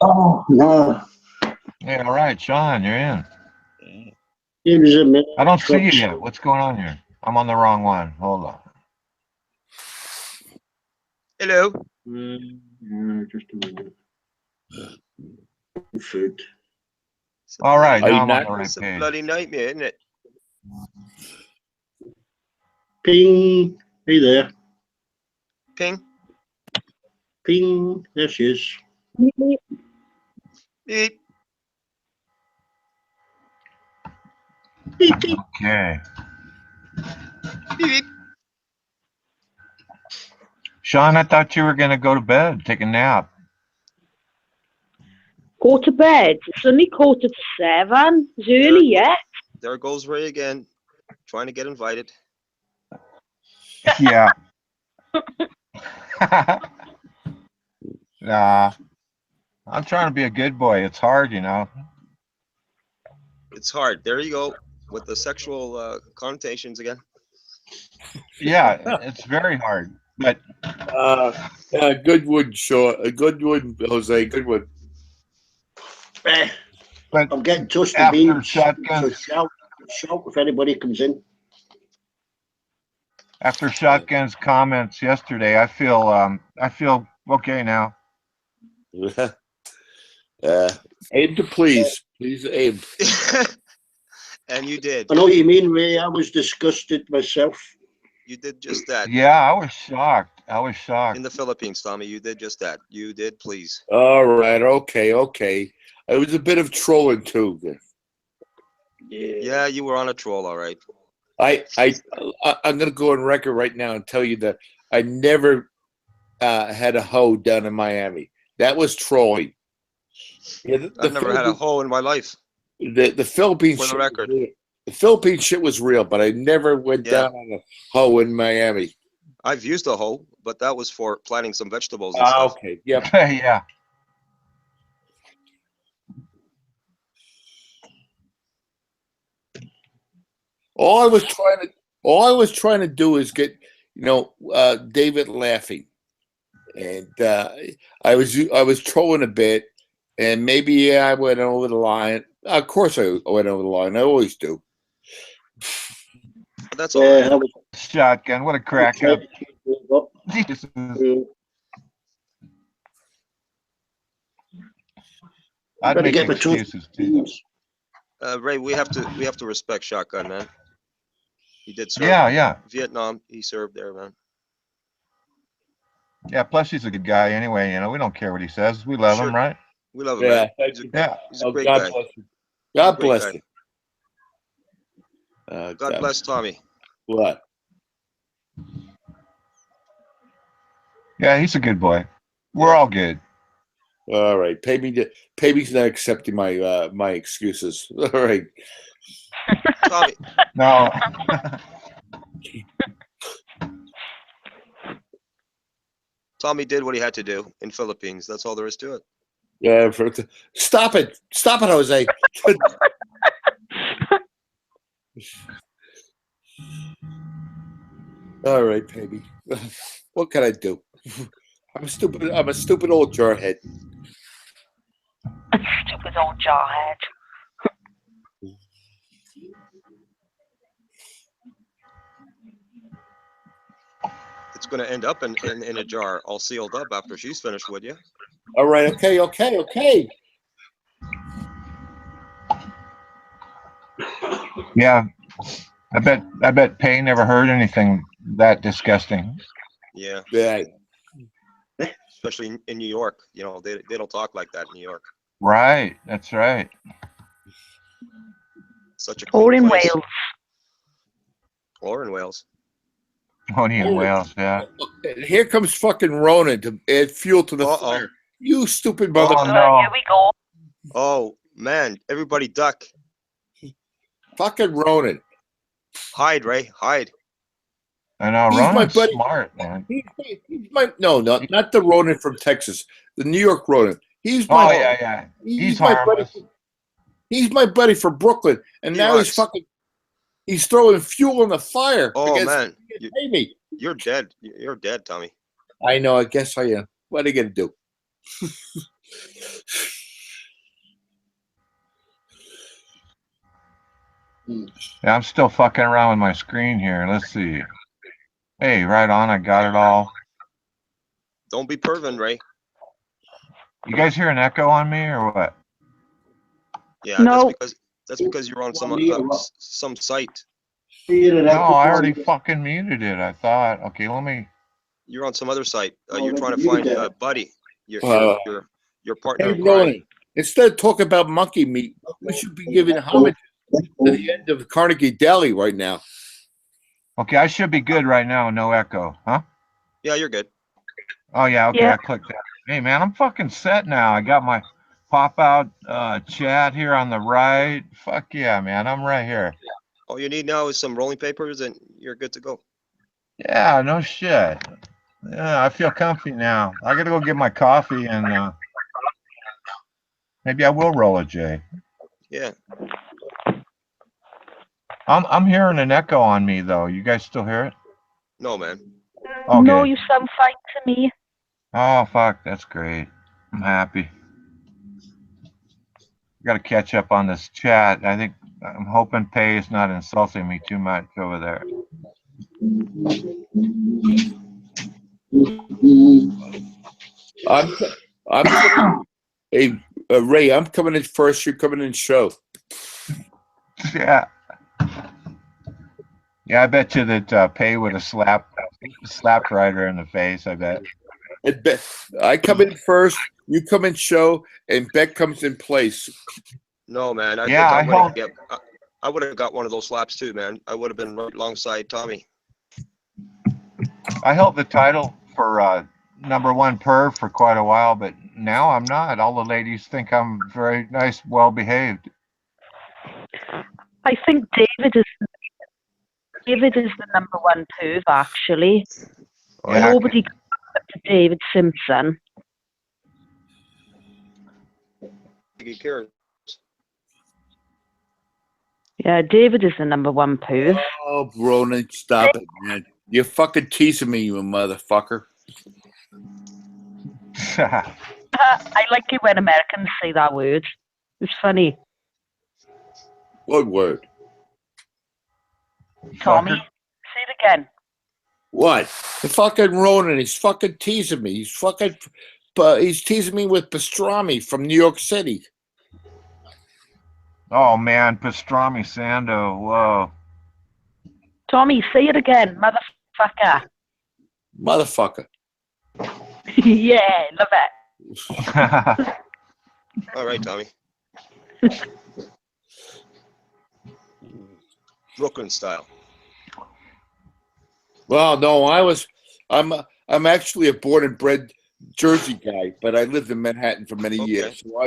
Oh no. Yeah, all right, Sean, you're in. I don't see you yet. What's going on here? I'm on the wrong one. Hold on. Hello. Just a minute. Food. All right, now I'm on the right It's a page. bloody nightmare, isn't it? Ping. Hey there. Ping. Ping. There she is. Beep. Okay. Beep. Sean, I thought you were going to go to bed, take a nap. Go to bed. It's only 6:45. It's early yet. There goes Ray again, trying to get invited. Yeah. Nah. I'm trying to be a good boy. It's hard, you know. It's hard. There you go with the sexual connotations again. Yeah, it's very hard. But Goodwood, Goodwood, Jose, Goodwood. But I'm getting toasted after beans. Shotgun, So shout if anybody comes in. After Shotgun's comments yesterday, I feel okay now. Aim to please. Please aim. And you did. I know what you mean, Ray. I was disgusted myself. You did just that. Yeah, I was shocked. I was shocked. In the Philippines, Tommy, you did just that. You did please. All right. Okay. It was a bit of trolling too. Yeah, you were on a troll, all right. I'm gonna go on record right now and tell you that I never had a hoe down in Miami. That was trolling. Yeah, I've never had a hoe in my life. The Philippines. For the record. The Philippine shit was real, but I never went down on a hoe in Miami. I've used a hoe, but that was for planting some vegetables and stuff. Okay. Yep. Yeah. All I was trying to do is get, David laughing, and I was trolling a bit, and maybe I went over the line. Of course, I went over the line. I always do. But that's all right. Shotgun. What a crack up. Jesus. I'd make excuses too. Ray, we have to respect Shotgun, man. He did serve. Yeah. Vietnam, he served there, man. Yeah, plus he's a good guy anyway. We don't care what he says. We love him, right? We love him, man. He's a great guy. God bless him. God bless him. God bless Tommy. What? Yeah, he's a good boy. We're all good. All right. Payme's not accepting my excuses. All right. Tommy. No. Tommy did what he had to do in Philippines. That's all there is to it. Yeah. Stop it, Jose. All right, baby. What can I do? I'm a stupid old jarhead. Stupid old jarhead. It's going to end up in a jar, all sealed up after she's finished with you. All right. Okay. Yeah. I bet Pay never heard anything that disgusting. Yeah. Yeah. Especially in New York. They don't talk like that in New York. Right. That's right. Such a Or in place. Wales. Or in Wales. Only in Wales, yeah. Here comes fucking Ronan to add fuel to the fire. You stupid mother. Oh, no. Here we go. Oh, man. Everybody duck. Fucking Ronan. Hide, Ray. Hide. I know. He's Ronan's my buddy. Smart, man. Not the Ronan from Texas. The New York Ronan. He's my yeah. He's my buddy. He's my buddy for Brooklyn, and now he's throwing fuel on the fire. Oh man, me. You're dead. You're dead, Tommy. I know. I guess I am. What are you gonna do? Yeah, I'm still fucking around with my screen here. Let's see. Hey, right on. I got it all. Don't be pervin, Ray. You guys hear an echo on me or what? Yeah, no. That's because you're on some site. No, I already fucking muted it. I thought. Okay, let me. You're on some other site. You're trying to find Buddy, your partner. Hey, Ronan, instead of talking about monkey meat, we should be giving homage to the end of Carnegie Deli right now. Okay, I should be good right now. No echo, huh? Yeah, you're good. Oh yeah, okay. Yeah. I clicked that. Hey man, I'm fucking set now. I got my pop-out chat here on the right. Fuck yeah, man. I'm right here. All you need now is some rolling papers and you're good to go. Yeah, no shit. Yeah, I feel comfy now. I gotta go get my coffee and maybe I will roll a J. Yeah. I'm hearing an echo on me though. You guys still hear it? No, man. Okay. No, you sound fine to me. Oh fuck, that's great. I'm happy. Got to catch up on this chat. I'm hoping Pay is not insulting me too much over there. I'm hey, Ray, I'm coming in first. You're coming in show. Yeah. Yeah, I bet you that Pay would have slapped Ryder in the face. I bet. I come in first. You come in show, and Beck comes in place. No, man. I would have got one of those slaps too, man. I would have been right alongside Tommy. I held the title for #1 perv for quite a while, but now I'm not. All the ladies think I'm very nice, well behaved. I think David is the #1 perv, actually. Yeah. Nobody comes up to David Simpson. Yeah, David is the #1 perv. Oh, Ronan, stop it, man. You're fucking teasing me, you motherfucker. I like it when Americans say that word. It's funny. What word? Tommy, say it again. What? The fucking Ronan, he's fucking teasing me. He's teasing me with pastrami from New York City. Oh man, pastrami Sando. Whoa. Tommy, say it again, motherfucker. Motherfucker. Yeah, love it. All right, Tommy. Brooklyn style. Well, no, I'm actually a born and bred Jersey guy, but I lived in Manhattan for many years. So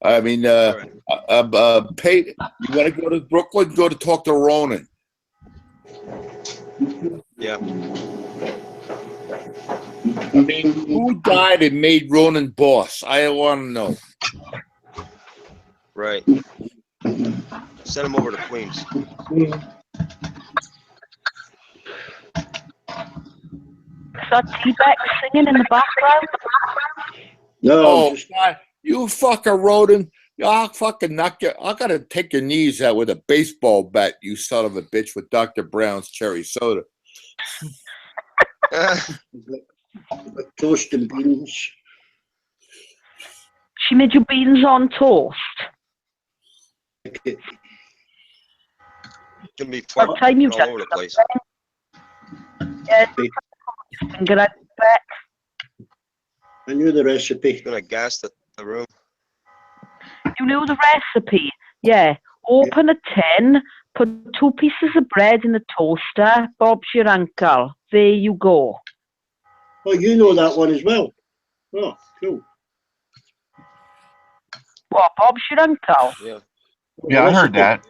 I mean, Pate, you want to go to Brooklyn? Go to talk to Ronan. Yeah. I mean, who died and made Ronan boss? I want to know. Right. Send him over to Queens. Is that T-Beck singing in the background? No. Oh, God, you fucker, Ronan. I'll fucking knock you. I gotta take your knees out with a baseball bat, you son of a bitch, with Dr. Brown's cherry soda. Toast and beans. She made you beans on toast. Gonna be What time you all just over the place. Yeah, finger at back. I knew the recipe. Gonna gas the room. You knew the recipe? Yeah. Open a tin, put 2 pieces of bread in the toaster. Bob's your uncle. There you go. Oh, you know that one as well. Oh, cool. What, Bob's your uncle? Yeah. Yeah, I heard that.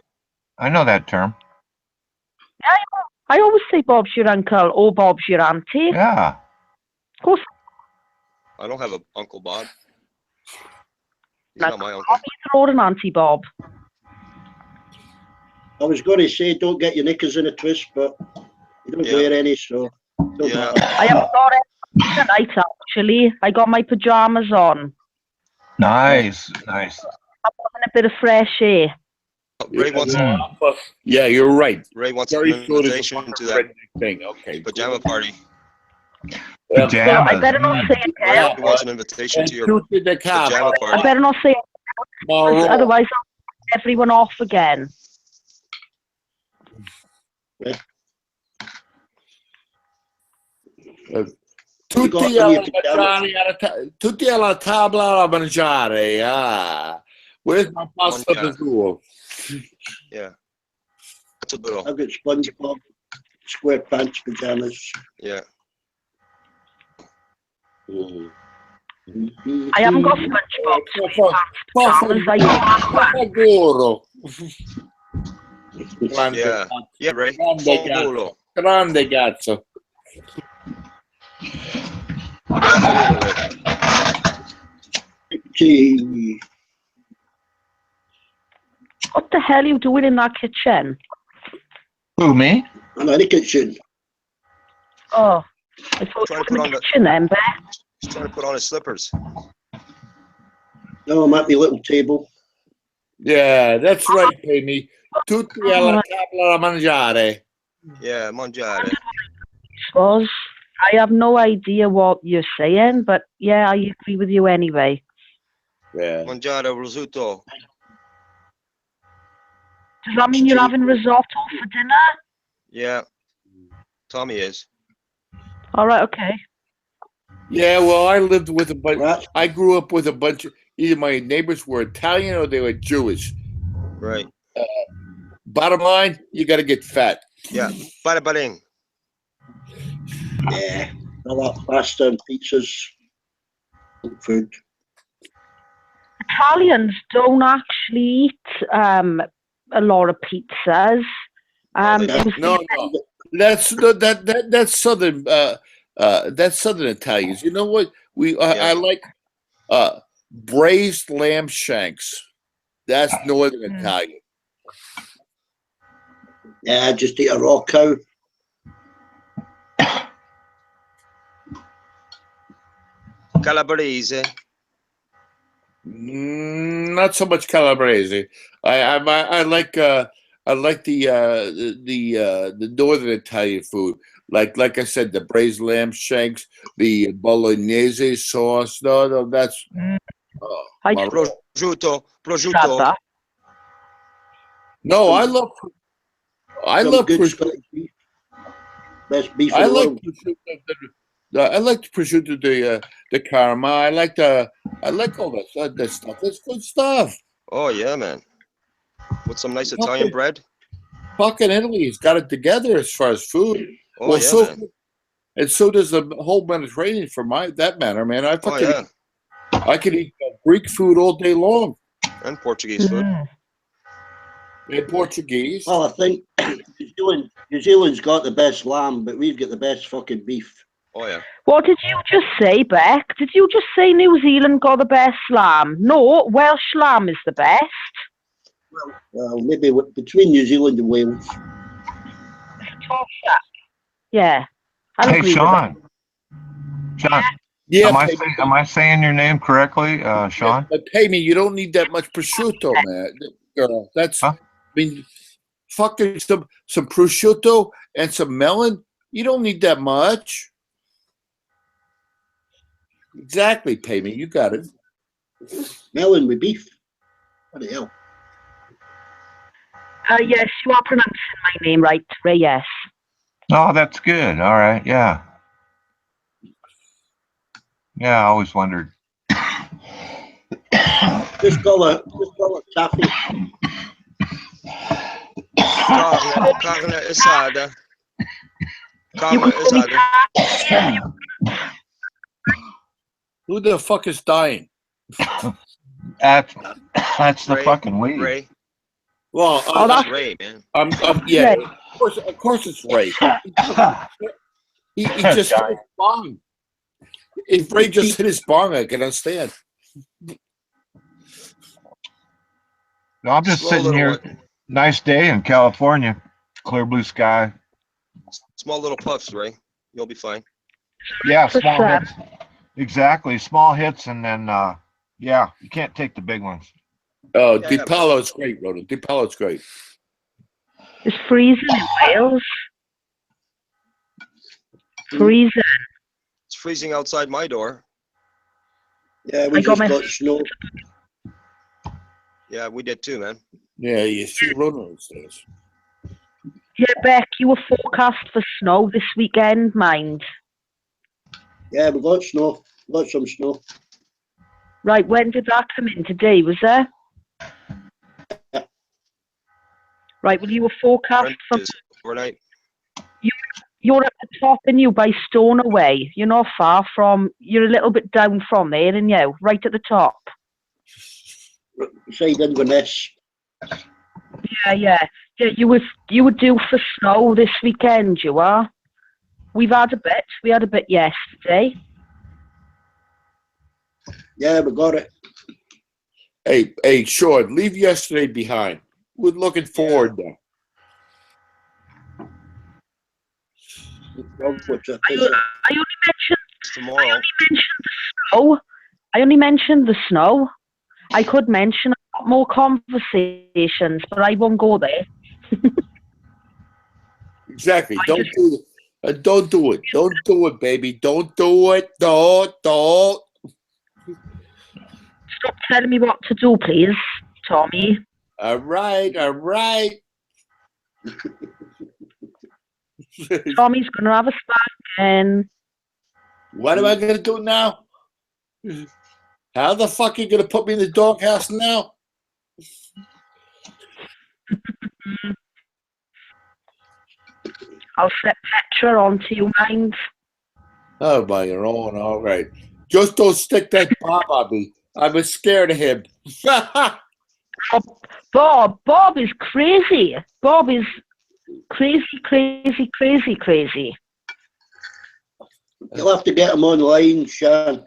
I know that term. I always say Bob's your uncle or Bob's your auntie. Yeah. Of course. I don't have an Uncle Bob. He's Now, not my uncle. Bob either or an Auntie Bob. I was going to say don't get your knickers in a twist, but you don't wear any, so don't matter. I haven't got it tonight, actually. I got my pajamas on. Nice, nice. I'm having a bit of fresh air. Ray wants Yeah, you're right. Ray wants Very an invitation to that thing. Okay. pajama party. Pajamas. I better not say it now. Ray wants an invitation to your pajama I party. better not say it now, otherwise I'll put everyone off again. Tutti alla tavola da mangiare. Ah. Where's my pasta visual? Yeah. That's a little. I've got SpongeBob SquarePants pajamas. Yeah. I haven't got SpongeBob pajamas. Yeah, Ray. Grande cazzo. What the hell are you doing in that kitchen? Who, me? I'm in the kitchen. Oh, I thought you were in the kitchen then, Bear. He's trying to put on his slippers. No, I'm at my little table. Yeah, that's right, Amy. Tutti alla tavola da mangiare. Yeah, mangiare. Was. I have no idea what you're saying, but yeah, I agree with you anyway. Yeah. Mangiare prosciutto. Does that mean you're having risotto for dinner? Yeah. Tommy is. All right, okay. Yeah, well, I lived with a bunch. I grew up with a bunch of either my neighbors were Italian or they were Jewish. Right. Bottom line, you got to get fat. Yeah. Bada. Yeah, I like pasta and pizzas. Food. Italians don't actually eat a lot of pizzas. No. That's southern. That's southern Italians. You know what? I like braised lamb shanks. That's northern Italian. Yeah, just eat a raw cow. Calabrese. Not so much calabrese. I like the northern Italian food. Like I said, the braised lamb shanks, the bolognese sauce. No, that's prosciutto. No, I love prosciutto. Best beef I in the like world. prosciutto. I like the prosciutto, the caramel. I like all that stuff. That's good stuff. Oh yeah, man. With some nice Italian bread. Fucking Italy's got it together as far as food. Oh yeah, man. And so does the whole Mediterranean, for that matter, man. I could eat Greek food all day long. And Portuguese food. And Portuguese. Well, I think New Zealand's got the best lamb, but we've got the best fucking beef. Oh yeah. What did you just say, Beck? Did you just say New Zealand got the best lamb? No, Welsh lamb is the best. Well, maybe between New Zealand and Wales. Yeah. Hey, Sean. Sean. Yeah. Am I saying your name correctly, Sean? But pay me. You don't need that much prosciutto, man. Girl, that's. I mean, fucking some prosciutto and some melon. You don't need that much. Exactly, pay me. You got it. Melon with beef. What the hell? Yes, you are pronouncing my name right, Ray. Yes. Oh, that's good. All right. Yeah. Yeah, I always wondered. Just call it taffy. Carne asada. Carne asada. Who the fuck is dying? That's the Ray, fucking weed. Ray. Well, that's Ray, man. Yeah, of course it's Ray. He just hit his bong. If Ray just hit his bong, I can understand. No, I'm just sitting here. Nice day in California. Clear blue sky. Small little puffs, Ray. You'll be fine. Yeah, small hits. Exactly. Small hits, and then, yeah, you can't take the big ones. Oh, DiPaolo's great, Rhoda. DiPaolo's great. It's freezing in Wales. Freezing. It's freezing outside my door. Yeah, we just got snow. Yeah, we did too, man. Yeah, you see Rhoda upstairs. Yeah, Beck, you were forecast for snow this weekend, mind. Yeah, we got snow. Got some snow. Right, when did that come in today, was there? Right, well, you were forecast for... Overnight. You're at the top, and you by Stoneway. You're not far from... You're a little bit down from there, and you right at the top. Side Inverness. Yeah. You were due for snow this weekend, you are. We've had a bit. We had a bit yesterday. Yeah, we got it. Hey, Sean, leave yesterday behind. We're looking forward now. I only mentioned the snow. I could mention a lot more conversations, but I won't go there. Exactly. Don't do it. Don't do it. Don't do it, baby. Don't do it. Don't. Stop telling me what to do, please, Tommy. All right. Tommy's gonna have a spanking. What am I gonna do now? How the fuck are you gonna put me in the doghouse now? I'll set Petra onto you, mind. Oh, by your own. All right. Just don't stick that Bob on me. I'm scared of him. Bob is crazy. Bob is crazy. You'll have to get him online, Sean.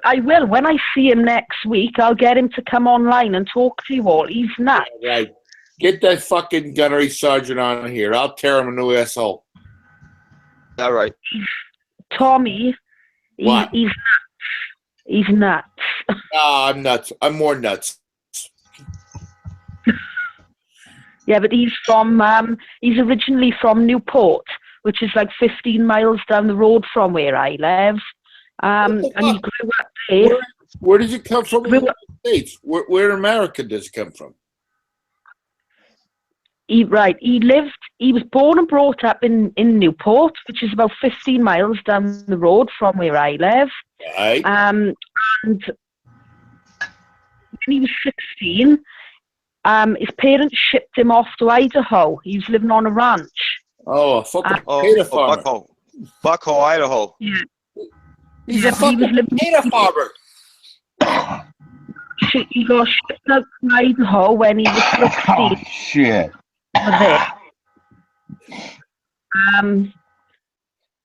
I will. When I see him next week, I'll get him to come online and talk to you all. He's nuts. All right. Get that fucking gunnery sergeant on here. I'll tear him a new asshole. All right. Tommy, What? He's nuts. He's nuts. I'm nuts. I'm more nuts. Yeah, but he's originally from Newport, which is like 15 miles down the road from where I live. And he grew up there. Where does it come from in the United States? Where in America does it come from? He was born and brought up in Newport, which is about 15 miles down the road from where I live. Right. And when he was 16, his parents shipped him off to Idaho. He was living on a ranch. Oh, a fucking potato farmer. Buckho, Idaho. Yeah. He's a fucking potato farmer. He got shipped out to Idaho when he was 16. Oh, shit.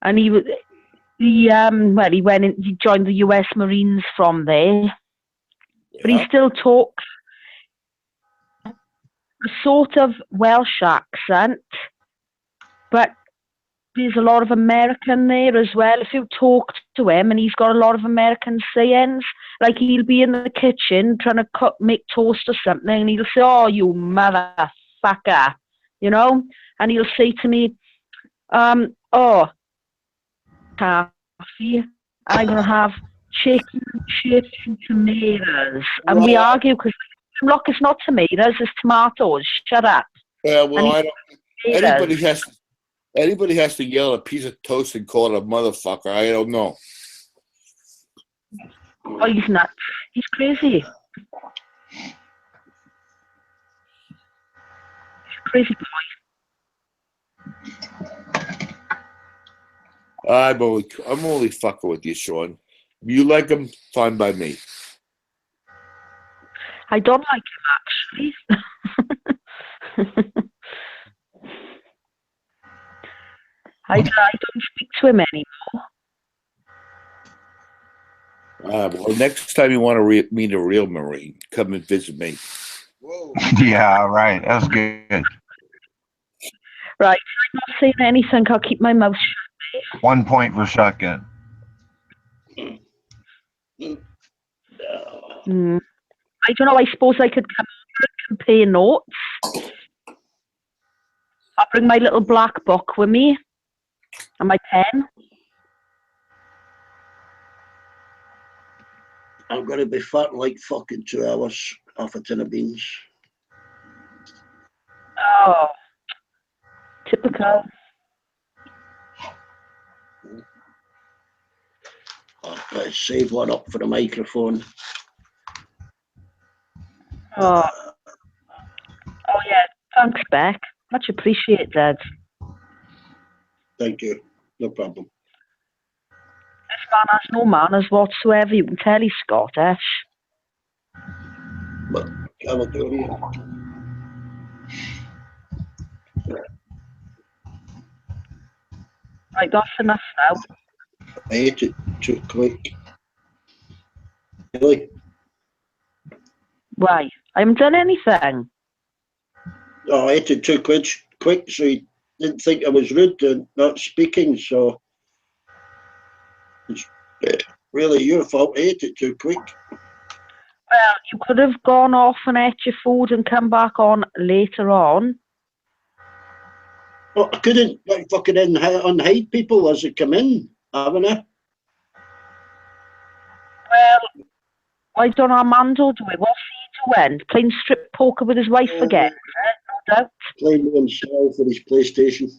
And he joined the US Marines from there. But he still talks a sort of Welsh accent, but there's a lot of American there as well. If you talk to him, and he's got a lot of American sayings, like he'll be in the kitchen trying to make toast or something, and he'll say, "Oh, you motherfucker," you know, and he'll say to me, "Oh, coffee, and I'm gonna have chicken, chips, and tomatoes," and we argue because look, it's not tomatoes, it's tomatoes. Shut up. Yeah, well, I don't. Anybody has to yell a piece of toast and call it a motherfucker. I don't know. Oh, he's nuts. He's crazy. He's a crazy boy. I'm only fucking with you, Sean. You like him, fine by me. I don't like him, actually. I don't speak to him anymore. Well, next time you want to meet a real Marine, come and visit me. Whoa. Yeah, right. That's good. Right. I'm not saying anything. I'll keep my mouth shut. 1 point for shotgun. I don't know. I suppose I could come over and compare notes. I'll bring my little black book with me and my pen. I'm going to be fat in like fucking 2 hours off a tin of beans. Oh, typical. I've got to save one up for the microphone. Oh yeah, thanks, Beck. Much appreciated, Dad. Thank you. No problem. This man has no manners whatsoever. You can tell he's Scottish. But I will do it. Right, that's enough now. I ate it too quick. Really? Why? I haven't done anything. No, I ate it too quick, so he didn't think I was rude and not speaking, so it's really your fault. I ate it too quick. Well, you could have gone off and ate your food and come back on later on. Well, I couldn't like fucking unhide people as they come in, haven't I? Well, why don't Armando do it? What's he doing? Playing strip poker with his wife again? No doubt. Playing with himself with his PlayStation.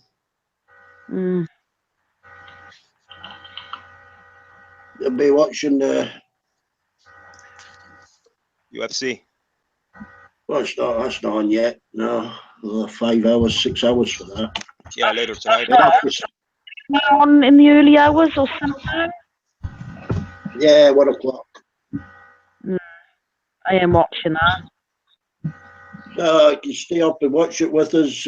Mm. They'll be watching the UFC. Well, that's not on yet. No, 5 hours, 6 hours for that. Yeah, later tonight. On in the early hours or something? Yeah, 1 o'clock. I am watching that. You can stay up and watch it with us.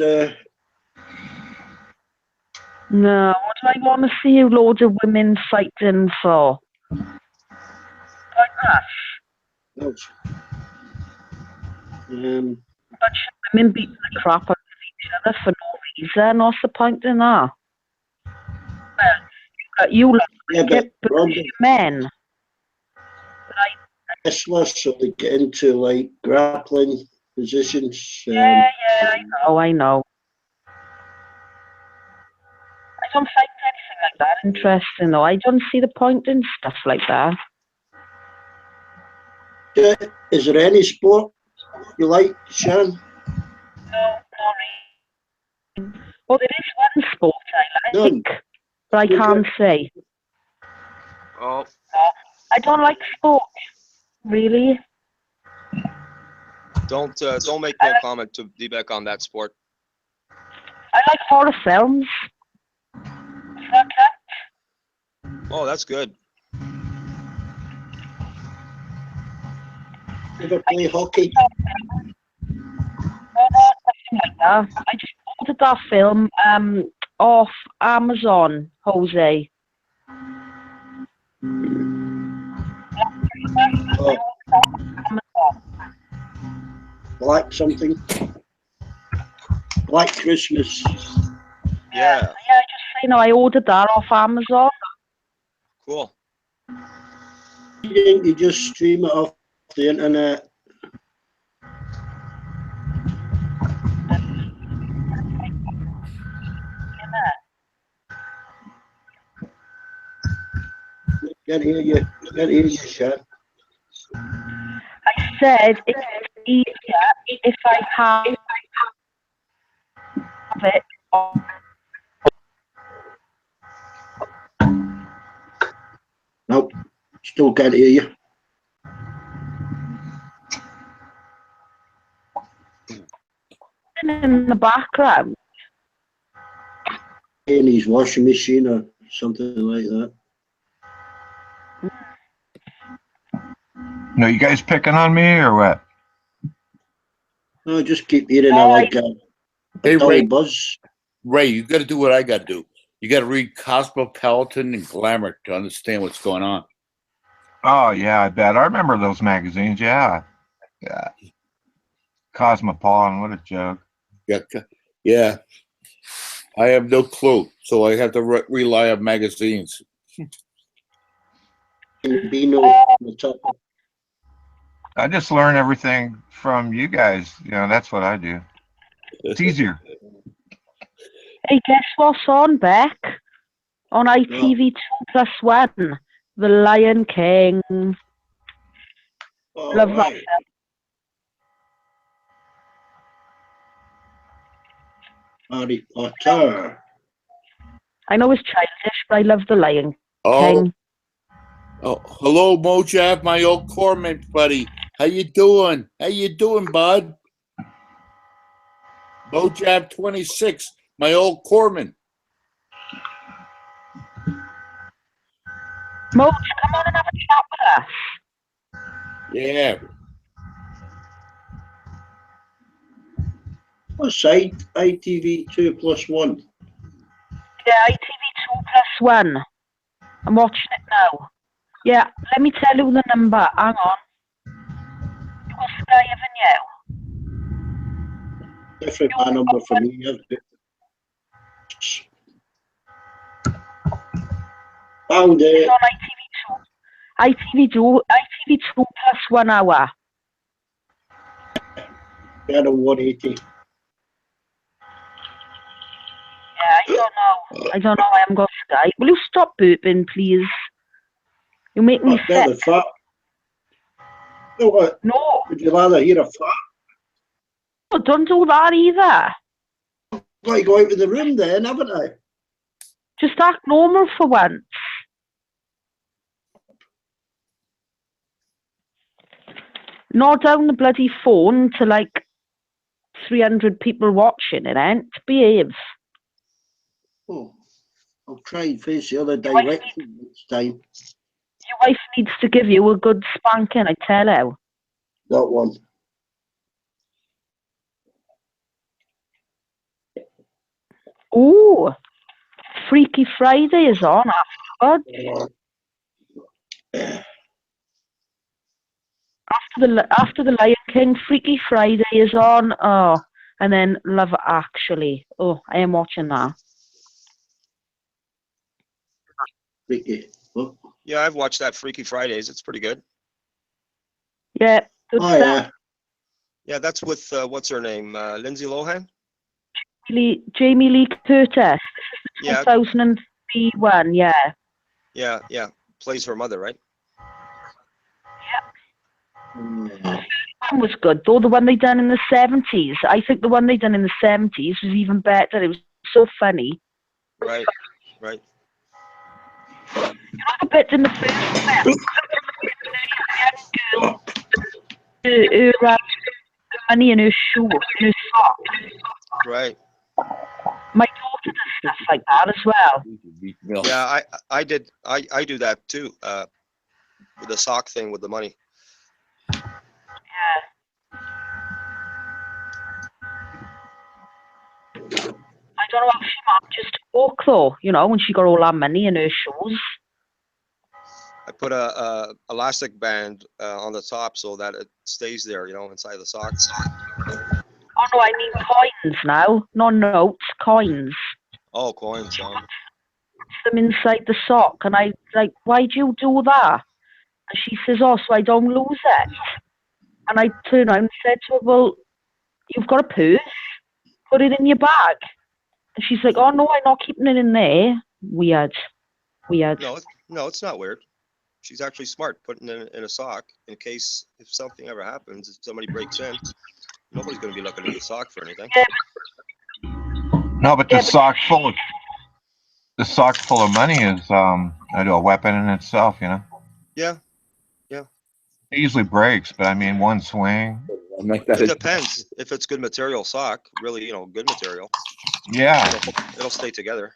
No, what do I want to see loads of women fighting for? Like that. Bunch of women beating the crap out of each other for no reason. What's the point in that? Well, you like it, but men. Wrestlers, so they get into like grappling positions. Yeah, I know. I don't find anything like that interesting, though. I don't see the point in stuff like that. Is there any sport you like, Sharon? No, not really. Well, there is one sport I like, but I can't say. Oh. I don't like sport, really. Don't make no comment to Debek on that sport. I like horror films. Oh, that's good. Ever play hockey? Nothing like that. I just ordered that film off Amazon, Jose. Black something? Black Christmas. Yeah. Yeah, I ordered that off Amazon. Cool. You just stream it off the internet. Can't hear you. Can't hear you, Sharon. I said it's easier if I have it on. Nope. Still can't hear you. In the background. In his washing machine or something like that. No, you guys picking on me or what? No, just keep hearing like a Hey, dull Ray. buzz. Ray, you got to do what I got to do. You got to read Cosmopolitan and Glamour to understand what's going on. Oh yeah, I bet. I remember those magazines. Yeah. Cosmopolitan, what a joke. Yeah. I have no clue, so I have to rely on magazines. I just learn everything from you guys. You know, that's what I do. It's easier. Hey, guess what's on, Beck? On ITV2+1, The Lion King. Love that film. Harry Potter. I know it's childish, but I love The Lion King. Oh, hello, Mojab, my old corpsman buddy. How you doing? How you doing, bud? Mojab 26, my old corpsman. Moj, come on and have a chat with us. Yeah. What side? ITV2+1. Yeah, ITV2+1. I'm watching it now. Yeah, let me tell you the number. Hang on. You got Sky, haven't you? Different number for me. Found it. It's on ITV2. ITV2+1 hour. Channel 180. I don't know. I don't know. I haven't got Skype. Will you stop burping, please? You make me What, they're sick. the fart? No, what? No. Would you rather hear a fart? Oh, don't do that either. Well, you go out of the room then, haven't I? Just act normal for once. Not down the bloody phone to like 300 people watching it, ain't? Behave. Oh, I'll try and face the other direction next time. Your wife needs to give you a good spanking, I tell her. That one. Ooh, Freaky Friday is on afterwards. After the Lion King, Freaky Friday is on. Oh, and then Love Actually. Oh, I am watching that. Freaky. Oh. Yeah, I've watched that Freaky Fridays. It's pretty good. Yeah, good stuff. Yeah. Yeah, that's with what's her name, Lindsay Lohan. Jamie Lee Curtis. This is the Yeah. 2003 one. Yeah. Yeah, yeah. Plays her mother, right? That one was good, though. The one they done in the 70s. I think the one they done in the 70s was even better. It was so funny. Right, right. You know the bit in the first one? Her money in her shoe, in her sock. Right. My daughter does stuff like that as well. Yeah, I do that too. With the sock thing with the money. I don't know how she manages to walk though, you know, when she got all that money in her shoes. I put a elastic band on the top so that it stays there, you know, inside the socks. Oh no, I mean coins now, not notes, coins. Oh, coins. Them inside the sock, and I like, why do you do that? And she says, oh, so I don't lose it. And I turned around and said to her, well, you've got a purse, put it in your bag. And she's like, oh no, I'm not keeping it in there. Weird. No, it's not weird. She's actually smart, putting it in a sock in case if something ever happens, if somebody breaks in, nobody's going to be looking at the sock for anything. No, but the sock full of money is a weapon in itself, you know. Yeah, yeah. It usually breaks, but I mean, one swing. It depends if it's good material sock, really, you know, good material. Yeah. It'll stay together.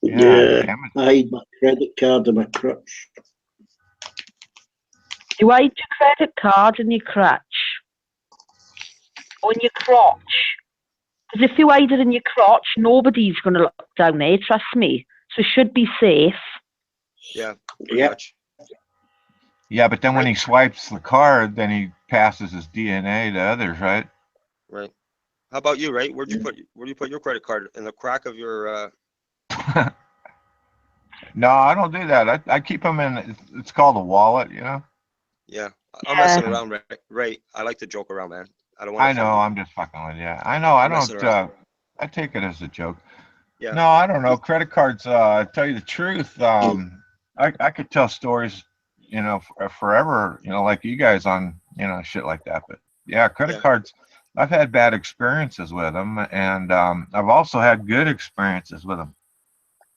Yeah. I hide my credit card in my crutch. You hide your credit card in your crutch. Or in your crotch. Because if you hide it in your crotch, nobody's going to look down there, trust me. So it should be safe. Yeah, pretty much. Yeah, but then when he swipes the card, then he passes his DNA to others, right? Right. How about you, Ray? Where'd you put your credit card? In the crack of your No, I don't do that. I keep them in. It's called a wallet, you know. Yeah, I'm messing around, Ray. I like to joke around, man. I don't want. I know. I'm just fucking with you. I know. I don't. I take it as a joke. Yeah. No, I don't know. Credit cards. Tell you the truth. I could tell stories, you know, forever. You know, like you guys on, you know, shit like that. But yeah, credit cards. I've had bad experiences with them, and I've also had good experiences with them.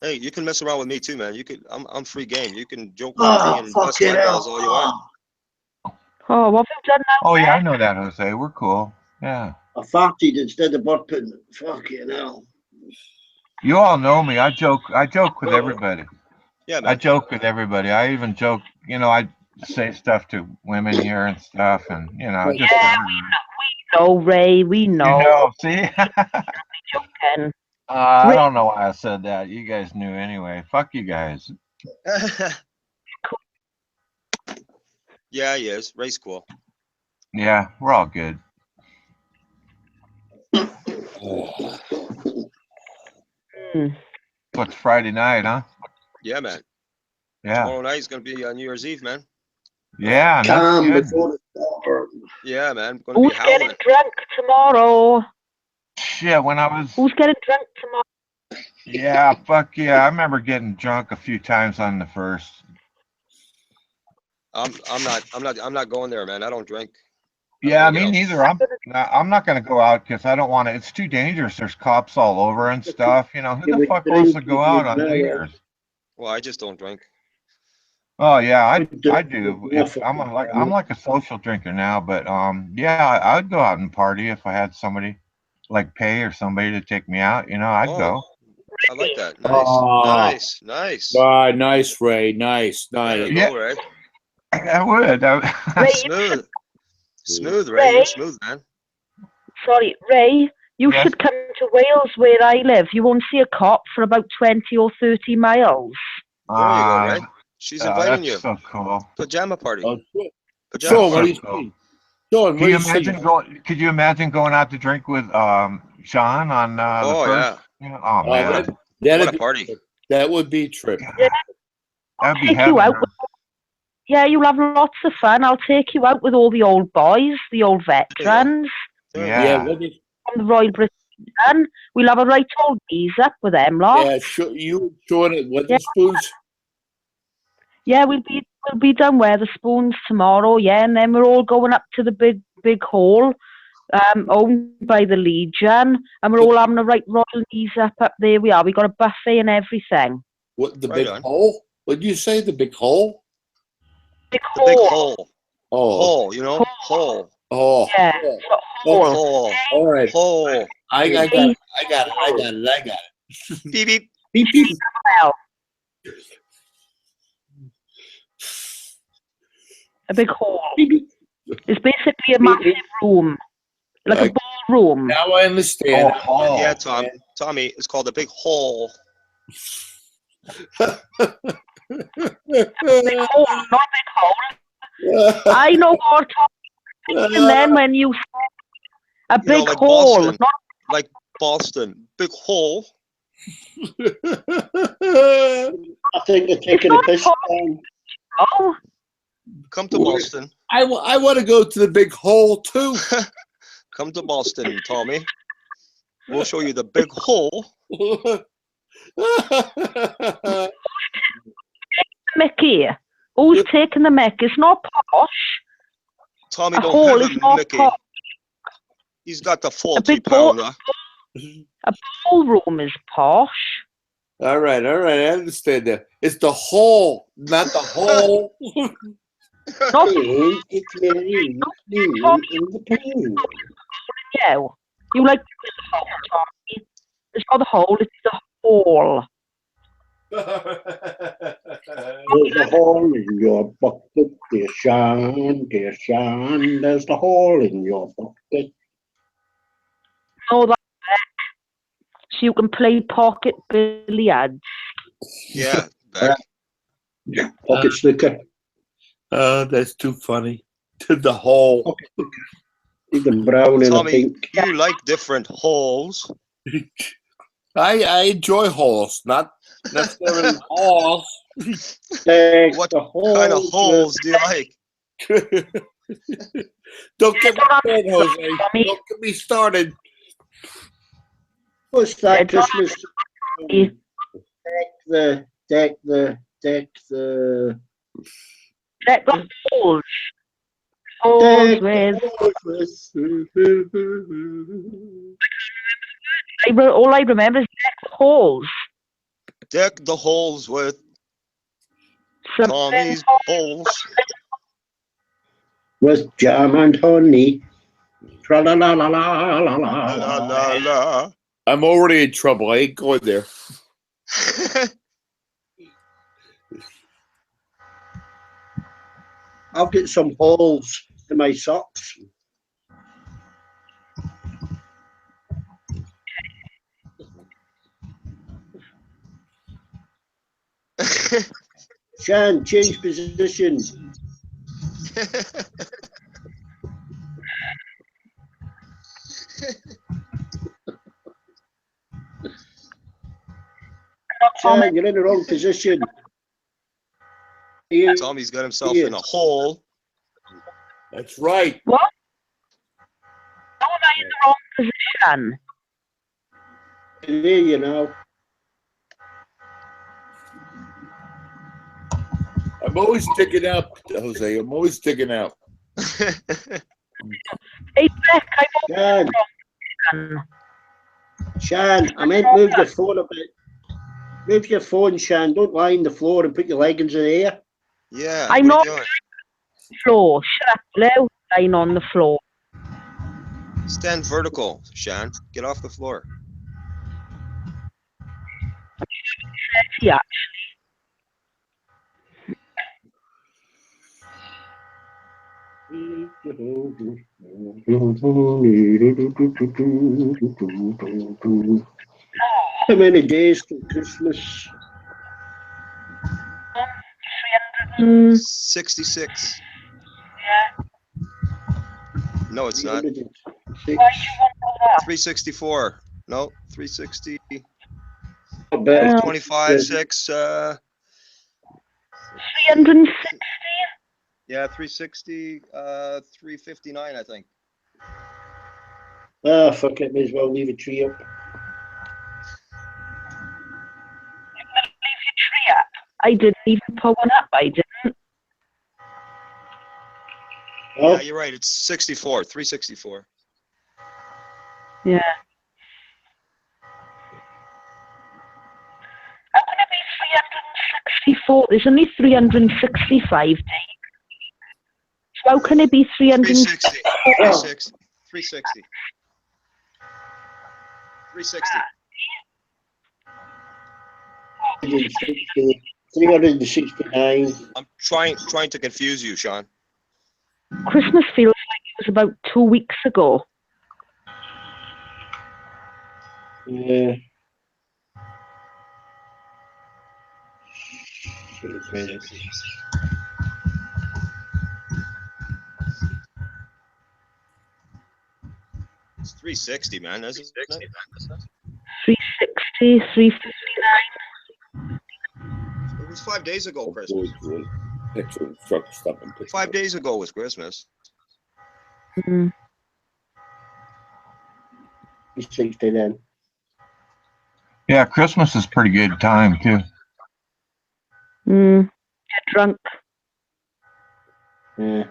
Hey, you can mess around with me too, man. You could. I'm free game. You can joke with me and bust my balls all you want. Oh, what have you done now? Oh yeah, I know that, Jose. We're cool. Yeah. I farted instead of burping. Fucking hell. You all know me. I joke with everybody. Yeah, man. I joke with everybody. I even joke. You know, I say stuff to women here and stuff, and you know, just. Yeah, we know, Ray. We know. You know, see. Joking. I don't know why I said that. You guys knew anyway. Fuck you guys. Yeah, he is. Ray's cool. Yeah, we're all good. What's Friday night, huh? Yeah, man. Yeah. Tomorrow night is gonna be New Year's Eve, man. Yeah. Calm before the storm. Yeah, man. Gonna Who's be howling. getting drunk tomorrow? Shit, when I was. Who's getting drunk tomorrow? Yeah, fuck yeah. I remember getting drunk a few times on the first. I'm not going there, man. I don't drink. Yeah, me neither. I'm not going to go out because I don't want to. It's too dangerous. There's cops all over and stuff. You know, who the fuck wants to go out on New Year's? Well, I just don't drink. Oh yeah, I do. If I'm like a social drinker now, but yeah, I'd go out and party if I had somebody like pay or somebody to take me out. You know, I'd go. I like that. Nice, Oh. nice. Nice, Ray. Nice. There you Yeah. go, Ray. I would. Smooth, Ray. You're smooth, man. Sorry, Ray, you Yes? should come to Wales where I live. You won't see a cop for about 20 or 30 miles. There you go, Ray. She's inviting that's you. so cool. Pajama party. Sean, That's what do so you cool. think? Sean, Can you imagine going? Could you imagine going out to drink with Sean on the Oh, first? yeah. You know, oh man, What a party. That would be a trip. that'd be Take heaven. you out. man. Yeah, you'll have lots of fun. I'll take you out with all the old boys, the old veterans, Yeah. What is, from the Royal British Band. We'll have a right old ease up with them, lot. you Sean at Wetherspoons? Yeah, we'll be done Wetherspoons tomorrow. Yeah, and then we're all going up to the big hall, owned by the Legion, and we're all having a right royal ease up there. We are. We got a buffet and everything. What the big hole? What did you say? The big hole? Big The big hole. Oh. Hole, you know? Hole. Oh. Yeah. Hole. All right. Hole. I got it. Beep, beep. Beep, beep. A big hall. It's basically a massive room, like a ballroom. Now I understand. Yeah, Tommy, it's called a big hole. Big hole, not a big hole. I know what I'm thinking then when you say a big like hole, Boston. not Like Boston. Big hole. I think they're taking a piss down. Oh. Come to Boston. I want to go to the big hole too. Come to Boston, Tommy. We'll show you the big hole. Mickey. Who's taking the mick? It's not posh. Tommy A don't hole have is a not Mickey. posh. He's got the A 40 big ball, pounder. a ballroom is posh. All right. I understand that. It's the hole, not the hole. Not It's very in the pool. you. You like the hole, Tommy. It's not the hole, it's the hole. There's a hole in your bucket, dear Sean, dear Sean. There's the hole in your bucket. No, that's back. So you can play pocket billiards. Yeah, back. Pocket snooker. That's too funny. To the hole. Even brown and a Tommy, pink. you like different holes. I enjoy holes, not necessarily holes. What kind of holes do you like? Don't get me started, Jose. Don't get me started. What's that Christmas? Deck the holes. Holes with. All I remember is deck the holes. Deck the holes with Tommy's holes. With jam and honey. Tra la la la la la la La la la. I'm already in trouble. I ain't going there. I'll get some holes in my socks. Sean, change position. Sean, you're in the wrong position. Tommy's got himself in a hole. That's right. What? How am I in the wrong position? There you know. I'm always sticking out, Jose. I'm always sticking out. Hey, Beck, Shan. Shan, I meant move your phone a bit. Move your phone, Shan. Don't lie on the floor and put your leggings in the air. Yeah, I'm what not are you doing? floor. Shut up, Lou. Lying on the floor. Stand vertical, Shan. Get off the floor. Yeah. How many days till Christmas? 66. No, it's not. 364. No, 360. 25, 6. 360. Yeah, 360. 359, I think. Ah, fuck it. May as well leave a tree up. I didn't even put one up. I didn't. Yeah, you're right. It's 64. 364. Yeah. How can it be 364? There's only 365 days. So how can it be 360. 360? 360. 360. 369. I'm trying to confuse you, Sean. Christmas feels like it was about 2 weeks ago. Yeah. It's 360, man. Isn't it? 360, 359. It was 5 days ago, Christmas. Picture of the truck stopping. 5 days ago was Christmas. 360 then. Yeah, Christmas is pretty good time too. Get drunk. Yeah.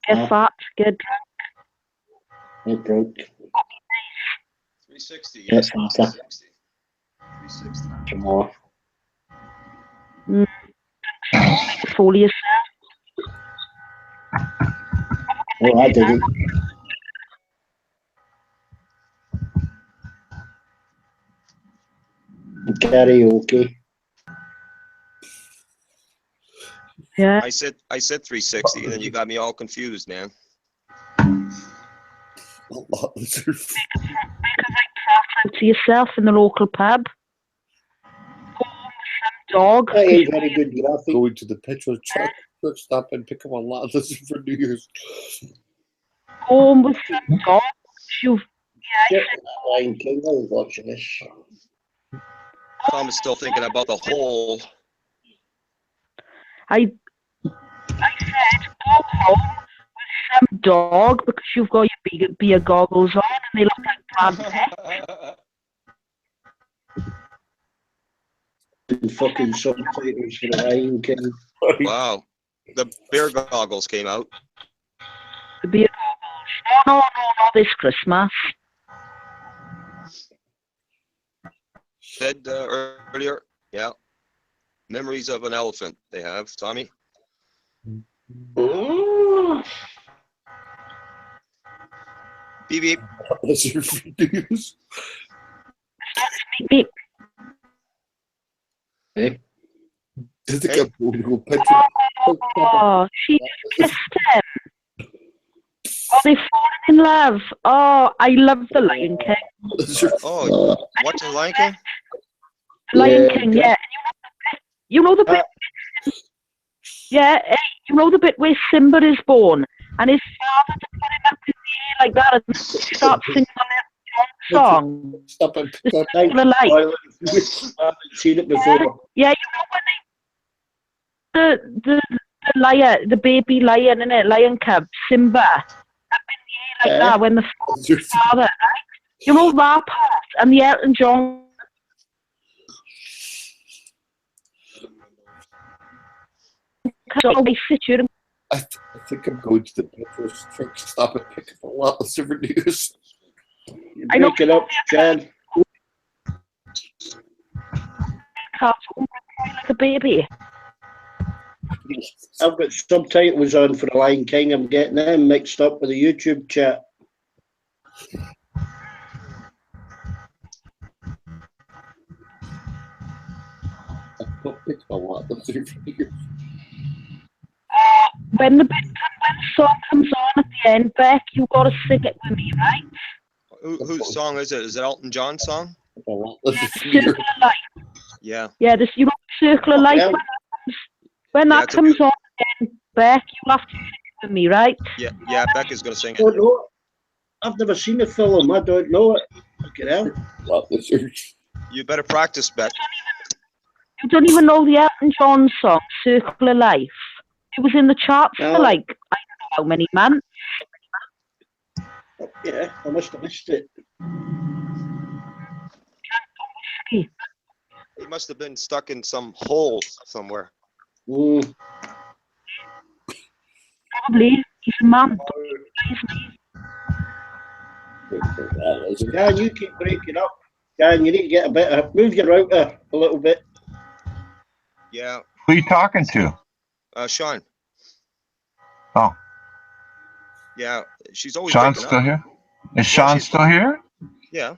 Get fat. Get drunk. Get drunk. 360. Get Yes, fatter. 360. 360. Come on. Fool yourself. Oh, I didn't. Karaoke. Yeah. I said 360, and then you got me all confused, man. To yourself in the local pub. Dog. That ain't very good graphic. Going to the petrol truck stop and pick up a lot. Listen for New Year's. Home with some dog. You've Lion King, I was watching this. Tom is still thinking about the whole. I said go home with some dog because you've got your beer goggles on and they look like Brad Pitt. Fucking subtitles for the Lion King. Wow, the bear goggles came out. The beer goggles. No, not this Christmas. Said earlier, yeah. Memories of an elephant. They have Tommy. Beep beep. That's your news. Beep beep. Hey. Oh, she kissed him. Oh, they fallen in love. Oh, I love the Lion King. Oh, what's the Lion King? Lion King, yeah. You know the bit. Yeah, you know the bit where Simba is born, and his father to put him up in the air like that and start singing a song. Stop it. The light. I haven't seen it before. Yeah, you know when the lion, the baby lion, innit, lion cub, Simba, up in the air like that when the father, right? You know that part, and the Elton John. always sit here and I think I'm going to the Pinterest truck stop and pick up a lot of souvenirs. You break it up, Jan. cartoon like a baby. I've got subtitles on for the Lion King. I'm getting them mixed up with the YouTube chat. I'll pick a lot of souvenirs. When the song comes on at the end, Beck, you got to sing it with me, right? Whose song is it? Is it Elton John's song? Circle of Life. Yeah. Yeah, this, you know, Circle of Life. Yeah. When that it's a comes on again, Beck, you have to sing it with me, right? Yeah, Becca's going to sing I don't know. I've never seen the film. I don't know it. Look it out. You better practice, Beck. You don't even know the Elton John song, Circle of Life. It was in the charts for like, I don't know how many months. Yeah, I must have missed it. He must have been stuck in some hole somewhere. Mm. Probably. He's a man. Dan, you keep breaking up. Dan, you need to get a bit of, move your router a little bit. Yeah. Who are you talking to? Sean. Oh, Yeah, she's always Sean's breaking still up. here? Is Sean still here? Yeah.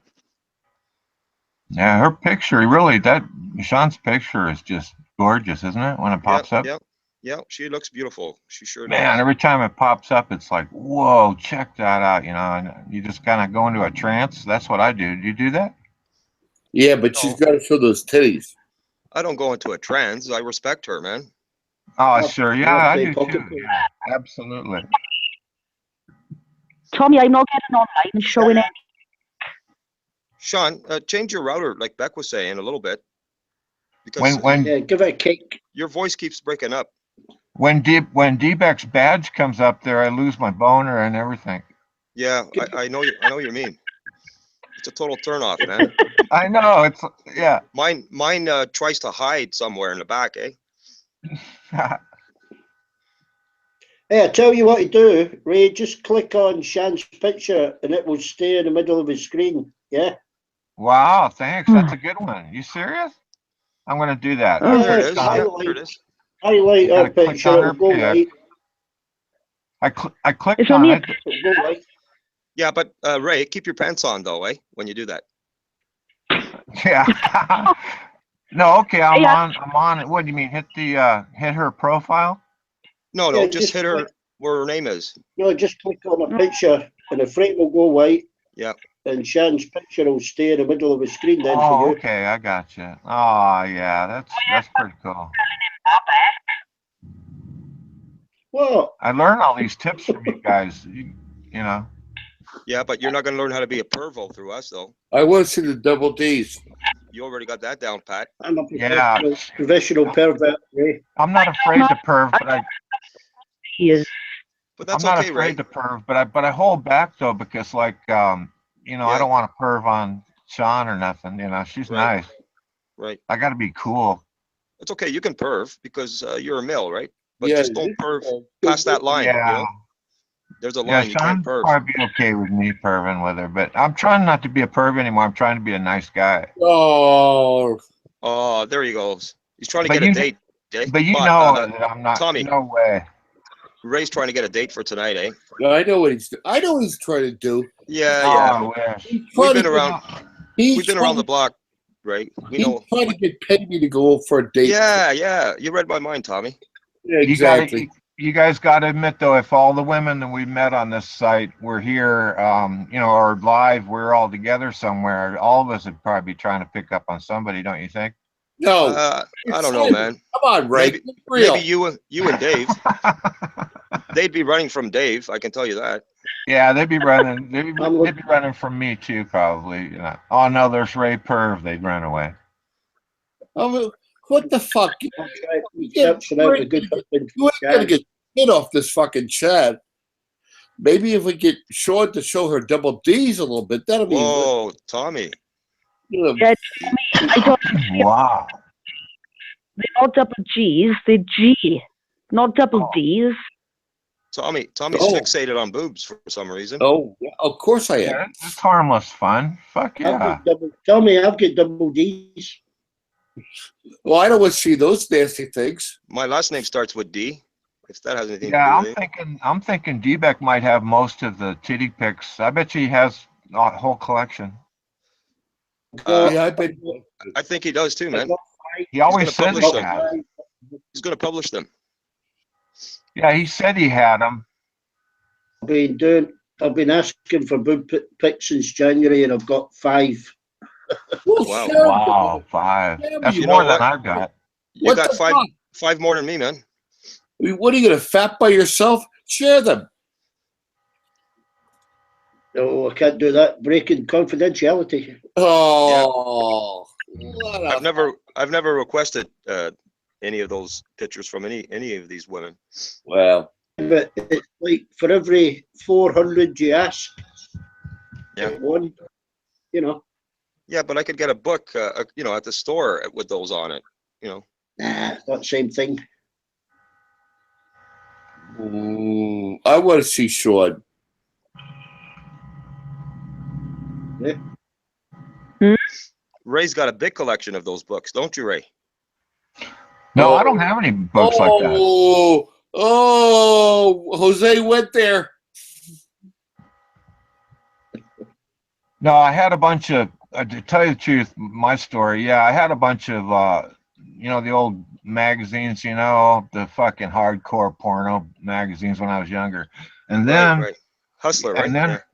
Yeah, her picture, really, Sean's picture is just gorgeous, isn't it? When it pops up? Yeah, she looks beautiful. She sure does. Man, every time it pops up, it's like, whoa, check that out, you know, and you just kind of go into a trance. That's what I do. Do you do that? Yeah, but she's got to show those titties. I don't go into a trance. I respect her, man. Oh, sure. Yeah, I do too. Yeah, absolutely. Tommy, I'm not getting online and showing it. Sean, change your router, like Beck was saying, a little bit. Because yeah, give it a kick. Your voice keeps breaking up. When D-Beck's badge comes up there, I lose my boner and everything. Yeah, I know you mean. It's a total turnoff, man. I know, it's, yeah. Mine tries to hide somewhere in the back, eh? Hey, I tell you what to do, Ray, just click on Shan's picture and it will stay in the middle of his screen, yeah? Wow, thanks. That's a good one. You serious? I'm going to do that. Oh, there it is. Highlight our picture, it'll go white. I clicked on it. It'll go white. Yeah, but Ray, keep your pants on though, eh? When you do that. Yeah. No, okay, I'm on it. What do you mean? Hit her profile? No, Yeah, just hit her where her name is. No, just click on a picture and the frame will go white. Yeah. And Shan's picture will stay in the middle of the screen then for you. Okay, I got you. Oh, yeah, that's pretty cool. Well, I learn all these tips from you guys, you know. Yeah, but you're not going to learn how to be a pervo through us, though. I want to see the double D's. You already got that down, Pat. I'm a professional pervert. Ray. I'm not afraid to perv, but But that's I'm not okay, afraid Ray. to perv, but I hold back though because like you know, I don't want to perv on Sean or nothing. You know, she's nice. Right. I got to be cool. It's okay. You can perv because you're a male, right? But Yeah, just don't perv past that line. Yeah. You know? There's a Yeah, line you can't Sean's perv. probably be okay with me perving with her, but I'm trying not to be a perv anymore. I'm trying to be a nice guy. Oh. Oh, there he goes. He's trying to But get a date. Eh? But you know that I'm not. Tommy. No way. Ray's trying to get a date for tonight, eh? Yeah, I know what he's trying to do. Yeah. We've been around. We've been around the block, Ray. We know. He's trying to get Penny to go for a date. Yeah. You read my mind, Tommy. Yeah, exactly. You guys got to admit though, if all the women that we met on this site were here, you know, or live, we're all together somewhere, all of us would probably be trying to pick up on somebody, don't you think? No, I don't know, man. Come on, Ray. Maybe you and Dave. They'd be running from Dave. I can tell you that. Yeah, they'd be running. They'd be running from me too, probably. You know. Oh no, there's Ray Perv. They'd run away. Oh, what the fuck? You Yeah, gotta get shit off this fucking chat. Maybe if we get Sean to show her double D's a little bit, that'll be. Whoa, Tommy. Yeah, Tommy, I don't. Wow. They're not double G's. They're G. not double D's. Tommy's Oh. fixated on boobs for some reason. Oh, yeah, of course I am. Yeah, it's harmless fun. Fuck yeah. Tell me, I've got double D's. Well, I don't want to see those nasty things. My last name starts with D. If that has anything Yeah, to do with it. I'm thinking D-Beck might have most of the titty pics. I bet he has a whole collection. Yeah, I think he does too, man. He always He's gonna says publish he them. has. He's going to publish them. Yeah, he said he had them. I've been asking for boob pics since January, and I've got 5. Wow. Wow, 5. That's You more know than what? I've got. You What got the five fuck? 5 more than me, man. I mean, what are you going to fap by yourself? Share them. No, I can't do that. Breaking confidentiality. Oh, I've never requested any of those pictures from any of these women. Well, But it's like for every 400 you ask, Yeah. one, you know. Yeah, but I could get a book, at the store with those on it. Nah, it's not the same thing. I want to see Sean. Yeah. Ray's got a big collection of those books, don't you, Ray? No, I don't have any books like that. Oh, Jose went there. No, I had a bunch of, to tell you the truth, my story, yeah, I had a bunch of, the old magazines, the fucking hardcore porno magazines when I was younger. And then, Right. Hustler, right?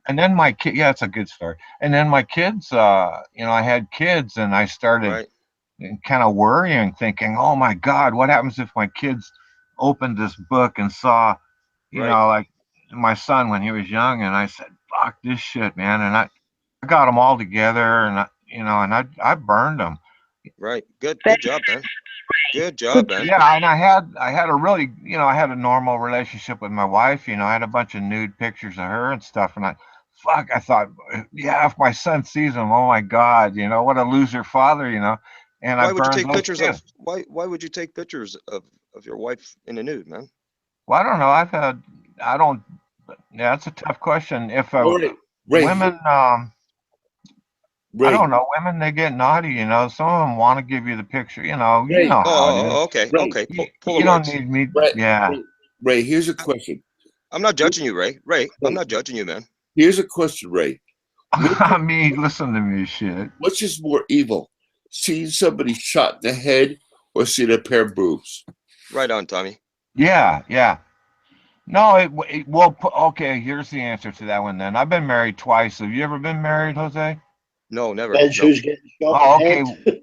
and then my kid, yeah, it's a good story. And then my kids, I had kids, and I started kind of worrying, thinking, oh my God, what happens if my kids opened this book and saw, like my son when he was young, and I said, fuck this shit, man. And I got them all together, and I burned them. Right. Good job, man. Good job, man. Yeah, and I had a really, I had a normal relationship with my wife. I had a bunch of nude pictures of her and stuff, and I thought, yeah, if my son sees them, oh my God, what a loser father, And Why I would you burned take those pictures too. of why would you take pictures of your wife in the nude, man? Well, I don't know. Yeah, that's a tough question. If Ray, women, Ray. I don't know, women, they get naughty, Some of them want to give you the picture, you know how it is. Okay. Ray. Okay. You don't need me. Yeah. Ray, here's a question. I'm not judging you, Ray. I'm not judging you, man. Here's a question, Ray. I mean, listen to me, shit. Which is more evil? Seeing somebody shot in the head or seeing a pair of boobs? Right on, Tommy. Yeah. No, well, okay, here's the answer to that one then. I've been married twice. Have you ever been married, Jose? No, never. Depends No. who's getting shot. Oh, in the okay. head.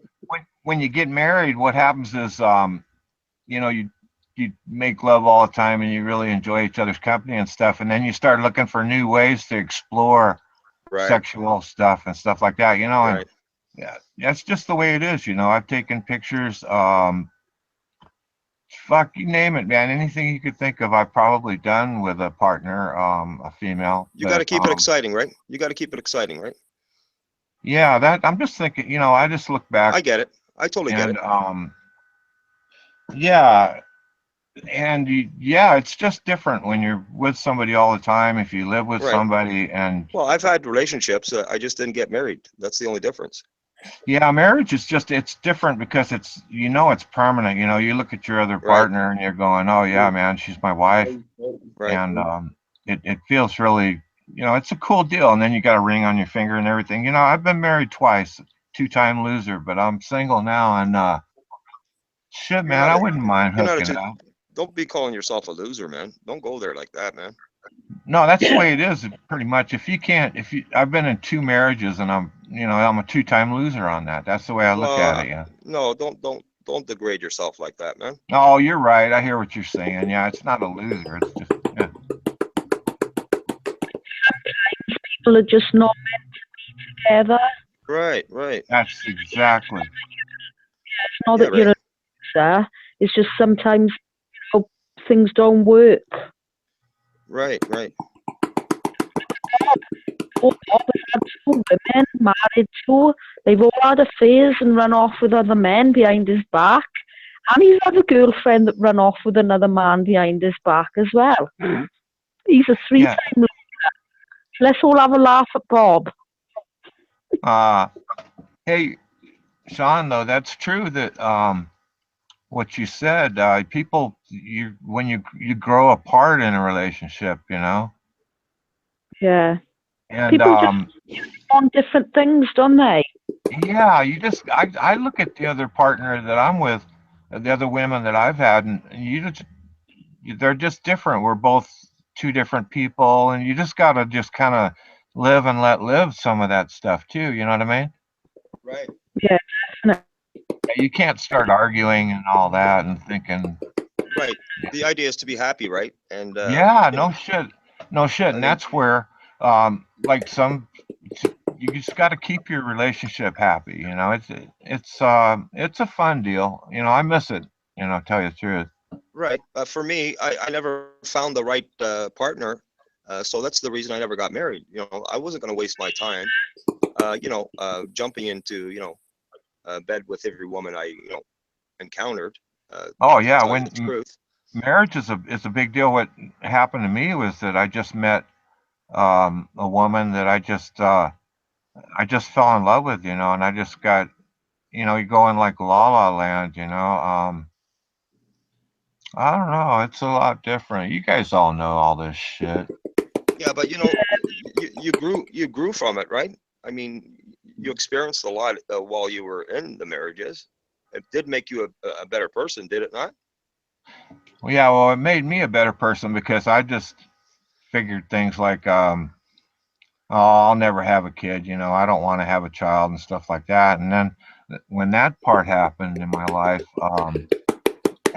When you get married, what happens is, you make love all the time and you really enjoy each other's company and stuff, and then you start looking for new ways to explore sexual stuff and stuff like that, and yeah, that's just the way it is. I've taken pictures, fuck, you name it, man. Anything you could think of, I've probably done with a partner, a female. You got to keep it exciting, right? You got to keep it exciting, right? Yeah, that I'm just thinking, I just look back. I get it. I totally get it. Yeah, and it's just different when you're with somebody all the time. If you live with somebody, and well, I've had relationships. I just didn't get married. That's the only difference. yeah, marriage is it's different because it's it's permanent. You look at your other partner and you're going, oh yeah, man, she's my wife, and it feels really, it's a cool deal. And then you got a ring on your finger and everything. I've been married twice, 2-time loser, but I'm single now, and shit, man, I wouldn't mind hooking up. Don't be calling yourself a loser, man. Don't go there like that, man. No, that's the way it is, pretty much. I've been in 2 marriages, and I'm a 2-time loser on that. That's the way I look at it. Yeah. No, don't degrade yourself like that, man. Oh, you're right. I hear what you're saying. Yeah, it's not a loser. It's just People are just not meant to be together. Right. That's exactly. It's not that you're a loser. It's just sometimes things don't work. Right. All had 2 women married to. They've all had affairs and run off with other men behind his back. And he's had a girlfriend that ran off with another man behind his back as well. He's a three-time loser. Let's all have a laugh at Bob. Hey, Sean, though, that's true that what you said, people, when you grow apart in a relationship, you know. Yeah. And People just want different things, don't they? yeah, I look at the other partner that I'm with, the other women that I've had, and they're just different. We're both two different people, and you just gotta just kind of live and let live some of that stuff too. You know what I mean? Right. Yeah. You can't start arguing and all that and thinking. Right. The idea is to be happy, right? And Yeah, no shit. And that's where, like you just got to keep your relationship happy. You know, it's a fun deal. You know, I miss it. You know, tell you the truth. right. For me, I never found the right partner, so that's the reason I never got married. You know, I wasn't going to waste my time, jumping into bed with every woman I encountered. Oh yeah, tell you when the truth. marriage is a big deal. What happened to me was that I just met a woman that I just fell in love with, you know, and I just got, you know, you go in like La La Land, you know. I don't know, it's a lot different. You guys all know all this shit. Yeah, but you grew from it, right? I mean, you experienced a lot while you were in the marriages. It did make you a better person, did it not? Well, yeah, well, it made me a better person because I just figured things like, oh, I'll never have a kid, you know, I don't want to have a child and stuff like that. And then when that part happened in my life,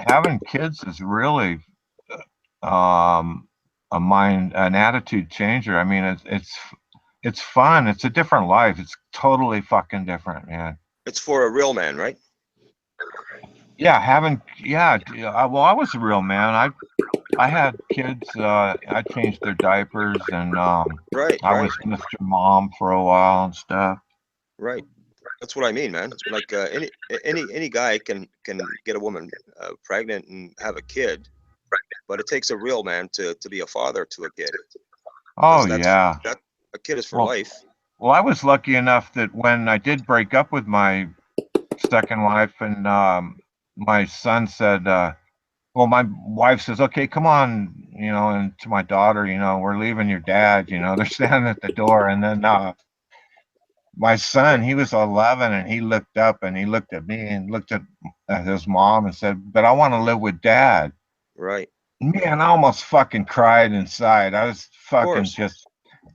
having kids is really an attitude changer. I mean, it's fun. It's a different life. It's totally fucking different, man. It's for a real man, right? Yeah, well, I was a real man. I had kids. I changed their diapers, and I was Mr. Mom for a while and stuff. Right. That's what I mean, man. Like any guy can get a woman pregnant and have a kid, but it takes a real man to be a father to a kid. Oh yeah. A kid is for life. Well, I was lucky enough that when I did break up with my second wife, and my son said, well, my wife says, okay, come on, you know, and to my daughter, you know, we're leaving your dad, you know, they're standing at the door. And then my son, he was 11, and he looked up and he looked at me and looked at his mom and said, but I want to live with dad. Right. Man, I almost fucking cried inside. I was fucking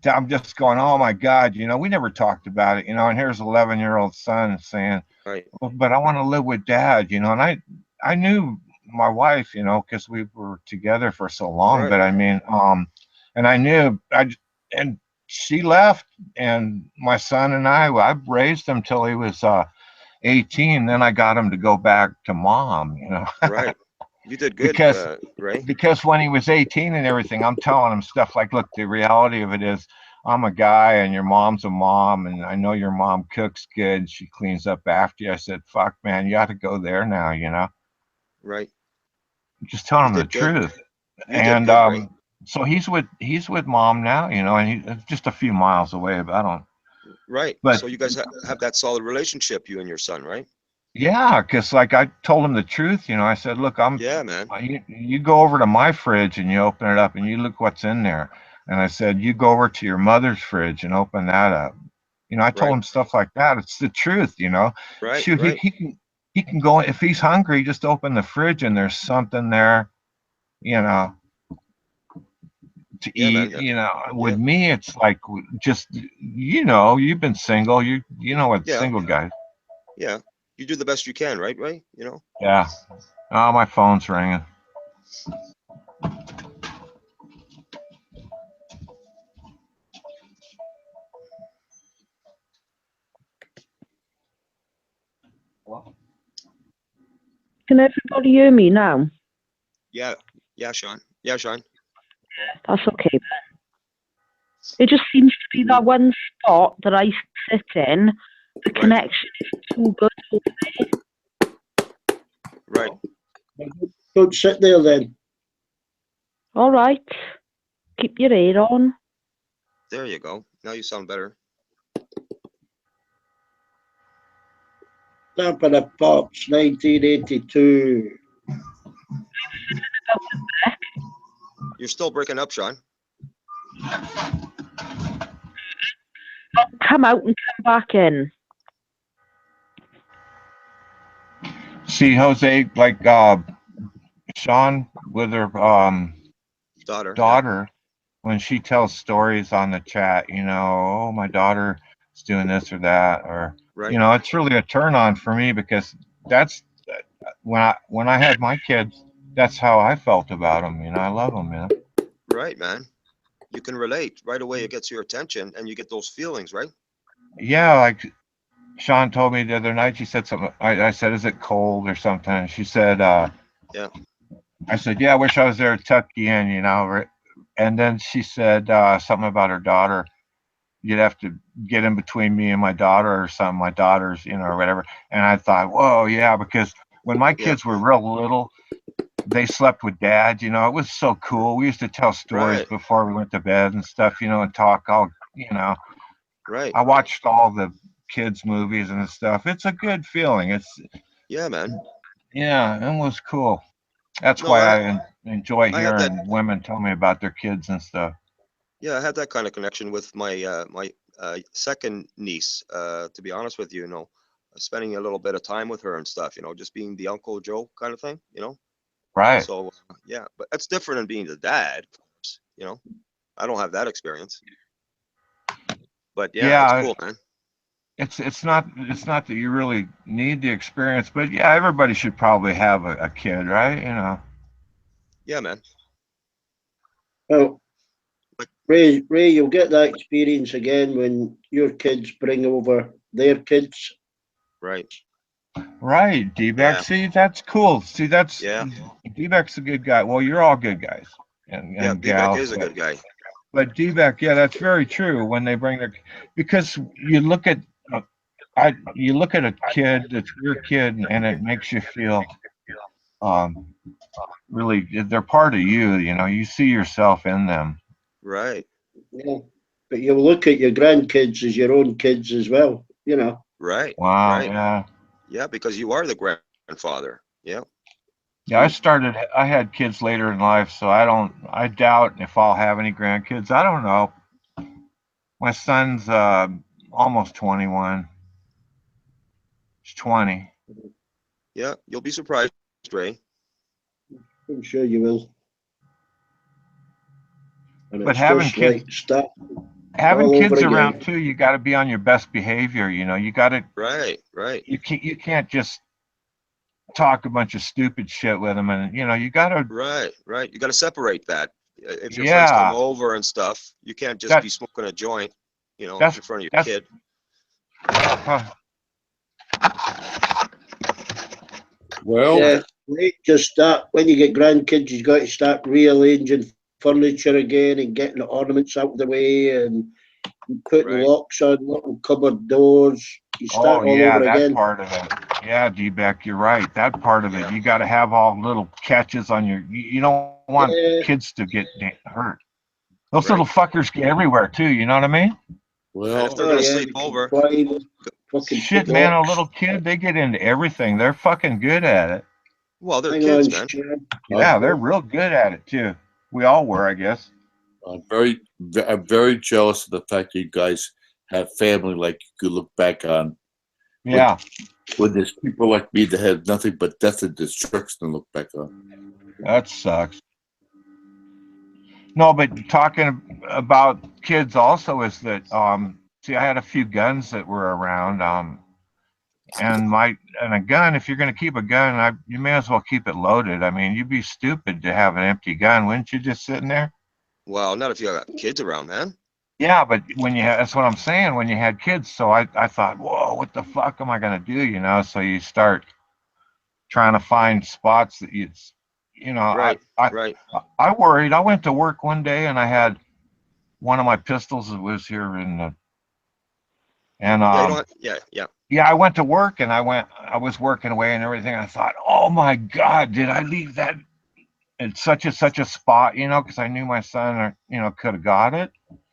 I'm just going, oh my God, you know, we never talked about it, you know, and here's 11-year-old son saying, well, but I want to live with dad, you know, and I knew my wife, you know, because we were together for so long, but I mean, and I knew, and she left, and my son and I raised him till he was 18. Then I got him to go back to mom, you know. Right. You did good, right? Because when he was 18 and everything, I'm telling him stuff like, look, the reality of it is I'm a guy and your mom's a mom, and I know your mom cooks good. She cleans up after you. I said, fuck, man, you got to go there now, you know? Right. Just telling him the truth. And so he's with mom now, you know, and he's just a few miles away, but I don't. Right. But so you guys have that solid relationship, you and your son, right? Yeah, because like I told him the truth, you know. I said, look, yeah, man. You go over to my fridge and you open it up and you look what's in there. And I said, you go over to your mother's fridge and open that up. You know, I told him stuff like that. It's the truth, you know. Right. Shoot, he can go, if he's hungry, just open the fridge and there's something there, you know, to eat. Man, you know, with me, it's like just, you know, you've been single, you know what single guys. Yeah. You do the best you can, right? Right? You know? Yeah. Oh, my phone's ringing. Can everybody hear me now? Yeah. Yeah, Sean. Yeah, Sean. That's okay. It just seems to be that one spot that I sit in. The connection is too good for me. Right. Don't sit there then. All right. Keep your ear on. There you go. Now you sound better. Tampa the Pops, 1982. You're still breaking up, Sean. Come out and come back in. See, Jose, like Sean with her daughter, when she tells stories on the chat, you know, oh, my daughter is doing this or that, or Right. you know, it's really a turn on for me because that's when I had my kids, that's how I felt about them. You know, I love them, man. Right, man. You can relate right away. It gets your attention, and you get those feelings, right? Yeah, like Sean told me the other night. She said something. I said, "Is it cold or something?" And she said, Yeah. I said, "Yeah, I wish I was there to tuck you in, you know." Right? And then she said something about her daughter. You'd have to get in between me and my daughter or something. My daughter's, you know, or whatever. And I thought, whoa, yeah, because when my kids were real little, they slept with dad. You know, it was so cool. We used to tell stories before we went to bed and stuff, you know, and talk all, you know. Right. I watched all the kids' movies and stuff. It's a good feeling. It's man. Yeah, it was cool. That's No, why I enjoy I had hearing women tell me about their kids and stuff. Yeah, I had that kind of connection with my second niece. To be honest with you, you know, spending a little bit of time with her and stuff. You know, just being the Uncle Joe kind of thing. You know. Right. So yeah, but that's different than being the dad. Of course, you know, I don't have that experience. But yeah, it's cool, man. It's not that you really need the experience, but yeah, everybody should probably have a kid, right? You know. Yeah, man. Well, Ray, you'll get that experience again when your kids bring over their kids. Right. Right, D-Back. Yeah. See, that's cool. See, that's Yeah. D-Back's a good guy. Well, you're all good guys and D-Back gals. is a good guy. But D-Back, yeah, that's very true. When they bring their, because you look at, you look at a kid that's your kid, and it makes you feel, really, they're part of you. You know, you see yourself in them. Right. Yeah. But you look at your grandkids as your own kids as well, you know. Right. Wow. Right. Yeah. Yeah, because you are the grandfather. Yeah. Yeah, I had kids later in life, so I doubt if I'll have any grandkids. I don't know. My son's almost 21. He's 20. Yeah, you'll be surprised, Ray. I'm sure you will. And But it's having just kids, like stuff having all kids over again. around too, you got to be on your best behavior. You know, you got to. Right. You can't just talk a bunch of stupid shit with them, and you know, you got to. Right. You got to separate that. If your friends come over and stuff, you can't just be smoking a joint, you know, in front of your kid. Well, yeah, just start when you get grandkids. You got to start rearranging furniture again and getting the ornaments out of the way and putting locks on little cupboard doors. You start all over that again. part of it. Yeah, D-Beck, you're right. That part of it, you got to have all little catches on your. You don't want kids to get hurt. Those little fuckers get everywhere too. You know what I mean? Well, if they're gonna sleep over, shit, man, a little kid, they get into everything. They're fucking good at it. Well, they're kids, man. Yeah, they're real good at it too. We all were, I guess. I'm very jealous of the fact that you guys have family like you could look back on. Yeah. When there's people like me that have nothing but death and destruction to look back on. That sucks. No, but talking about kids also is that see, I had a few guns that were around, and a gun. If you're going to keep a gun, you may as well keep it loaded. I mean, you'd be stupid to have an empty gun, wouldn't you? Just sitting there. Well, not if you got kids around, man. Yeah, but when you that's what I'm saying. When you had kids, so I thought, whoa, what the fuck am I going to do? You know, so you start trying to find spots that you know, right. I worried. I went to work one day and I had one of my pistols that was here in the, and yeah, yeah, I went to work and I was working away and everything. I thought, oh my God, did I leave that at such a spot, because I knew my son, could have got it.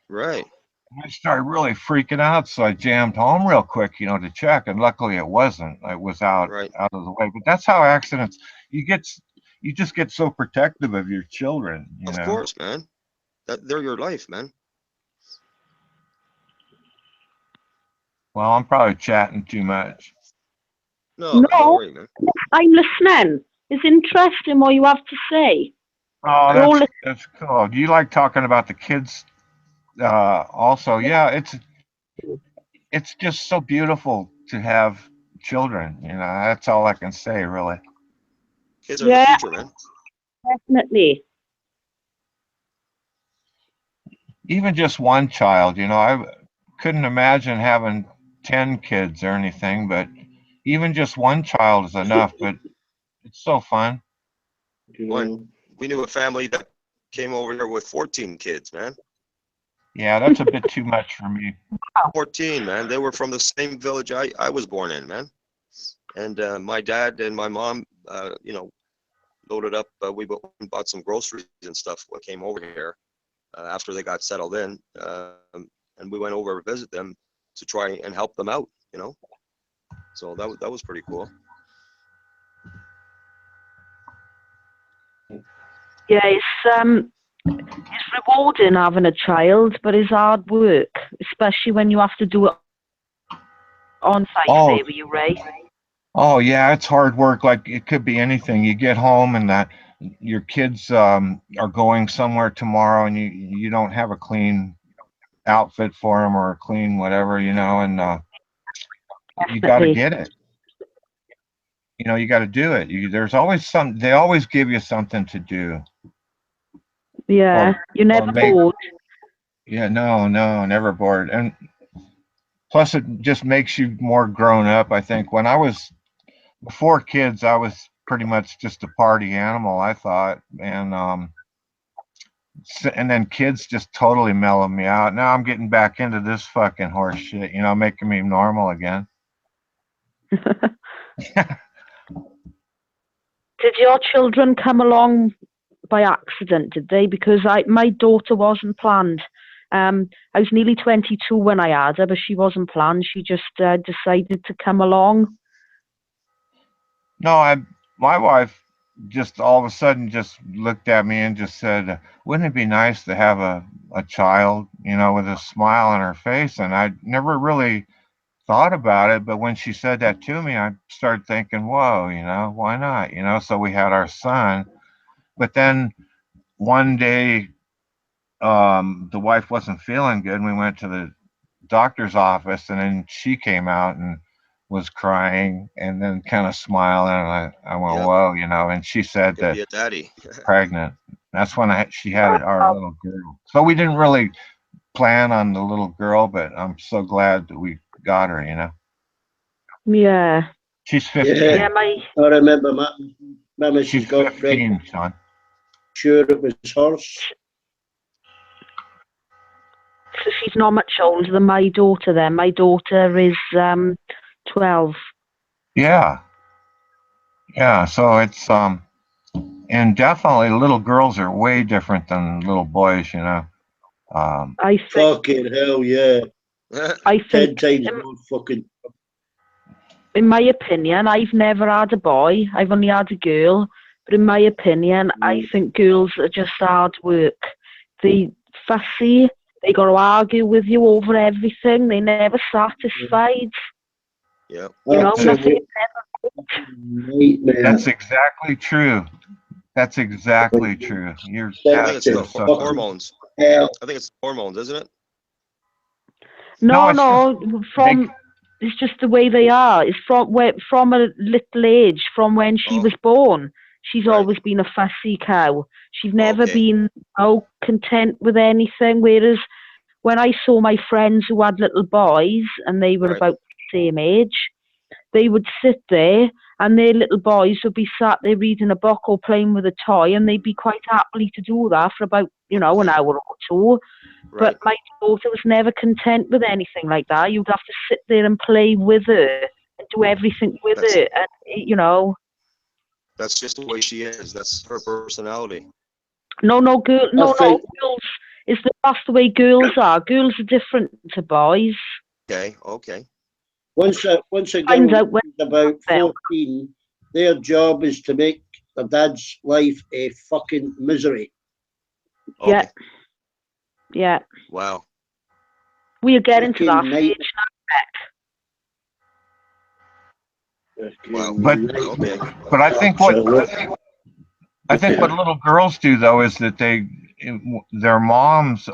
Right. And I started really freaking out. So I jammed home real quick, to check. And luckily it wasn't. It was out of the way. But that's how accidents, you just get so protective of your children, Of course, man. They're your life, man. Well, I'm probably chatting too much. No, don't worry, man. I'm listening. It's interesting what you have to say. Oh, that's cool. Do you like talking about the kids also? Yeah, it's just so beautiful to have children. That's all I can say, really. Kids are the future, man. Definitely. Even just one child, I couldn't imagine having 10 kids or anything, but even just one child is enough. But it's so fun. We knew a family that came over here with 14 kids, man. Yeah, that's a bit too much for me. 14, man. They were from the same village I was born in, man. And my dad and my mom, loaded up. We bought some groceries and stuff when came over here after they got settled in. And we went over to visit them to try and help them out, So that was pretty cool. Yeah, it's rewarding having a child, but it's hard work, especially when you have to do it on site. There, you Ray. Oh yeah, it's hard work. Like it could be anything. You get home and that your kids are going somewhere tomorrow, and you don't have a clean outfit for them or a clean whatever, and you got to get it. You got to do it. There's always they always give you something to do. Yeah, you're never bored. Yeah, no, never bored. And plus it just makes you more grown up. I think when I was before kids, I was pretty much just a party animal, I thought. And then kids just totally mellowed me out. Now I'm getting back into this fucking horse shit, making me normal again. Did your children come along by accident, did they? Because my daughter wasn't planned. I was nearly 22 when I had her, but she wasn't planned. She just decided to come along. No, my wife just all of a sudden just looked at me and just said, wouldn't it be nice to have a child, with a smile on her face? And I never really thought about it, but when she said that to me, I started thinking, whoa, why not? So we had our son. But then one day, the wife wasn't feeling good, and we went to the doctor's office, and then she came out and was crying and then kind of smiling, and I went, whoa, and she said that be a daddy. pregnant. That's when she had our little girl. So we didn't really plan on the little girl, but I'm so glad that we got her, Yeah. She's 15. Yeah, I remember she's got 15, pregnant. son. Sure it was hers. So she's not much older than my daughter then. My daughter is 12. Yeah. Yeah, so it's and definitely little girls are way different than little boys, I think, fucking hell, yeah. I 10 think times more fucking. in my opinion, I've never had a boy. I've only had a girl. But in my opinion, I think girls are just hard work. They fussy. They got to argue with you over everything. They never satisfied. Yeah. Nothing. That's exactly true. That's exactly true. I think it's the hormones. I think it's hormones, isn't it? No. It's just the way they are. It's from a little age, from when she was born. She's always been a fussy cow. She's never been content with anything. Whereas when I saw my friends who had little boys and they were about the same age, they would sit there and their little boys would be sat there reading a book or playing with a toy, and they'd be quite happily to do that for about, an hour or two. But my daughter was never content with anything like that. You'd have to sit there and play with her and do everything with her, and you know. That's just the way she is. That's her personality. No, girls. That's the way girls are. Girls are different to boys. Okay. Once a girl is about 14, their job is to make their dad's life a fucking misery. Yeah. Yeah. Wow. We're getting to that Fucking stage now. Wow. But I think what little girls do though is that their moms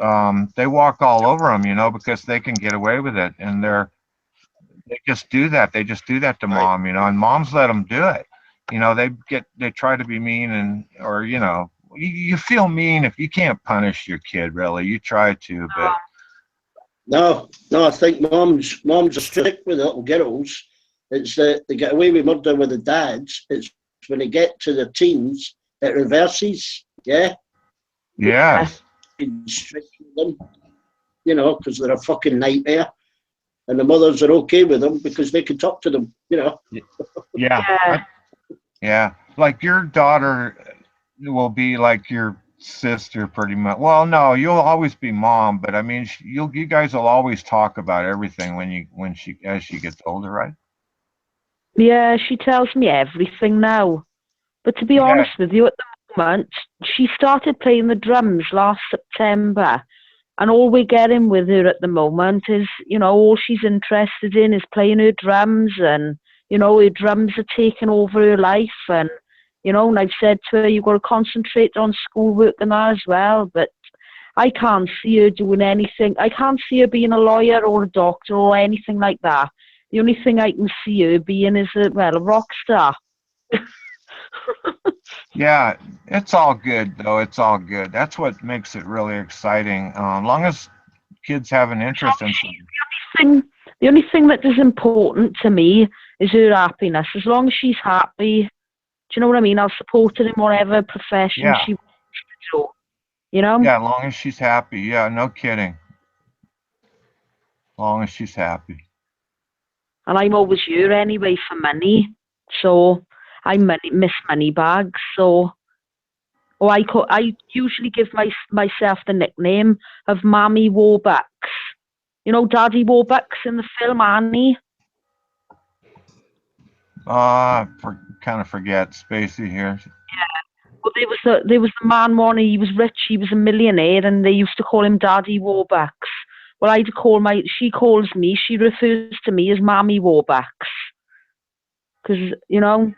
they walk all over them, you know, because they can get away with it, and they just do that. They just do that to mom, you know, and moms let them do it. You know, they try to be mean or you know, you feel mean if you can't punish your kid. Really, you try to, but No, I think moms are strict with little girls. It's that they get away with murder with the dads. It's when they get to the teens, it reverses. Yeah. Yes. Strict with them, you know, because they're a fucking nightmare, and the mothers are okay with them because they can talk to them, you know. Yeah. Like your daughter will be like your sister pretty much. Well, no, you'll always be mom, but I mean, you guys will always talk about everything as she gets older, right? Yeah, she tells me everything now. But to be honest with you, at the moment, she started playing the drums last September, and all we're getting with her at the moment is, you know, all she's interested in is playing her drums, and, you know, her drums are taking over her life, and, you know, and I've said to her, you've got to concentrate on schoolwork and that as well, but I can't see her doing anything. I can't see her being a lawyer or a doctor or anything like that. The only thing I can see her being is a rock star. Yeah, it's all good though. It's all good. That's what makes it really exciting. As long as kids have an interest in something. The only thing that is important to me is her happiness. As long as she's happy, do you know what I mean? I'll support her in whatever profession she wants to do. You know? Yeah, as long as she's happy. Yeah, no kidding. As long as she's happy. And I'm always here anyway for money, so I miss money bags. So, I usually give myself the nickname of Mammy Warbucks. You know, Daddy Warbucks in the film Annie. Kind of forget Spacey here. Yeah. Well, there was a man one. He was rich. He was a millionaire, and they used to call him Daddy Warbucks. Well, she calls me, she refers to me as Mammy Warbucks. Because, you know,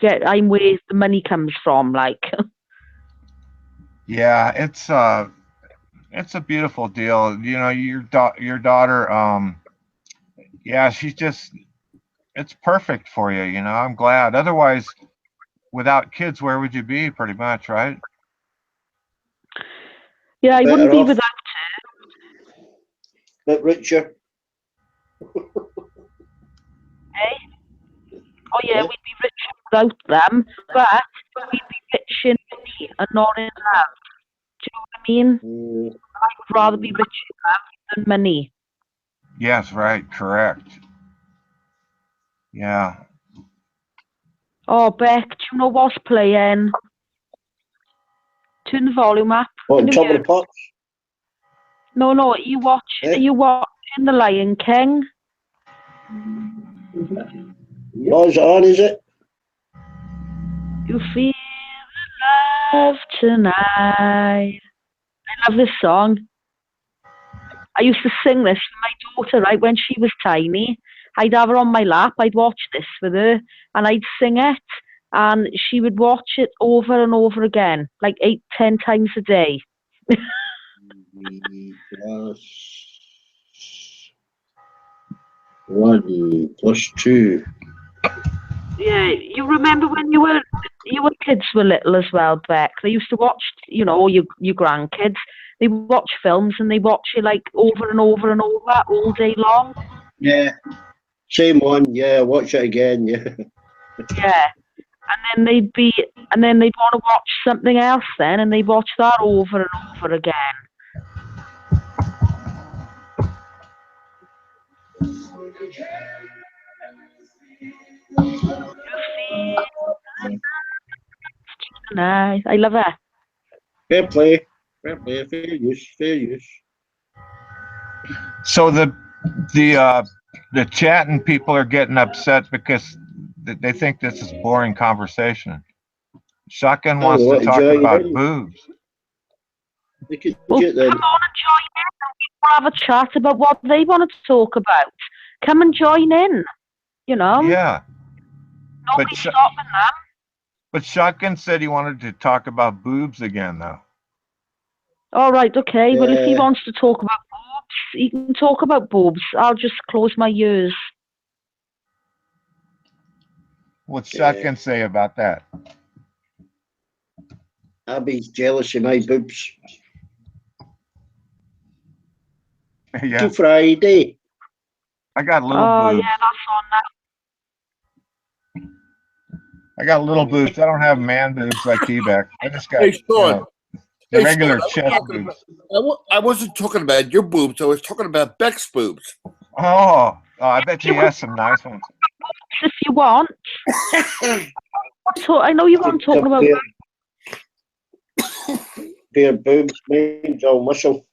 I'm where the money comes from, like. Yeah, it's a beautiful deal. You know, your daughter, yeah, it's perfect for you, you know. I'm glad. Otherwise, without kids, where would you be, pretty much, right? Yeah, I wouldn't be without her. But richer. Hey? Oh yeah, we'd be richer without them, but we'd be rich in money and not in love. Do you know what I mean? I would rather be rich in love than money. Yes, right, correct. Yeah. Oh, Beck, do you know what's playing? Turn the volume up. On top of the pots? No, are you watching The Lion King? Oh, is it on, is it? You feel the love tonight. I love this song. I used to sing this for my daughter, right, when she was tiny. I'd have her on my lap, I'd watch this with her, and I'd sing it, and she would watch it over and over again, like 8-10 times a day. 1 + 2. Yeah, you remember when your kids were little as well, Beck? They used to watch, you know, your grandkids. They watch films and they watch it like over and over and over all day long. Yeah. Same one. Yeah. Watch it again. Yeah. Yeah. And then they'd want to watch something else then, and they'd watch that over and over again. Nice. I love her. Fair play. Fair play. Fair use. Fair use. So the chat and people are getting upset because they think this is boring conversation. Shotgun No, wants they to want to talk join about in. boobs. They could Well, get come them. on and join in. We'll have a chat about what they want to talk about. Come and join in. You know. Yeah. Nobody's stopping them. But Shotgun said he wanted to talk about boobs again, though. All right, okay. Well, if he Yeah. wants to talk about boobs, he can talk about boobs. I'll just close my ears. What's Shotgun say about that? Abby's jealous of my boobs. Yeah. Freaky Friday. I got little Oh, boobs. yeah, that's on now. I got little boobs. I don't have man boobs like T-Back. I just got, Hey, Sean. the Hey, regular Sean, chest boobs. I wasn't talking about your boobs. I was talking about Beck's boobs. Oh, I bet you has some nice ones. If you want. So I know you weren't talking about. Bare boobs, mine's all muscle.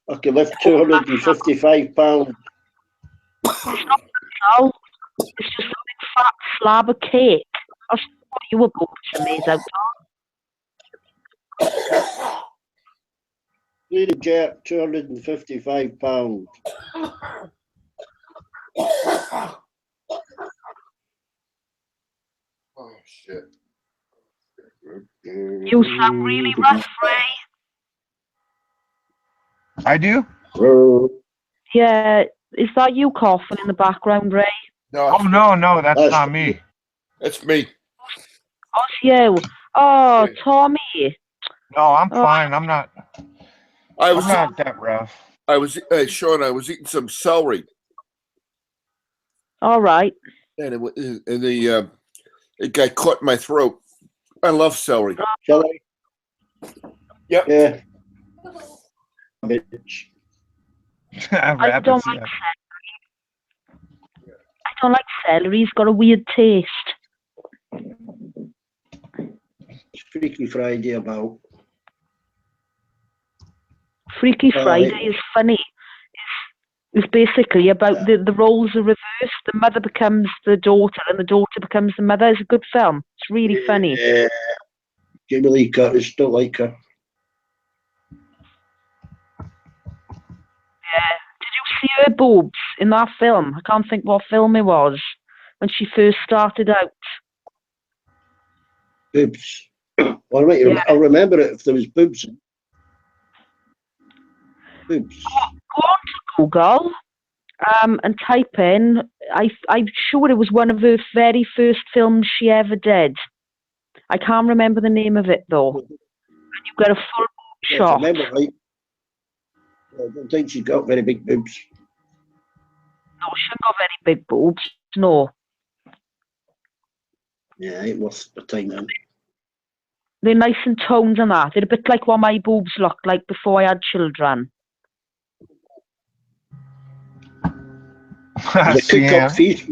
I can lift 255 pounds. It's not muscle. It's just a big fat slab of cake. That's what you were boobs to me, out. Need a jet, 255 pounds. Oh, shit. You sound really rough, Ray. I do? Yeah, is that you coughing in the background, Ray? No, no, that's not me. That's me. Oh, it's you. Oh, Tommy. No, I'm fine. I'm not. I'm not that rough. I was, Sean. I was eating some celery, All right. and it got caught in my throat. I love celery. Celery? Yep. Yeah. Bitch. I don't like celery. I don't like celery. It's got a weird taste. It's Freaky Friday about. Freaky Friday is funny. It's basically about the roles are reversed. The mother becomes the daughter, and the daughter becomes the mother. It's a good film. It's really funny. Yeah. Jamie Lee Curtis, don't like her. Yeah. Did you see her boobs in that film? I can't think what film it was. When she first started out. Boobs. I'll remember it if there was boobs. Boobs. Go on to Google and type in. I'm sure it was one of her very first films she ever did. I can't remember the name of it though. And you get a full boob shot. I remember right. I don't think she's got very big boobs. No, she hasn't got very big boobs. No. Yeah, it was the time then. They're nice and toned and that. They're a bit like what my boobs looked like before I had children. The cook-up feast.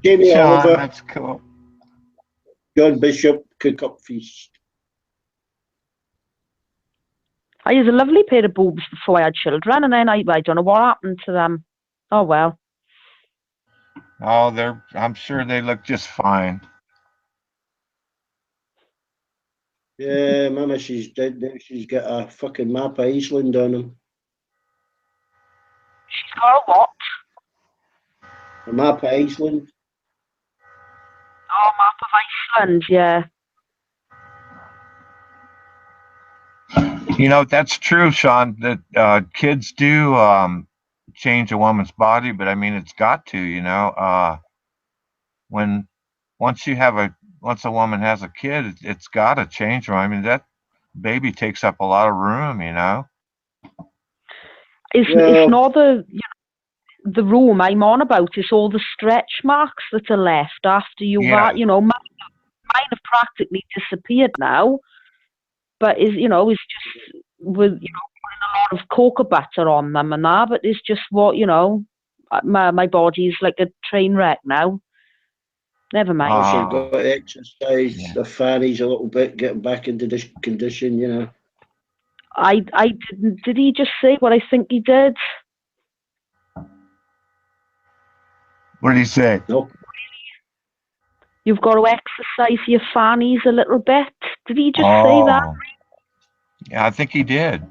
Jamie Sean, Oliver. that's cool. John Bishop, cook-up feast. I had a lovely pair of boobs before I had children, and then I don't know what happened to them. Oh well. Oh, I'm sure they look just fine. Yeah, Mama, she's dead now. She's got a fucking map of Iceland on him. She's got a what? A map of Iceland. Oh, map of Iceland, yeah. You know, that's true, Sean, that kids do change a woman's body, but I mean, it's got to, you know. Once a woman has a kid, it's got to change her. I mean, that baby takes up a lot of room, you know. It's not the room I'm on about. It's all the stretch marks that are left after you had, you know, mine have practically disappeared now. But it's just with a lot of cocoa butter on them and that, but it's just what, you know, my body's like a train wreck now. Never mind. She's got to exercise the fannies a little bit, getting back into this condition, you know. I didn't. Did he just say what I think he did? What did he say? No. You've got to exercise your fannies a little bit. Did he just say that? Yeah, I think he did.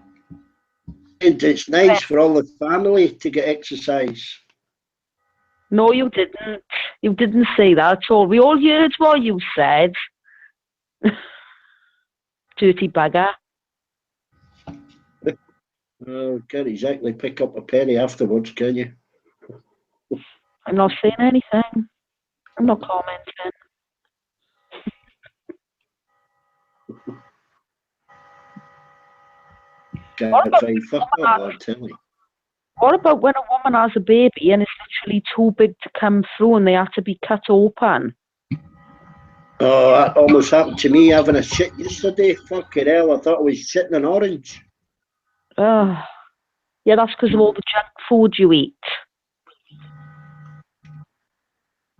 It's nice for all the family to get exercise. No, you didn't. You didn't say that at all. We all heard what you said. Dirty bugger. Oh, can't exactly pick up a penny afterwards, can you? I'm not saying anything. I'm not commenting. Can't find fuck all, I'll tell you. What about when a woman has a baby and it's literally too big to come through and they have to be cut open? Oh, that almost happened to me having a shit yesterday. Fucking hell, I thought I was shitting an orange. Oh, yeah, that's because of all the junk food you eat.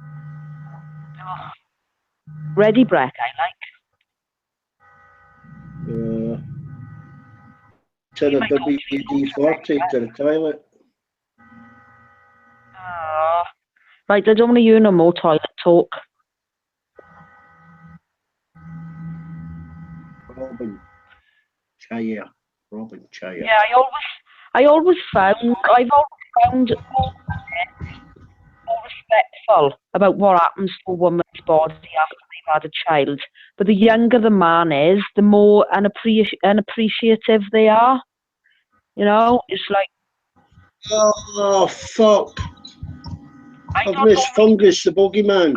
Oh. Ready break, I like. To the WD-40 to the toilet. Right, I don't want to hear no more toilet talk. Robin Chaya. Yeah, I've always found more respectful about what happens to a woman's body after they've had a child. But the younger the man is, the more unappreciative they are. You know, it's like, oh fuck! I've missed Fungus the Boogeyman.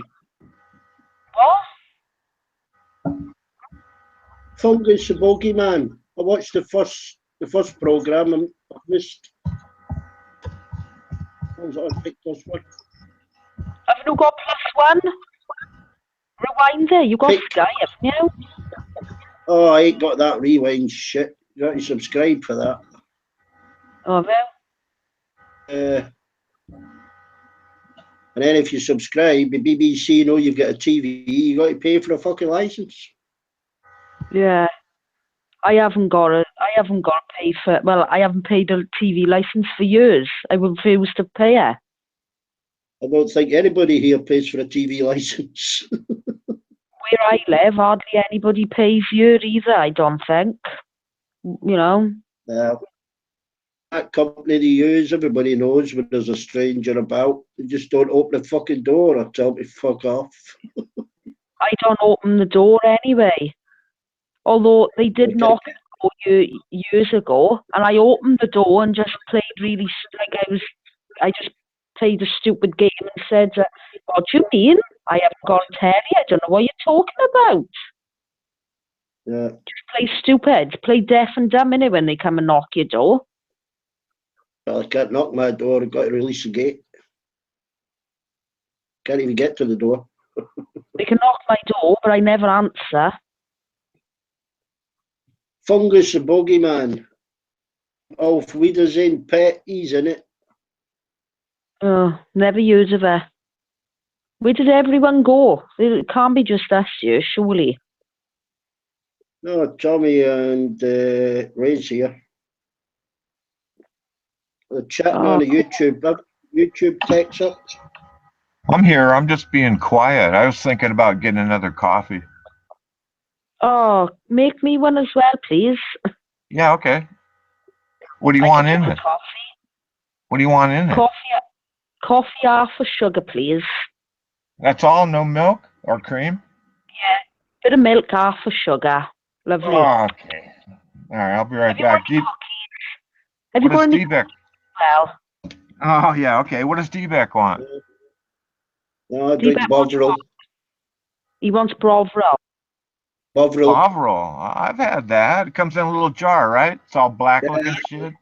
What? Fungus the Boogeyman. I watched the first program and I've missed. Have you got +1? Rewind there. You got Sky, haven't you? Oh, I ain't got that rewind shit. You got to subscribe for that. Oh, well. And then if you subscribe, the BBC know you've got a TV, you got to pay for a fucking license. Yeah. I haven't got to pay for, well, I haven't paid a TV license for years. I refuse to pay it. I don't think anybody here pays for a TV license. Where I live, hardly anybody pays here either, I don't think. You know? That company they use, everybody knows when there's a stranger about. They just don't open the fucking door or tell me fuck off. I don't open the door anyway. Although they did knock on the door years ago, and I opened the door and just played I just played a stupid game and said, what do you mean? I haven't got a Terry, I don't know what you're talking about. Yeah. Just play stupid, play deaf and dumb innit, when they come and knock your door. Well, I can't knock my door, I've got to release the gate. Can't even get to the door. They can knock my door, but I never answer. Fungus the Boogeyman. Auf Wiedersehen, pet, he's in it. Oh, never heard of her. Where did everyone go? It can't be just us here, surely. No, Tommy and Ray's here. They're chatting on a YouTube text up. I'm here. I'm just being quiet. I was thinking about getting another coffee. Oh, make me one as well, please. Yeah, okay. What do you want in it? Coffee. What do you want in it? Coffee half a sugar, please. That's all? No milk or cream? Yeah, bit of milk, half a sugar. Lovely. Oh, okay. All right, I'll be right back. Have you got any? Well. Oh, yeah, okay. What does D-Beck want? No, I drink Bovril. He wants Bovril. Bovril. I've had that. It comes in a little jar, right? It's all black looking shit.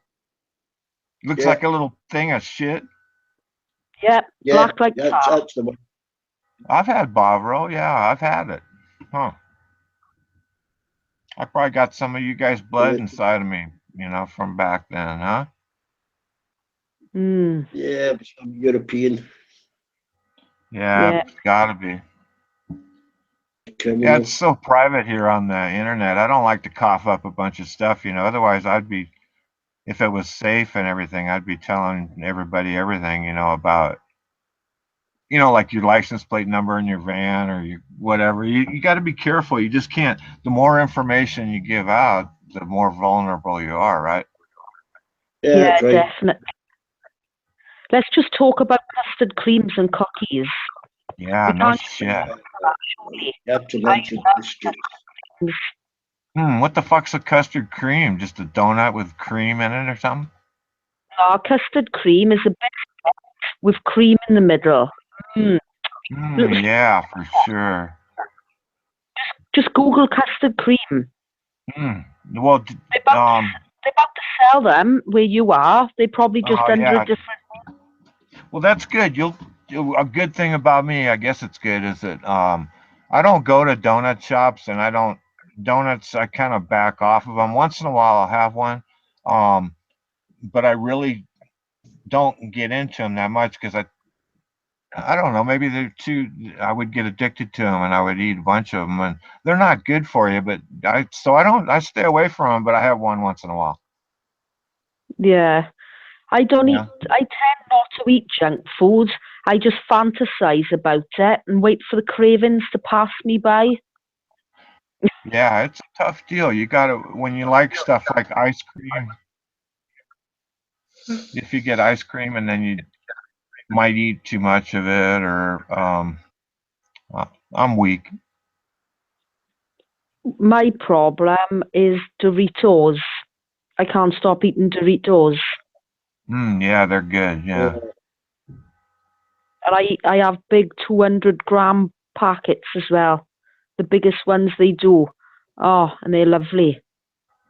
Looks like a little thing of shit. Yep, black like that's the one. I've had Bovril. Yeah, I've had it. Huh. I probably got some of you guys' blood inside of me. from back then, huh? Mm. Yeah, some European Yeah, Yeah. it's gotta be. Yeah, it's criminal. so private here on the internet. I don't like to cough up a bunch of stuff, Otherwise, if it was safe and everything, I'd be telling everybody everything, about, like your license plate number in your van or your whatever. You got to be careful. You just can't. The more information you give out, the more vulnerable you are, right? Yeah, Yeah, that's right. definitely. Let's just talk about custard creams and cookies. Yeah, We no can't shit. You have to mention custard. What the fuck's a custard cream? Just a donut with cream in it or something? Our custard cream is a biscuit with cream in the middle. Mm. Yeah, for sure. Just Google custard cream. Well, They're about to sell them where you are. They probably just oh, under yeah. a different. Well, that's good. A good thing about me, I guess it's good, is that I don't go to donut shops, and donuts. I kind of back off of them. Once in a while, I'll have one, but I really don't get into them that much because I don't know. Maybe they're too. I would get addicted to them, and I would eat a bunch of them, and they're not good for you. But I don't. I stay away from them, but I have one once in a while. Yeah. I don't Yeah. eat. I tend not to eat junk food. I just fantasize about it and wait for the cravings to pass me by. Yeah, it's a tough deal. You gotta when you like stuff like ice cream. If you get ice cream and then you might eat too much of it, or I'm weak. My problem is Doritos. I can't stop eating Doritos. Yeah, they're good. Yeah. And I have big 200-gram packets as well. The biggest ones they do. Oh, and they're lovely.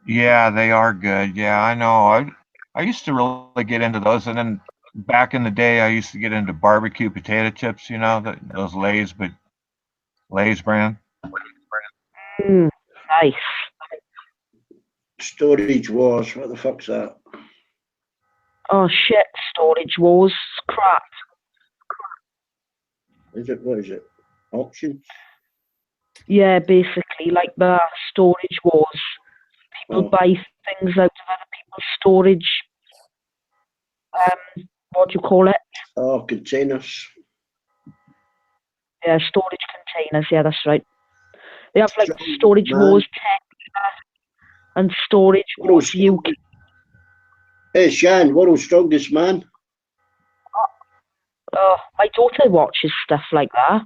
Yeah, they are good. Yeah, I know. I used to really get into those, and then back in the day, I used to get into barbecue potato chips. Those Lay's brand. Nice. Storage Wars. What the fuck's that? Oh shit! Storage Wars. Crap. What is it? Auctions? Yeah, basically like the storage wars. People buy things out of other people's storage. What do you call it? Oh, containers. Yeah, storage containers. Yeah, that's right. They have like storage wars and storage wars UK. Hey, Shan, world's strongest man. Oh, my daughter watches stuff like that.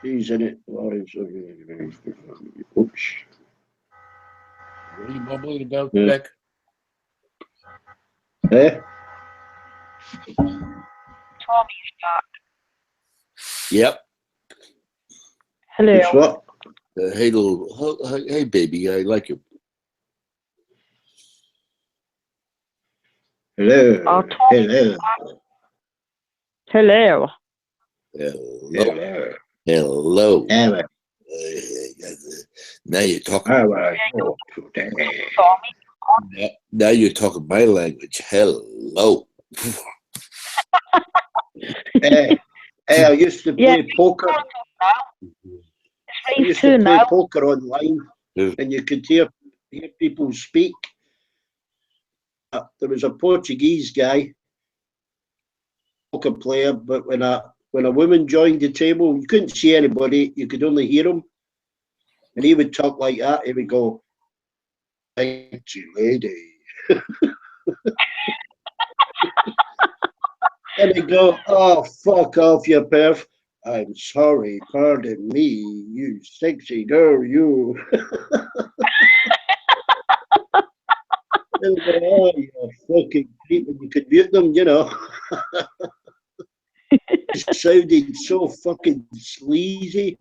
He's in it. Oops. What are you mumbling about, Yeah. Beck? Eh? Tommy's back. Yep. Hello. It's what? Hey, baby, I like you. Hello. Hello. Hello. Hello. Hello. Hello. Now you're talking. How are you today? Now you're talking my language. Hello. Hey, I used to play poker. I used to play poker online, and you could hear people speak. There was a Portuguese guy, poker player, but when a woman joined the table, you couldn't see anybody. You could only hear him, and he would talk like that. He would go, "Thank you, lady," and he'd go, "Oh, fuck off, you perv. I'm sorry, pardon me, you sexy girl, you." Oh, you fucking creep, and you could mute them, It sounded so fucking sleazy,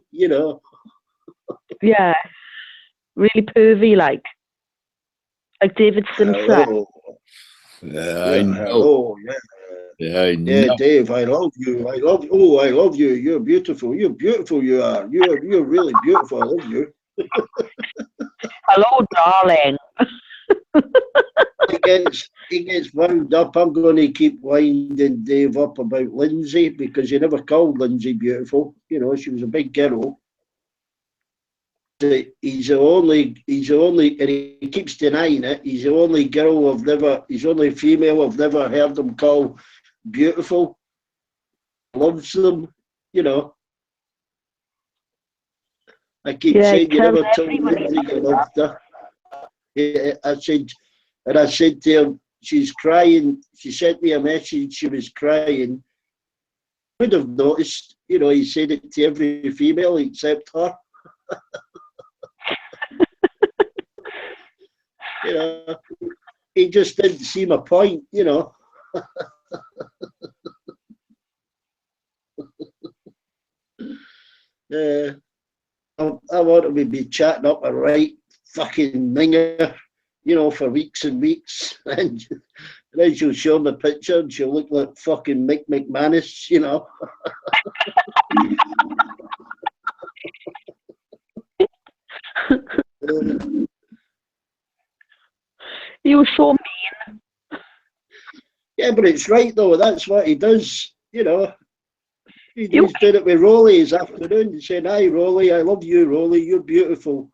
Yeah. Really pervy, like David Simpson. Hello. I know. Hello, yeah. Yeah, I know. Yeah, Dave, I love you. I love you. Oh, I love you. You're beautiful. You're beautiful. You are. You're really beautiful. I love you. I hello, darling. He gets wound up. I'm going to keep winding Dave up about Lindsay because he never called Lindsay beautiful. You know, she was a big girl. He's the only, and he keeps denying it. He's the only he's the only female I've never heard him call beautiful. Loves them, you know. I keep saying you never told Lindsay you loved her. I said to him, she's crying. She sent me a message. She was crying. I would have noticed, you know, he said it to every female except her. You know, he just didn't see my point, you know. I want to be chatting up a right fucking minger, you know, for weeks and weeks. And then she'll show me a picture and she'll look like fucking Mick McManus, you know. You were so mean. Yeah, but it's right though. That's what he does, you know. He's doing it with Rolly this afternoon. He's saying, "Hi, Rolly, I love you, Rolly. You're beautiful."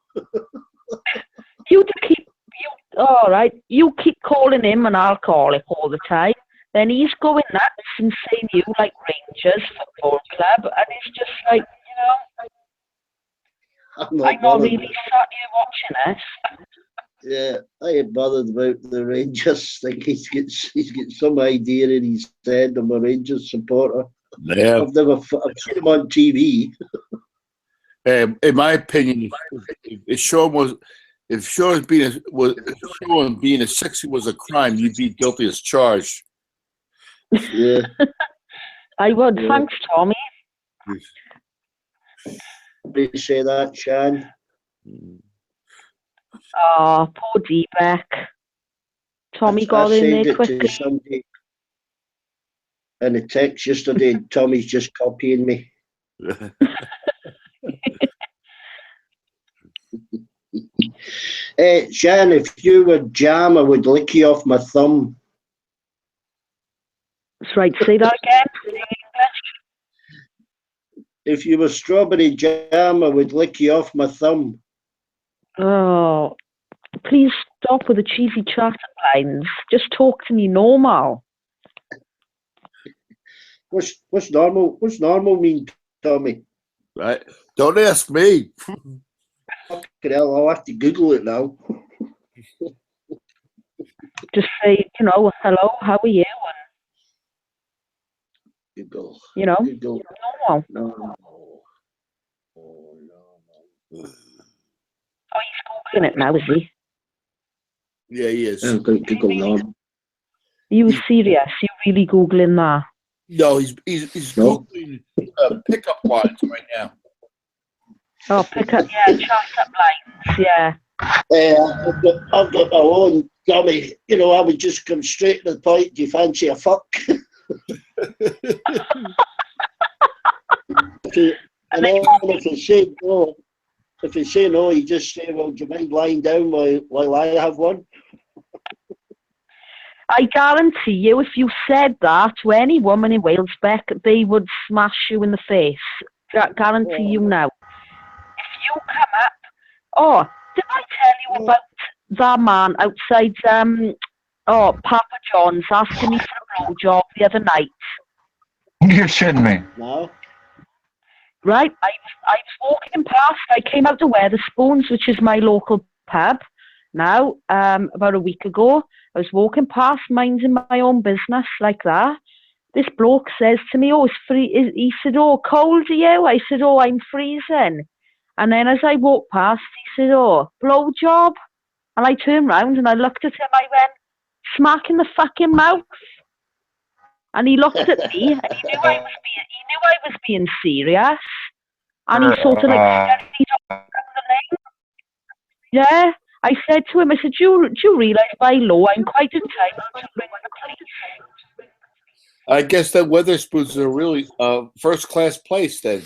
All right. You keep calling him, and I'll call him all the time. Then he's going nuts and saying you like Rangers Football Club, and it's just like, you know, I'm not really sat here watching this. Yeah, I ain't bothered about the Rangers thing. He's got some idea in his head. I'm a Rangers supporter. Yeah. I've seen him on TV. In my opinion, if Sean being a sexy was a crime, you'd be guilty as charged. Yeah. I would. Yeah. Thanks, Tommy. Appreciate that, Shan. Oh, poor D-Beck. Tommy got in there quickly. To somebody in a text yesterday. Tommy's just copying me. Shan, if you were jam, I would lick you off my thumb. That's right. Say that again. If you were strawberry jam, I would lick you off my thumb. Oh, please stop with the cheesy chat lines. Just talk to me normal. What's normal? What's normal mean, Tommy? Right. Don't ask me. Fucking hell, I'll have to Google it now. Just say, you know, hello, how are you? Google. You know, Google. normal. No. Oh, he's Googling it now, is he? Yeah, he is. Google now. Are you serious? You really Googling that? No, he's Googling pickup lines right now. Oh, pickup, yeah, chat up lines, yeah. I've got my own dummy. You know, I would just come straight to the point. Do you fancy a fuck? And then if you say no, you just say, well, do you mind lying down while I have one? I guarantee you, if you said that to any woman in Wales, Beck, they would smash you in the face. Guarantee you now. If you come up, oh, did I tell you about that man outside Papa John's asking me for a blowjob the other night? You're shitting me. No. Right, I was walking past. I came out to Weatherspoons, which is my local pub. Now, about a week ago, I was walking past, minding my own business like that. This bloke says to me, "Oh, it's free." He said, "Oh, cold are you?" I said, "Oh, I'm freezing." And then as I walked past, he said, "Oh, blowjob." And I turned round and I looked at him. I went, smack in the fucking mouth. And he looked at me and he knew I was being serious. And he sort of like the name. Yeah. I said to him, I said, do you realise by law I'm quite entitled to ring the police? I guess that Weatherspoons is a really first-class place then.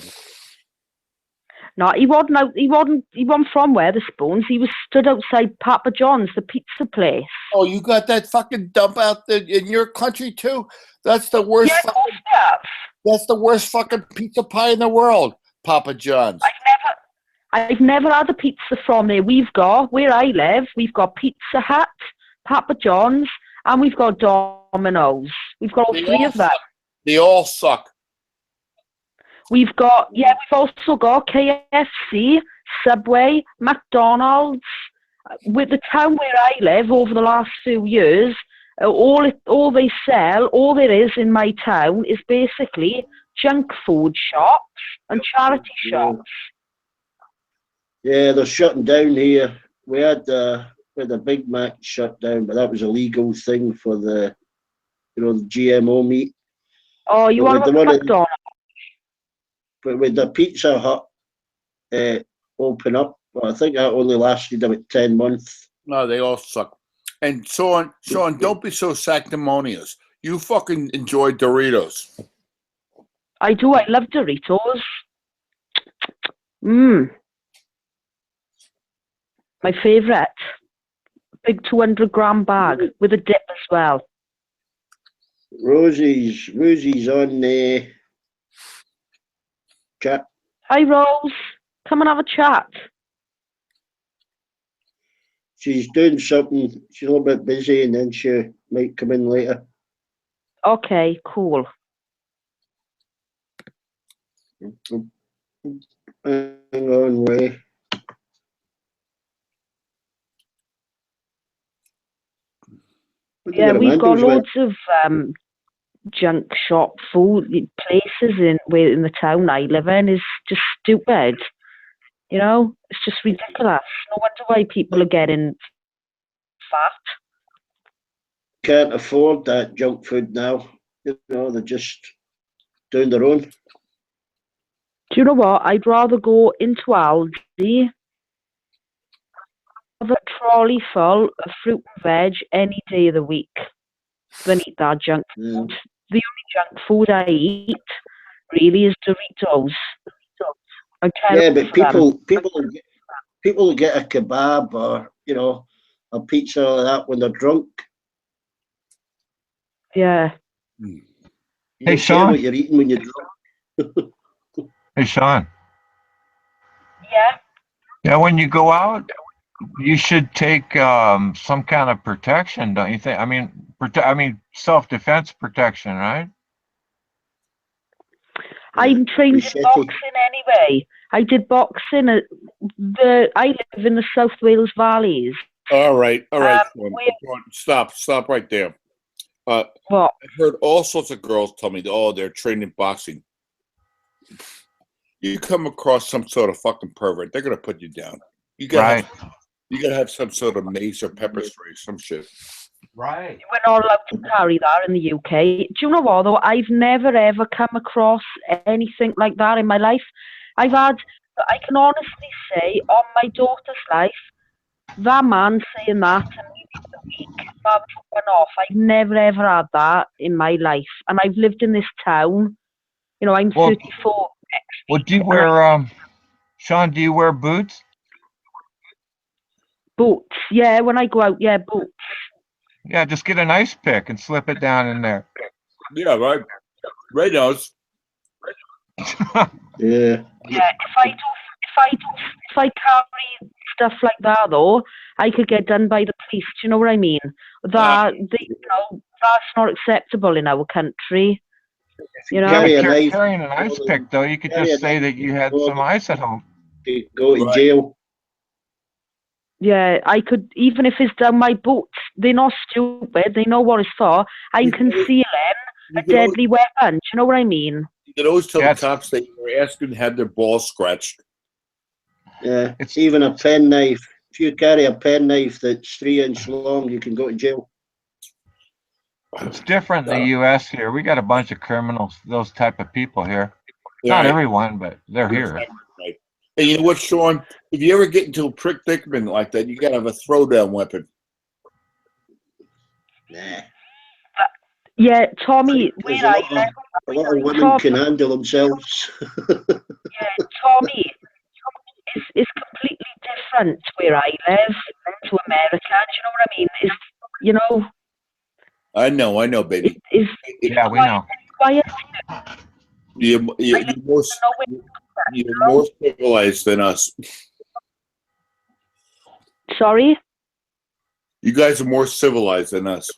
No, he wasn't out. He wasn't from Wetherspoons. He was stood outside Papa John's, the pizza place. Oh, you got that fucking dump out there in your country too? That's the worst. Yeah, of course we have. That's the worst fucking pizza pie in the world, Papa John's. I've never had a pizza from there. We've got, where I live, we've got Pizza Hut, Papa John's, and we've got Domino's. We've got all three of them. They all suck. We've also got KFC, Subway, McDonald's. With the town where I live, over the last few years, all they sell, all there is in my town is basically junk food shops and charity shops. Yeah, they're shutting down here. We had the Big Mac shut down, but that was a legal thing for the GMO meat. Oh, you want McDonald's? But with the Pizza Hut open up, well, I think that only lasted about 10 months. No, they all suck. And Sean, don't be so sanctimonious. You fucking enjoy Doritos. I do. I love Doritos. My favourite. Big 200-gram bag with a dip as well. Rosie's on the chat. Hi, Rose. Come and have a chat. She's doing something. She's a little bit busy, and then she might come in later. Okay, cool. Hang on, Ray. Yeah, we've got loads of junk shop food places in the town I live in. Is just stupid. You know, it's just ridiculous. No wonder why people are getting fat. Can't afford that junk food now. You know, they're just doing their own. Do you know what? I'd rather go into Aldi, have a trolley full of fruit and veg any day of the week than eat that junk food. The only junk food I eat really is Doritos. Yeah, but people will get a kebab or a pizza or that when they're drunk. Yeah. You Hey, don't care Sean. what you're eating when you're drunk. Hey, Sean. Yeah. Yeah, when you go out, you should take some kind of protection, don't you think? I mean, self-defense protection, right? I'm trained in boxing anyway. I did boxing at I live in the South Wales Valleys. All right. Stop right there. What? I've heard all sorts of girls tell me, they're trained in boxing. You come across some sort of fucking pervert, they're gonna put you down. You gotta have some sort of mace or pepper spray, some shit. Right. We're not allowed to carry that in the UK. Do you know what, though? I've never, ever come across anything like that in my life. I can honestly say, on my daughter's life, that man saying that to me the week, that was one-off. I've never, ever had that in my life. And I've lived in this town. You know, I'm 34. Well, do you wear, Sean, do you wear boots? Boots, yeah, when I go out, yeah, boots. Yeah, just get an ice pick and slip it down in there. Yeah, right. Ray knows. Yeah. Yeah, if I carry stuff like that, though, I could get done by the police. Do you know what I mean? That's not acceptable in our country. You know, carrying an ice pick, though, you could just say that you had some ice at home. You go to jail. Yeah, I could, even if it's down my boots, they're not stupid, they know what it's for. I'm concealing a deadly weapon. Do you know what I mean? You can always tell the cops that you were asking to have their balls scratched. Yeah, it's even a pen knife. If you carry a pen knife that's 3 inches long, you can go to jail. It's different in the U.S. here. We got a bunch of criminals, those type of people here. Not everyone, but they're here. Right. And you know what, Sean? If you ever get into a predicament like that, you gotta have a throwdown weapon. Nah. Yeah, Tommy, where I live, a lot of women can handle themselves. yeah, Tommy, is completely different where I live to America. Do you know what I mean? It's, you know, I know, baby. Yeah, we know. quiet. You're more civilized than us. Sorry? You guys are more civilized than us.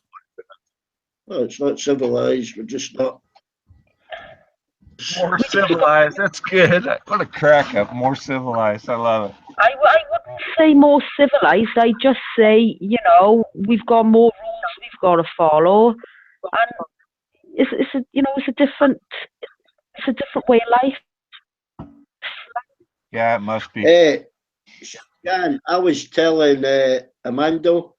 Well, it's not civilized. We're just not. More civilized. That's good. What a crack up. More civilized. I love it. I wouldn't say more civilized. I just say, you know, we've got more rules we've got to follow, and it's a, you know, it's a different way of life. Yeah, it must be. Jan, I was telling Amando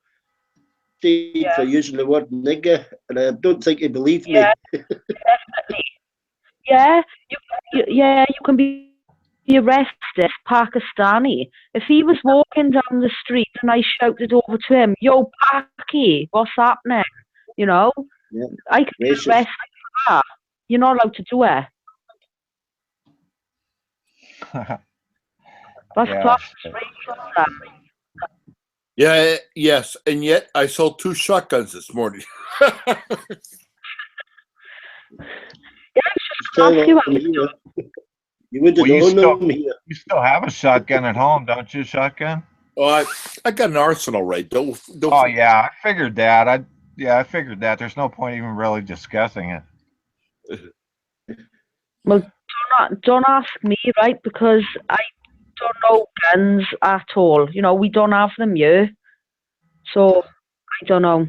for using the word nigger, and I don't think he believed me. Yeah, definitely. Yeah, you can be arrested, Pakistani. If he was walking down the street and I shouted over to him, "Yo, Paki, what's happening?" You know, I could be arrested for that. You're not allowed to do it. That's Yeah. class racial. Yeah, yes, and yet I sold 2 shotguns this morning. You wouldn't know me. You still have a shotgun at home, don't you? Shotgun? Oh, I got an arsenal, right? Don't Oh yeah, I figured that. I figured that. There's no point even really discussing it. Well, don't ask me, right? Because I don't know guns at all. You know, we don't have them here, so I don't know.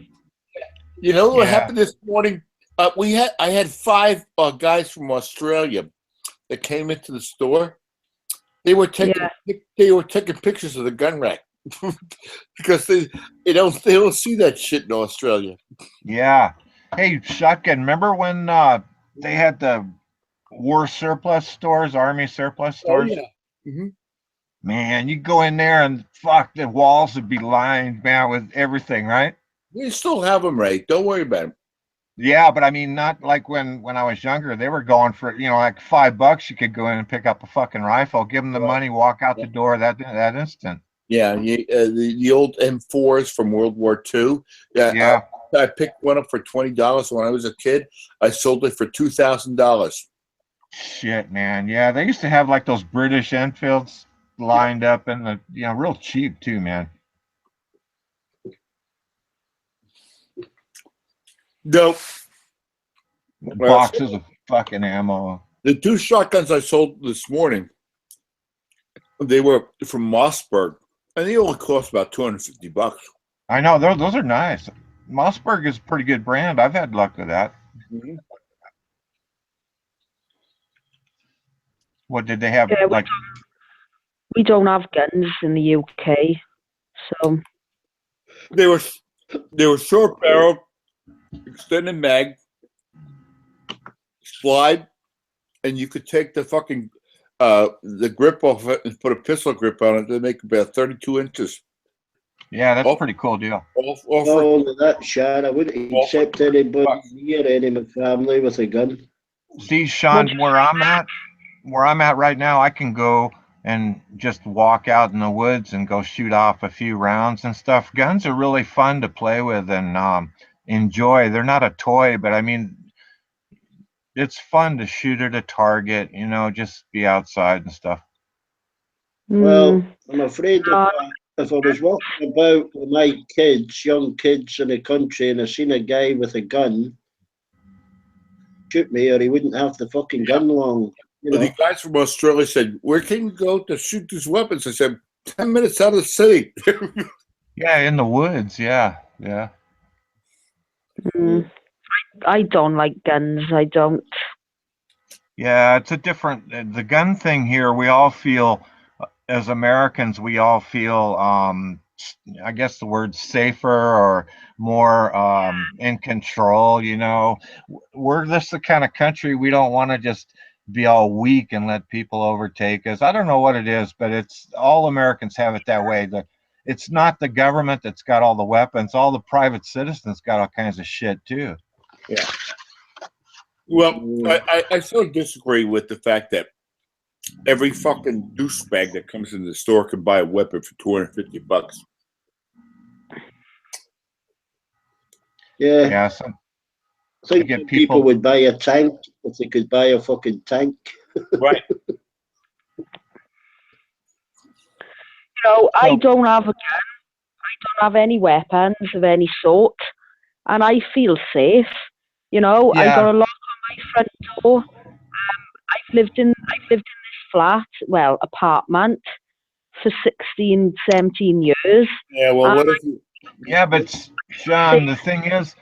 You know what happened this morning? I had 5 guys from Australia that came into the store. They were taking pictures of the gun rack because they don't see that shit in Australia. Yeah. Hey, shotgun. Remember when they had the war surplus stores, army surplus stores? Oh, yeah. Mm-hmm. Man, you go in there and fuck, the walls would be lined, man, with everything, right? We still have them, Ray. Don't worry about them. Yeah, but I mean, not like when I was younger. They were going for, you know, like $5. You could go in and pick up a fucking rifle, give them the money, walk out the door that instant. Yeah, the old M4s from World War II. Yeah. I picked one up for $20 when I was a kid. I sold it for $2,000. Shit, man. Yeah, they used to have like those British Enfields lined up in the, you know, real cheap too, man. Dope. Boxes of fucking ammo. The 2 shotguns I sold this morning, they were from Mossberg, and they only cost about $250. I know, those are nice. Mossberg is a pretty good brand. I've had luck with that. Mm-hmm. What did they have? Yeah, like, we don't have guns in the UK, so they were short barrel, extended mag, slide, and you could take the fucking the grip off it and put a pistol grip on it. They make about 32 inches. Yeah, that's a pretty cool deal. Oh, that shot! I wouldn't accept anybody near any of my family with a gun. See, Sean, where I'm at right now, I can go and just walk out in the woods and go shoot off a few rounds and stuff. Guns are really fun to play with and enjoy. They're not a toy, but I mean, it's fun to shoot at a target, you know, just be outside and stuff. Well, I'm afraid if I was walking about with my kids, young kids in the country, and I seen a guy with a gun shoot me, or he wouldn't have the fucking gun long. You know? The guys from Australia said, "Where can you go to shoot these weapons?" I said, 10 minutes out of the city. Yeah, in the woods. Yeah. I don't like guns. I don't. Yeah, it's a different. The gun thing here, we all feel, as Americans, we all feel, I guess the word safer or more in control. You know, we're just the kind of country we don't want to just be all weak and let people overtake us. I don't know what it is, but it's all Americans have it that way. It's not the government that's got all the weapons. All the private citizens got all kinds of shit too. Yeah. Well, I sort of disagree with the fact that Every fucking douchebag that comes in the store can buy a weapon for $250. Yeah. Yeah, I think people would buy a tank if they could buy a fucking tank. Right. I don't have a gun. I don't have any weapons of any sort, and I feel safe. I got a lock on my front door. I've lived in this flat, well, apartment, for 16, 17 years. Yeah, well, what if you... Yeah, but Sean, the thing is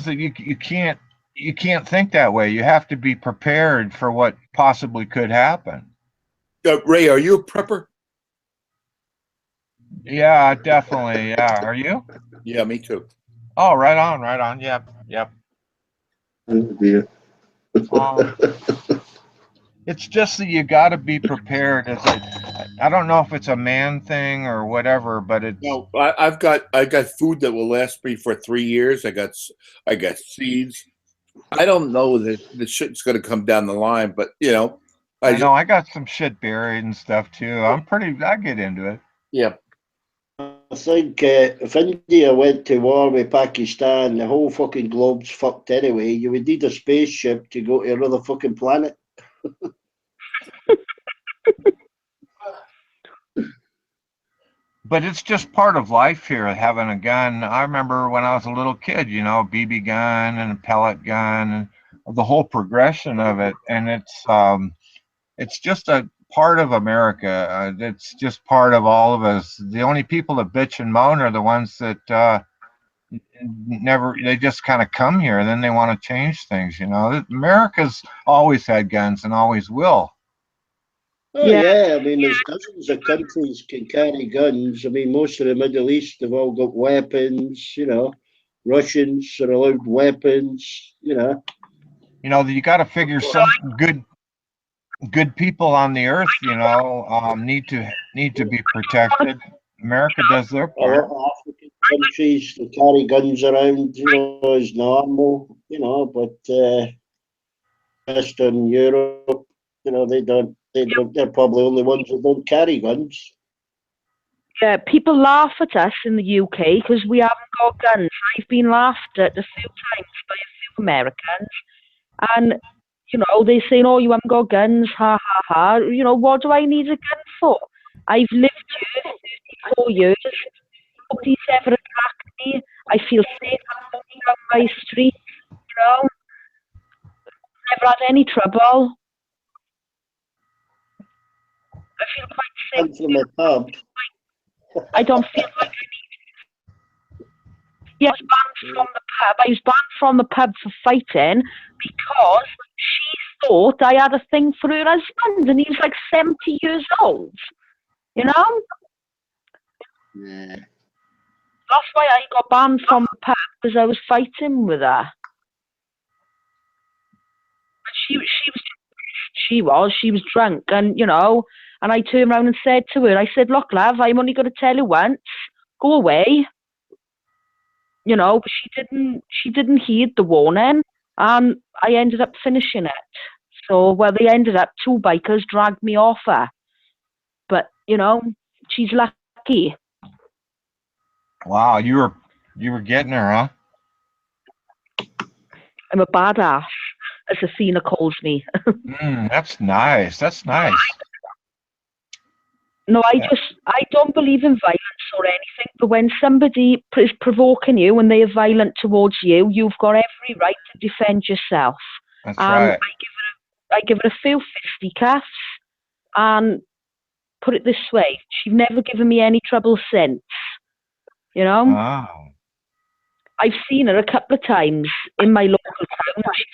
that you can't think that way. You have to be prepared for what possibly could happen. Ray, are you a prepper? Yeah, definitely. Yeah, are you? Yeah, me too. Oh, right on, right on. Yep. It's just that you got to be prepared. I don't know if it's a man thing or whatever, but it's. No, I got food that will last me for 3 years. I got seeds. I don't know that the shit's going to come down the line, but I know I got some shit buried and stuff too. I get into it. Yeah. I think if India went to war with Pakistan, the whole fucking globe's fucked anyway. You would need a spaceship to go to another fucking planet. But it's just part of life here, having a gun. I remember when I was a little kid, BB gun and a pellet gun, and the whole progression of it. And it's just a part of America. It's just part of all of us. The only people that bitch and moan are the ones that they just kind of come here and then they want to change things. America's always had guns and always will. Oh yeah, I mean, there's dozens of countries can carry guns. I mean, most of the Middle East have all got weapons. Russians are allowed weapons. You got to figure some good people on the earth. Need to be protected. America does their part. A lot of African countries that carry guns around, is normal. But Western Europe, they don't. They're probably the only ones that don't carry guns. Yeah, people laugh at us in the UK because we haven't got guns. I've been laughed at a few times by a few Americans, and they're saying, "Oh, you haven't got guns, ha ha ha." What do I need a gun for? I've lived here 34 years. Nobody's ever attacked me. I feel safe walking down my street. Never had any trouble. I feel quite safe. From a pub. I don't feel like I need it. Yeah, I was banned from the pub. I was banned from the pub for fighting because she thought I had a thing for her husband, and he was like 70 years old. Yeah. That's why I got banned from the pub, because I was fighting with her. She was drunk, and and I turned around and said to her, I said, "Look, love, I'm only going to tell you once. Go away." But she didn't heed the warning, and I ended up finishing it. So, they ended up, 2 bikers dragged me off her. But, she's lucky. Wow, you were getting her, huh? I'm a badass, as Athena calls me. That's nice. That's nice. No, I don't believe in violence or anything, but when somebody is provoking you and they are violent towards you, you've got every right to defend yourself. That's right. I give her a few fisticuffs, and put it this way, she's never given me any trouble since. Wow. I've seen her a couple of times in my local town. She's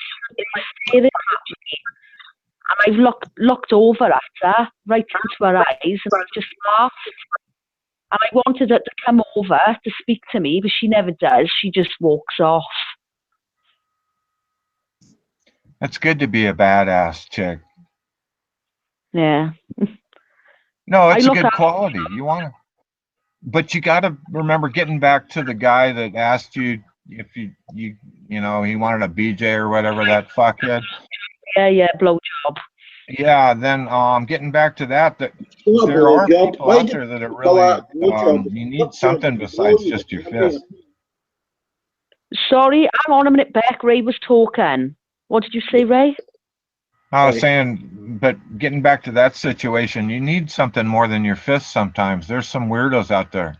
staring at me. And I've looked over at her, right into her eyes, and I've just laughed. And I wanted her to come over to speak to me, but she never does. She just walks off. It's good to be a badass chick. Yeah. No, it's a good quality. You want to, but you got to remember, getting back to the guy that asked you if he wanted a BJ or whatever, that fuckhead. Yeah, blowjob. Yeah, then getting back to that, that Not there a are job. people Why out did there that are you call really that a blowjob? you It's need not job, something it's blowing besides you. just your Come here. fist. Sorry, hang on a minute, Beck. Ray was talking. What did you say, Ray? I was saying, but getting back to that situation, you need something more than your fist sometimes. There's some weirdos out there.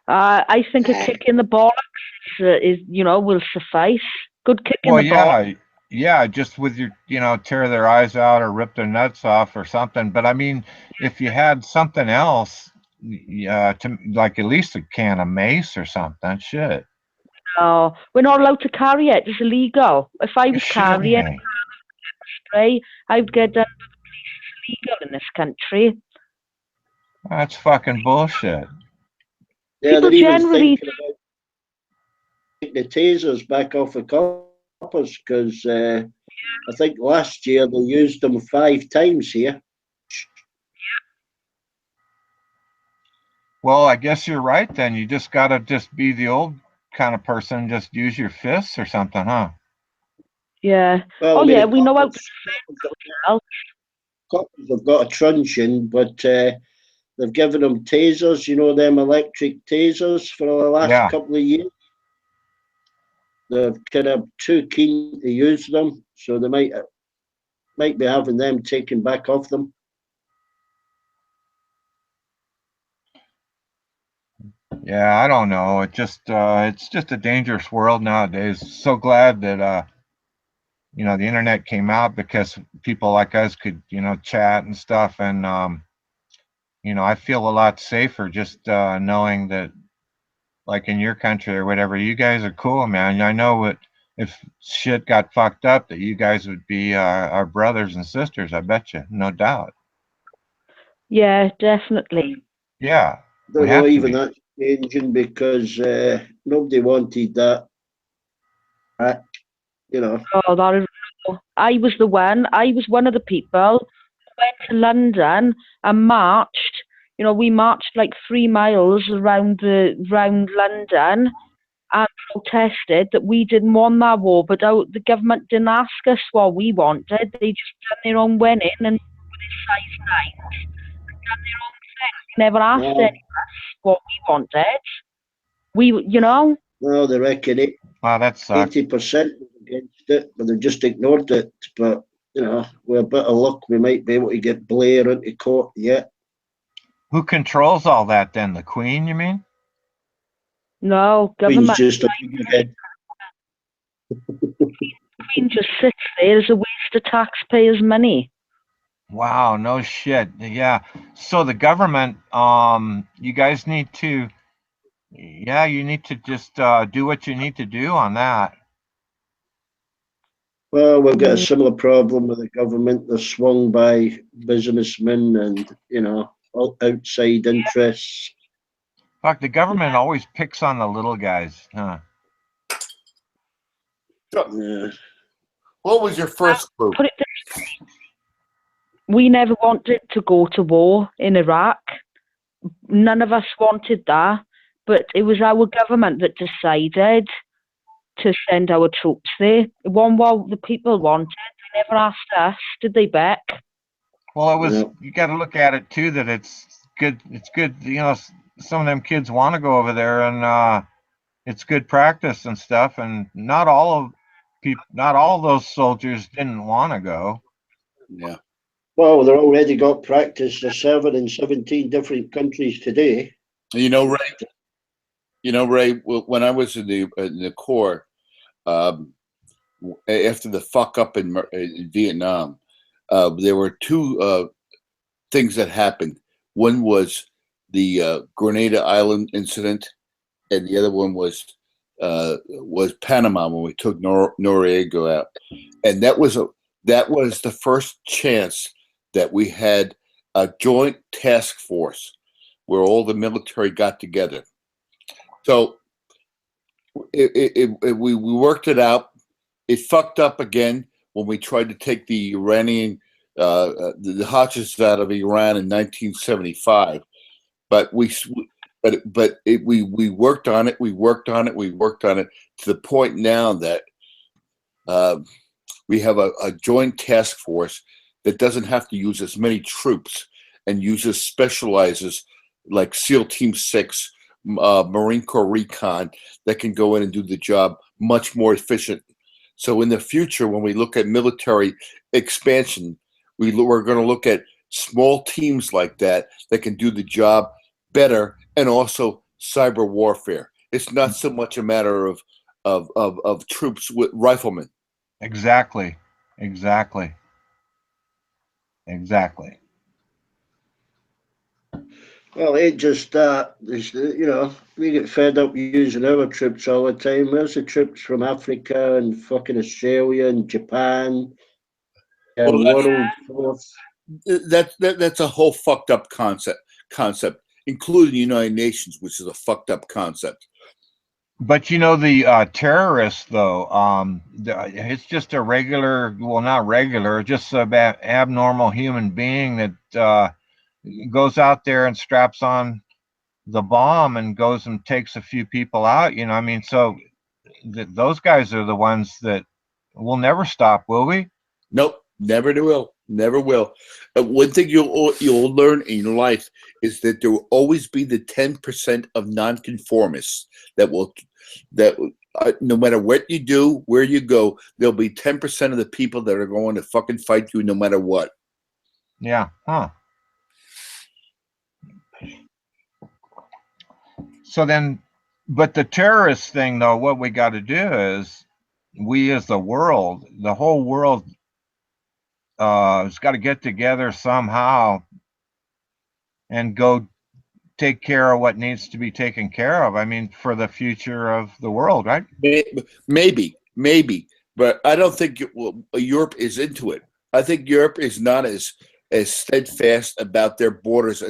I think a kick in the bollocks is will suffice. Good kick in Well, the ball. yeah, just with your, tear their eyes out or rip their nuts off or something. But I mean, if you had something else, to like at least a can of mace or something, shit. No, we're not allowed to carry it. It's illegal. If I was carrying a spray, I would get done by the police. It's illegal in this country. That's fucking bullshit. Yeah, People they're even generally thinking about taking the tasers back off the coppers because I think last year they used them 5 times here. Well, I guess you're right then. You just gotta just be the old kind of person, just use your fists or something, huh? Yeah. Well, Oh I mean, yeah, the we know how to coppers have got a truncheon, but they've given them tasers, them electric tasers for the last couple of years. They're kind of too keen to use them, so they might be having them taken back off them. Yeah, I don't know. It's just a dangerous world nowadays. So glad that the internet came out because people like us could, chat and stuff. And I feel a lot safer just knowing that, like in your country or whatever, you guys are cool, man. I know if shit got fucked up, that you guys would be our brothers and sisters. I bet you, no doubt. Yeah, definitely. Yeah, Don't know even that's changing because nobody wanted that. Oh, that is. I was one of the people who went to London and marched. We marched like 3 miles around London and protested that we didn't want that war, but the government didn't ask us what we wanted. They just done their own winning and with size 9 done their own thing. They never asked any of us what we wanted. Well, they reckon it. Wow, that sucks. 80% against it, but they just ignored it. But with a bit of luck, we might be able to get Blair into court yet. Who controls all that then? The Queen, you mean? No, government. Queen's just a figurehead. Queen just sits there as a waste of taxpayers' money. Wow, no shit. Yeah. So the government, you guys need to, you need to just do what you need to do on that. Well, we've got a similar problem with the government. They're swung by businessmen and, outside interests. Fuck, the government always picks on the little guys, huh? Yeah. What was your first group? We never wanted to go to war in Iraq. None of us wanted that, but it was our government that decided to send our troops there. It wasn't what the people wanted. They never asked us, did they, Beck? Well, it was. You got to look at it too. That it's good. It's good. Some of them kids want to go over there, and it's good practice and stuff. And not all of those soldiers didn't want to go. Yeah. Well, they're already got practice. They're serving in 17 different countries today. Ray, when I was in the Corps, after the fuck up in Vietnam, there were 2 things that happened. One was the Grenada Island incident, and the other one was Panama when we took Noriega out, and that was the first chance that we had a joint task force where all the military got together. So we worked it out. It fucked up again when we tried to take the Iranian the hostages out of Iran in 1975. But we worked on it. We worked on it to the point now that we have a joint task force that doesn't have to use as many troops and specializes like SEAL Team 6, Marine Corps Recon, that can go in and do the job much more efficient. So in the future, when we look at military expansion, we're going to look at small teams like that can do the job better, and also cyber warfare. It's not so much a matter of troops with riflemen. Exactly. Well, it just we get fed up using our troops all the time. Where's the troops from Africa and fucking Australia and Japan? World Force. That's a whole fucked up concept, including the United Nations, which is a fucked up concept. But the terrorists, though, it's just a regular, well, not regular, just an abnormal human being that goes out there and straps on the bomb and goes and takes a few people out. I mean, so those guys are the ones that will never stop, will we? Nope, never will. One thing you'll learn in your life is that there will always be the 10% of nonconformists that no matter what you do, where you go, there'll be 10% of the people that are going to fucking fight you no matter what. Yeah. Huh. So then, but the terrorist thing, though, what we got to do is we as the world, the whole world has got to get together somehow and go take care of what needs to be taken care of. I mean, for the future of the world, right? Maybe, but I don't think Europe is into it. I think Europe is not as steadfast about their borders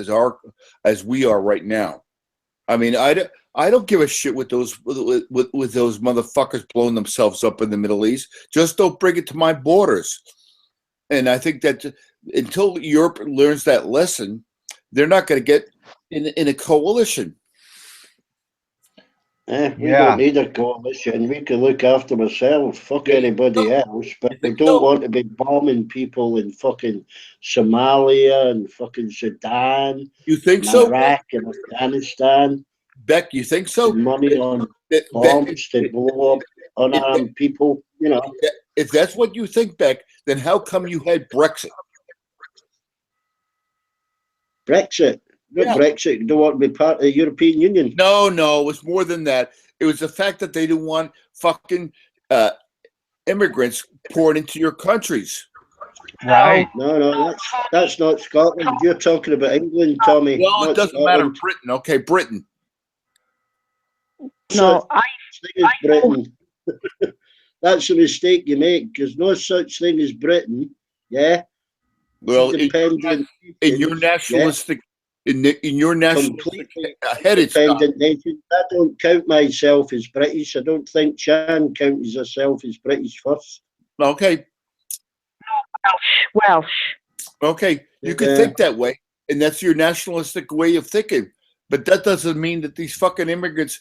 as we are right now. I mean, I don't give a shit with those motherfuckers blowing themselves up in the Middle East. Just don't bring it to my borders. And I think that until Europe learns that lesson, they're not going to get in a coalition. We don't need a coalition. We can look after ourselves. Fuck anybody else. But we don't want to be bombing people in fucking Somalia and fucking Sudan. You think and so? Iraq and Afghanistan. Beck, you think so? Money on bombs to blow up unarmed people. If that's what you think, Beck, then how come you had Brexit? Brexit? Yeah. Brexit, you don't want to be part of the European Union. No, it was more than that. It was the fact that they didn't want fucking immigrants poured into your countries. Right. No, that's not Scotland. You're talking about England, Tommy. Well, it doesn't matter. Britain. Okay, Britain. No, Britain. That's a mistake you make. There's no such thing as Britain. Yeah. Well, in your nationalistic, in your nationalistic headed nation, I don't count myself as British. I don't think Shan counts herself as British first. Okay. Welsh. Okay, you can think that way, and that's your nationalistic way of thinking. But that doesn't mean that these fucking immigrants,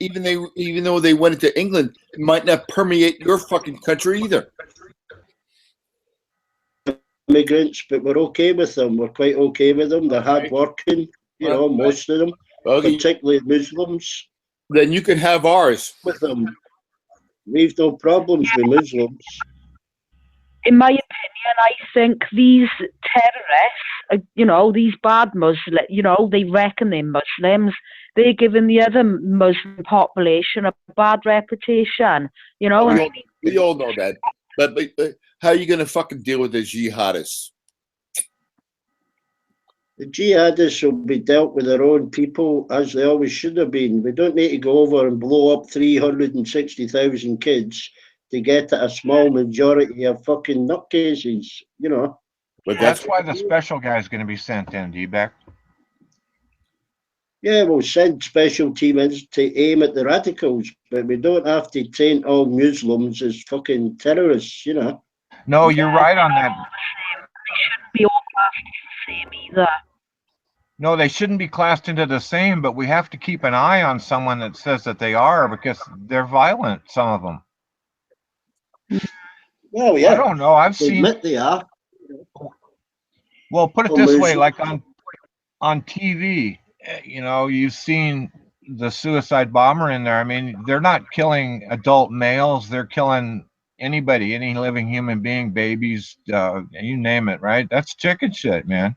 even though they went into England, might not permeate your fucking country either. Immigrants, but we're okay with them. We're quite okay with them. They're hard working, most of them, particularly Muslims. Then you can have ours. With them. We've no problems with Muslims. In my opinion, I think these terrorists, these bad Muslims, they reckon they're Muslims. They're giving the other Muslim population a bad reputation, We all know that. But how are you going to fucking deal with the jihadists? The jihadists will be dealt with their own people, as they always should have been. We don't need to go over and blow up 360,000 kids to get at a small majority of fucking nutcases, But that's why the special guy is going to be sent in, D-Beck. Yeah, we'll send special teams to aim at the radicals, but we don't have to taint all Muslims as fucking terrorists, No, you're right on that. They shouldn't be all classed the same either. No, they shouldn't be classed into the same, but we have to keep an eye on someone that says that they are, because they're violent, some of them. Well, yeah. I don't know. I've They seen. admit they are. Well, put it Well, this way: there's- like on TV, you know, you've seen the suicide bomber in there. I mean, they're not killing adult males; they're killing anybody, any living human being, babies, you name it. Right? That's chicken shit, man.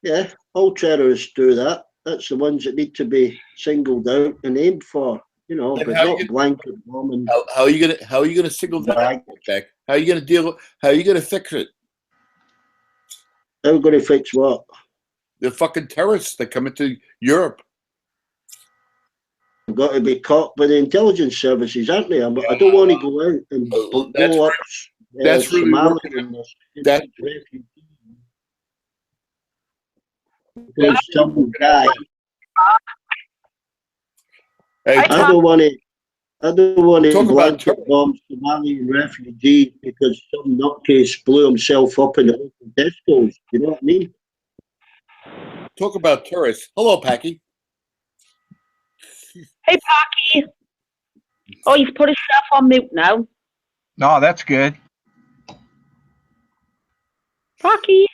Yeah, all terrorists do that. That's the ones that need to be singled out and aimed for, you know, And but how not you- blanket bombing. How are you gonna single that out, Beck? How are you gonna deal? How are you gonna fix it? How are we going to fix what? The fucking terrorists that come into Europe. They've got to be caught by the intelligence services, aren't they? I don't want to go out and blow up that's really Somalia working. and That- refugees. Because some guy. Hey, I don't want to. I don't want to Talk about blanket bomb Somalian refugees because some nutcase blew himself up in the local Tesco's. You know what I mean? talk about terrorists. Hello, Packy. Hey, Parky. Oh, he's put himself on mute now. No, that's good. Parky.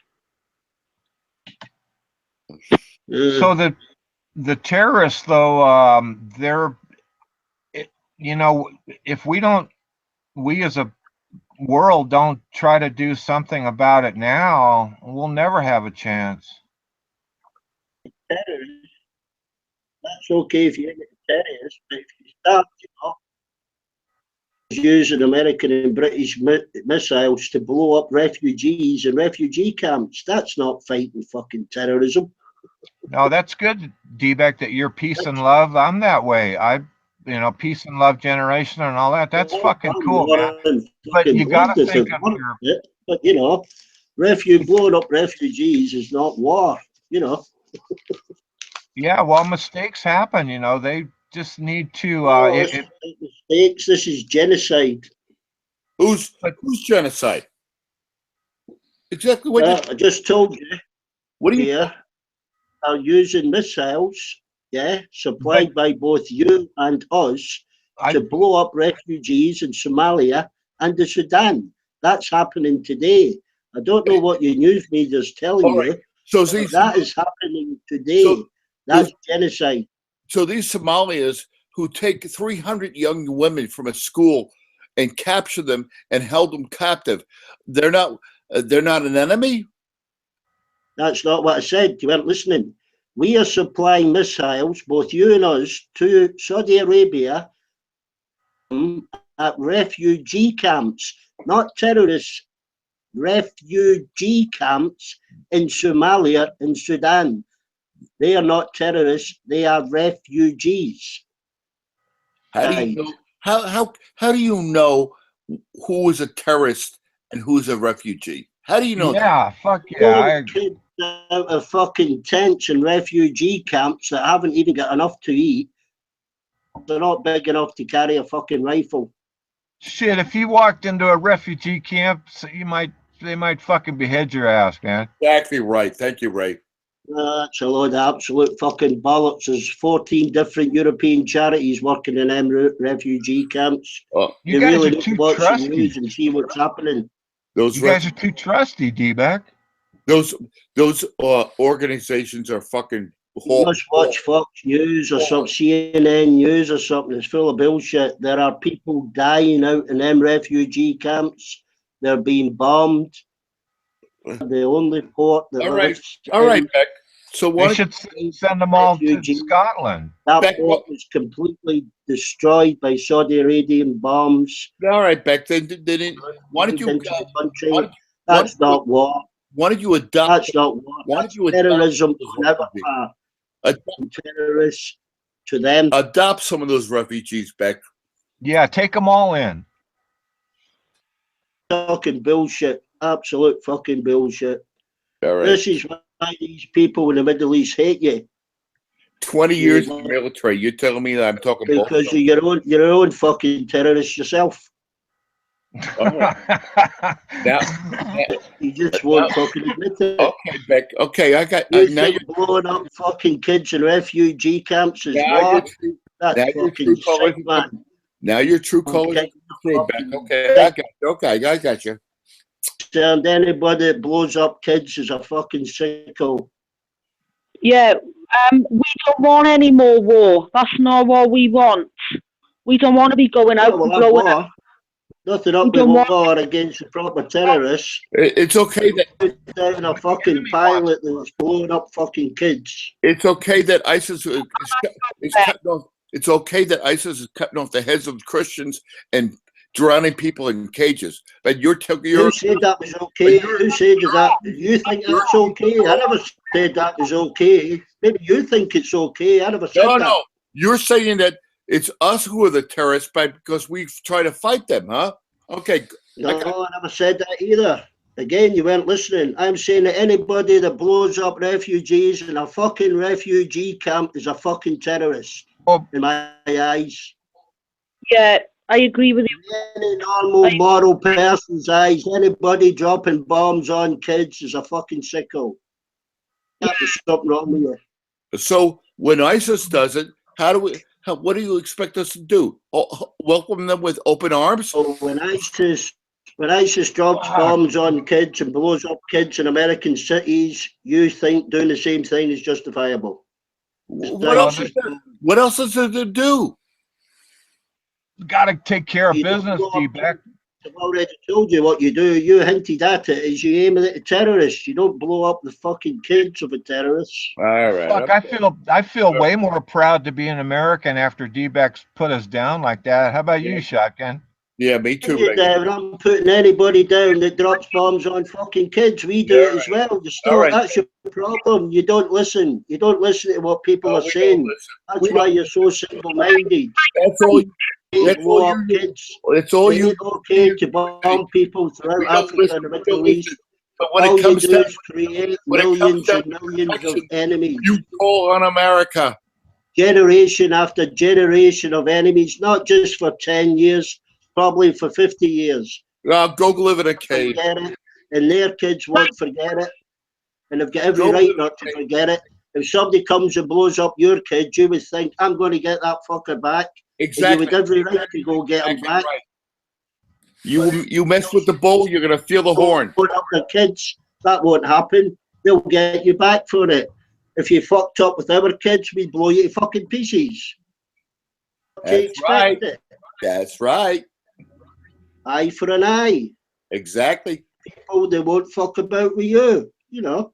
So the terrorists, though, they're, you know, if we as a world don't try to do something about it now, we'll never have a chance. Terrorists. That's okay if you're a terrorist, but if you start, you know, using American and British missiles to blow up refugees and refugee camps, that's not fighting fucking terrorism. No, that's good, D-Beck, that you're peace and love. I'm that way. Peace and love generation and all that. That's fucking cool, man. But you gotta think of your... But, you know, blowing up refugees is not war, you know. Yeah, well, mistakes happen, you know. They just need to... mistakes, this is genocide. Who's genocide? Exactly what I just told you. What do you... Here are using missiles, supplied by both you and us to blow up refugees in Somalia and the Sudan. That's happening today. I don't know what your news media's telling you. So that is happening today. That's genocide. So these Somalians who take 300 young women from a school and capture them and held them captive, they're not an enemy? That's not what I said. You weren't listening. We are supplying missiles, both you and us, to Saudi Arabia at refugee camps, not terrorists, refugee camps in Somalia and Sudan. They are not terrorists, they are refugees. How do you know, how do you know who is a terrorist and who's a refugee? How do you know that? Fuck yeah. Kids out of fucking tents and refugee camps that haven't even got enough to eat. They're not big enough to carry a fucking rifle. Shit, if you walked into a refugee camp, they might fucking behead your ass, man. Exactly right. Thank you, Ray. That's a load of absolute fucking bollocks. There's 14 different European charities working in them refugee camps. You guys are too trusty. News and see what's happening. You guys are too trusty, D-Back. Those organizations are fucking... You must watch Fox News or some CNN News or something. It's full of bullshit. There are people dying out in them refugee camps. They're being bombed. The only port that all right, Beck. So what? They should send them all to Scotland. That port was completely destroyed by Saudi Arabian bombs. All right, Beck. They didn't. Why did you? That's not war. Why did you adopt? That's not war. Why did you terrorism on our part. Terrorists to them. Adopt some of those refugees, Beck. Yeah, take them all in. Fucking bullshit. Absolute fucking bullshit. All right. This is why these people in the Middle East hate you. 20 years in the military. You're telling me that I'm talking because of your own fucking terrorist yourself. Right. now, you just won't fucking admit it. Okay, Beck. Okay, I got. Now you're blowing up fucking kids in refugee camps as well. That's fucking sick, man. Now your true colors Okay. are back. Okay, I got you. Okay, I got you. And anybody that blows up kids is a fucking sicko. Yeah, we don't want any more war. That's not what we want. We don't want to be going out and blowing up. Nothing up with war against the proper terrorists. It's okay that down a fucking pilot that's blowing up fucking kids. it's okay that ISIS is cutting off. It's okay that ISIS is cutting off the heads of Christians and drowning people in cages. But Who said that was okay? Who said that? You think that's okay? I never said that was okay. Maybe you think it's okay. I never said that. No. You're saying that it's us who are the terrorists because we try to fight them, huh? Okay. No, I never said that either. Again, you weren't listening. I'm saying that anybody that blows up refugees in a fucking refugee camp is a fucking terrorist. In my eyes. Yeah, I agree with you. Any normal moral person's eyes, anybody dropping bombs on kids is a fucking sicko. There's something wrong with you. So when ISIS does it, what do you expect us to do? Welcome them with open arms? So when ISIS drops bombs on kids and blows up kids in American cities, you think doing the same thing is justifiable? What else is there to do? Got to take care of business, D-Back. I've already told you what you do. You hinted at it. Is you aim at the terrorists. You don't blow up the fucking kids of the terrorists. All right. Fuck, I feel way more proud to be an American after D-Back's put us down like that. How about you, Shotgun? Yeah, me too. I'm putting anybody down that drops bombs on fucking kids. We do it as well. That's your problem. You don't listen. You don't listen to what people are saying. That's why you're so single-minded. That's all. It's all you. Okay to bomb people throughout Africa and the Middle East. But when it comes to create millions and millions of enemies, you call on America. Generation after generation of enemies, not just for 10 years, probably for 50 years. Go live in a cave. And their kids won't forget it. And they've got every right not to forget it. If somebody comes and blows up your kid, you would think, I'm going to get that fucker back. Exactly. And you would have every right to go get him back. Right. You mess with the bull, you're going to feel the horn. Put up the kids, that won't happen. They'll get you back for it. If you fucked up with our kids, we'd blow you to fucking pieces. That's right. That's right. Eye for an eye. Exactly. People, they won't fuck about with you. You know,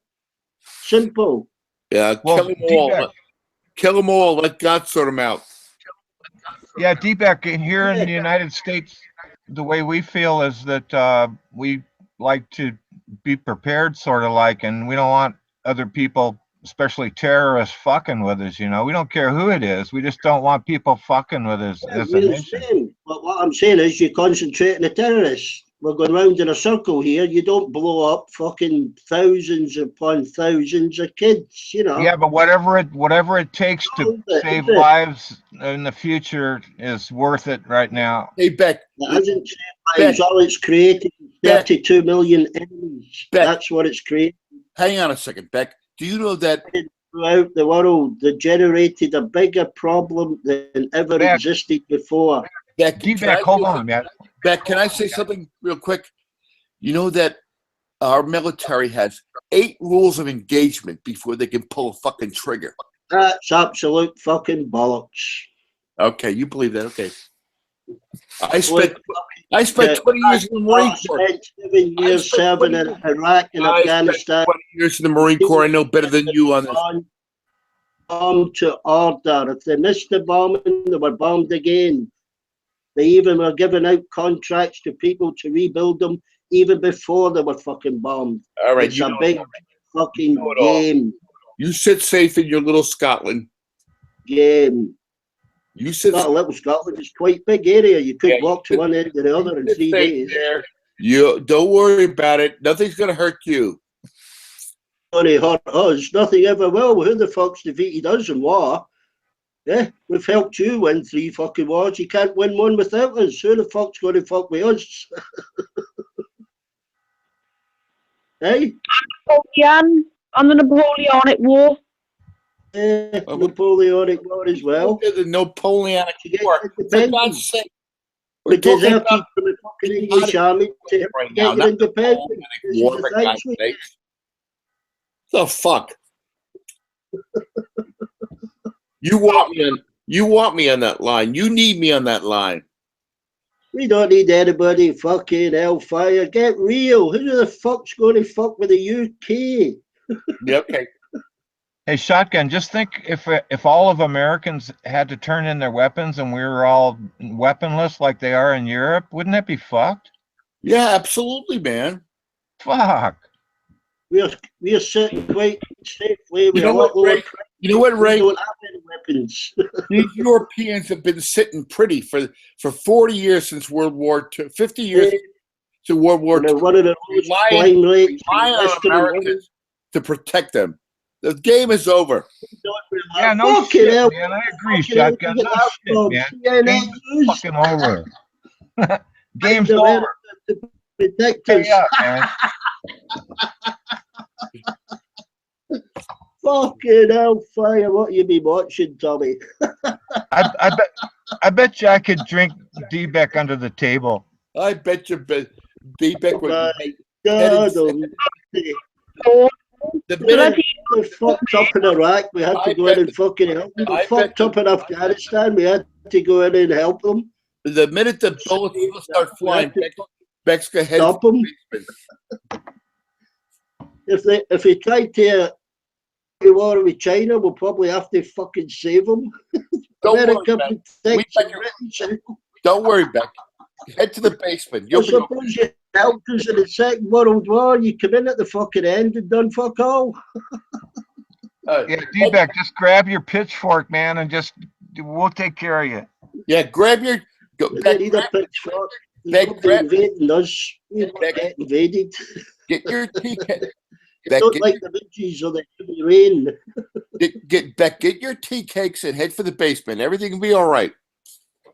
simple. Yeah, kill them all. Kill them all. Let God sort them out. Yeah, D-Back, here in the United States, the way we feel is that we like to be prepared, sort of like, and we don't want other people, especially terrorists, fucking with us. You know, we don't care who it is. We just don't want people fucking with us as a nation. But what I'm saying is, you concentrate on the terrorists. We're going round in a circle here. You don't blow up fucking thousands upon thousands of kids, you know. Yeah, but whatever it takes to save lives in the future is worth it right now. Hey, Beck. It hasn't saved lives. All it's created 32 million enemies. That's what it's created. Hang on a second, Beck. Do you know that throughout the world, they generated a bigger problem than ever existed before? Beck, hold on, man. Beck, can I say something real quick? You know that our military has 8 rules of engagement before they can pull a fucking trigger. That's absolute fucking bollocks. Okay, you believe that? Okay. I spent 20 years in the Marine Corps. I spent 7 years serving in Iraq and Afghanistan. 20 years in the Marine Corps. I know better than you on this. Bomb to order. If they missed the bombing, they were bombed again. They even were giving out contracts to people to rebuild them even before they were fucking bombed. All right, it's a big fucking game. You sit safe in your little Scotland. Game. You sit. Not a little Scotland. It's quite big area. You could walk to one end to the other in 3 days. There. You don't worry about it. Nothing's gonna hurt you. Only hurt us. Nothing ever will. Who the fuck's defeated us in war? Yeah, we've helped you win 3 fucking wars. You can't win one without us. Who the fuck's going to fuck with us? Hey? Napoleon on the Napoleonic War. Yeah, Napoleonic War as well. The Napoleonic War. For God's sake, Because talking they're about teaching the fucking English army to right get now, your not independence. This is war, the for thing, God's sweet. sakes. The fuck? You want me on that line. You need me on that line. We don't need anybody fucking hellfire. Get real. Who the fuck's going to fuck with the UK? Yeah, okay. Hey, Shotgun, just think if all of Americans had to turn in their weapons and we were all weaponless like they are in Europe, wouldn't that be fucked? Yeah, absolutely, man. Fuck. We're sitting quite safely. You know what, Ray? You know what, Ray? We don't have any weapons. These Europeans have been sitting pretty for 40 years since World War II, 50 years to World War II. One of the relying on Americans to protect them. The game is over. Yeah, no shit, hell. man. I agree, Fucking Shotgun. hell, No shit, man. Game's fucking over. Game's over. Protect Stay us. up, man. Fucking hellfire! What you be watching, Tommy? I bet you I could drink D-Beck under the table. I bet you D-Beck would be The minute we fucked up in Iraq, we had to go in and fucking help them. We fucked up in Afghanistan, we had to go in and help them. The minute the bullets start flying, Beck's gonna head stop them. If they try to war with China, we'll probably have to fucking save them. Don't worry, Beck. Head to the basement. I suppose you helped us in the Second World War. You come in at the fucking end and done fuck all. Yeah, D-Beck, just grab your pitchfork, man, and we'll take care of you. Yeah, grab your. Beck, need a pitchfork. Invading us. We don't get invaded. Get your tea cakes. Don't like the midges or the heavy rain. Get your tea cakes and head for the basement. Everything will be all right.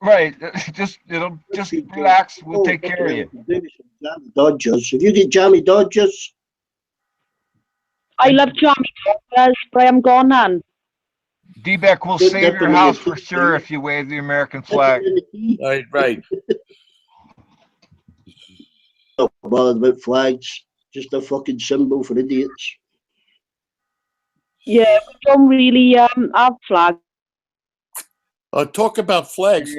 Right. Just relax. We'll take care of you. Jammy Dodgers. Have you got Jammy Dodgers? I love Jammy Dodgers, but I'm gone on. D-Beck will save your house for sure if you wave the American flag. Right. Not bothered about flags. Just a fucking symbol for idiots. Yeah, we don't really have flags. Talk about flags.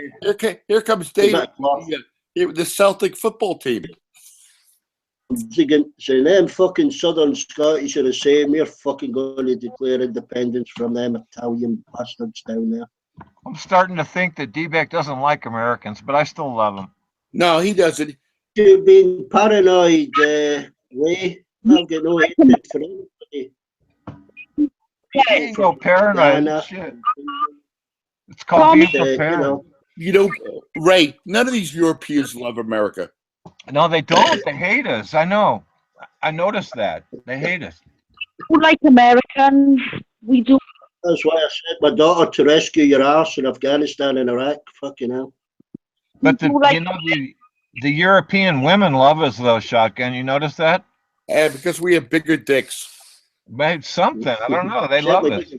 Here comes David, the Celtic football team. So them fucking Southern Scottish are the same. We're fucking going to declare independence from them Italian bastards down there. I'm starting to think that D-Beck doesn't like Americans, but I still love him. No, he doesn't. You've been paranoid, Ray. I've got no hatred for anybody. You ain't no paranoid. Shit. It's called being prepared. You know, Ray, none of these Europeans love America. No, they don't. They hate us. I know. I noticed that. They hate us. We like Americans. We do. That's why I sent my daughter to rescue your ass in Afghanistan and Iraq. Fucking hell. But the European women love us, though, Shotgun. You notice that? Yeah, because we have bigger dicks. Maybe something. I don't know. They love us.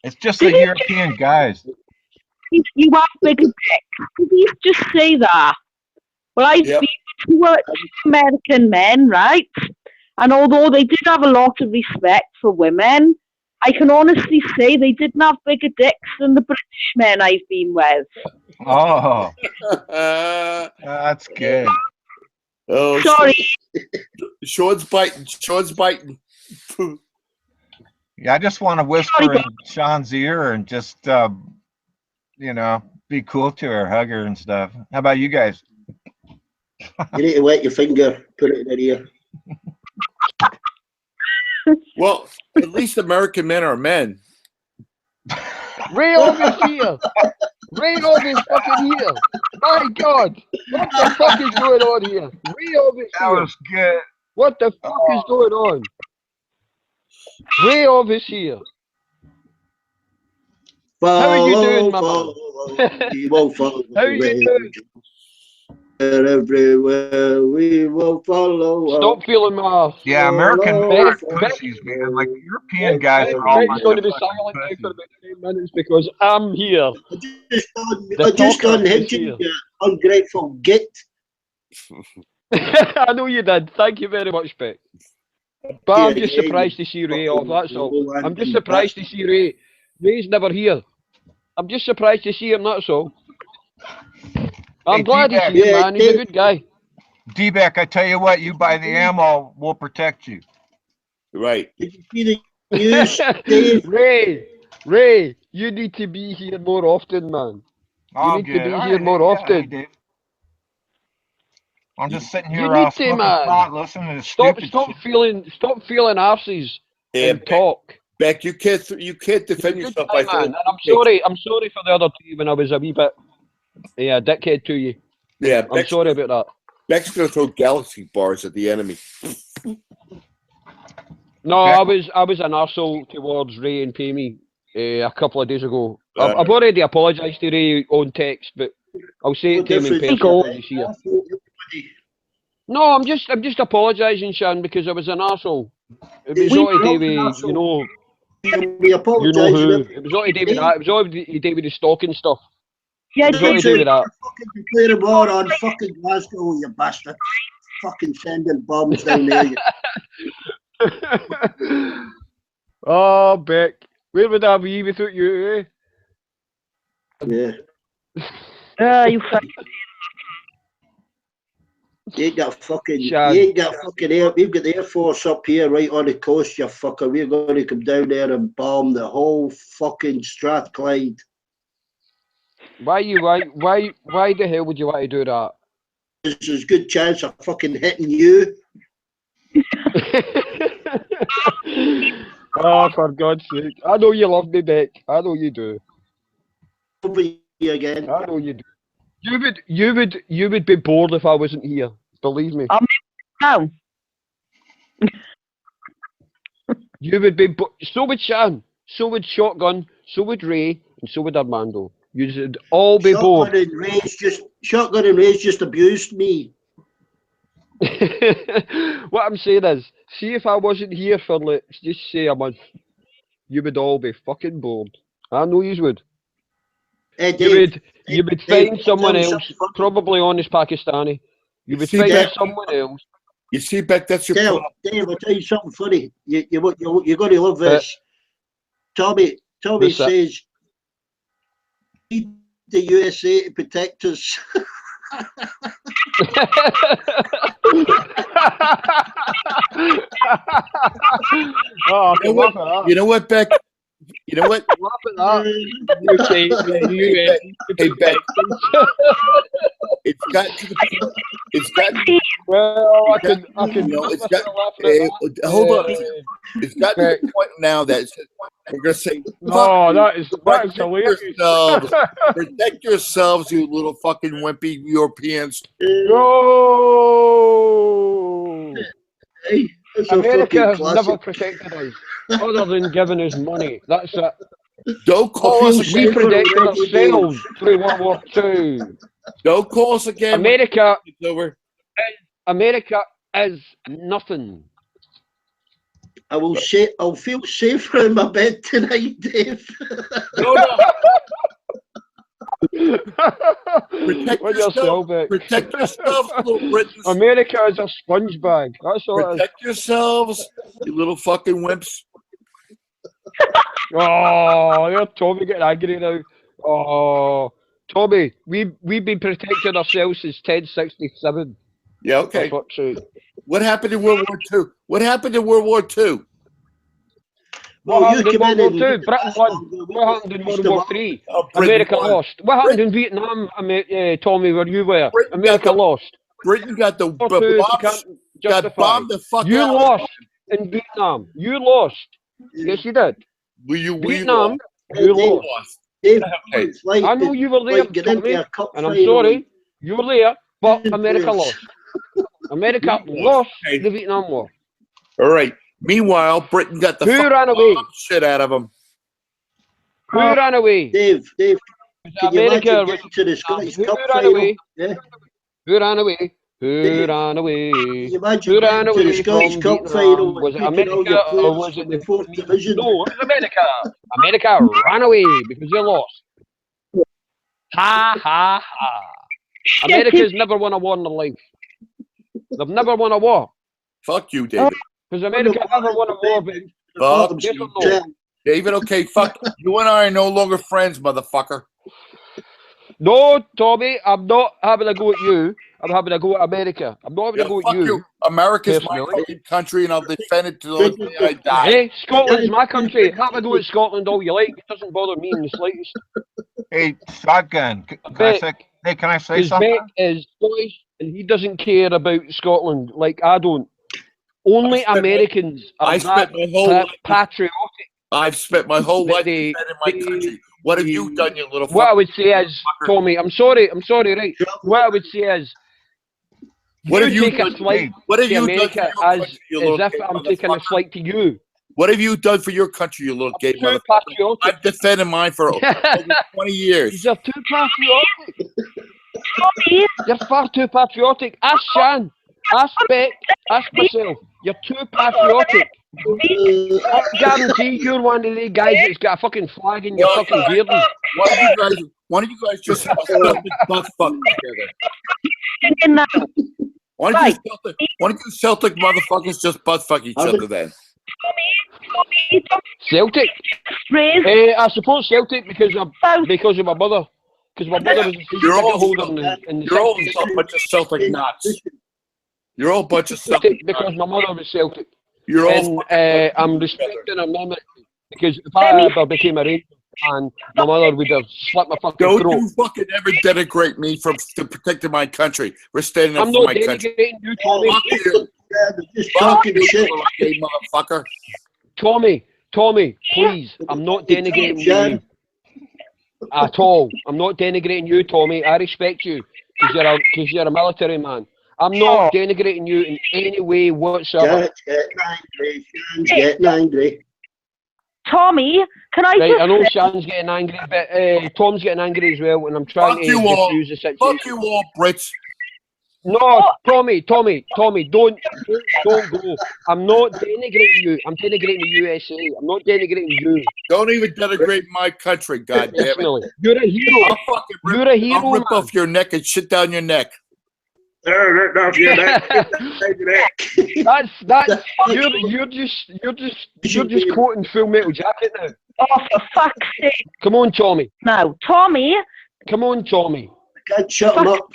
It's just the European guys. You have bigger dicks. Please just say that. Well, I've been to American men, right? And although they did have a lot of respect for women, I can honestly say they didn't have bigger dicks than the British men I've been with. Oh, that's good. Oh, sorry. Sean's biting. Yeah, I just want to whisper in Sean's ear and just, be cool to her, hug her and stuff. How about you guys? You need to wet your finger, put it in her ear. Well, at least American men are men. Ray over here. Ray over fucking here. My God. What the fuck is going on here? Ray over here. That was good. What the fuck is going on? Ray over here. How are you doing, Mama? We won't follow. How are you doing? Everywhere we will follow. Stop feeling my ass. Yeah, American men are pussies, man. Like European guys are all. Beck's going to be silent now for about 10 minutes because I'm here. I just unhinged you. ungrateful git. I know you did. Thank you very much, Beck. But I'm just surprised to see Ray off, that's all. I'm just surprised to see Ray. Ray's never here. I'm just surprised to see him, that's all. I'm glad to see him, man. He's a good guy. D-Back, I tell you what, you buy the ammo, we'll protect you. Right. Did you see the news, Dave? Ray, you need to be here more often, man. You need to be here more often. Dave. I'm just sitting You here need to, smoking man. pot, listening to Stop stupid feeling arses and talk. Beck, you can't defend yourself by Man, throwing. and I'm sorry for the other two when I was a wee bit dickhead to you. Yeah, I'm sorry about that. Beck's gonna throw galaxy bars at the enemy. No, I was an arsehole towards Ray and Pamey a couple of days ago. I've already apologised to Ray on text, but I'll say it to him in person when he's here. No, I'm just apologising, Shan, because I was an arsehole. It was all to do with, you know who. It was all to do with that. It was all to do with the stalking stuff. Yeah, it was all to do with that. Fucking declare war on fucking Glasgow, you bastard. Fucking sending bombs down there. Oh, Beck. Where would I be without you, eh? Yeah. You ain't got fucking air. We've got the Air Force up here right on the coast, you fucker. We're going to come down there and bomb the whole fucking Strathclyde. Why the hell would you want to do that? There's a good chance of fucking hitting you. Oh, for God's sake. I know you love me, Beck. I know you do. Again. I know you do. You would be bored if I wasn't here. Believe me. No. You would be. So would Shan. So would Shotgun. So would Ray. And so would Armando. You'd all be bored. Shotgun and Ray's just abused me. What I'm saying is, see if I wasn't here for let's just say a month, you would all be fucking bored. I know you would. Hey, you would find someone else, probably honest Pakistani. You would find someone else. You see, Beck, that's your Dave, I'll tell you something funny. You're going to love this. Tommy says, "Need the USA to protect us." Oh, you know what, Beck? You know what? Hey, Beck. It's got to the point. It's got. Well, I can. It's got. Hold on. It's got to the point now that we're gonna say. No, that is hilarious. Protect yourselves, you little fucking wimpy Europeans. No. America has never protected us, other than giving us money. That's it. Don't call us. We protected ourselves through World War II. Don't call us again. America. It's over. America is nothing. I'll feel safer in my bed tonight, Dave. No. Protect yourself, little Britons. America is a sponge bag. That's all. Protect yourselves, you little fucking wimps. Oh, there's Tommy getting angry now. Oh, Tommy, we've been protecting ourselves since 1067. Yeah, okay. What happened in World War II? What happened in World War II? What happened in World War II? Britain won. What happened in World War III? America lost. What happened in Vietnam, Tommy, where you were? America lost. Britain got the bombs. Got bombed the fuck out. You lost in Vietnam. You lost. Yes, you did. Vietnam, you lost. I know you were there, Tommy, and I'm sorry. You were there, but America lost. America lost the Vietnam War. All right. Meanwhile, Britain got the ran away? Shit out of them. Who ran away? Dave. America. To the Scottish Cup ran away? Yeah. Who ran away? Who ran away? Who ran away to the Scottish Cup final? Was it America or was it the fourth division? No, it was America. America ran away because they lost. Ha ha ha. America's never won a war in their life. They've never won a war. Fuck you, David. Because America never won a war, but Fuck yes you, or no? David. Okay, fuck. You and I are no longer friends, motherfucker. No, Tommy, I'm not having a go at you. I'm having a go at America. I'm not having a go at Fuck you. America's my personally. fucking country, and I'll defend it till the day I die. Hey, Scotland's my country. Have a go at Scotland all you like. It doesn't bother me in the slightest. Hey, Shotgun, can I say His something? bet is Scottish, and he doesn't care about Scotland like I don't. Only Americans are that patriotic. I've spent my whole life defending my country. What have you done, you little fucker? What I would say is, Tommy, I'm sorry, right? What I would say is, What have you take a done? flight What have to you America done for your country, you as little if gay I'm taking a motherfucker? flight to you. What have you done for your country, you little gay motherfucker? I've defended mine for over 20 years. You're too patriotic. You're far too patriotic. Ask Shan. Ask Beck. Ask myself. You're too patriotic. I guarantee you're one of the guys that's got a fucking flag in your fucking beard. Why don't you guys just have a Celtic butt fuck together? Why don't you Celtic motherfuckers just butt fuck each other then? Celtic. I suppose Celtic because of my mother. Because my mother was a season ticket holder in the You're all 60s. a bunch of Celtic nuts. You're all a bunch of Celtic because my mother was Celtic. You're all I'm respecting her memory because if I ever became a Rangers fan, my mother would have slit my fucking Don't throat. you fucking ever denigrate me for protecting my country. We're standing up I'm for not my country. denigrating you, Tommy. Fuck you. Just Fuck talking you, shit. little gay motherfucker. Tommy, please. I'm not denigrating you at all. I'm not denigrating you, Tommy. I respect you because you're a military man. I'm not denigrating you in any way whatsoever. Getting angry. Tommy, can I Right, just I know say- Shan's getting angry, but Tom's getting angry as well, and I'm trying Fuck to you all. diffuse the situation. Fuck you all, Brits. No, Tommy, don't go. I'm not denigrating you. I'm denigrating the USA. I'm not denigrating you. Don't even denigrate my country, goddammit. Personally. You're a hero. You're a hero, I'll rip man. off your neck and shit down your neck. Rip off your neck. That's you're just quoting Full Metal Jacket now. Oh, for fuck's sake. Come on, Tommy. No, Tommy. Come on, Tommy. Can't shut him up.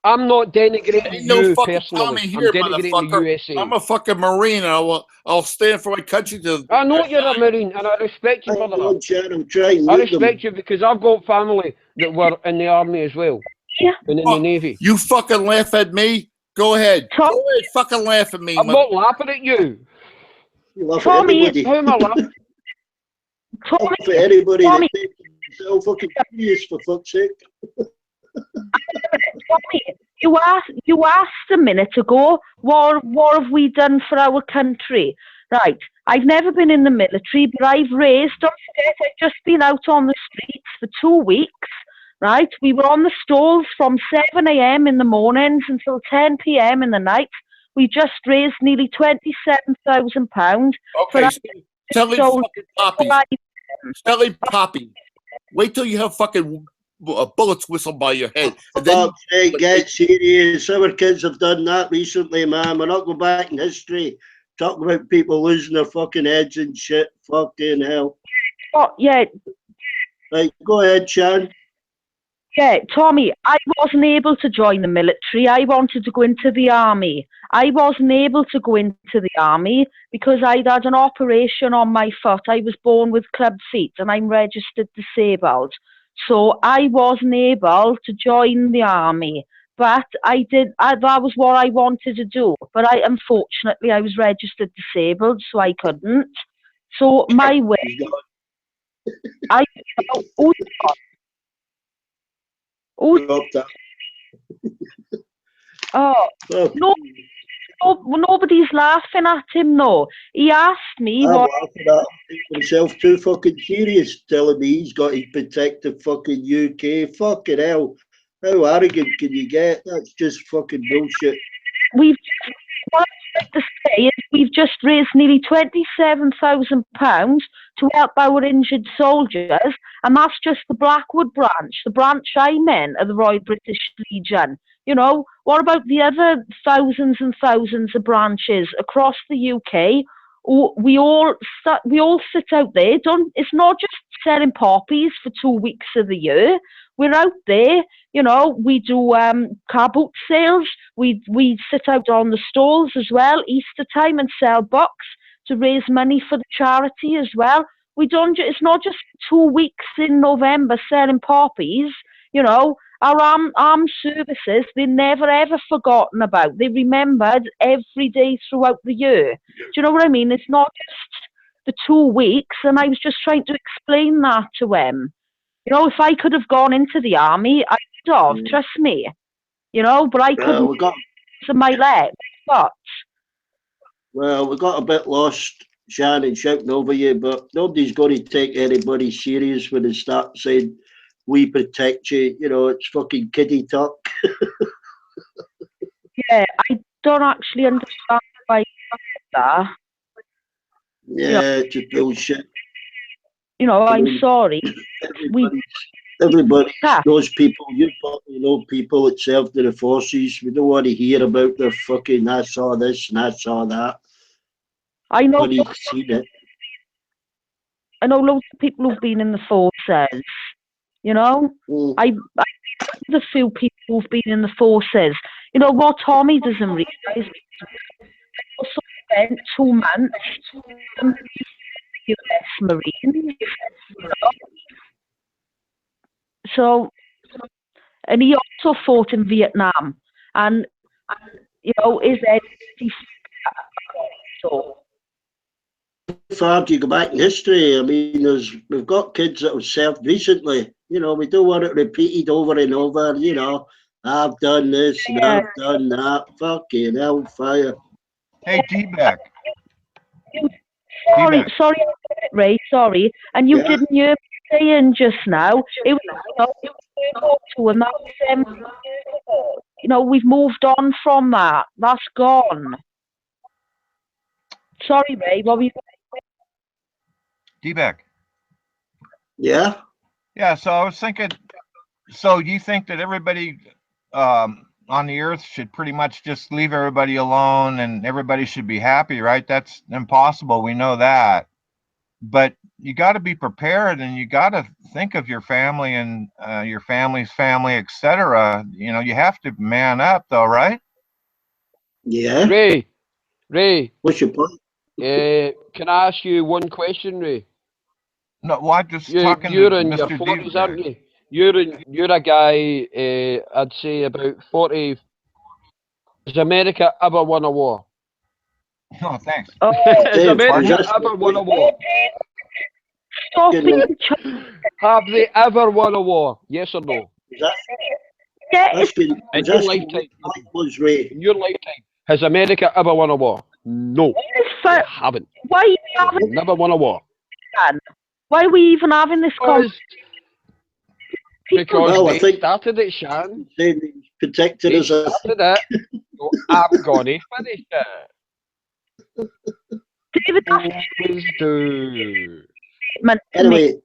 I'm not denigrating Ain't no you fucking personally. Tommy I'm here, denigrating the motherfucker. USA. I'm a fucking Marine, and I'll stand for my country to. I know you're a Marine, and I respect you for that. I'm trying. I respect you because I've got family that were in the army as well, and in the navy. You fucking laugh at me? Go ahead. Go ahead, fucking laugh at me. I'm not laughing at you. You laugh at Tommy, everybody. How am I laughing? Laugh at anybody that takes themselves fucking serious, for fuck's sake. Tommy, you asked a minute ago, what have we done for our country? Right, I've never been in the military, but I've raised, don't forget, I've just been out on the streets for 2 weeks, right? We were on the stalls from 7 a.m. in the mornings until 10 p.m. in the night. We just raised nearly £27,000. Okay, tell him fucking Poppy. Tell him Poppy. Wait till you have fucking bullets whistled by your head. And then Get serious. Our kids have done that recently, man. We're not going back in history. Talking about people losing their fucking heads and shit. Fucking hell. Oh, yeah. Right, go ahead, Shan. Yeah, Tommy, I wasn't able to join the military. I wanted to go into the army. I wasn't able to go into the army because I'd had an operation on my foot. I was born with club feet and I'm registered disabled. So I wasn't able to join the army. But that was what I wanted to do. But unfortunately, I was registered disabled, so I couldn't. So my way, no, nobody's laughing at him, no. He asked me I'm what... laughing at himself too fucking serious, telling me he's got to protect the fucking UK. Fucking hell. How arrogant can you get? That's just fucking bullshit. What I have to say is we've just raised nearly £27,000 to help our injured soldiers, and that's just the Blackwood branch. The branch I'm in are the Royal British Legion. You know, what about the other thousands and thousands of branches across the UK? We all sit out there. It's not just selling poppies for 2 weeks of the year. We're out there. You know, we do car boot sales. We sit out on the stalls as well, Easter time, and sell books to raise money for the charity as well. It's not just 2 weeks in November selling poppies. You know, our armed services, they're never ever forgotten about. They're remembered every day throughout the year. Do you know what I mean? It's not just the 2 weeks, and I was just trying to explain that to him. You know, if I could have gone into the army, I would have, trust me. You know, but I couldn't to my leg. But Well, we got a bit lost, Shannon, shouting over you, but nobody's going to take anybody serious when they start saying, we protect you. You know, it's fucking kiddie talk. yeah, I don't actually understand why that. Yeah, it's just bullshit. You know, I'm sorry. Everybody knows people. You probably know people that served in the forces. We don't want to hear about their fucking, I saw this and I saw that. I know. Seen it. I know loads of people who've been in the forces. You know, I the few people who've been in the forces. You know what Tommy doesn't realise? I also spent 2 months in the US Marines. You know? So, and he also fought in Vietnam, and you know, is there so. Far do you go back in history? I mean, we've got kids that have served recently. You know, we don't want it repeated over and over. You know, I've done this and I've done that. Fucking hellfire. Hey, D-Back. Sorry, Ray. Sorry, and you didn't hear me saying just now. It was to him. You know, we've moved on from that. That's gone. Sorry, Ray. What were you? D-Back. Yeah. Yeah. So I was thinking. So you think that everybody on the earth should pretty much just leave everybody alone and everybody should be happy, right? That's impossible. We know that. But you got to be prepared, and you got to think of your family and your family's family, etc. You know, you have to man up, though, right? Yeah. Ray. What's your point? Can I ask you one question, Ray? No, well, I'm just talking You're to in Mr. your 40s, aren't you? You're a guy. I'd say about 40. Has America ever won a war? Oh, thanks. Has America ever won a war? Have they ever won a war? Yes or no? In your lifetime. In your lifetime, has America ever won a war? No, they haven't. Why They've never won a war. Why are we even having this conversation? Because they started it, Shan. Protected they us. Started it. So I'm gonna finish it. Anyway,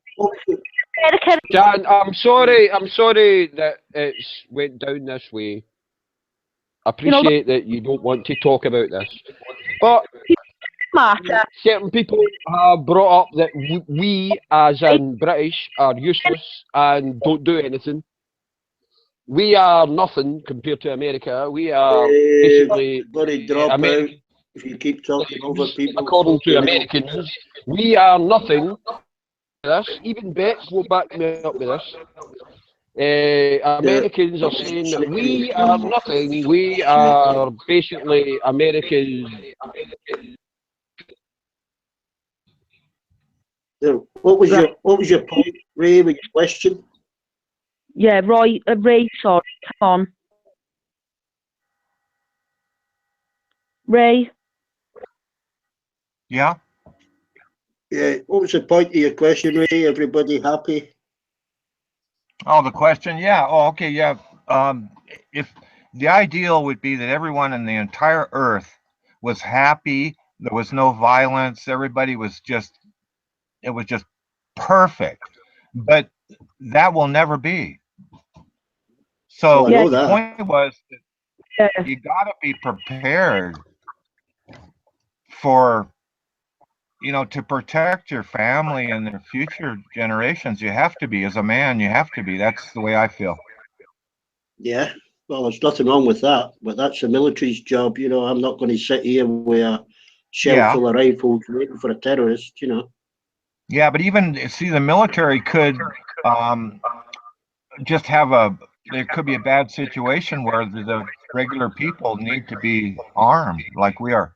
Dan, I'm sorry that it's went down this way. I appreciate that you don't want to talk about this, but certain people have brought up that we, as in British, are useless and don't do anything. We are nothing compared to America. We are basically American. If you keep talking over people, according to Americans, we are nothing. This even Bex will back me up with this. Americans are saying that we are nothing. We are basically Americans. What was your point, Ray, with your question? Yeah, Ray, sorry, come on. Ray? Yeah? Yeah, what was the point of your question, Ray? Everybody happy? Oh, the question? Yeah. Oh, okay, yeah. If the ideal would be that everyone in the entire earth was happy, there was no violence, everybody was just, it was just perfect. but that will never be. Oh, So I know the that. point was that you got to be prepared for, to protect your family and their future generations. You have to be, as a man, you have to be. That's the way I feel. Yeah, well, there's nothing wrong with that, but that's the military's job. I'm not going to sit here with a shell full of rifles waiting for a terrorist. Yeah, but even see, the military could just have there could be a bad situation where the regular people need to be armed like we are.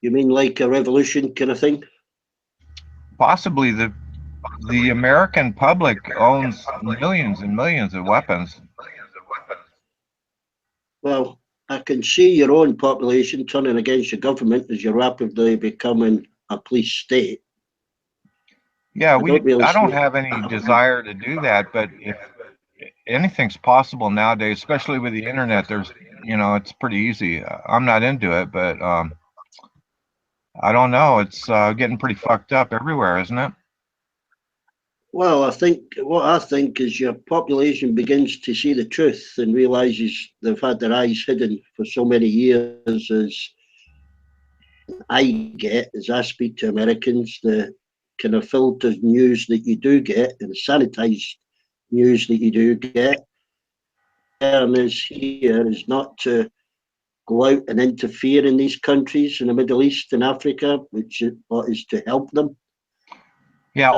You mean like a revolution kind of thing? Possibly the American public owns millions and millions of weapons. Well, I can see your own population turning against your government as you're rapidly becoming a police state. Yeah, I don't see have any desire to do that, but if anything's possible nowadays, especially with the internet, there's, it's pretty easy. I'm not into it, but I don't know. It's getting pretty fucked up everywhere, isn't it? Well, what I think is your population begins to see the truth and realizes they've had their eyes hidden for so many years. As I speak to Americans, the kind of filtered news that you do get and sanitized news that you do get, is here is not to go out and interfere in these countries in the Middle East and Africa, which is to help them. Yeah,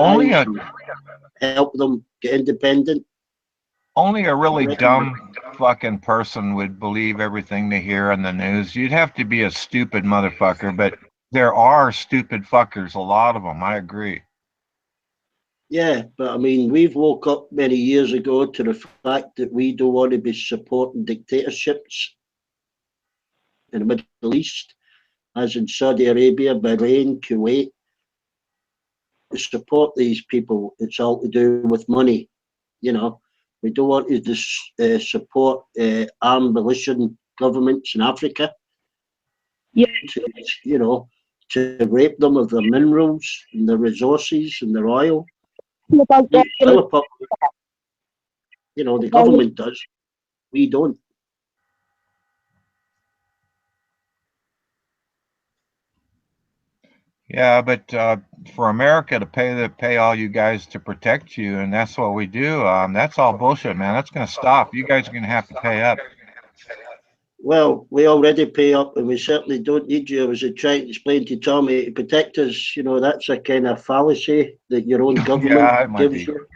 help them get independent. Only a really dumb fucking person would believe everything they hear on the news. You'd have to be a stupid motherfucker, but there are stupid fuckers, a lot of them. I agree. Yeah, but I mean, we've woke up many years ago to the fact that we don't want to be supporting dictatorships in the Middle East, as in Saudi Arabia, Bahrain, Kuwait. To support these people, it's all to do with money. We don't want to support armed militant governments in Africa. Yeah. To rape them of their minerals and their resources and their oil. The government does. We don't. Yeah, but for America to pay all you guys to protect you, and that's what we do. That's all bullshit, man. That's going to stop. You guys are going to have to pay up. Well, we already pay up, and we certainly don't need you. I was trying to explain to Tommy, to protect us. That's a kind of fallacy that your own government gives you.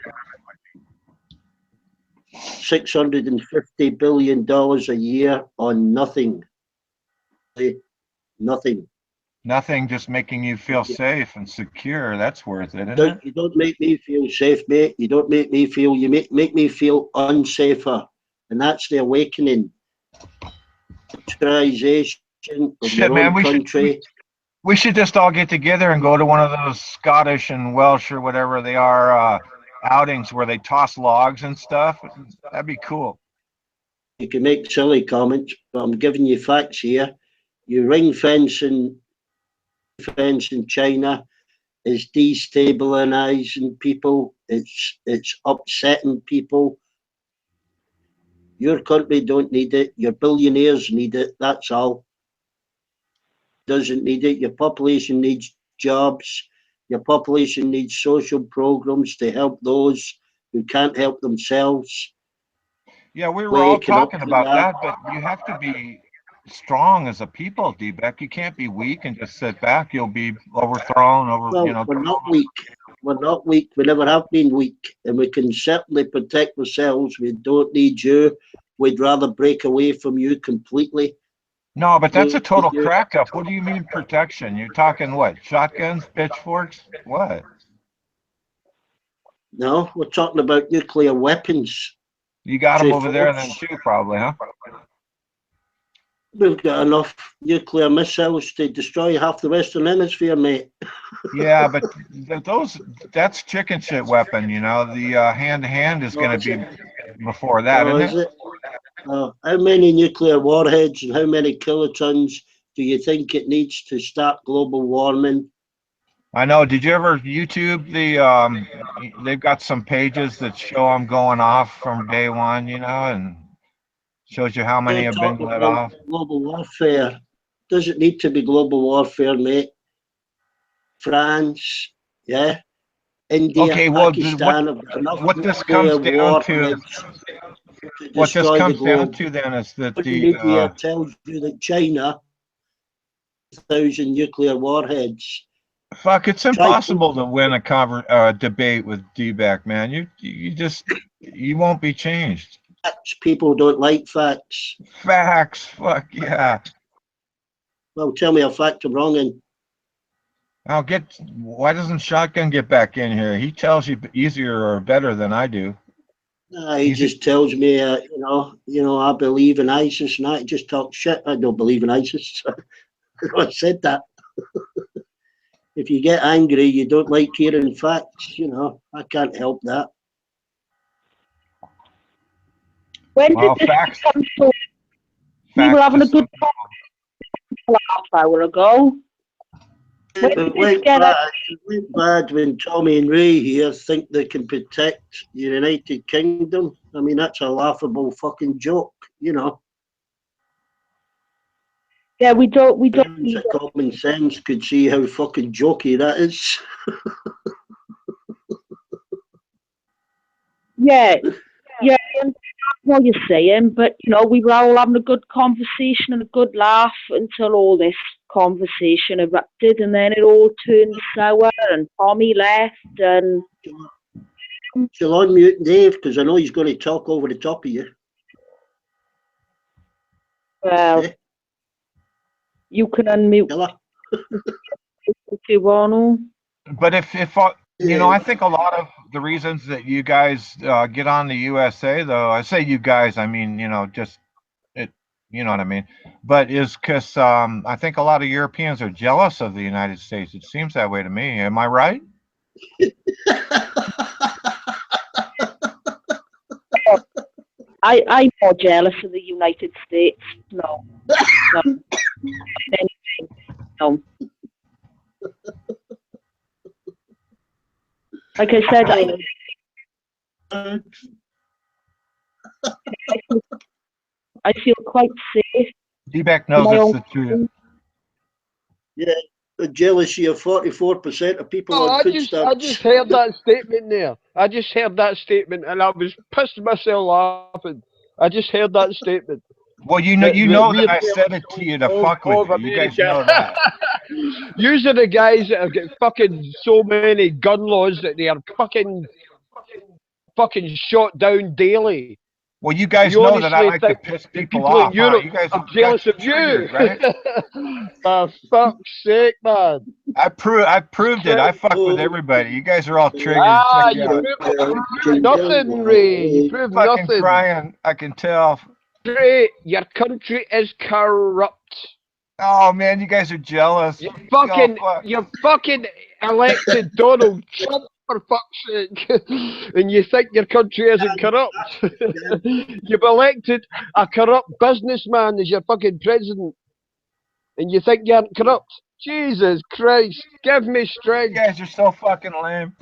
$650 billion a year on nothing. Nothing. Nothing, just making you feel safe and secure. That's worth it, isn't it? You don't make me feel safe, mate. You don't make me feel. You make me feel unsafer, and that's the awakening. Militarization of Shit, your man, own country. We should just all get together and go to one of those Scottish and Welsh or whatever they are outings where they toss logs and stuff. That'd be cool. You can make silly comments, but I'm giving you facts here. You ring fence in China is destabilizing people. It's upsetting people. Your country don't need it. Your billionaires need it. That's all. Doesn't need it. Your population needs jobs. Your population needs social programs to help those who can't help themselves. Yeah, we were all talking about that, but you have to be strong as a people, D-Beck. You can't be weak and just sit back. You'll be overthrown. We're not weak. We're not weak. We never have been weak, and we can certainly protect ourselves. We don't need you. We'd rather break away from you completely. No, but that's a total crack up. What do you mean protection? You're talking what? Shotguns, pitchforks? What? No, we're talking about nuclear weapons. You got them over there then too, probably, huh? We've got enough nuclear missiles to destroy half the Western Hemisphere, mate. Yeah, but that's chicken shit weapon, The hand-to-hand is going to be before that, isn't it? How many nuclear warheads and how many kilotons do you think it needs to stop global warming? I know. Did you ever YouTube the? They've got some pages that show them going off from day one, you know, and shows you how many have been let off. Global warfare. Doesn't need to be global warfare, mate. France, yeah. India, Okay, well, Pakistan have got enough what this comes nuclear down to, warheads to what this destroy the comes down globe. to then is that Media tells you that China has 1,000 nuclear warheads. fuck, it's impossible to win a debate with D-back, man. You won't be changed. Facts. People don't like facts. Facts, fuck yeah. Well, tell me a fact I'm wrong in. Why doesn't Shotgun get back in here? He tells you easier or better than I do. He just tells me, you know, I believe in ISIS, and I just talk shit. I don't believe in ISIS. I said that. If you get angry, you don't like hearing facts. You know, I can't help that. When did this become so? We were having a good conversation a half hour ago. It went bad when Tommy and Ray here think they can protect the United Kingdom. I mean, that's a laughable fucking joke, you know. Yeah, we don't. Common sense could see how fucking jokey that is. Yeah, I understand what you're saying, but you know, we were all having a good conversation and a good laugh until all this conversation erupted, and then it all turned sour, and Tommy left, and. Shall I unmute Dave, because I know he's going to talk over the top of you. Well, you can unmute if you want to. But if you know, I think a lot of the reasons that you guys get on the USA, though, I say you guys, I mean, you know, just it, you know what I mean. But is because I think a lot of Europeans are jealous of the United States. It seems that way to me. Am I right? I'm more jealous of the United States. No. No. Like I said, I feel quite safe. D-back knows it's the truth. Yeah, the jealousy of 44% of people on food stamps. I just heard that statement there. I just heard that statement, and I was pissed myself laughing. I just heard that statement. Well, you know that I said it to you to fuck with you. You guys know that. Yous are the guys that have got fucking so many gun laws that they are fucking shot down daily. Well, you guys know that I like to piss people off. In Europe You guys are jealous of you, right? For fuck's sake, man! I proved it. I fuck with everybody. You guys are all triggered. You proved nothing, Ray. You proved fucking nothing. Crying. I can tell. Ray, your country is corrupt. Oh man, you guys are jealous. You fucking elected Donald Trump, for fuck's sake, and you think your country isn't corrupt? You've elected a corrupt businessman as your fucking president, and you think you aren't corrupt? Jesus Christ, give me strength. You guys are so fucking lame.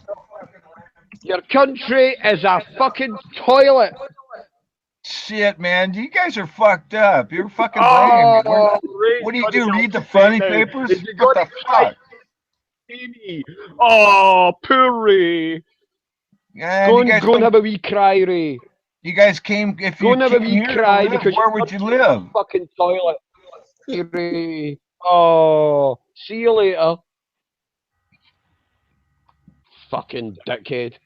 Your country is a fucking toilet. Shit, man, you guys are fucked up. You're fucking lame. What do you do? Read the funny papers? What the fuck? Oh, poor Ray. Yeah, go and have a wee cry, Ray. You guys came. If go you and have a came wee here cry to live, because where would you live? Fucking toilet. Ray. Oh, see you later. Fucking dickhead.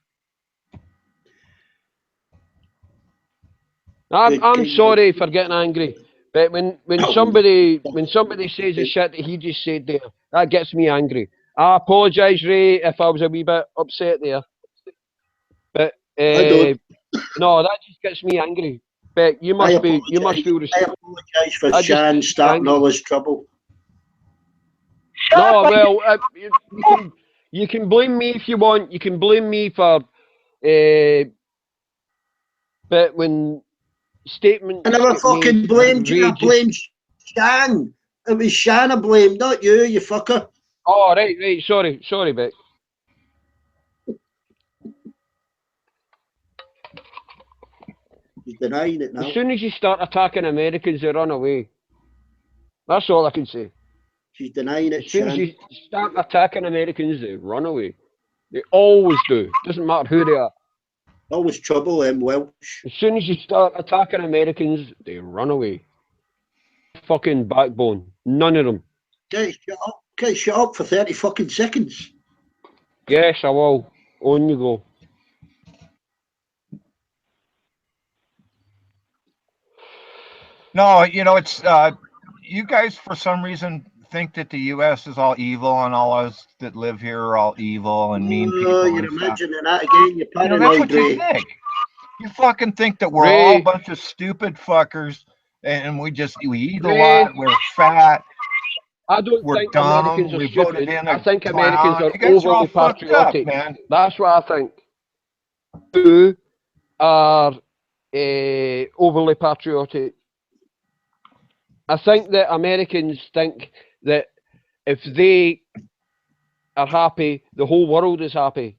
I'm sorry for getting angry, but when somebody says the shit that he just said there, that gets me angry. I apologise, Ray, if I was a wee bit upset there. But no, that just gets me angry. But you must feel the same. I apologise for Shan starting all this trouble. No, well, you can blame me if you want. You can blame me for, but when statements. I never fucking blamed you. I blamed Shan. It was Shan I blamed, not you, you fucker. Oh, right. Sorry, Beck. He's denying it now. As soon as you start attacking Americans, they run away. That's all I can say. She's denying it, As soon as Shan. you start attacking Americans, they run away. They always do. Doesn't matter who they are. Always trouble them Welsh. As soon as you start attacking Americans, they run away. Fucking backbone. None of them. Okay, shut up. Okay, shut up for 30 fucking seconds. Yes, I will. On you go. No, you know, it's you guys for some reason think that the U.S. is all evil and all us that live here are all evil and mean people. Oh, you're imagining that again. You're You know, paranoid, that's what you Ray. think. You fucking think that we're all a bunch of stupid fuckers and we eat a lot, we're fat. I don't We're think dumb. Americans are We voted stupid. in I a think clown. Americans are You guys are all overly fucked up, patriotic. man. That's what I think. You are overly patriotic. I think that Americans think that if they are happy, the whole world is happy.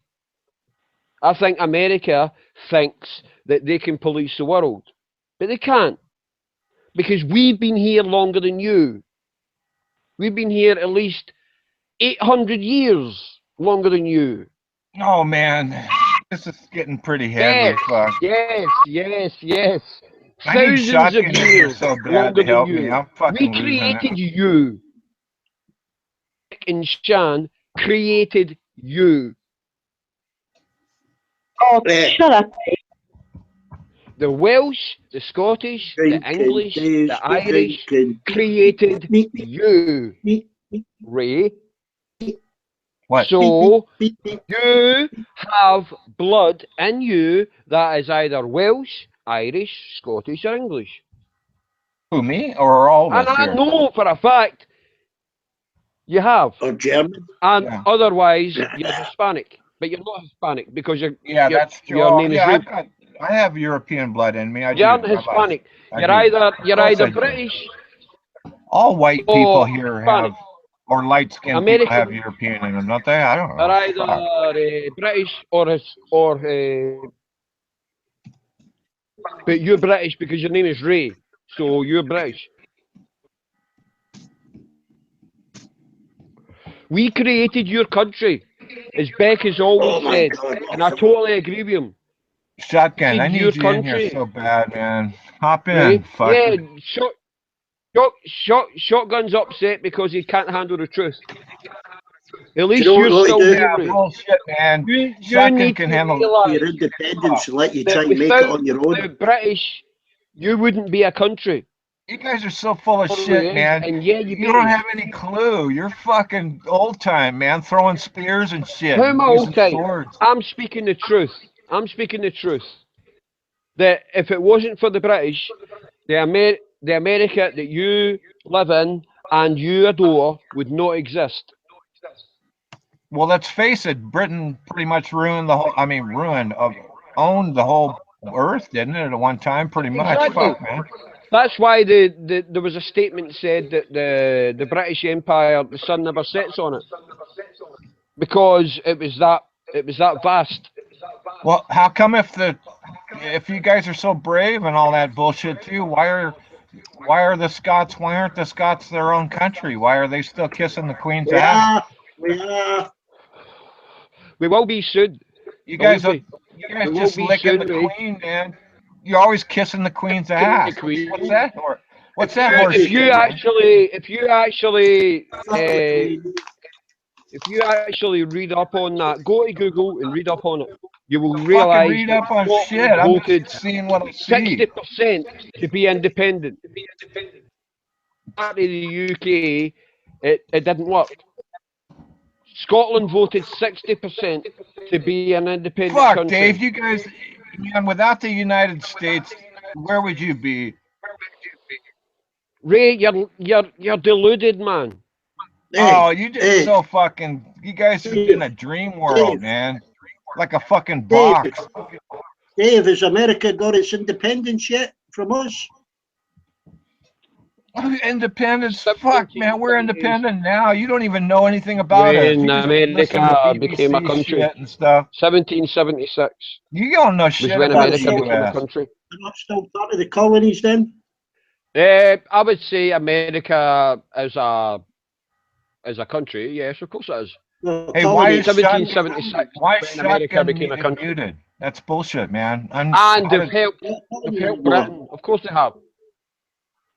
I think America thinks that they can police the world, but they can't, because we've been here longer than you. We've been here at least 800 years longer than you. Oh man, this is getting pretty heavy. Yes. I need Thousands Shotgun of in here years so bad longer to help than me. you. I'm We fucking losing created it. you. Nick and Shan created you. Oh, shut up. The Welsh, the Scottish, the English, the Irish created you, Ray. What? So you have blood in you that is either Welsh, Irish, Scottish, or English. Who, me or all of And us I here? know for a fact you have. Or German. And Yeah. otherwise you're Hispanic. But you're not Hispanic because That's true. your name is Yeah, Ray. I have European blood in me. I You do. aren't Hispanic. I You're do. either Of course I do. British. All white people here Hispanic. have, or light-skinned people have European in them, don't they? I don't know. Are either British or but you're British because your name is Ray, so you're British. We created your country, as Beck has always said, and I totally agree with him. Shotgun, I your need you in here country. so bad, man. Hop in, Right? fucker. Yeah, Shotgun's upset because he can't handle the truth. At least you know you're what still do? here, Ray. Bullshit, man. You Shotgun need can to handle realise your independence and let you that try and make it without on your own. the British, you wouldn't be a country. You guys are so full of shit, man. And yeah, you don't have any clue. You're fucking old time, man. Throwing spears and shit. How am I using old time? swords. I'm speaking the truth. I'm speaking the truth. That if it wasn't for the British, the America that you live in and you adore would not exist. Well, let's face it. Britain pretty much ruined the whole. I mean, owned the whole earth, didn't it? At one time, pretty much. Exactly. Fuck, man. That's why there was a statement said that the British Empire, the sun never sets on it, because it was that vast. Well, how come if you guys are so brave and all that bullshit too, why aren't the Scots their own country? Why are they still kissing the Queen's ass? We will be soon. You guys just licking the Queen, man. You're always kissing the Queen's ass. What's that? What's that horse If shit, you actually read up on that, go to Google and read up on it. You will realise read up on Scotland shit. I'm voted just seeing what I see. 60% to be independent. Part of the UK, it didn't work. Scotland voted 60% to be an independent Fuck, country. Dave, you guys, man, without the United States, where would you be? Ray, you're deluded, man. Oh, you you guys are in a dream world, man. Like a fucking box. Dave, has America got its independence yet from us? Independence, fuck, man. We're independent now. You don't even know anything about it. When You just listen America to became a BBC country. shit and stuff. 1776 You don't know was shit when about America the became a US. country. They're not still part of the colonies then? I would say America as a country. Yes, of course it is. No, Hey, why is 1776 why when America shotgun became a music country. muted? That's bullshit, man. And they've helped Britain. Of course they have.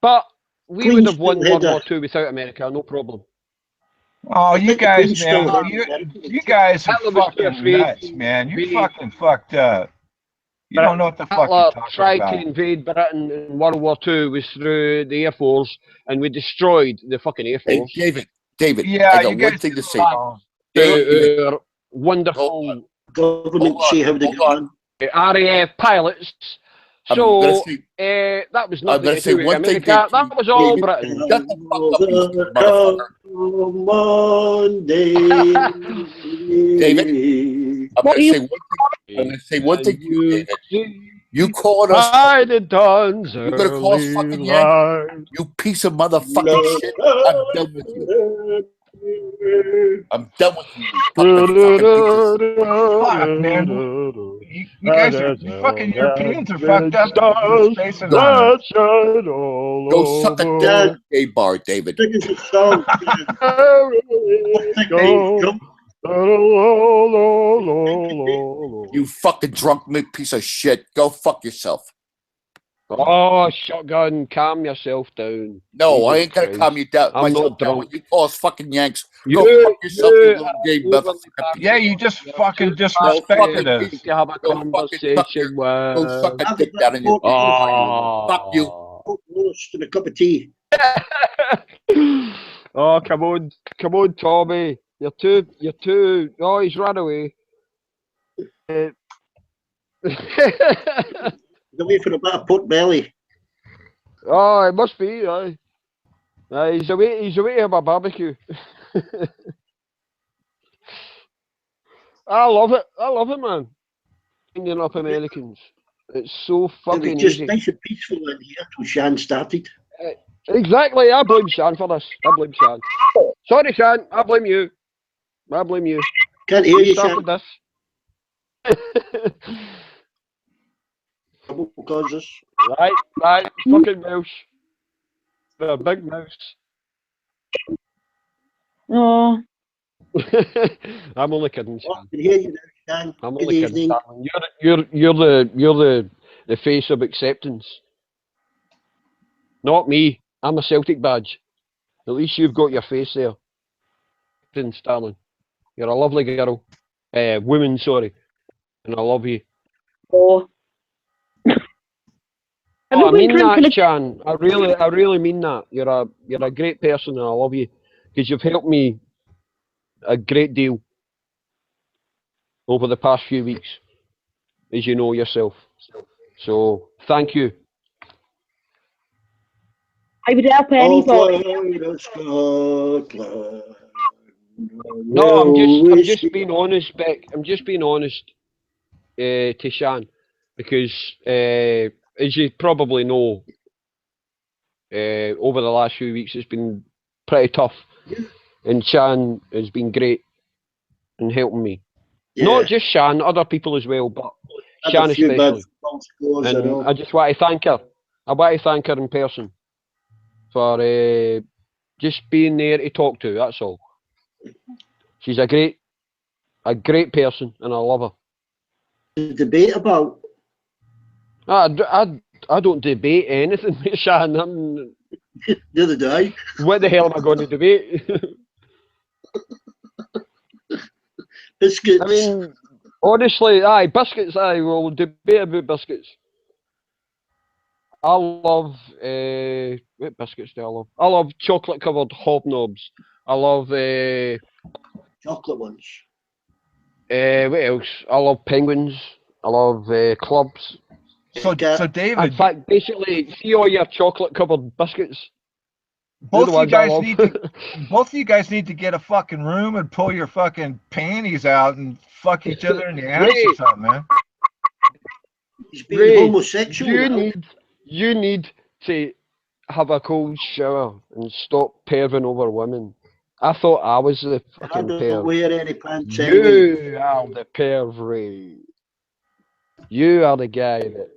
But we would Queen have won still World had War II without America, no problem. Oh, you think the guys, Queen's still man, had you guys are Hitler was too fucking afraid nuts, man. You're to fucking fucked up. You don't know what the fuck Hitler you're talking tried about. to invade Britain in World War II was through the Air Force, and we destroyed the fucking Air Hey, Force. David, Yeah, I got you one guys thing to say. To our wonderful government see how they got on. RAF pilots. I'm gonna So say, that was I'm nothing gonna to say do with one thing, America. That was all David. Britain. Shut the fuck up, you stupid motherfucker. David, I'm gonna say one thing. I'm gonna say one thing to you, David. You calling us? By the dawn's You're gonna call us fucking Yankees? You piece of motherfucking shit! I'm done with you. I'm done with you. You Fuck, man. You guys are, you fucking Europeans are fucked up. You're spacing on it. Go suck a dick in a gay bar, David. You fucking drunk piece of shit. Go fuck yourself. Oh, shotgun, calm yourself down. No, I Jesus ain't gonna Christ. calm you down. I'm myself not down. drunk. When you call us fucking Yanks, You- go fuck yourself, you you little gay motherfucker. Yeah, you just fucking Go disrespected fucking us. to have a go fucking suck your, conversation go suck with. a dick down in your fuck you. Roast and a cup of tea. Oh, come on, Tommy. You're too. Oh, he's run away. Away for a bit of pork belly. Oh, it must be. He's away to have a barbecue. I love it, man. Bringing up Americans. It's so It fucking was just easy. nice and peaceful in here till Shan started. Exactly. I blame Shan for this. I blame Shan. Sorry, Shan. I blame you. Can't hear you, started Shan. this. Causes. Right. Fucking mouse. The big mouse. Oh. I'm only kidding, Shan. I can hear you now, Shan. I'm Good only kidding, evening. darling. You're the face of acceptance. Not me. I'm a Celtic badge. At least you've got your face there. Prince, darling. You're a lovely girl. Woman, sorry. And I love you. Oh. Oh, I mean that, Shan. I really mean that. You're a great person, and I love you because you've helped me a great deal over the past few weeks, as you know yourself. So thank you. I would help anybody. No, I'm just being honest, Beck. I'm just being honest to Shan because, as you probably know, over the last few weeks it's been pretty tough, and Shan has been great in helping me. Yeah. Not just Shan, other people as well, but Had Shan a few bad especially. football scores, I And know. I just want to thank her. I want to thank her in person for just being there to talk to. That's all. She's a great person, and I love her. To debate about. I don't debate anything with Shan. Neither do I. What the hell am I going to debate? Biscuits. I mean, honestly, biscuits. We'll debate about biscuits. I love what biscuits do I love? I love chocolate covered hobnobs. I love chocolate ones. What else? I love penguins. I love clubs. So David, in fact, basically, see all your chocolate covered biscuits. both of you guys need to get a fucking room and pull your fucking panties out and fuck each other in the ass or something, man. He's being homosexual. You need to have a cold shower and stop perving over women. I thought I was the I fucking don't perv. wear any pants anyway. You are the perv, Ray. You are the guy that.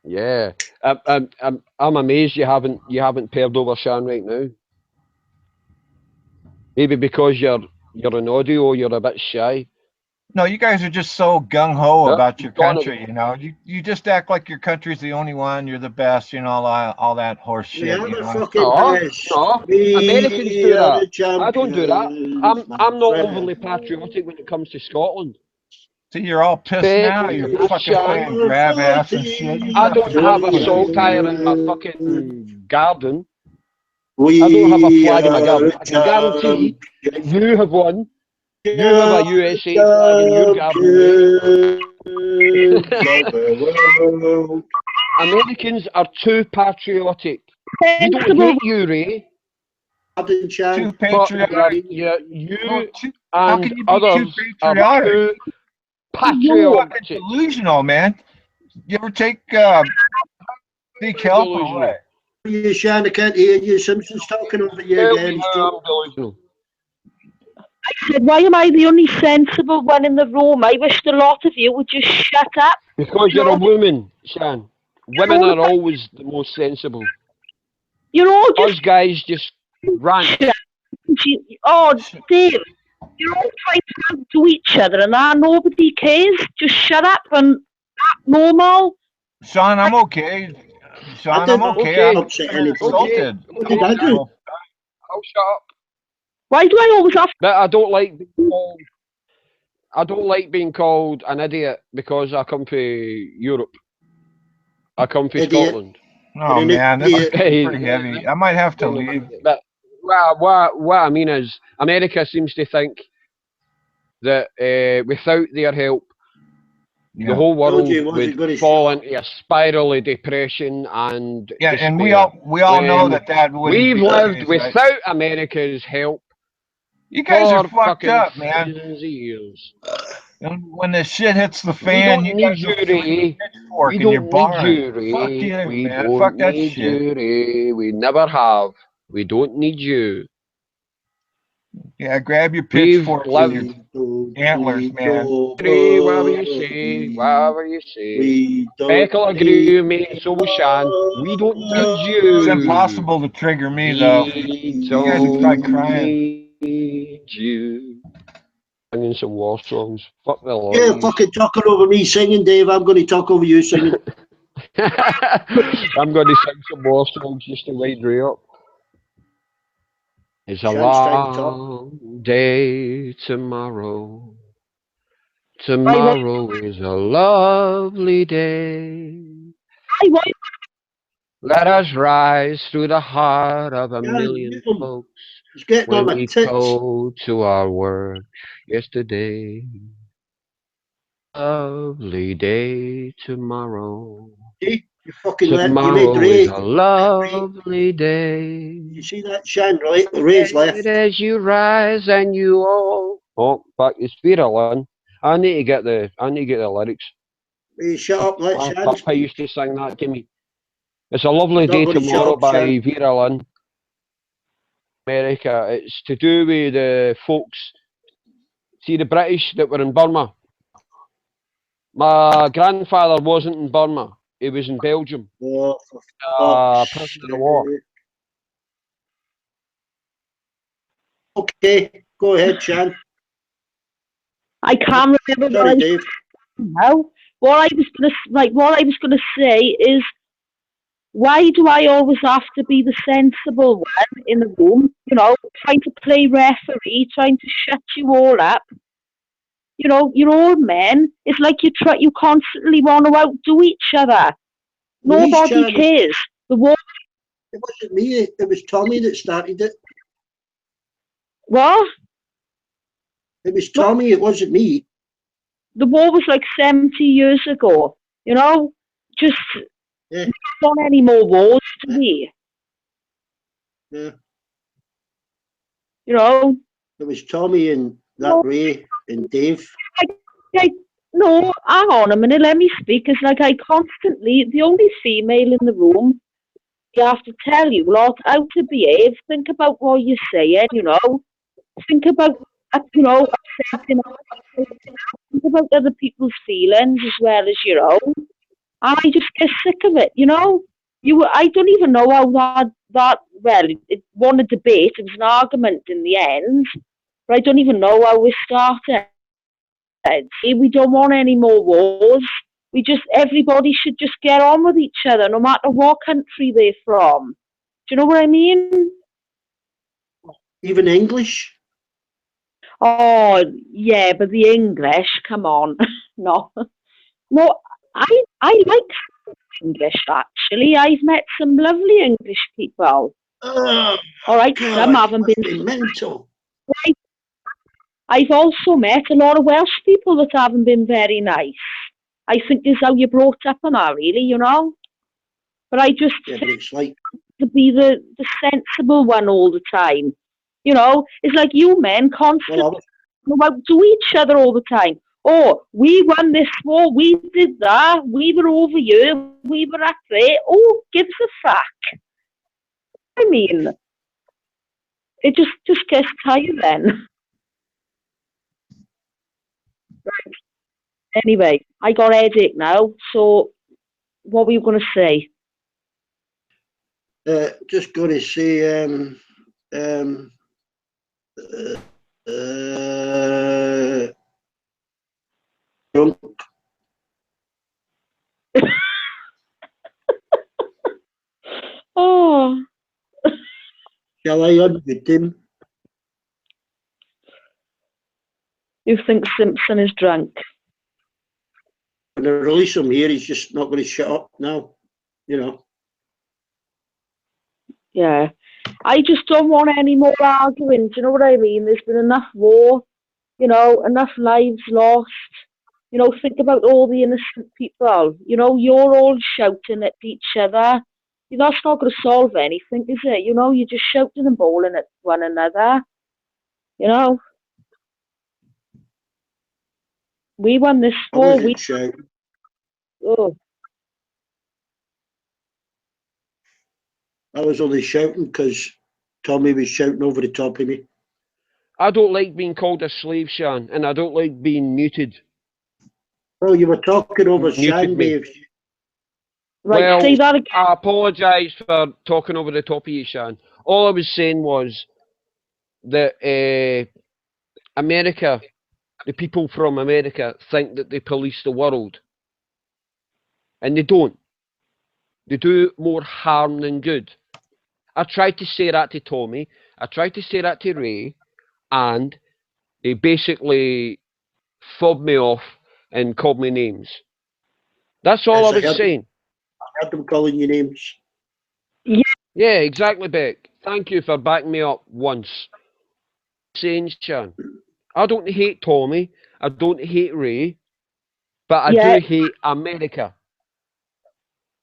Yeah, I'm amazed you haven't perved over Sean right now. Maybe because you're an audio, you're a bit shy. No, you guys are just so gung ho Yeah, about your you've gone country. You know, you just act like your country's the only one. You're the best. You know, all that horse We shit. are You the know. fucking No, best. no. We Americans do are the that. I don't do that. champions, my I'm not friend. overly patriotic when it comes to Scotland. See, you're all pissed now. You're fucking playing grab ass and shit. I don't have a salt tire in my fucking garden. I don't have a flag in my garden. I can guarantee you have one. You have a USA flag in your garden. Americans are too patriotic. We don't hate you, Ray. Too But patriotic. you How and can you be others too are patriotic? too You're patriotic. fucking delusional, man. You ever take seek help or what? You, Sean, I can't hear you. Simpson's talking over you again. He's I'm delusional. I said, why am I the only sensible one in the room? I wish the lot of you would just shut up. Because you're a woman, Shan. Women are always the most sensible. You're all just... Us guys just rant. Oh, Dave, you're all trying to outdo each other and nobody cares. Just shut up and act normal. Sean, I'm okay. Sean, I'm okay. I'm insulted. What did I do? I'll shut up. Why do I always have to? But I don't like being called. I don't like being called an idiot because I come from Europe. I come from Scotland. Oh man, that's pretty heavy. I might have to leave. But what I mean is, America seems to think that without their help, the whole world would fall into a spiral of depression and despair. And we all know that wouldn't we've be the lived case, without right? America's help. You guys are for fucked fucking up, man. thousands of years. And when the shit hits the We fan, don't you need guys you, are swinging Ray. a pitchfork We in your don't need barn. you, Ray. Fuck you, We man. don't Fuck that need shit. you, Ray. We never have. We don't need you. Yeah, grab your We've pitchfork lived. and your antlers, man. Ray, whatever you say, whatever you say. Beck'll agree with me, and so will Shan. We don't need you. It's impossible to trigger me, though. You guys would start crying. Need you. Singing some war songs. Fuck the Yeah, lawyers. fucking talking over me singing, Dave. I'm going to talk over you singing. I'm going to sing some war songs just to wind Ray up. It's a long day tomorrow. Tomorrow is a lovely day. Let us rise through the heart of a million folks when we go to our work yesterday. Lovely day tomorrow. You fucking Tomorrow is a lovely day. You see that, Shan, right? Ray's left. As you rise and you all. Oh, back to Spiralin. I need to get the lyrics. Hey, shut up, let Shan Papa speak. used to sing that to me. It's a lovely day tomorrow by Vera Lynn. America. It's to do with the folks. See the British that were in Burma. My grandfather wasn't in Burma. He was in Belgium. Prisoner of war. Okay, go ahead, Shan. I can't remember Sorry, Dave. No. What I was gonna say is, why do I always have to be the sensible one in the room? You know, trying to play referee, trying to shut you all up. You know, you're all men. It's like you constantly want to outdo each other. Nobody cares. The war. It wasn't me. It was Tommy that started it. What? It was Tommy. It wasn't me. The war was like 70 years ago. You know, just not any more wars to me. Yeah. You know. It was Tommy and that Ray and Dave. No, hang on a minute, let me speak. It's like I constantly, the only female in the room You have to tell you lot how to behave. Think about what you're saying, you know. Think about, you know, accepting, think about other people's feelings as well as your own. I just get sick of it, you know. I don't even know how well, it won a debate. It was an argument in the end, but I don't even know how we started. See, we don't want any more wars. Everybody should just get on with each other, no matter what country they're from. Do you know what I mean? Even English? Oh, yeah, but the English, come on. No. No, I like English, actually. I've met some lovely English people. Oh, all right, God, some haven't been mental. Right. I've also met a lot of Welsh people that haven't been very nice. I think is how you're brought up on that, really, you know. But I just Yeah, but it's like to be the sensible one all the time. You know, it's like you men constantly about to each other all the time. Oh, we won this war, we did that, we were over here, we were at there. Oh, gives a fuck. I mean, it just gets tired then. Right. Anyway, I got a headache now, so what were you going to say? just going to say, drunk. Oh. Shall I unmute him? You think Simpson is drunk? When I release him here, he's just not going to shut up now. You know. Yeah. I just don't want any more arguing. Do you know what I mean? There's been enough war, you know, enough lives lost. You know, think about all the innocent people. You know, you're all shouting at each other. That's not going to solve anything, is it? You know, you're just shouting and bawling at one another. You know, we won this war. We shouting. Oh. I was only shouting because Tommy was shouting over the top of me. I don't like being called a slave, Sean, and I don't like being muted. Oh, you were talking over Muted Sean, me. Dave. Right, well, say that again. I apologise for talking over the top of you, Sean. All I was saying was that America, the people from America, think that they police the world. And they don't. They do more harm than good. I tried to say that to Tommy. I tried to say that to Ray. And they basically fobbed me off and called me names. That's all I was saying. I heard them calling you names. Yeah, exactly, Beck. Thank you for backing me up once. Saying, Sean, I don't hate Tommy. I don't hate Ray. But I do hate America.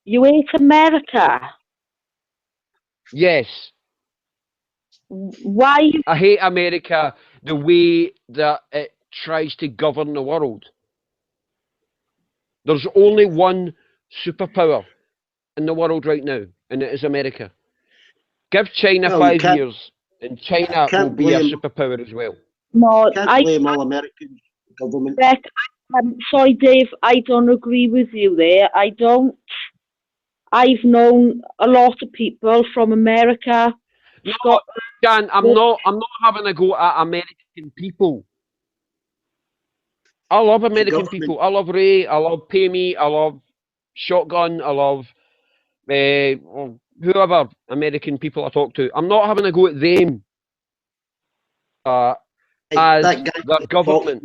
You hate America? Yes. Why? I hate America the way that it tries to govern the world. There's only one superpower in the world right now, and it is America. Give China 5 years, and China will be a superpower as well. No, Can't blame all American government. Beck, I'm sorry, Dave. I don't agree with you there. I don't. I've known a lot of people from America. No, Jan, I'm not having a go at American people. I love American people. I love Ray. I love Pay Me. I love Shotgun. I love whoever American people I talk to. I'm not having a go at them as their government.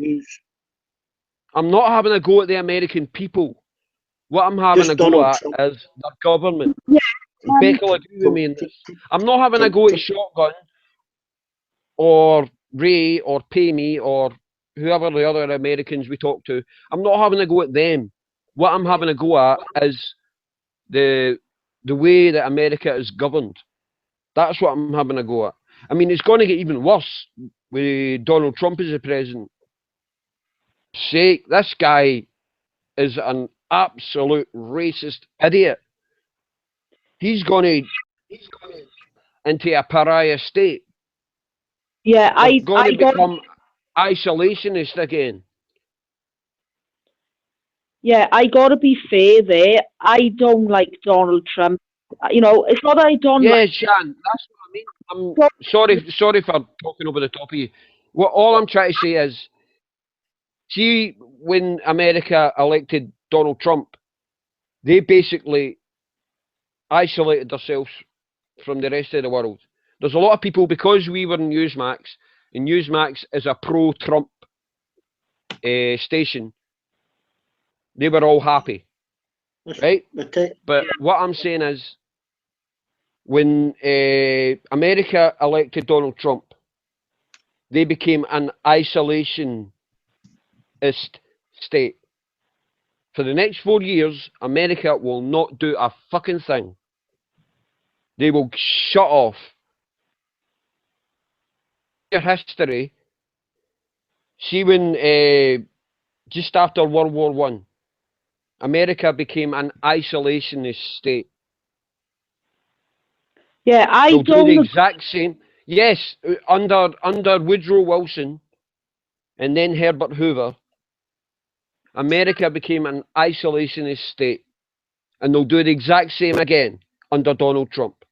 I'm not having a go at the American people. What I'm having a go at is their government. Beck will agree with me in this. I'm not having a go at Shotgun or Ray or Pay Me or whoever the other Americans we talk to. I'm not having a go at them. What I'm having a go at is the way that America is governed. That's what I'm having a go at. I mean, it's going to get even worse with Donald Trump as the president. This guy is an absolute racist idiot. he's going into a pariah state. Yeah, We're going to got. become isolationist again. Yeah, I gotta be fair there. I don't like Donald Trump. You know, it's not that I don't Yeah, like. Shan, that's what I mean. I'm sorry for talking over the top of you. What all I'm trying to say is, see, when America elected Donald Trump, they basically isolated themselves from the rest of the world. There's a lot of people, because we were in Newsmax, and Newsmax is a pro-Trump station, they were all happy, right? But what I'm saying is, when America elected Donald Trump, they became an isolationist state. For the next 4 years, America will not do a fucking thing. They will shut off. Your history, see when just after World War One, America became an isolationist state. Yeah, They'll do the exact same. Yes, under Woodrow Wilson and then Herbert Hoover, America became an isolationist state. And they'll do the exact same again under Donald Trump.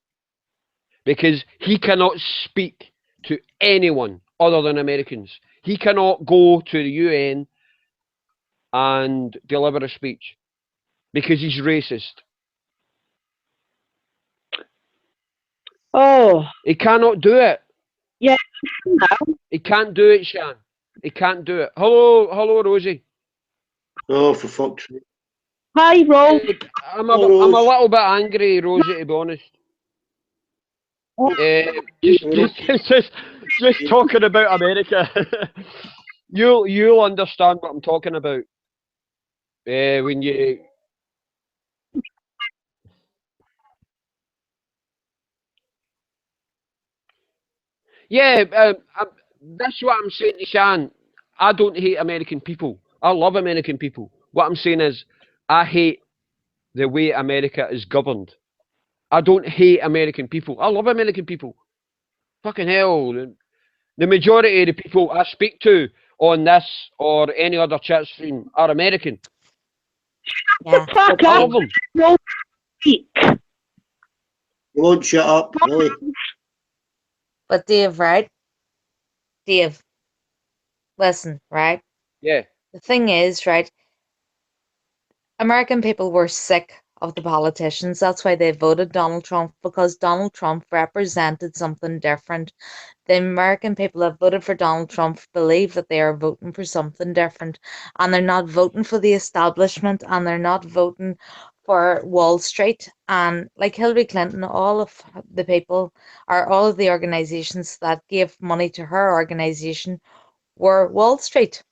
Because he cannot speak to anyone other than Americans. He cannot go to the UN and deliver a speech because he's racist. Oh. He cannot do it. Yeah. He can't do it, Shan. He can't do it. Hello, Rosie. Oh, for fuck's sake. Hi, Rose. I'm a little bit angry, Rosie, to be honest. Just talking about America. You'll understand what I'm talking about. When you. Yeah, that's what I'm saying to Shan. I don't hate American people. I love American people. What I'm saying is, I hate the way America is governed. I don't hate American people. I love American people. Fucking hell. The majority of the people I speak to on this or any other chat stream are American. Yeah. I love them. You won't shut up, really. But Dave, right? Dave, listen, right? Yeah. The thing is, right? American people were sick of the politicians. That's why they voted Donald Trump, because Donald Trump represented something different. The American people that voted for Donald Trump believe that they are voting for something different, and they're not voting for the establishment, and they're not voting for Wall Street. And like Hillary Clinton, all of the people, or all of the organizations that gave money to her organization were Wall Street.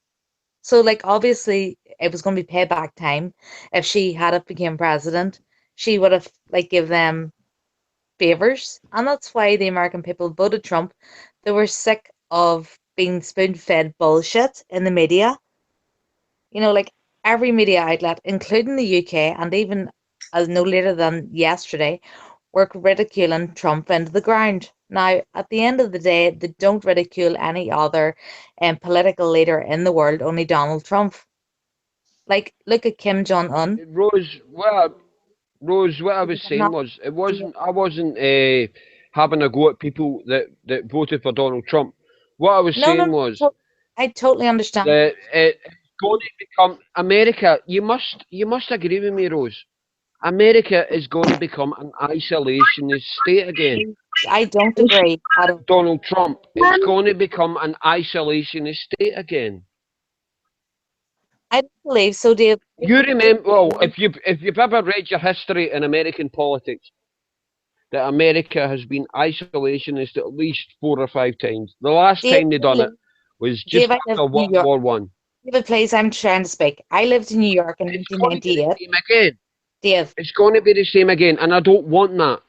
So like obviously it was going to be payback time. If she had have became president, she would have like give them favors, and that's why the American people voted Trump. They were sick of being spoon-fed bullshit in the media. You know, like every media outlet, including the UK, and even as no later than yesterday, were ridiculing Trump into the ground. Now, at the end of the day, they don't ridicule any other political leader in the world, only Donald Trump. Like, look at Kim Jong-un. Rose, what I was saying was, I wasn't having a go at people that voted for Donald Trump. What I was saying was, I totally understand. that it's going to become America. You must agree with me, Rose. America is going to become an isolationist state again. I don't agree. Donald Trump. It's going to become an isolationist state again. I don't believe so, Dave. You remember? Well, if you've ever read your history in American politics, that America has been isolationist at least 4 or 5 times. The last time they done it was just after World War One. David, please, I'm trying to speak. I lived in New York in 1998. Again. Dave. It's going to be the same again, and I don't want that.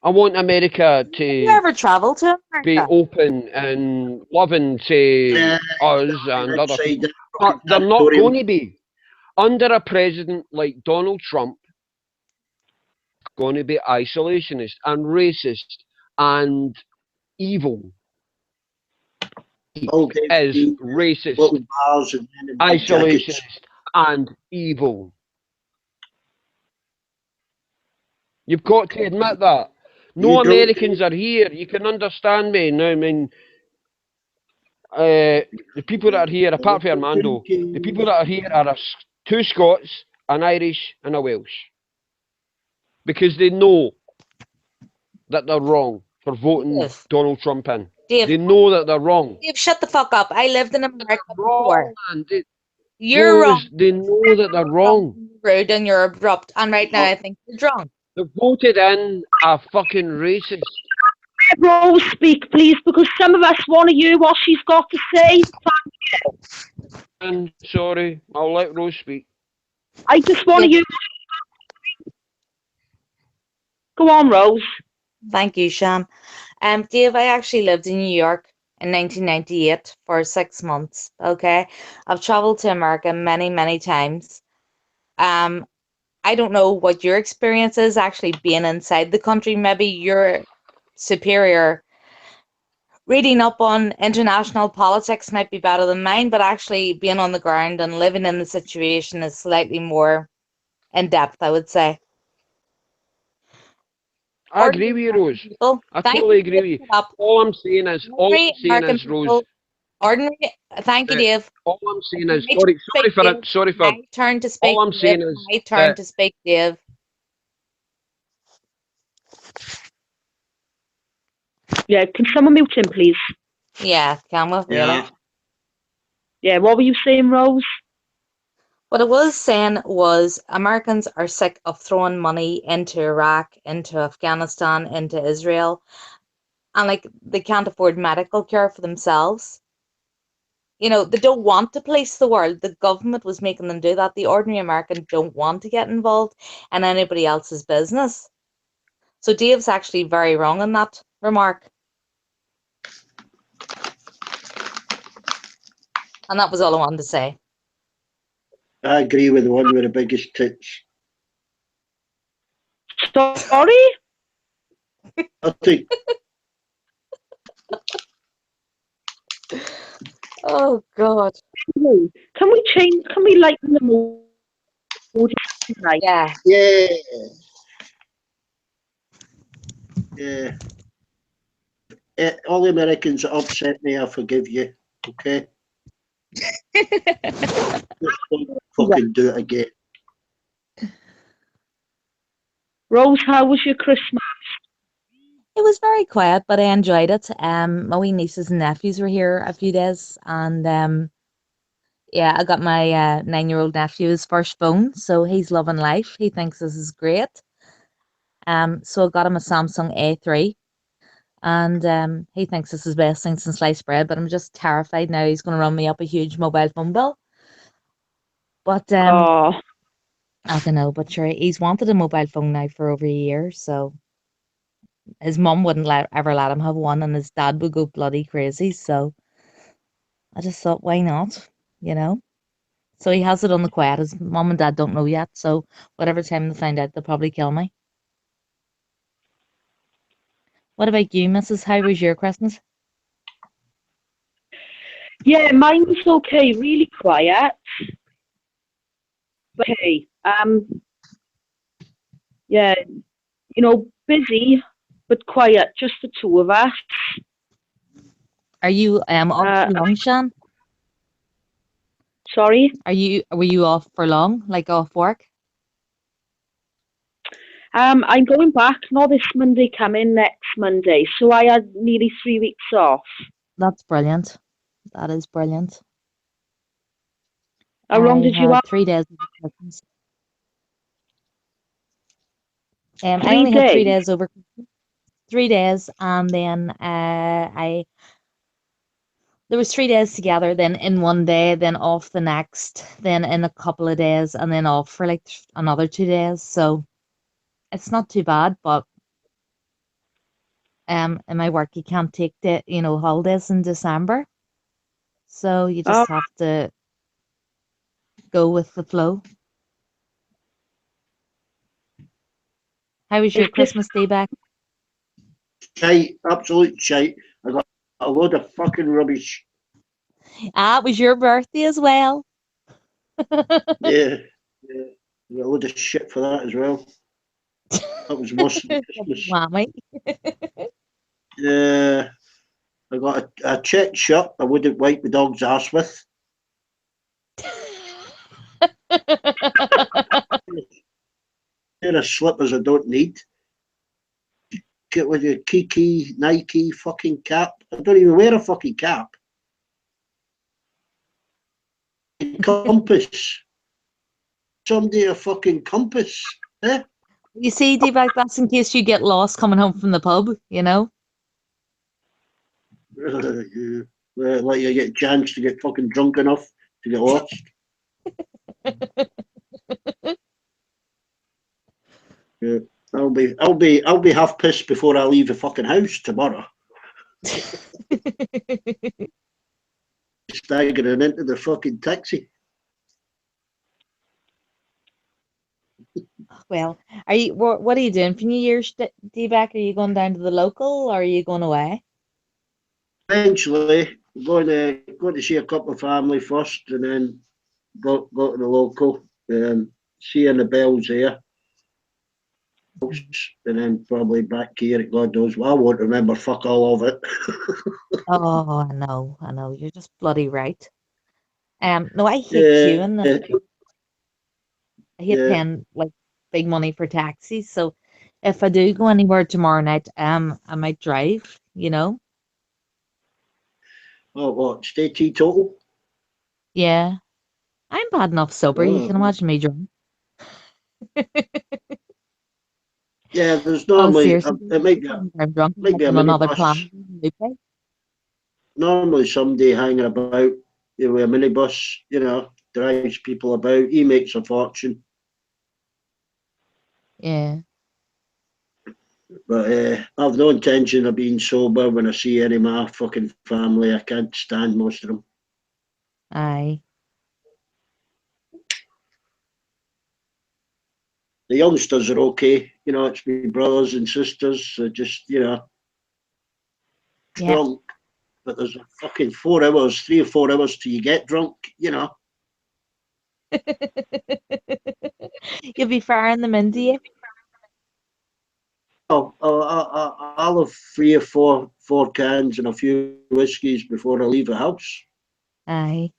I want America to you ever travel to America? be open and loving to us and other people. But they're not going to be. Under a president like Donald Trump, going to be isolationist and racist and evil. Okay. Is racist, Little bars and men in big isolationist, jackets. and evil. You've got to admit that. No You don't Americans are here. You can understand me. No, I mean, the people that are here, apart from Armando, the people that are here are two Scots, an Irish, and a Welsh. Because they know that they're wrong for voting Dave. Donald Trump in. Dave, They know that they're wrong. Dave, shut the fuck up. I lived in America before. Man. You're wrong. They know that they're wrong. Rude and you're abrupt. And right now I think you're drunk. They voted in a fucking racist. Rose speak, please, because some of us want to hear what she's got to say. And sorry, I'll let Rose speak. I just want to hear. Go on, Rose. Thank you, Sean. Dave, I actually lived in New York in 1998 for 6 months. Okay, I've traveled to America many, many times. I don't know what your experience is actually being inside the country. Maybe your superior reading up on international politics might be better than mine, but actually being on the ground and living in the situation is slightly more in depth, I would say. I agree with you, Rose. I totally agree with you. All I'm saying is, Rose. Ordinary. Thank you, Dave. All I'm saying is, sorry for. My turn to speak. All I'm saying is, my turn to speak, Dave. Yeah, can someone mute him, please? Yeah, can we? Really? Yeah, what were you saying, Rose? What I was saying was Americans are sick of throwing money into Iraq, into Afghanistan, into Israel, and like they can't afford medical care for themselves. You know, they don't want to police the world. The government was making them do that. The ordinary American don't want to get involved in anybody else's business. So Dave's actually very wrong in that remark. And that was all I wanted to say. I agree with the one with the biggest tits. Sorry? I think. Oh God. Can we change? Can we lighten the mood tonight? Yeah. Yeah. Yeah. All the Americans that upset me, I forgive you. Okay. Just don't fucking do it again. Rose, how was your Christmas? It was very quiet, but I enjoyed it. My wee nieces and nephews were here a few days, and yeah, I got my 9-year-old nephew his first phone, so he's loving life. He thinks this is great. So I got him a Samsung A3, and he thinks this is the best thing since sliced bread. But I'm just terrified now he's going to run me up a huge mobile phone bill. But I don't know. But sure, he's wanted a mobile phone now for over a year, so. His mum wouldn't ever let him have one, and his dad would go bloody crazy. So I just thought, why not? You know. So he has it on the quiet. His mum and dad don't know yet. So whatever time they find out, they'll probably kill me. What about you, Mrs.? How was your Christmas? Yeah, mine was okay. Really quiet. But hey, yeah, you know, busy but quiet. Just the two of us. Are you off for long, Sean? Sorry? Were you off for long, like off work? I'm going back, not this Monday coming, next Monday. So I had nearly 3 weeks off. That's brilliant. That is brilliant. How long did you have? 3 days over Christmas. I only had 3 days over Christmas. 3 days, and then there was 3 days together, then in one day, then off the next, then in a couple of days, and then off for like another 2 days. So it's not too bad, but in my work you can't take holidays in December. So you just have to go with the flow. How was your It's just Christmas day back? Shite, absolute shite. I got a load of fucking rubbish. Ah, it was your birthday as well. Yeah, yeah. I got a load of shit for that as well. That was most of the Christmas. Whammy. Yeah, I got a check shirt I wouldn't wipe the dog's ass with. Pair of slippers I don't need. Get with your Kiki, Nike fucking cap. I don't even wear a fucking cap. Compass. Somebody a fucking compass. Eh? You see, D-Bag, that's in case you get lost coming home from the pub, you know? Like you get a chance to get fucking drunk enough to get lost. Yeah. I'll be half pissed before I leave the fucking house tomorrow. Staggering into the fucking taxi. Well, are you? What are you doing for New Year's, D-Bag? Are you going down to the local, or are you going away? Eventually, going to see a couple of family first, and then go to the local, seeing the bells there, and then probably back here at God knows. Well, I won't remember fuck all of it. Oh, I know. You're just bloody right. No, I hate Yeah, queuing. I hate yeah. paying like big money for taxis. So if I do go anywhere tomorrow night, I might drive, you know? Oh, what? Stay teetotal? Yeah. I'm bad enough sober. You can Oh. imagine me drunk. Yeah, there's Oh, normally seriously. it might be I'm drunk. I'm a on another minibus. planet. Normally, somebody hanging about with a minibus, drives people about. He makes a fortune. Yeah. But I've no intention of being sober when I see any of my fucking family. I can't stand most of them. Aye. The youngsters are okay. It's my brothers and sisters. They're just, Yeah. drunk. But there's a fucking 4 hours, 3 or 4 hours till you get drunk, You'll be firing them into you. I'll have 3 or 4 cans and a few whiskies before I leave the house. Aye.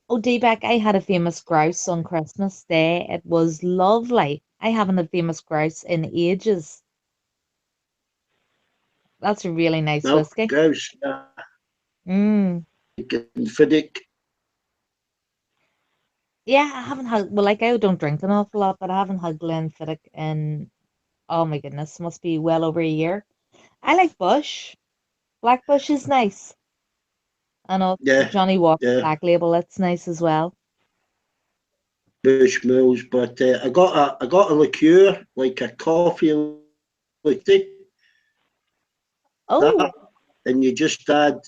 Oh, D-Bag, I had a famous grouse on Christmas Day. It was lovely. I haven't had famous grouse in ages. That's a really nice No, whiskey. grouse. Mm. Fiddick. Yeah, I haven't had, well, like I don't drink an awful lot, but I haven't had Glenfiddich in, oh my goodness, must be well over a year. I like Bush. Black Bush is nice. I know Yeah, Johnny Walker yeah. Black Label, that's nice as well. Bushmills, but I got a liqueur, like a coffee liqueur. Oh, That, and you just add.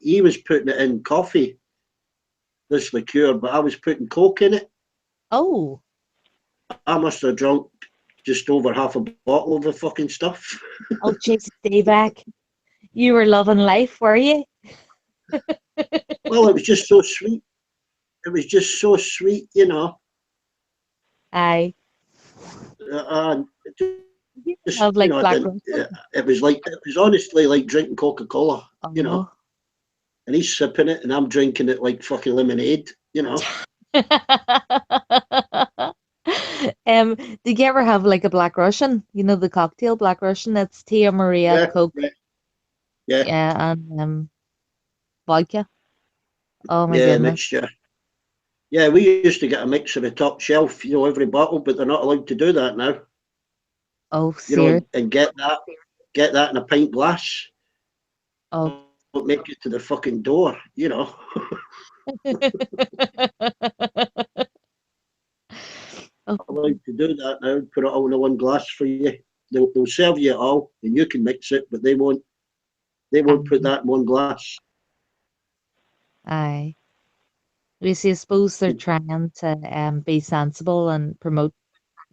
He was putting it in coffee, this liqueur, but I was putting Coke in it. oh. I must have drunk just over half a bottle of the fucking stuff. Oh, jeez, D-Bag. You were loving life, were you? Well, it was just so sweet. It was just so sweet, Aye. Just, Have like black rose. it was honestly like drinking Coca-Cola, Oh. and he's sipping it and I'm drinking it like fucking lemonade, Did you ever have like a Black Russian? You know the cocktail Black Russian? That's Tia Maria, Yeah, Coke, yeah, yeah, and vodka. Oh my yeah, goodness. mixture. Yeah, we used to get a mix of the top shelf, every bottle, but they're not allowed to do that now. Oh, serious? And get that in a pint glass. Oh. Don't make it to the fucking door, allowed to do that now. Put it all in one glass for you. They'll serve you it all, and you can mix it, but they won't. They won't put that in one glass. Aye. We see, I suppose they're trying to be sensible and promote,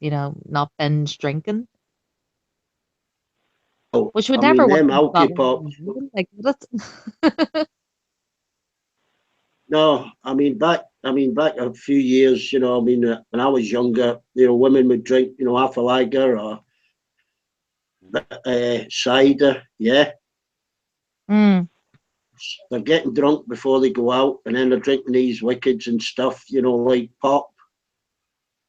not binge drinking. Which would I mean, never work them in alky Scotland. pops. Like, that's No, I mean, back a few years, you know, I mean, when I was younger, you know, women would drink, you know, half a lager or cider, yeah. Mm. They're getting drunk before they go out, and then they're drinking these wickeds and stuff, you know, like pop,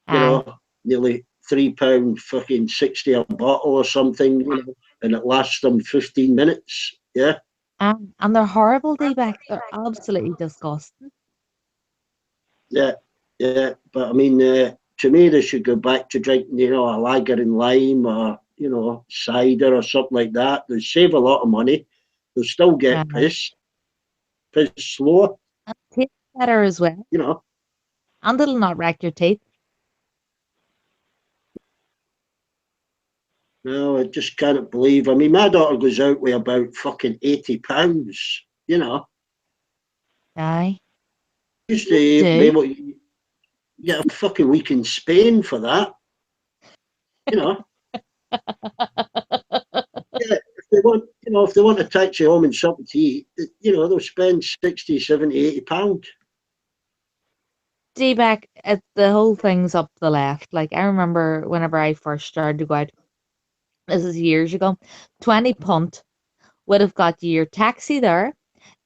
you Aye. know, nearly £3 fucking 60 a bottle or something, you know, and it lasts them 15 minutes, yeah. And they're horrible, D-back. They're absolutely disgusting. Yeah, yeah, but I mean, to me, they should go back to drinking, you know, a lager and lime or, you know, cider or something like that. They save a lot of money. They'll still get piss slower, Tastes better as well. you know. And it'll not wreck your teeth. No, I just can't believe. I mean, my daughter goes out with about fucking £80, you know. Aye. Used to be Do. able to get a fucking week in Spain for that, you know. Yeah, if they want, you know, if they want a taxi home and something to eat, you know, they'll spend 60, 70, £80. D-back, the whole thing's up the left. Like, I remember whenever I first started to go out, this is years ago, 20 punt would have got you your taxi there,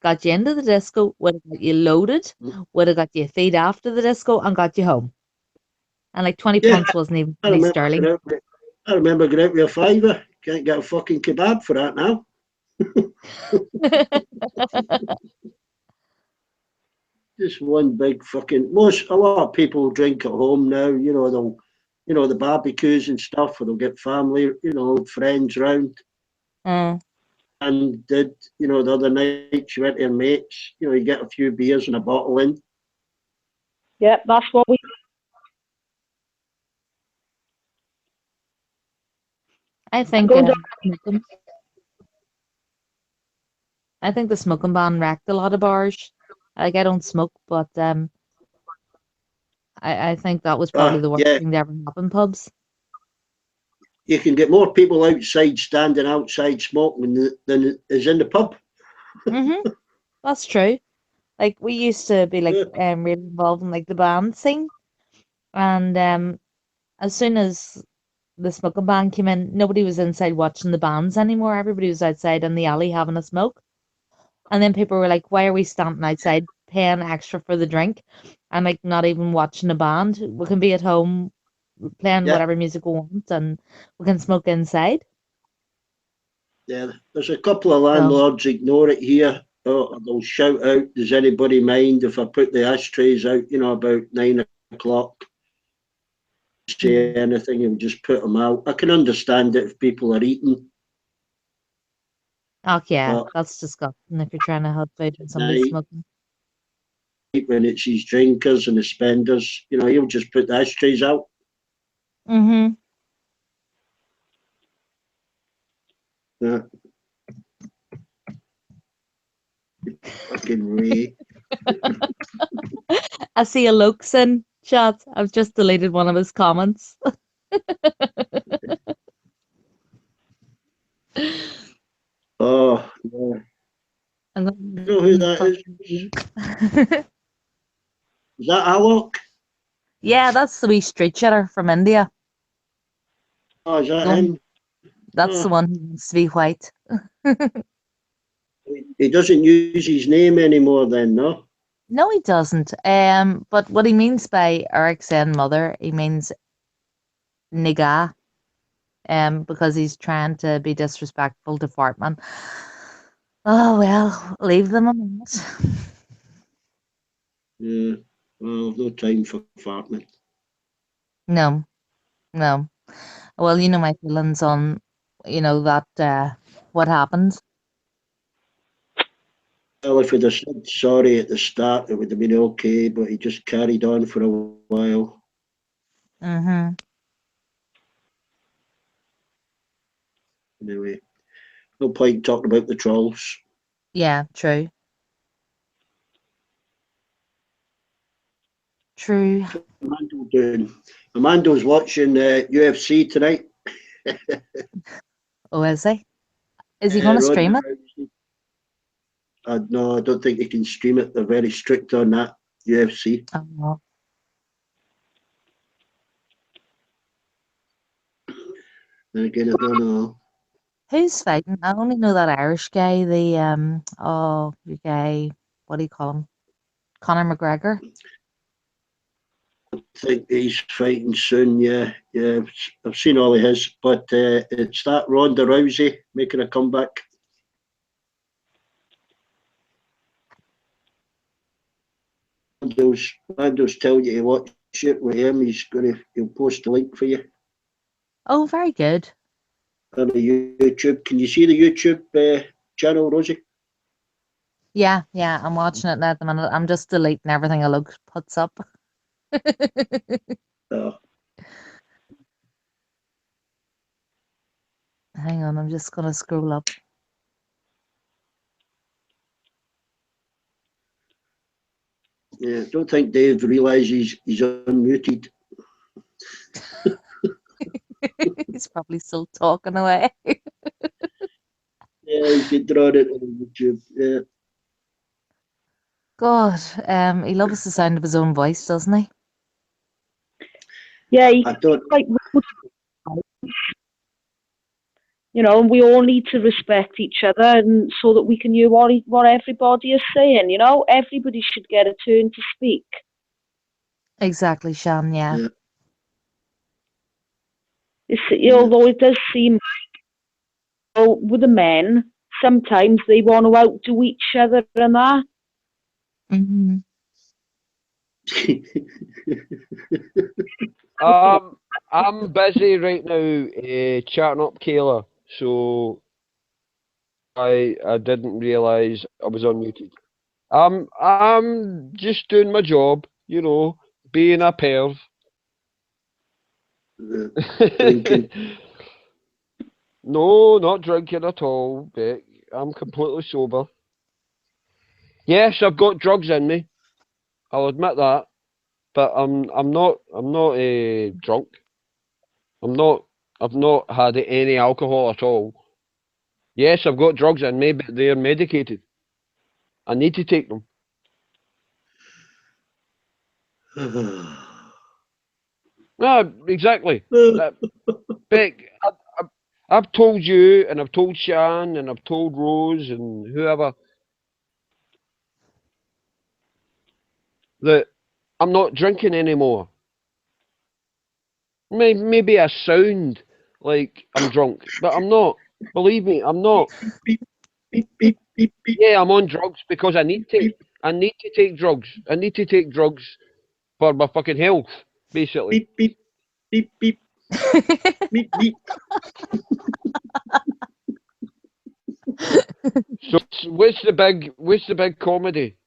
got you into the disco, would have got you loaded, would have got you a feed after the disco, and got you home. And like 20 Yeah, punts wasn't even I 20 remember sterling. I remember going out with a fiver. Can't get a fucking kebab for that now. Just one big fucking. A lot of people drink at home now. You know, they'll, you know, the barbecues and stuff, or they'll get family, you know, friends round. And did, you know, the other night she went to her mates. You know, you get a few beers and a bottle in. Yep, that's what we. I think Go I think the smoking ban wrecked a lot of bars. Like, I don't smoke, but I think that was probably the worst Yeah, thing to ever happen pubs. you can get more people outside standing outside smoking than is in the pub. That's true. Like, we used to be like really involved in like the band scene, and as soon as the smoking ban came in, nobody was inside watching the bands anymore. Everybody was outside in the alley having a smoke. And then people were like, why are we standing outside paying extra for the drink and like not even watching a band? We can be at home playing Yeah. whatever music we want and we can smoke inside. Yeah, there's a couple of landlords ignore it here. Oh, they'll shout out, does anybody mind if I put the ashtrays out, you know, about 9 o'clock? Say anything and just put them out. I can understand it if people are eating. Oh yeah, But that's disgusting if you're trying to have food and somebody's night, smoking. when it's these drinkers and the spenders, you know, he'll just put the ashtrays out. Mm-hmm. Yeah. Fucking Ray. I see a Lokes in chat. I've just deleted one of his comments. Oh, yeah. I'm You know who that is? Is that Alok? Yeah, that's the wee street shitter from India. Oh, is that him? That's the one who wants to be white. He doesn't use his name anymore then, no? No, he doesn't. But what he means by Eric saying mother, he means nigga. Because he's trying to be disrespectful to Fartman. Oh well, leave them a minute. Yeah. Well, I've no time for farming. No, no. Well, you know my feelings on, that what happens. Well, if he'd have said sorry at the start, it would have been okay, but he just carried on for a while. Mm-hmm. Anyway, no point talking about the trolls. Yeah, true. True. Amando doing? Amando's watching UFC tonight. Oh, is he? Is he going to stream it? No, I don't think you can stream it. They're very strict on that, UFC. Oh, no. Then again, I don't know. Who's fighting? I only know that Irish guy, the guy, what do you call him? Conor McGregor. I think he's fighting soon, yeah. I've seen all of his, but it's that Ronda Rousey making a comeback. Lando's telling you to watch it with him. He'll post a link for you Oh, very good. on the YouTube. Can you see the YouTube channel, Rosie? Yeah, I'm watching it now at the minute. I'm just deleting everything Luke puts up. Oh. Hang on, I'm just going to scroll up. Yeah, don't think Dave realises he's unmuted. He's probably still talking away. Yeah, he's been drawing it on YouTube. Yeah. God, he loves the sound of his own voice, doesn't he? Yeah, I don't. Like, you know, and we all need to respect each other, and so that we can hear what everybody is saying. You know, everybody should get a turn to speak. Exactly, Shan. Yeah. Although it does seem with the men, sometimes they want to outdo each other and that. Mm-hmm. I'm busy right now chatting up Kayla, so I didn't realise I was unmuted. I'm just doing my job, you know, being a perv. Drinking. No, not drinking at all, Beck. I'm completely sober. Yes, I've got drugs in me. I'll admit that, but I'm not drunk. I've not had any alcohol at all. Yes, I've got drugs in me, but they're medicated. I need to take them. No, exactly. Beck, I've told you, and I've told Shan, and I've told Rose, and whoever, that I'm not drinking anymore. Maybe I sound like I'm drunk, but I'm not. Believe me, I'm not. Yeah, I'm on drugs because I need to. I need to take drugs. I need to take drugs for my fucking health, basically. Beep, beep, beep. Beep, beep. So what's the big comedy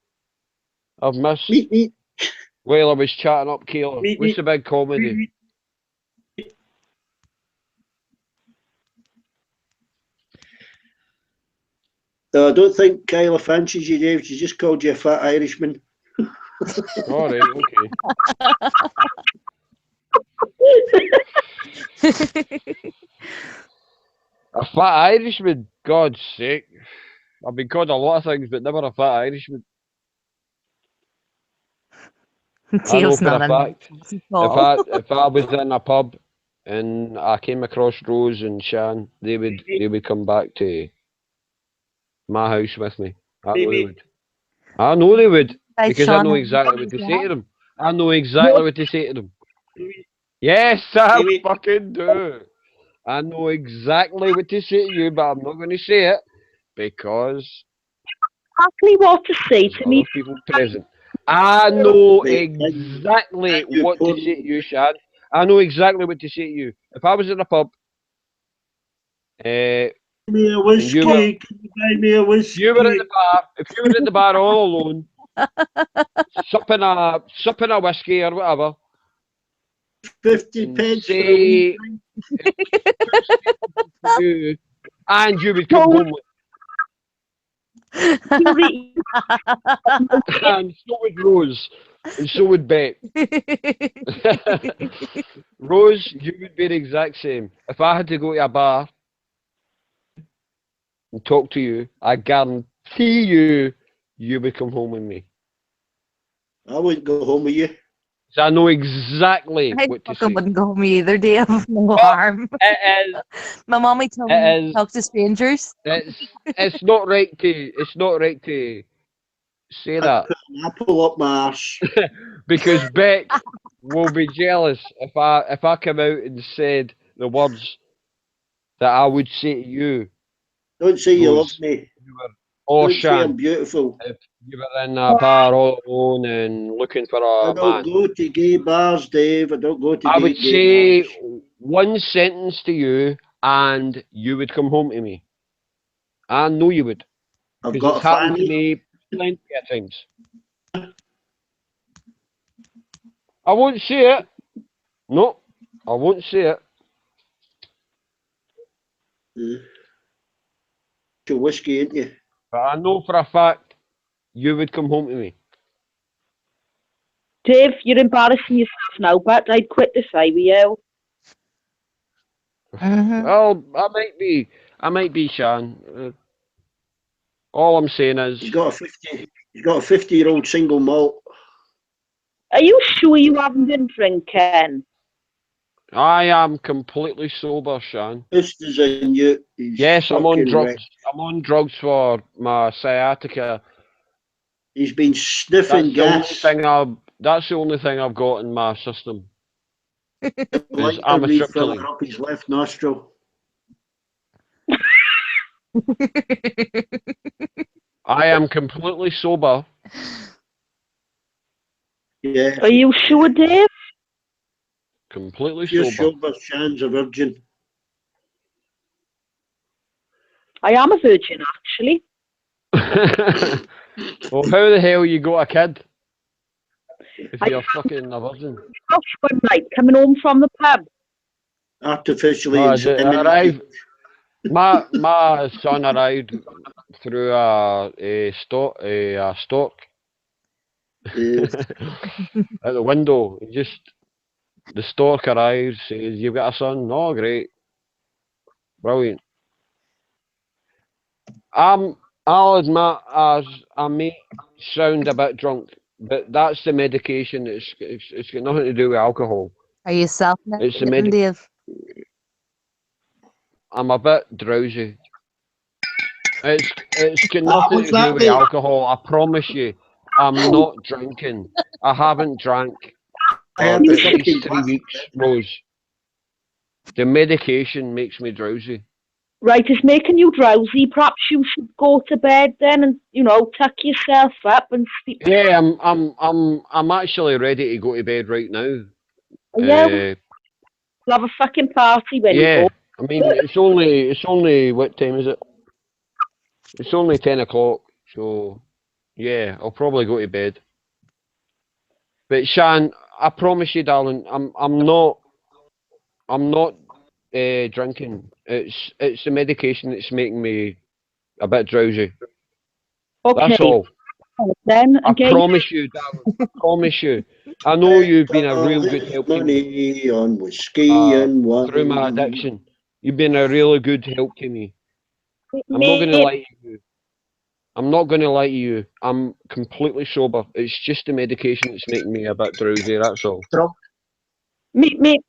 I've missed while I was chatting up Kayla? What's the big comedy? No, I don't think Kyla fancies you, Dave. She just called you a fat Irishman. All right, okay. A fat Irishman? God's sake. I've been called a lot of things, but never a fat Irishman. I know for a fact, if I was in a pub and I came across Rose and Shan, they would come back to my house with me. I know they would. I know they would, because I know exactly what to say to them. I know exactly what to say to them. Yes, I fucking do. I know exactly what to say to you, but I'm not going to say it because Exactly what to say to me. People present. I know exactly what to say to you, Shan. I know exactly what to say to you. If I was in a pub, me a whiskey. You were, Can you buy me a whiskey? you were in the bar. If you were in the bar all alone, sipping a whiskey or whatever, 50 pence for a say, you, and you would come home with. And so would Rose, and so would Beck. Rose, you would be the exact same. If I had to go to a bar, and talk to you, I guarantee you would come home with me. I wouldn't go home with you. So I know exactly I what to fucking say. wouldn't go home either, Dave. No harm. It My mommy told me is. to talk to strangers. It's not right to say that. I pull up my arse. Because Beck will be jealous if I come out and said the words that I would say to you. Don't say you love Rose. me. Oh, Don't say I'm Shan, beautiful. if you were in a bar all alone and looking for I a don't man, go to gay bars, Dave. I don't go to I would gay say bars. one sentence to you and you would come home to me. I know you would. I've Because got it's a happened to fanny. me plenty of times. I won't say it. No, I won't say it. Your whiskey, ain't you? But I know for a fact you would come home to me. Dave, you're embarrassing yourself now, but I'd quit this eye with you. Well, I might be, Shan. All I'm saying is, He's got a 50-year-old single malt. Are you sure you haven't been drinking? I am completely sober, Shan. This is a new. Yes, I'm on fucking drugs. wrecked. I'm on drugs for my sciatica. He's been sniffing gas. That's the only thing I've got in my system. Is Lighter amitriptyline. refiller up his left nostril. I am completely sober. Yeah. Are you sure, Dave? Completely If you're sober. sober, Shan's a virgin. I am a virgin, actually. Well, how the hell you got a kid? If you're fucking a virgin. One night, coming home from the pub. Artificially I inseminated. arrived. My son arrived through a stork at the window. The stork arrives, says, "You've got a son." Oh, great, brilliant. I'll admit, as I may sound a bit drunk, but that's the medication. It's got nothing to do with alcohol. Are you It's the self-medicating, Dave? I'm a bit drowsy. It's got Ah, nothing what's to do that with mean? alcohol. I promise you, I'm not drinking. I haven't drank I for have at something least 3 weeks, Rose. The medication makes me drowsy. Right, it's making you drowsy. Perhaps you should go to bed then and, tuck yourself up and sleep. Yeah, I'm actually ready to go to bed right now. Yeah, we'll have a fucking party when you Yeah, go. I mean it's only what time is it? It's only 10 o'clock, so yeah, I'll probably go to bed. But Shan, I promise you, darling, I'm not drinking. It's the medication that's making me a bit drowsy. Okay. That's all. Then I again. promise you, darling. I promise you. I know you've been a real good help to me Money on whiskey and wine. through my addiction. You've been a really good help to me. I'm not going to lie to you. I'm not going to lie to you. I'm completely sober. It's just the medication that's making me a bit drowsy. That's all. Me.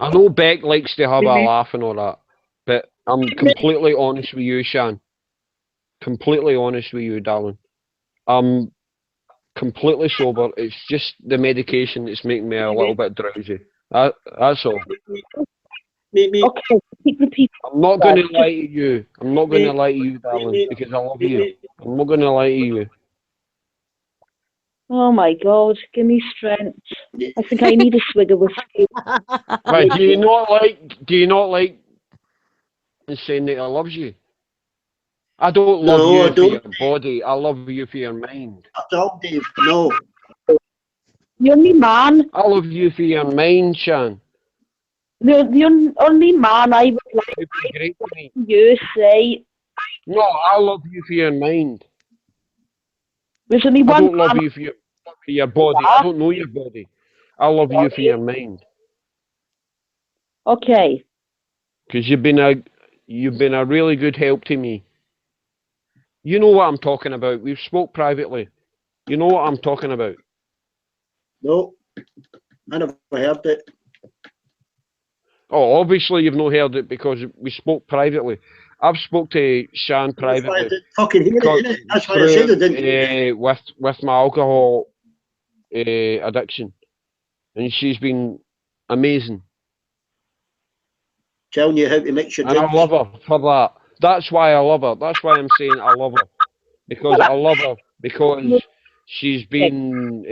I know Beck likes to have a Me. laugh and all that, but I'm completely honest with you, Shan. Completely honest with you, darling. I'm completely sober. It's just the medication that's making me a little bit drowsy. That's all. Okay, keep repeating. I'm not going to lie to you. I'm not going to lie to you, darling, because I love you. I'm not going to lie to you. Oh my God, give me strength. I think I need a swig of whiskey. Right, do you not like saying that I love you? I don't love No, you I for don't. your body. I love you for your mind. I don't, Dave. No. The only man. I love you for your mind, Shan. The only man I would like You've been great to me. you say. No, I love you for your mind. There's only I one don't love man. you for your body. I don't know your body. I love you for your mind. Okay. Because you've been a really good help to me. You know what I'm talking about. We've spoke privately. You know what I'm talking about. No, I never heard it. Oh, obviously you've not heard it because we spoke privately. I've spoke to Shan That's why I privately didn't fucking hear it, innit? That's why I said I didn't. with my alcohol addiction, and she's been amazing. Telling you how to mix your And I drinks. love her for that. That's why I love her. That's why I'm saying I love her. Because I love her because she's been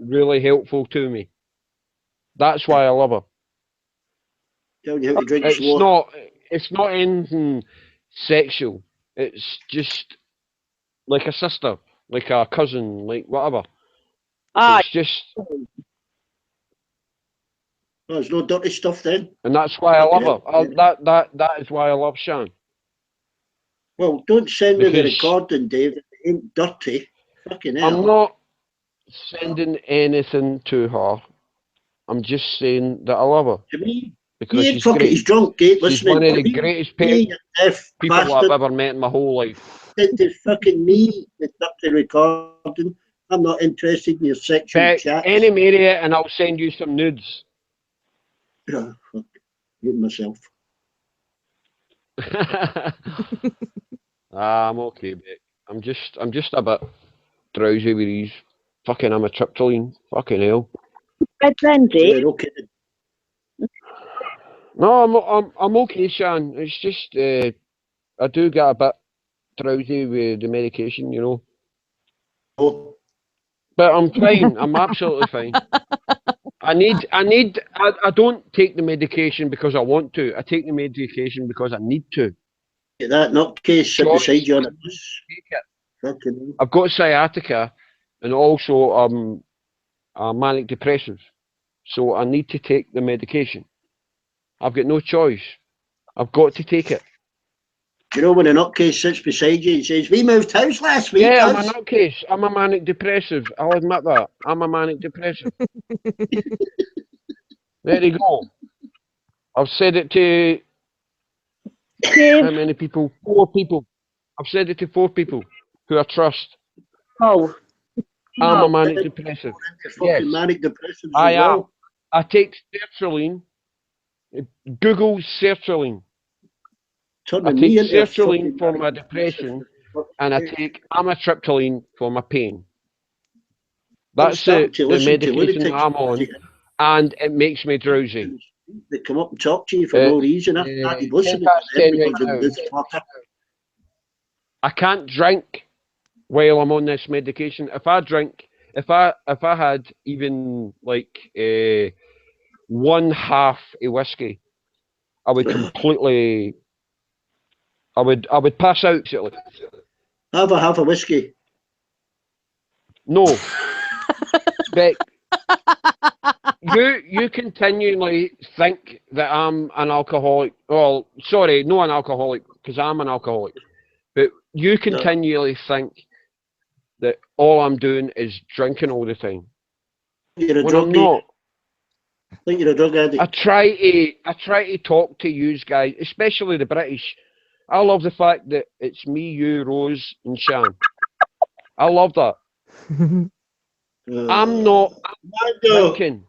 really helpful to me. That's why I love her. Telling you how to drink slow. It's not anything sexual. It's just like a sister, like a cousin, like whatever. It's just, No, there's no dirty stuff then. and that's why I love her. That is why I love Shan. Well, don't send me the Because recording, Dave. It ain't dirty. Fucking hell. I'm not sending anything to her. I'm just saying that I love her. To me, Because he she's fucking, great. he's drunk, Gate, She's listening one of to the me. greatest Me, you deaf people I've bastard. ever met in my whole life. Into fucking me, the dirty recording. I'm not interested in your sexual Beck, chats. any media and I'll send you some nudes. Yeah, fuck. Get myself. I'm okay, Beck. I'm just a bit drowsy with these fucking amitriptyline. Fucking hell. Yeah, okay. No, I'm okay, Shan. It's just I do get a bit drowsy with the medication, you know. Oh. But I'm fine. I'm absolutely fine. I don't take the medication because I want to. I take the medication because I need to. Get that nutcase sit beside you on a bus. Fucking hell. I've got sciatica and also manic depressive. So I need to take the medication. I've got no choice. I've got to take it. You know when a nutcase sits beside you and says, "We moved house last week." Yeah, I'm a nutcase. I'm a manic depressive. I'll admit that. I'm a manic depressive. There you go. I've said it to how many people? 4 people. I've said it to 4 people who I trust. Oh. I'm a manic depressive. Yes, manic depressive I as am. well. I take sertraline. Google sertraline. I take sertraline for my depression, and I take amitriptyline for my pain. That's the medication that I'm on, and it makes me drowsy. They come up and talk to you for no reason. I started listening to them because of this fucker. I can't drink while I'm on this medication. If I drink, if I had even like 1/2 a whiskey, I would completely. I would pass out. Have a half a whiskey. No. Beck, you continually think that I'm an alcoholic. Well, sorry, not an alcoholic, because I'm an alcoholic. But you continually think that all I'm doing is drinking all the time. You're a When drug I'm not. I think you're a drug addict. I try to talk to you guys, especially the British. I love the fact that it's me, you, Rose, and Shan. I love that. I'm not drinking.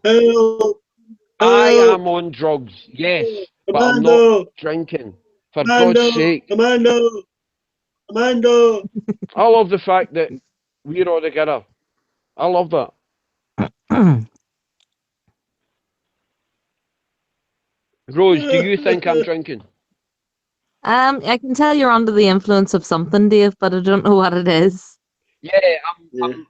I am on drugs, yes, but I'm not drinking. For God's sake. Commando. I love the fact that we're all together. I love that. Rose, do you think I'm drinking? I can tell you're under the influence of something, Dave, but I don't know what it is. Yeah,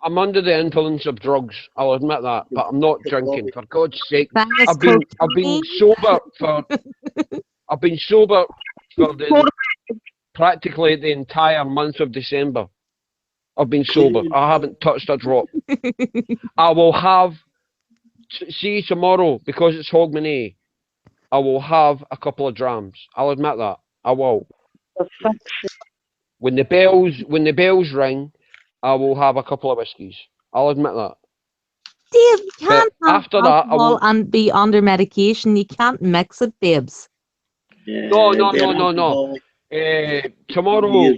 I'm under the influence of drugs. I'll admit that, but I'm not drinking. For God's sake, I've been sober for practically the entire month of December. I've been sober. I haven't touched a drop. I will have. See tomorrow because it's Hogmanay. I will have a couple of drams. I'll admit that. I will. When the bells ring, I will have a couple of whiskies. I'll admit that. Dave, you can't have after that, I alcohol will. and be under medication. You can't mix it, babes. No. Tomorrow,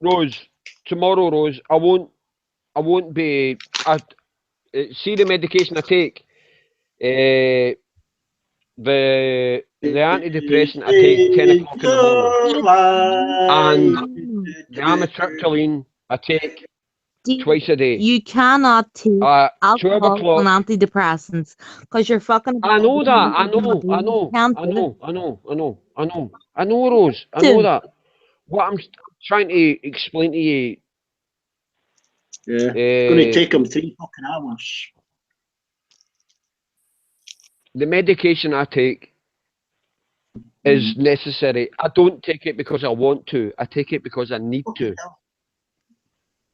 Rose, tomorrow, Rose, I won't be. See the medication I take. The antidepressant I take 10 o'clock in the morning, and the amitriptyline I take twice a day. You cannot take 12 alcohol o'clock. and antidepressants because you're fucking. I know that. I You know, can't do it. I know, Rose. I know Dude. that. What I'm trying to explain to you. Yeah. It's going to take him 3 fucking hours. The medication I take is necessary. I don't take it because I want to. I take it because I need to.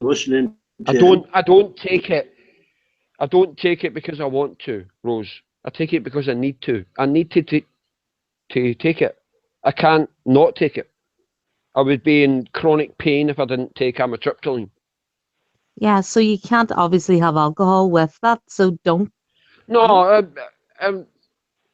Listening. I don't take it. I don't take it because I want to, Rose. I take it because I need to. I need to take it. I can't not take it. I would be in chronic pain if I didn't take amitriptyline. Yeah, so you can't obviously have alcohol with that, so don't. No,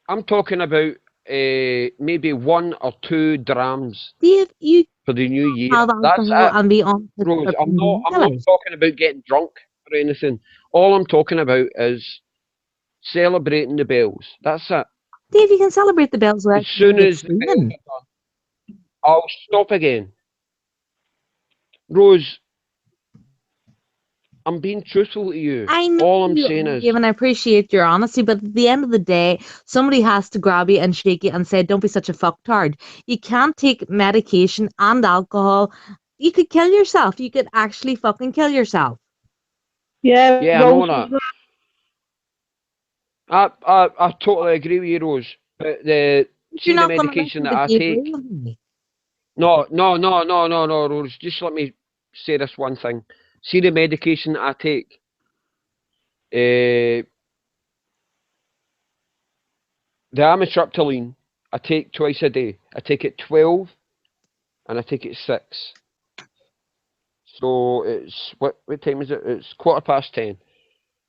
I'm talking about maybe 1 or 2 drams Dave, you for the new year. have That's alcohol it. and be on Rose, I'm prescription not daily. talking about getting drunk or anything. All I'm talking about is celebrating the bells. That's it. Dave, you can celebrate the bells As without soon being as the bells screaming. are done, I'll stop again. Rose, I'm being truthful to you. I know All I'm you saying are, is, Dave, and I appreciate your honesty, but at the end of the day, somebody has to grab you and shake you and say, don't be such a fucktard. You can't take medication and alcohol. You could kill yourself. You could actually fucking kill yourself. yeah, I know that. I totally agree with you, Rose. But You're see the not going to medication listen, that but I you take. agree with me. No, Rose. Just let me say this one thing. See the medication that I take. The amitriptyline I take twice a day. I take it 12 and I take it 6. So it's what time is it? It's 10:15.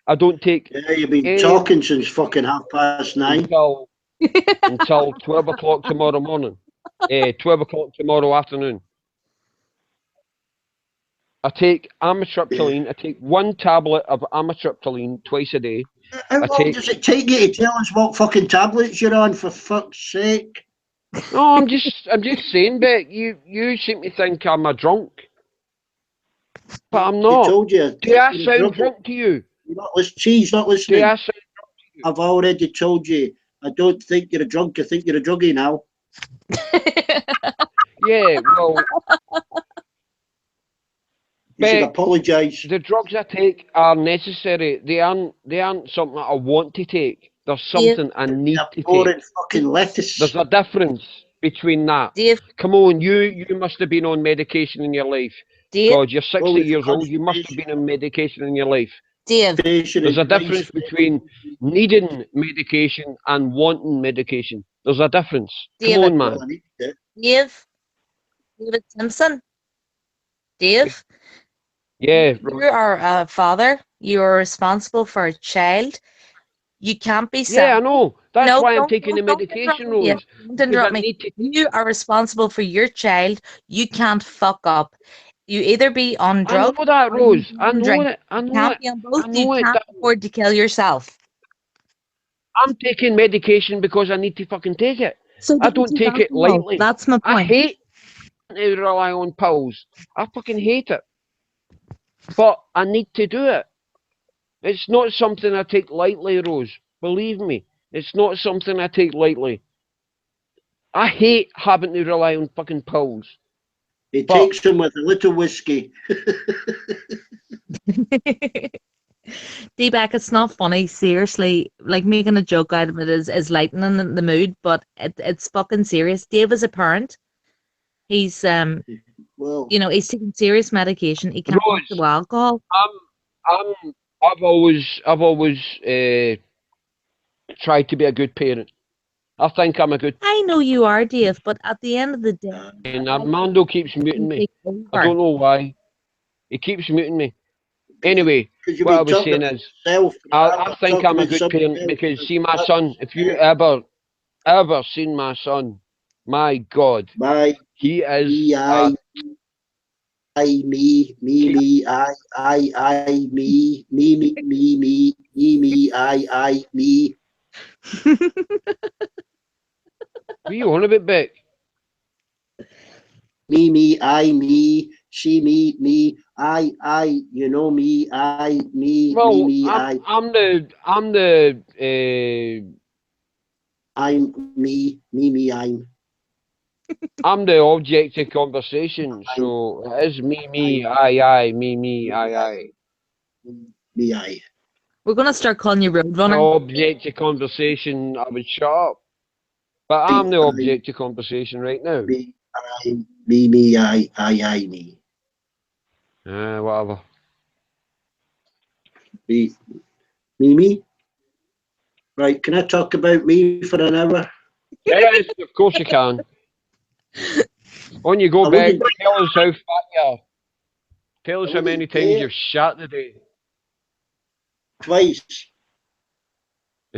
I don't take Yeah, you've been any talking since fucking 9:30. until 12 o'clock tomorrow morning. 12 o'clock tomorrow afternoon. I take amitriptyline. I take 1 tablet of amitriptyline twice a day. How long does it take you to tell us what fucking tablets you're on, for fuck's sake? No, I'm just saying, Beck. You seem to think I'm a drunk, but I'm not. I told you. Do I sound drunk to you? You're not listening. Not listening. Do I sound drunk to you? I've already told you. I don't think you're a drunk. I think you're a druggie now. Yeah, well, You should apologise. the drugs I take are necessary. They aren't something that I want to take. There's something I need to take. Fucking lettuce. There's a difference between that. Dave. Come on, you must have been on medication in your life. Dave. God, you're 60 years old. You must have been on medication in your life. Dave. There's a difference between needing medication and wanting medication. There's a difference. Come on, man. Dave. David Simpson. Dave. Yeah. You are a father. You are responsible for a child. You can't be sad. Yeah, I know. That's No, why I'm don't- taking the don't medication, interrupt me. Rose. Don't because interrupt I me. need to- You are responsible for your child. You can't fuck up. You either be on I drugs. know that, or you Rose. be I on know drink. it. I You know can't it. be on both. I know You it. can't afford to kill yourself. I'm taking medication because I need to fucking take it. So I don't don't take it alcohol. lightly. That's my I point. hate to rely on pills. I fucking hate it. But I need to do it. It's not something I take lightly, Rose. Believe me, it's not something I take lightly. I hate having to rely on fucking pills. He takes them with a little whiskey. D-back, it's not funny. Seriously, like making a joke out of it is lightening the mood, but it's fucking serious. Dave is a parent. He's well, he's taking serious medication. He can't Rose, do alcohol. I've always tried to be a good parent. I think I'm a good. I know you are, Dave, but at the end of the day, And Armando keeps muting me. I don't know why. He keeps muting me. Anyway, you've what I been was talking saying about is, yourself. I think talking I'm a about good something parent else. because see my son. If you ever seen my son, my God, he is. me, I, me, I, me. What are you on about, Beck? Me, I, me, she, me, I, you know me, I, me, Well, me, I. I'm the I'm me, I'm. I'm the object of conversation, so it is me, I, me, I. Me, I. We're gonna start calling you The Roadrunner. object of conversation, I would shut up. But I'm the object of conversation right now. Me, I, me, I, me. Whatever. Me. Right, can I talk about me for an hour? Yes, of course you can. On you go, I Beck. wouldn't- Tell us how fat you are. Tell us I how many wouldn't times dare. you've shat today. Twice.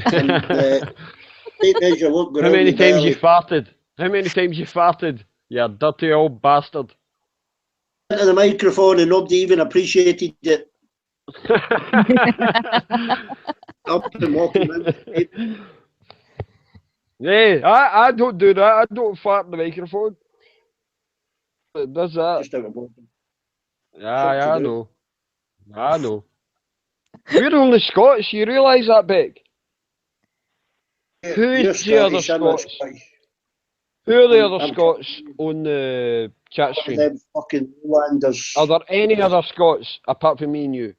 And take as you look How around many the times you belly. farted? How many times you farted? You dirty old bastard. Into the microphone and nobody even appreciated it. Up and walking around. Yeah, I don't do that. I don't fart in the microphone. It does that. Just out of boredom. Yeah, I know. I know. We're only Scots. You realise that, Beck? You're Who's the other Scottish, I'm not Scots? Scottish. Who are the I'm other Scots on the chat stream? Them fucking Landers. Are there any other Scots apart from me and you?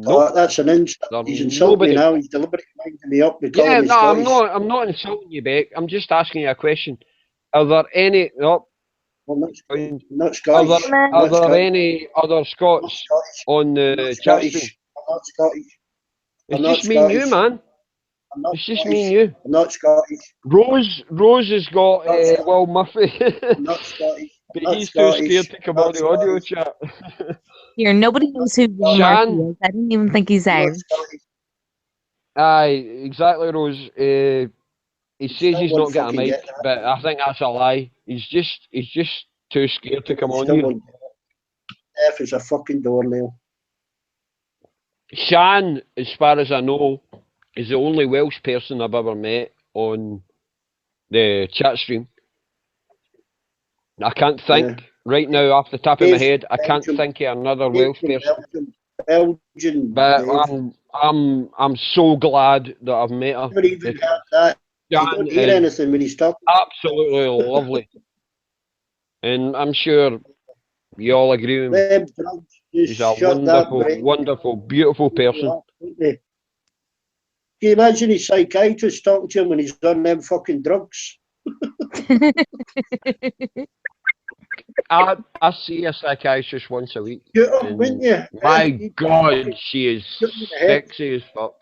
Oh, Nope. that's an insult. He's insulting me Nobody. now. He's deliberately winding me up because Yeah, me no, I'm Scottish. not. I'm not insulting you, Beck. I'm just asking you a question. Are there any? No. I'm not Are Scottish. there, I'm are not there Scottish. any other Scots on the chat stream? Scottish. I'm not Scottish. It's I'm not just me and you, Scottish. man. I'm not It's just Scottish. me and you. I'm not Scottish. Rose has got Will Murphy, I'm not Scottish. but I'm not he's too Scottish. scared to come on the audio chat. Here, nobody knows who Will Shan? Murphy is. I didn't even think he's Irish. Aye, exactly, Rose. He says he's won't not getting a fucking mic, get that. but I think that's a lie. He's just too scared to come on Still here. won't get it. F is a fucking doornail. Shan, as far as I know, is the only Welsh person I've ever met on the chat stream. I can't think right now off the top of my head. I can't think of another Welsh person. Belgian. But Dave. I'm so glad that I've met her. Never even heard that. You Shan don't hear is anything when he's talking. absolutely lovely, and I'm sure you all agree with me. Them drugs just She's a shut that wonderful, brain. wonderful, beautiful person. Can you imagine his psychiatrist talking to him when he's on them fucking drugs? I see a psychiatrist once a week. Shoot him, and wouldn't you? my God, she is Shoot him in the head. sexy as fuck.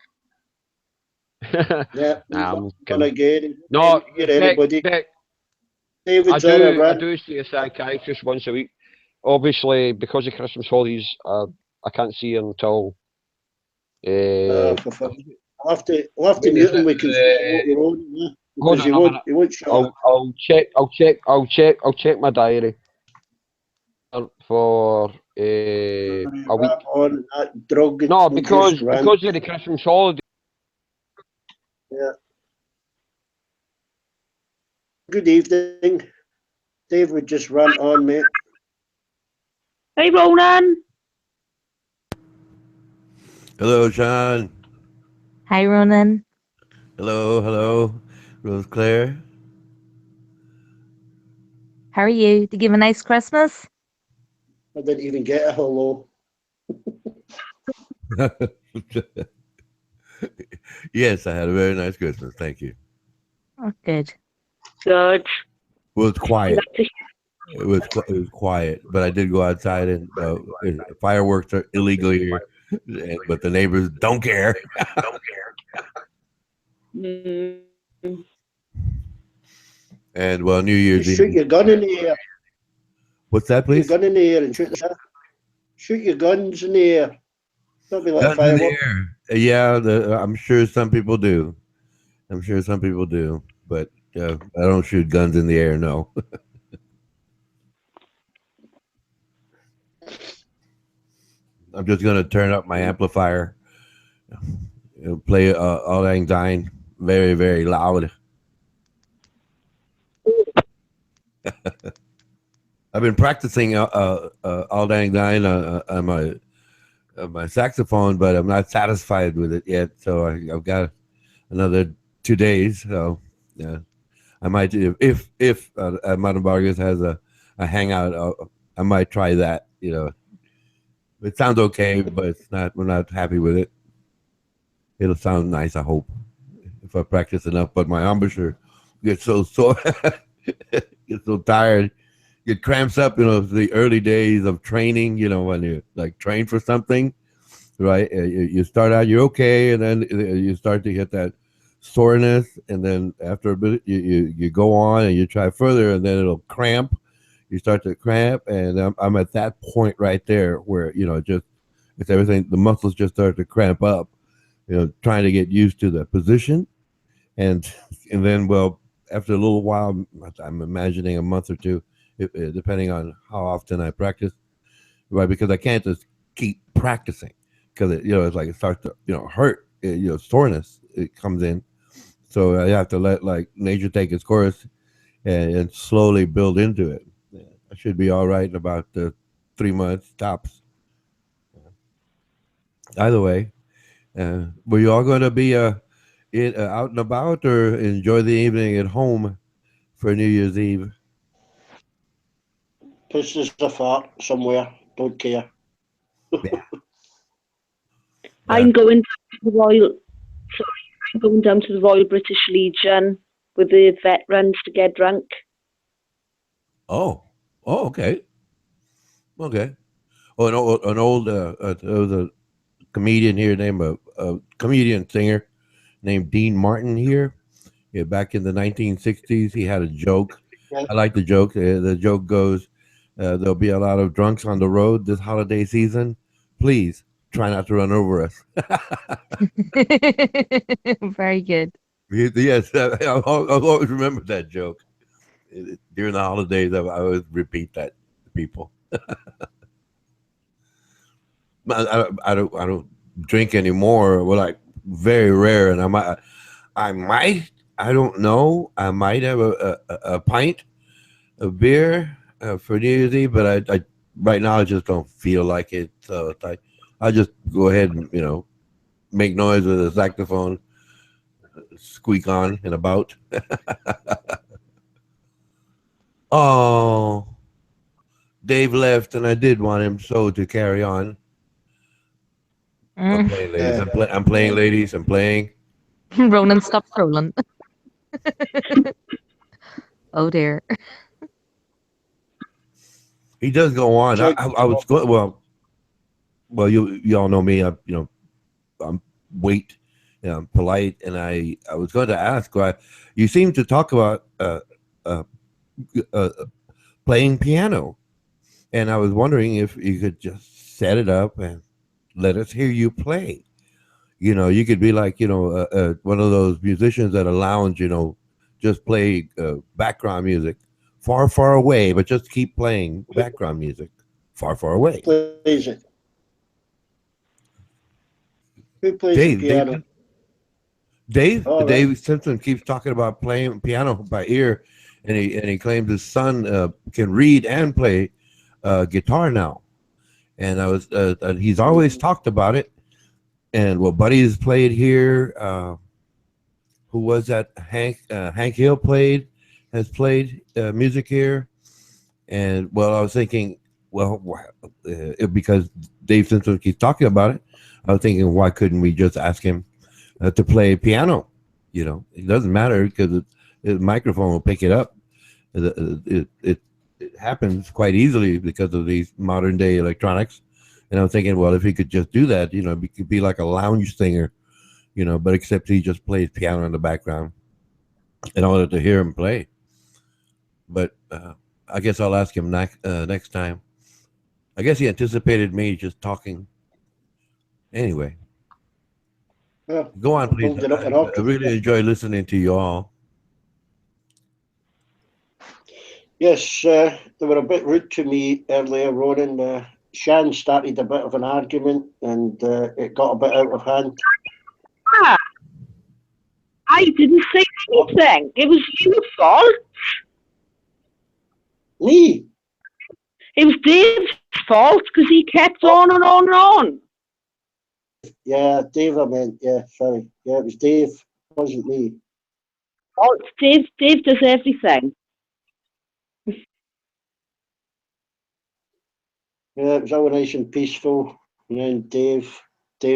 Yeah, Nah, I'm gonna kidding. get it. No, Get Beck, anybody. Beck, I David's on a do run. see a psychiatrist once a week. Obviously, because of Christmas holidays, I can't see her until. For fuck. I'll have to mute him. We can your own, yeah, Hold because on a minute. he won't shut up. I'll check my diary for a week. On that drug. No, will because just run. of the Christmas holiday. Yeah. Good evening. Dave would just run on, mate. Hey, Ronan. Hello, Sean. Hi, Ronan. Hello, Rose Claire. How are you? Did you give a nice Christmas? I didn't even get a hello. Yes, I had a very nice Christmas. Thank you. Oh, good. Good. Well, it's quiet. It was quiet, but I did go outside and fireworks are illegal here, but the neighbors don't care. And well, New Year's Just shoot Eve. your gun in the air. What's that, Shoot your please? gun in the air and shoot the shoot your guns in the air. Don't be like a Guns in the firework. air. Yeah, I'm sure some people do. But I don't shoot guns in the air. No. I'm just gonna turn up my amplifier, play All Lang Syne very, very loud. I've been practicing All Lang Syne on my saxophone, but I'm not satisfied with it yet. So I've got another 2 days. So yeah, I might if Madame Vargas has a hangout, I might try that. It sounds okay, but it's not. We're not happy with it. It'll sound nice, I hope, if I practice enough. But my embouchure gets so sore, gets so tired, it cramps up. The early days of training. When you like train for something, right? You start out, you're okay, and then you start to get that soreness, and then after a bit, you go on and you try further, and then it'll cramp. You start to cramp, and I'm at that point right there where it's everything. The muscles just start to cramp up. Trying to get used to the position, and then after a little while, I'm imagining a month or two, depending on how often I practice, right? Because I can't just keep practicing because it's like it starts to hurt. Soreness it comes in, so I have to let like nature take its course and slowly build into it. I should be all right in about 3 months tops. Either way, were you all going to be out and about, or enjoy the evening at home for New Year's Eve? Places a fart somewhere. Don't care. I'm going to the Royal. Sorry, I'm going down to the Royal British Legion with the veterans to get drunk. Oh, okay. Oh, an old there was a comedian here named a comedian singer named Dean Martin here. Yeah, back in the 1960s, he had a joke. I like the joke. The joke goes, "There'll be a lot of drunks on the road this holiday season. Please try not to run over us." Very good. Yes, I'll always remember that joke. During the holidays, I always repeat that to people. I don't drink anymore. Well, like very rare, and I might don't know. I might have a pint of beer for New Year's Eve, but I right now I just don't feel like it. So I just go ahead and make noise with a saxophone, squeak on and about. Oh, Dave left, and I did want him to carry on. I'm playing, ladies. I'm playing, ladies. I'm playing. Ronan, stop trolling. Oh dear. He does go on. I was going. Well, you all know me. I'm wait, I'm polite, and I was going to ask. You seem to talk about playing piano, and I was wondering if you could just set it up and let us hear you play. You could be like one of those musicians at a lounge. Just play background music, far, far away, but just keep playing background music, far, far away. Plays it. Who plays the piano? Dave Simpson keeps talking about playing piano by ear, and he claims his son can read and play guitar now. And he's always talked about it. And buddies played here. Who was that? Hank Hill has played music here. And I was thinking, because Dave Simpson keeps talking about it, I was thinking, why couldn't we just ask him to play piano? It doesn't matter because the microphone will pick it up. It happens quite easily because of these modern day electronics. And I'm thinking, if he could just do that, he could be like a lounge singer, but except he just plays piano in the background. And I wanted to hear him play. But I guess I'll ask him next time. I guess he anticipated me just talking. Anyway. Yeah, go on, please. I really enjoy listening to you all. Yes, they were a bit rude to me earlier, Ronan. Shan started a bit of an argument, and it got a bit out of hand. Ah, I didn't say anything. It was your fault. Me? It was Dave's fault because he kept on and on and on. Yeah, Dave, I meant. Yeah, sorry. Yeah, it was Dave. It wasn't me. Oh, it's Dave. Dave does everything. Yeah, it was all nice and peaceful. And then Dave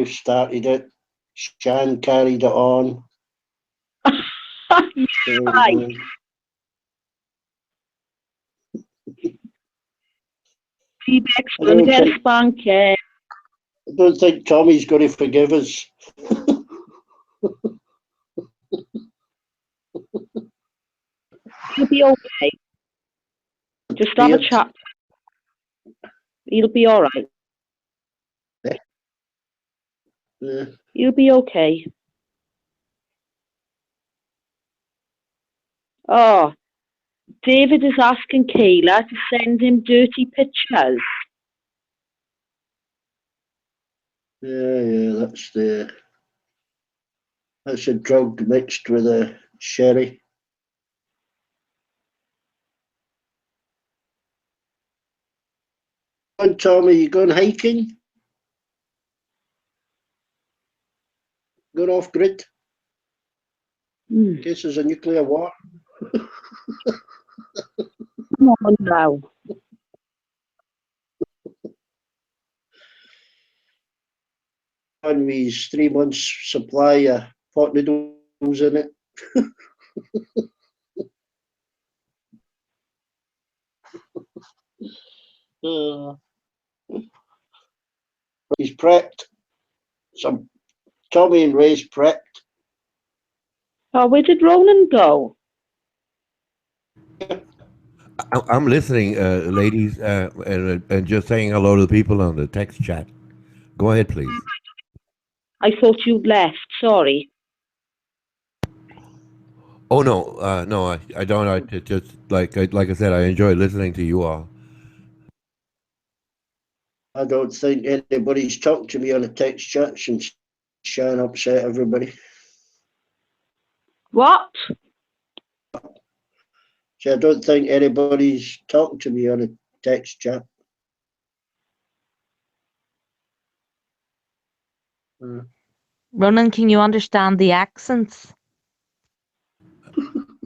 started it. Shan carried it on. Right. T-Bex gonna get a spanking. I don't think Tommy's going to forgive us. He'll be okay. Just have a chat. He'll be all right. Yeah. You'll be okay. Oh, David is asking Kayla to send him dirty pictures. Yeah, that's a drug mixed with a sherry. Come on, Tommy, you going hiking? Going off grid? In case there's a nuclear war. Come on now. And with 3 months supply of pot noodles in it. He's prepped. Some Tommy and Ray's prepped. Oh, where did Ronan go? I'm listening, ladies, and just saying hello to the people on the text chat. Go ahead, please. I thought you'd left. Sorry. Oh no, no, I don't. I just like I said, I enjoy listening to you all. I don't think anybody's talked to me on a text chat since Shan upset everybody. What? So I don't think anybody's talked to me on a text chat. Ronan, can you understand the accents?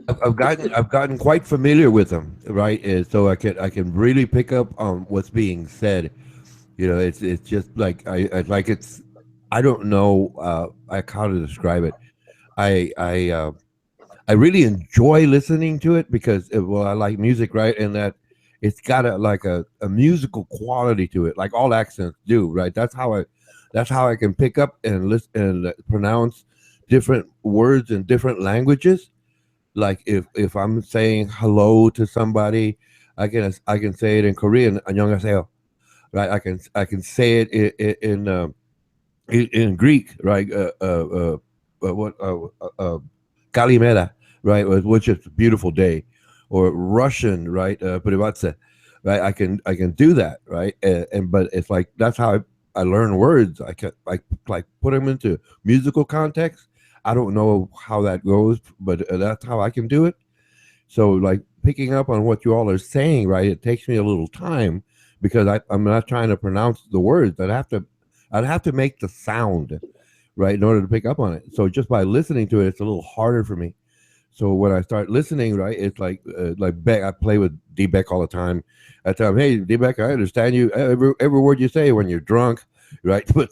I've gotten quite familiar with them, right? So I can really pick up on what's being said. You know, it's just like I don't know like how to describe it. I really enjoy listening to it because well, I like music, right? And that it's got a musical quality to it, like all accents do, right? That's how I can pick up and listen and pronounce different words in different languages. Like if I'm saying hello to somebody, I can say it in Korean, 안녕하세요, right? I can say it in Greek, right? Kalimera, right? Which is a beautiful day, or Russian, right? Privatse, right? I can do that, right? But it's like that's how I learn words. I can like put them into musical context. I don't know how that goes, but that's how I can do it. So like picking up on what you all are saying, right? It takes me a little time because I'm not trying to pronounce the words. I'd have to make the sound, right, in order to pick up on it. So just by listening to it, it's a little harder for me. So when I start listening, right, it's like Beck. I play with D Beck all the time. I tell him, "Hey, D Beck, I understand you every word you say when you're drunk, right?" But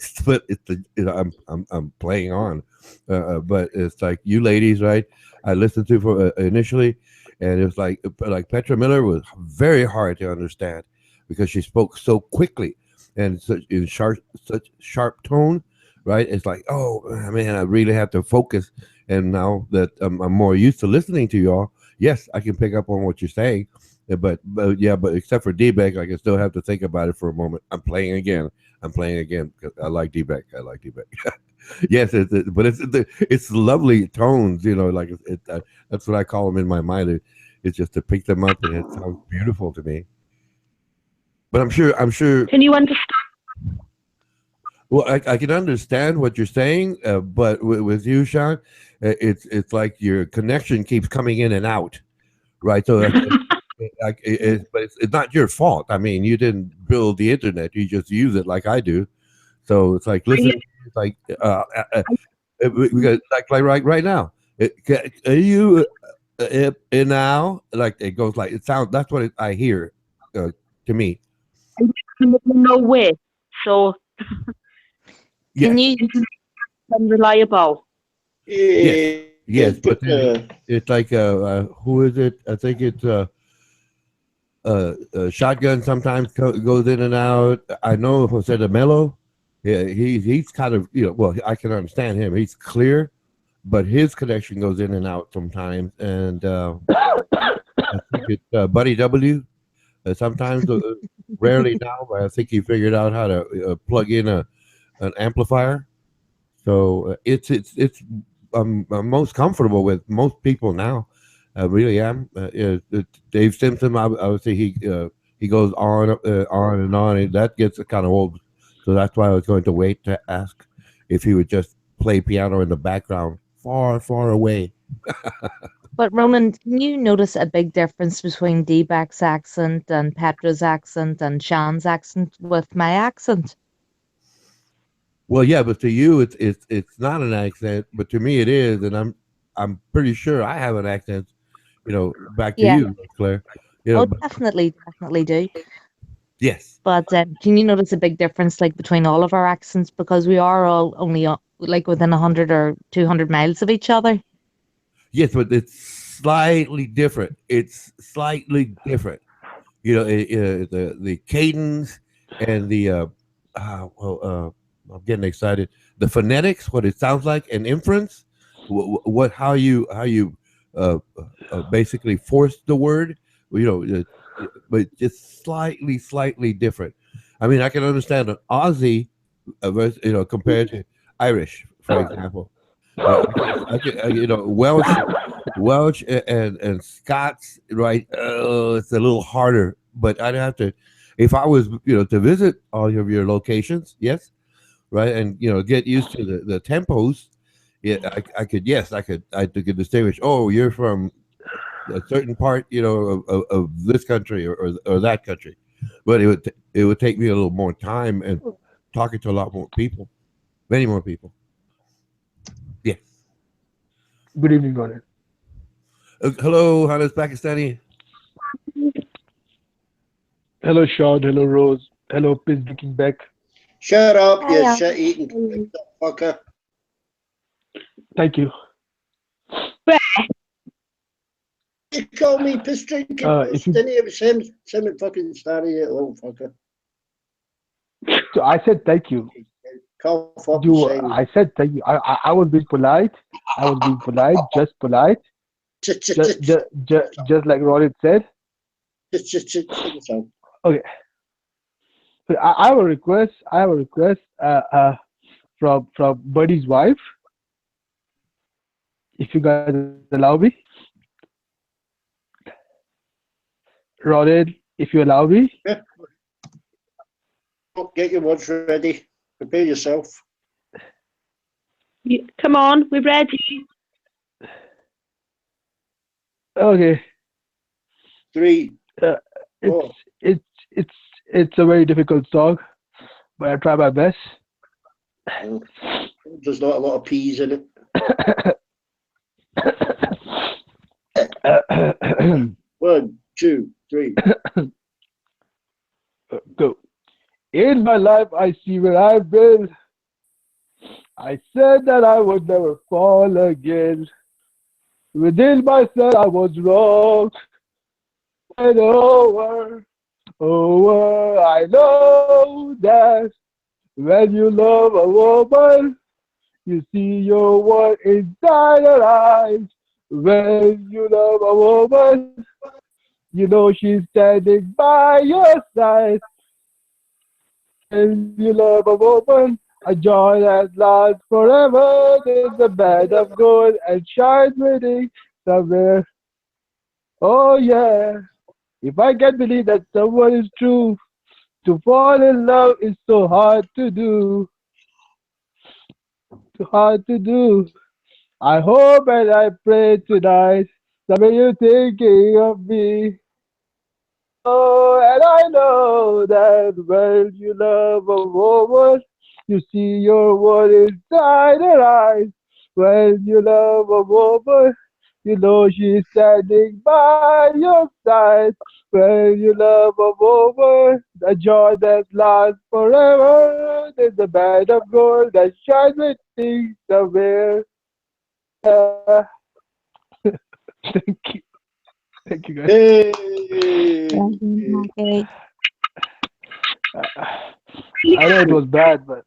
it's I'm playing on, but it's like you ladies, right? I listened to for initially, and it's like Petra Miller was very hard to understand because she spoke so quickly and such sharp tone, right? It's like, oh man, I really have to focus. And now that I'm more used to listening to y'all, yes, I can pick up on what you're saying. But except for D-Beck, I can still have to think about it for a moment. I'm playing again because I like D-Beck. Yes, but it's lovely tones, you know. Like that's what I call them in my mind. It's just to pick them up, and it sounds beautiful to me. But I'm sure. Can you understand? Well, I can understand what you're saying, but with you, Sean, it's like your connection keeps coming in and out, right? So, but it's not your fault. I mean, you didn't build the internet; you just use it like I do. So it's like listen, it's like we got like right now. Are you in now? Like it goes like it sounds. That's what I hear to me. No way. So Can you? Unreliable. Yes, but then it's like who is it? I think it's Shotgun. Sometimes goes in and out. I know Jose de Mello. Yeah, he's kind of well, I can understand him. He's clear, but his connection goes in and out sometimes. And I think it's Buddy W. Sometimes, rarely now, but I think he figured out how to plug in an amplifier. So I'm most comfortable with most people now. I really am. Dave Simpson, I would say he goes on and on, and that gets kind of old. So that's why I was going to wait to ask if he would just play piano in the background, far, far away. But Ronan, can you notice a big difference between D-Back's accent and Petra's accent and Sean's accent with my accent? Well, yeah, but to you, it's not an accent, but to me, it is, and I'm pretty sure I have an accent. Back to Yeah. you, Claire. Oh, But definitely do. yes, But can you notice a big difference like between all of our accents because we are all only like within 100 or 200 miles of each other? yes, but it's slightly different. It's slightly different. The cadence and the I'm getting excited. The phonetics, what it sounds like, and inference, how you basically force the word. But it's slightly different. I mean, I can understand an Aussie, compared to Irish, for example. Welsh and Scots, right? It's a little harder, but I'd have to, if I was, to visit all of your locations, yes, right, and get used to the tempos. Yeah, I could distinguish. Oh, you're from a certain part, of this country or that country, but it would take me a little more time and talking to a lot more people, many more people. Yes. Good evening, Ronan. Hello, Hannes Pakistani. Hello, Sean. Hello, Rose. Hello, Piss Drinking Beck. Shut up, you Hiya. shit eating fucker. Thank you. You call me piss drinking? If you- Didn't it was him that fucking started it, little fucker. So I said thank you. Cough up You, and say I said thank you. I was being polite. I was being polite, just polite. Just like Ronan said. Okay. So I have a request. From Buddy's wife. If you guys allow me. Ronan, if you allow me. Yeah. Get your words ready. Prepare yourself. Come on, we're ready. Okay. 3. 4. It's a very difficult song, but I try my best. There's not a lot of peas in it. 1, 2, 3. Go. In my life, I see where I've been. I said that I would never fall again. Within myself, I was wrong. And over, I know that when you love a woman, you see your world inside her eyes. When you love a woman, you know she's standing by your side. When you love a woman, a joy that lasts forever. There's a bed of gold and shines waiting somewhere. Oh yeah, if I can believe that someone is true, To fall in love is so hard to do. Too hard to do. I hope and I pray tonight that when you're thinking of me. Oh, and I know that when you love a woman, you see your one inside her eyes. When you love a woman, you know she's standing by your side. When you love a woman, the joy that lasts forever. There's a band of gold that shines with things away. Thank you. Thank you, guys. I know it was bad, but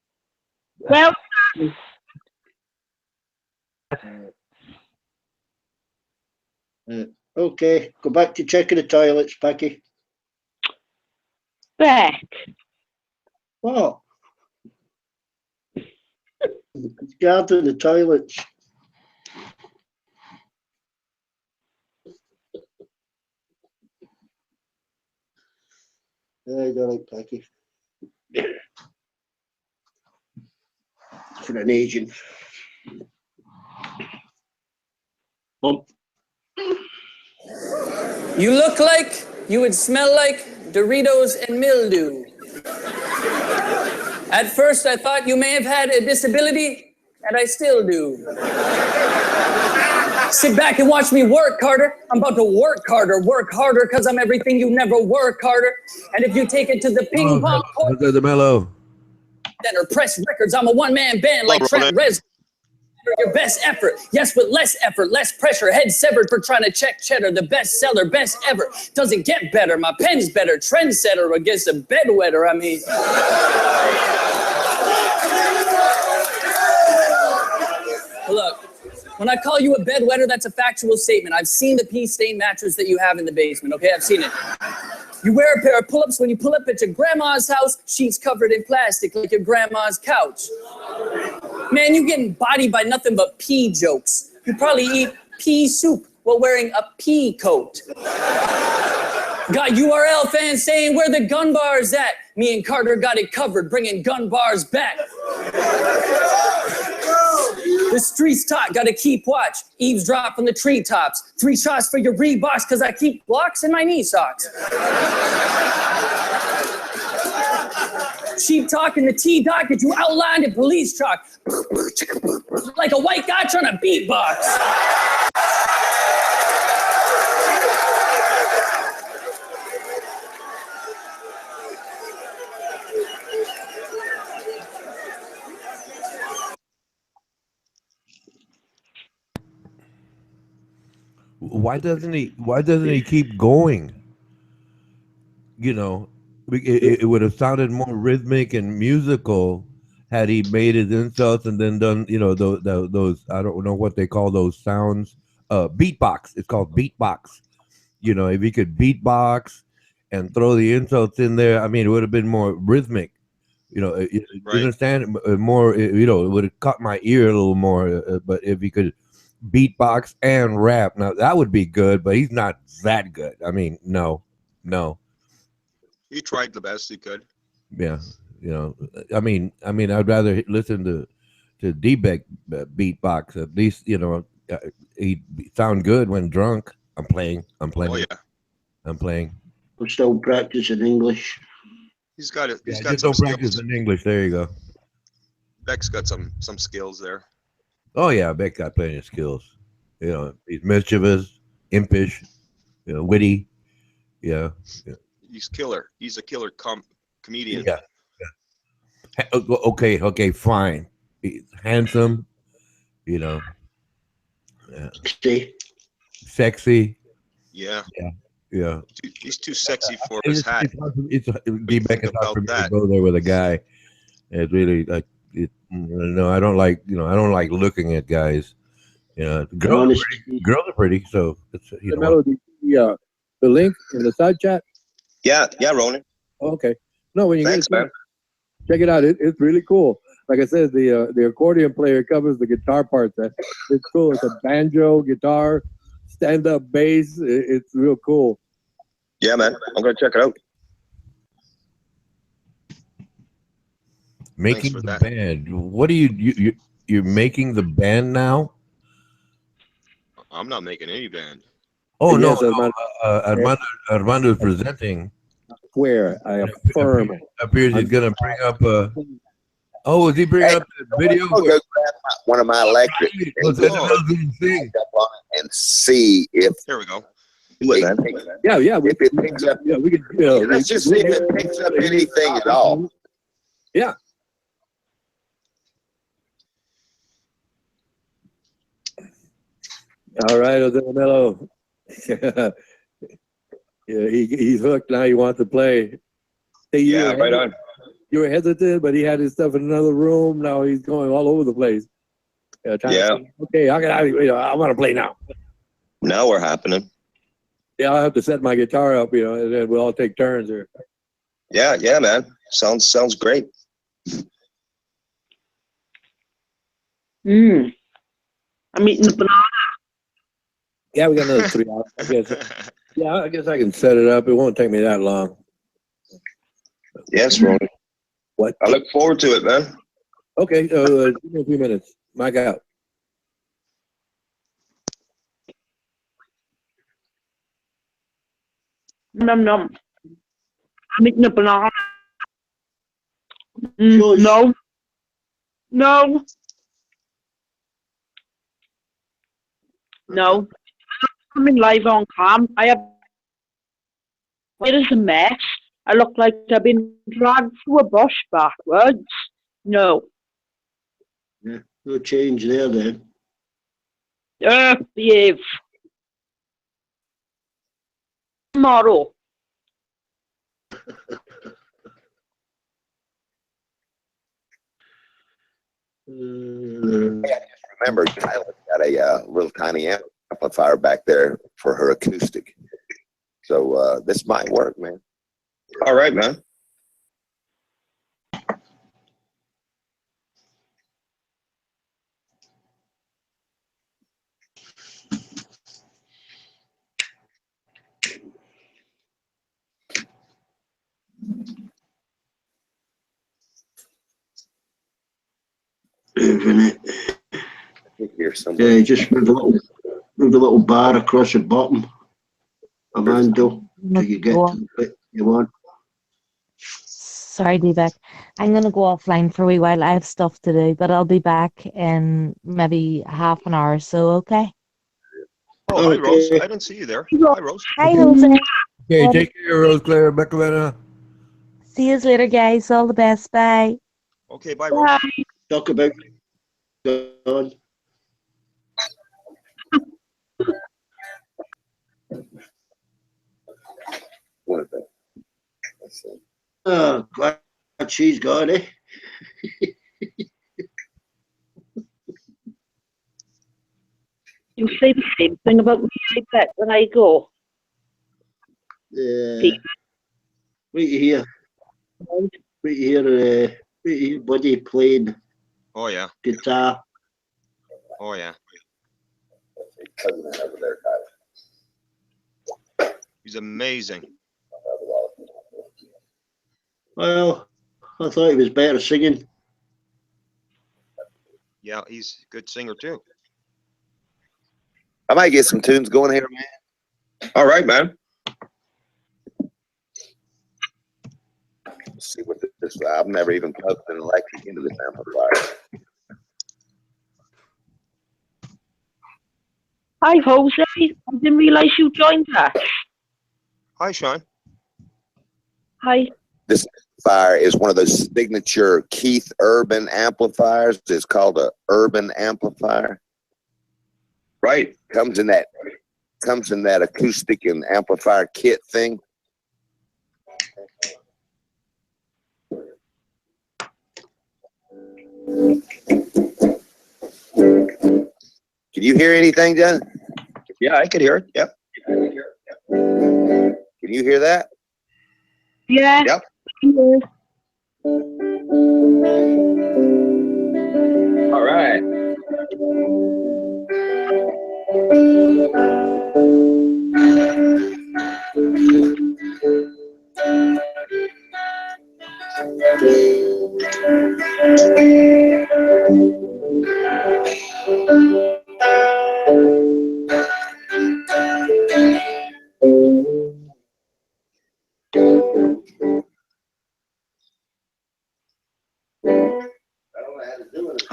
Well, Okay, go back to checking the toilets, Becky. back. What? It's guarding the toilets. I don't like Becky. For an Asian. Bump. You look like you would smell like Doritos and mildew. At first, I thought you may have had a disability, and I still do. Sit back and watch me work, Carter. I'm about to work harder, because I'm everything you never were, Carter. And if you take it to the ping pong court, The mellow. or press records, I'm a one-man band like Trent Reznor. Your best effort, yes, with less effort, less pressure, head severed for trying to check cheddar. The best seller, best ever, doesn't get better. My pen's better, trendsetter against a bedwetter. I mean, look, when I call you a bedwetter, that's a factual statement. I've seen the pea-stained mattress that you have in the basement. Okay, I've seen it. You wear a pair of pull-ups when you pull up at your grandma's house, sheets covered in plastic like your grandma's couch. Man, you getting bodied by nothing but pea jokes. You probably eat pea soup while wearing a pea coat. Got URL fans saying where the gun bar's at. Me and Carter got it covered, bringing gun bars back. The streets talk, gotta keep watch. Eavesdrop from the treetops. 3 shots for your Reeboks, cause I keep blocks in my knee socks. Cheap talk in the T-Doc, get you outlined in police chalk. Like a white guy trying to beatbox. Why doesn't he keep going? You know, it would have sounded more rhythmic and musical had he made his insults and then done, you know, those I don't know what they call those sounds. Beatbox. It's called beatbox. You know, if he could beatbox and throw the insults in there, I mean, it would have been more rhythmic. You know, you understand more. You know, it would have caught my ear a little more. But if he could beatbox and rap, now that would be good. But he's not that good. I mean, no. He tried the best he could. Yeah, you know, I mean, I'd rather listen to D-Beck beatbox. At least, you know, he sound good when drunk. I'm playing. Oh yeah. I'm playing. I'm still practicing English. He's got it. He's Yeah, got just some don't practice skills. in English. There you go. Beck's got some skills there. Oh yeah, Beck got plenty of skills. You know, he's mischievous, impish, you know, witty. Yeah. He's killer. He's a killer comedian. Yeah. Okay, fine. He's handsome, you know. Yeah. Sexy. Yeah. Yeah. He's too sexy for his hat. It's hard for me to go there with a guy. It's really like no, I don't like looking at guys. You know, girls are pretty, so it's The melody, the link in the side chat. Yeah, Roland. Okay. No, when you Thanks, get it, man. check it out. It's really cool. Like I said, the accordion player covers the guitar parts. It's cool. It's a banjo, guitar, stand-up bass. It's real cool. Yeah, man. I'm gonna check it out. Making for the that. band. What are you're making the band now? I'm not making any band. Oh Yes, no, Armando. Armando is presenting. Swear, I affirm. Appears he's gonna bring up oh, is he bringing up the video? I'll go grab one of my electric What's that thing? and see if. Here we go. Yeah. If it picks up, we can. let's just see if it picks up anything at all. Yeah. All right, Mello. Yeah, he's hooked now. He wants to play. Hey, Right on. You were hesitant, but he had his stuff in another room. Now he's going all over the place. Okay, I want to play now. Now we're happening. Yeah, I'll have to set my guitar up, and then we'll all take turns here. Yeah, man. Sounds great. I'm eating the banana. Yeah, we got another 3 hours. I guess. Yeah, I guess I can set it up. It won't take me that long. Yes, Ronnie. What? I look forward to it, man. Okay, give me a few minutes. Mic out. Nom. I'm eating a banana. No. I'm in live on cam. It is a mess. I look like I've been dragged through a bush backwards. No. Yeah, no change there then. Behave. Tomorrow. I just remembered Kyla got a little tiny amplifier back there for her acoustic. So this might work, man. All right, man. Yeah, just move a little bar across the bottom, Armando, till you get to the bit you want. Sorry, D-Beck. I'm going to go offline for a wee while. I have stuff to do, but I'll be back in maybe half an hour or so, okay? Oh, hi, Rose. I didn't see you there. Hi, Rose. Hi, Jose. Okay, take care, Rose Claire, Becklina. See you later, guys. All the best. Bye. Okay, bye, Rose. Talk about God. What is that? Oh, glad she's gone, eh? You say the same thing about me, I bet, when I go. Wait here. Wait here, buddy playing Oh, yeah. guitar. Oh, yeah. He's amazing. Well, I thought he was better singing. Yeah, he's a good singer, too. I might get some tunes going here, man. All right, man. Let's see what this. I've never even plugged an electric into this amplifier. Hi, Jose. I didn't realize you joined us. Hi, Sean. Hi. This amplifier is one of those signature Keith Urban amplifiers. It's called a Urban amplifier. Right. Comes in that acoustic and amplifier kit thing. Can you hear anything, John? Yeah, I could hear it. Yep. Can you hear that? Yeah. Yep. All right.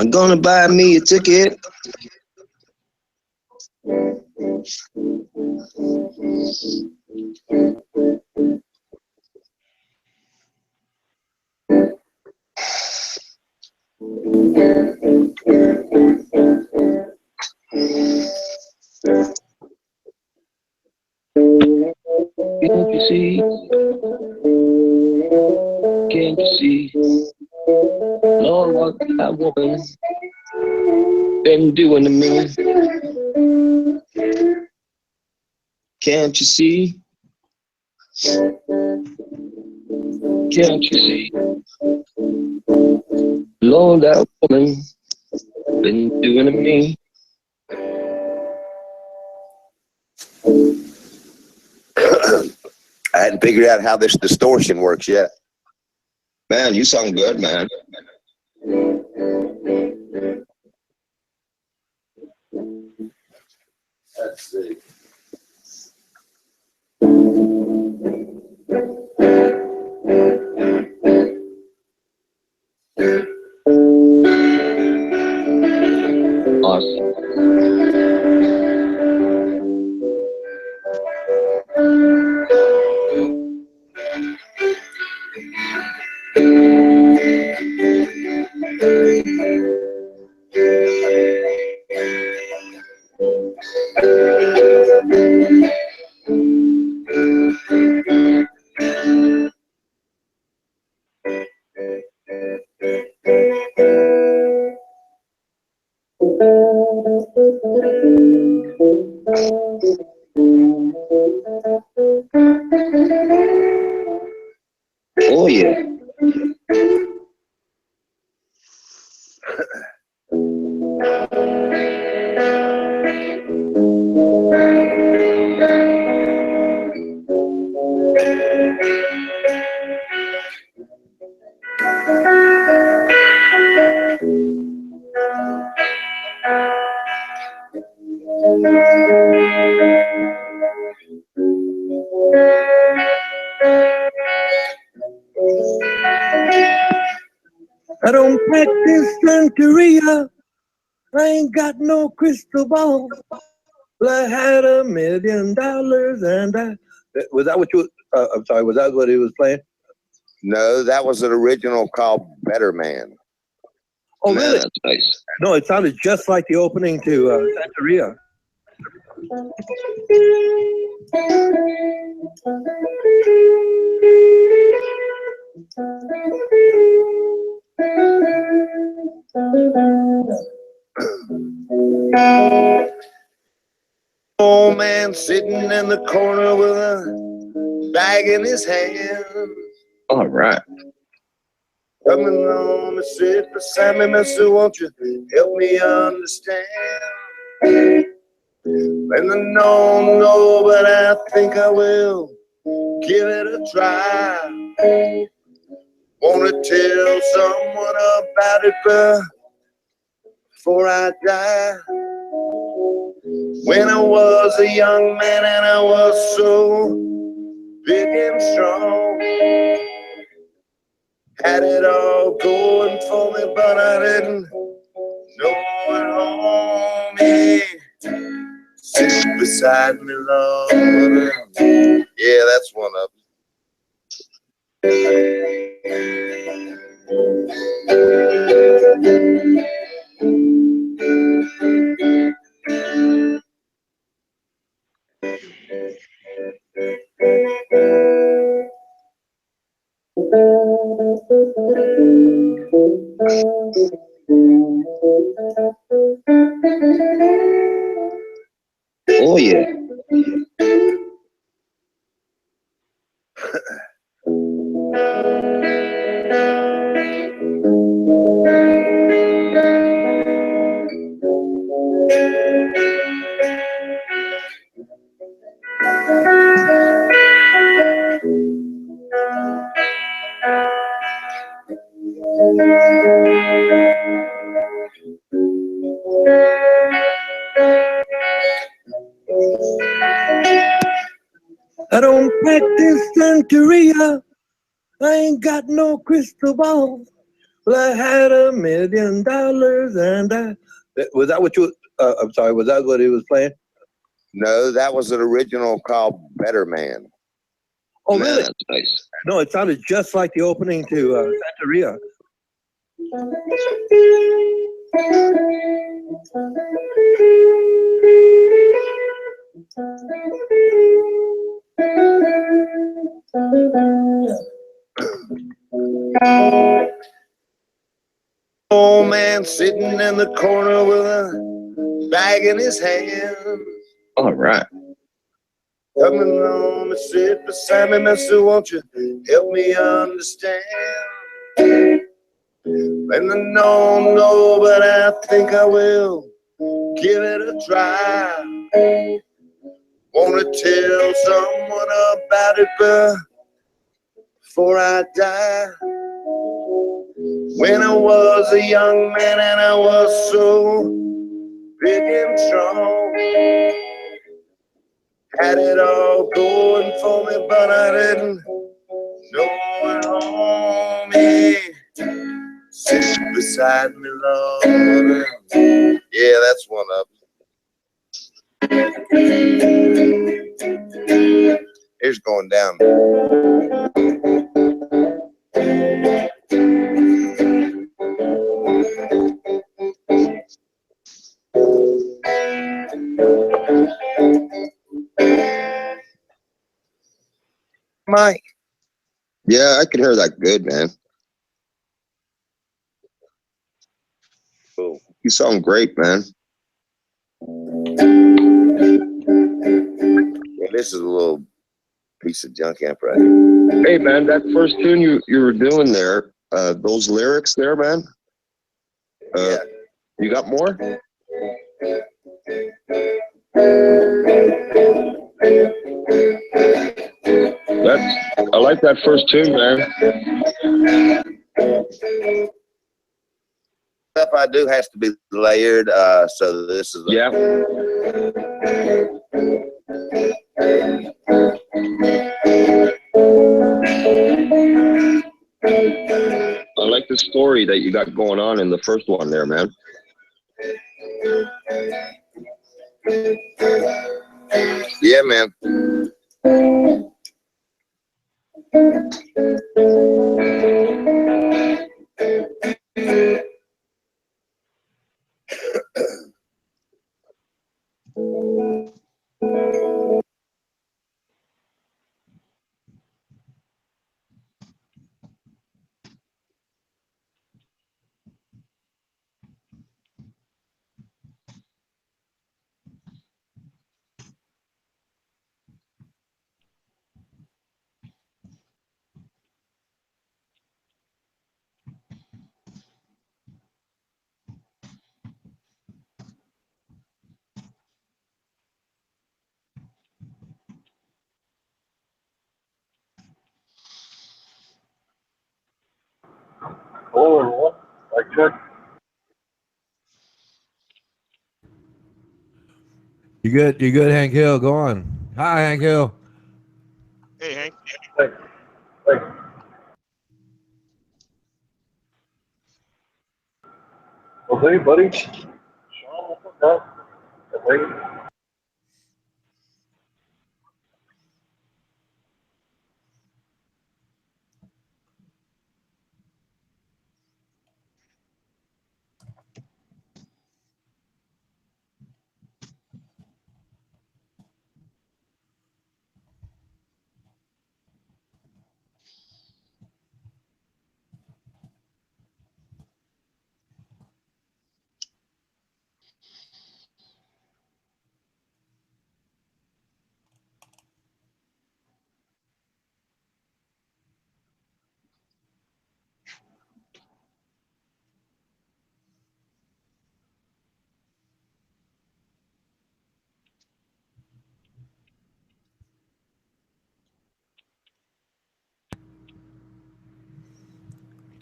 I'm gonna buy me a ticket. Can't you see? Can't you see? Lord, what that woman been doing to me? Can't you see? Can't you see? Lord, that woman been doing to me. I hadn't figured out how this distortion works yet. Man, you sound good, man. Let's see. Oh yeah. I don't practice Santeria. I ain't got no crystal ball. Well, I had $1 million and I. Was that what you? I'm sorry. Was that what he was playing? No, that was an original called Better Man. Oh, Man, really? that's nice. No, it sounded just like the opening to Santeria. Old man sitting in the corner with a bag in his hand. All right. Coming on to sit beside me, mister, won't you help me understand? And I don't know, but I think I will give it a try. Wanna tell someone about it before I die. When I was a young man and I was so big and strong, had it all going for me, but I didn't know it on me. Sit beside me, Lord. Yeah, that's one of Oh yeah. I don't practice Santeria. I ain't got no crystal ball. Well, I had $1 million and I. Was that what you? I'm sorry. Was that what he was playing? No, that was an original called Better Man. Oh, really? That's nice. No, it sounded just like the opening to Santeria. Old man sitting in the corner with a bag in his hand. All right. Coming along to sit beside me, mister, won't you help me understand? And I don't know, but I think I will give it a try. Wanna tell someone about it before I die. When I was a young man and I was so big and strong, had it all going for me, but I didn't know it all. Me sit beside me, Lord. Yeah, that's one of them. Here's going down. Mike. Yeah, I can hear that good, man. Cool. You sound great, man. Yeah, this is a little piece of junk amp right here. Hey, man, that first tune you were doing there, those lyrics there, man. Yeah. You got more? I like that first tune, man. Stuff I do has to be layered, so this is yeah. I like the story that you got going on in the first one there, man. Yeah, man. Hello, everyone. Mic check. You good? You good, Hank Hill? Go on. Hi, Hank Hill. Hey, Hank. Thanks. Thanks. Well, hey, buddy. Sean, what's up? Hey.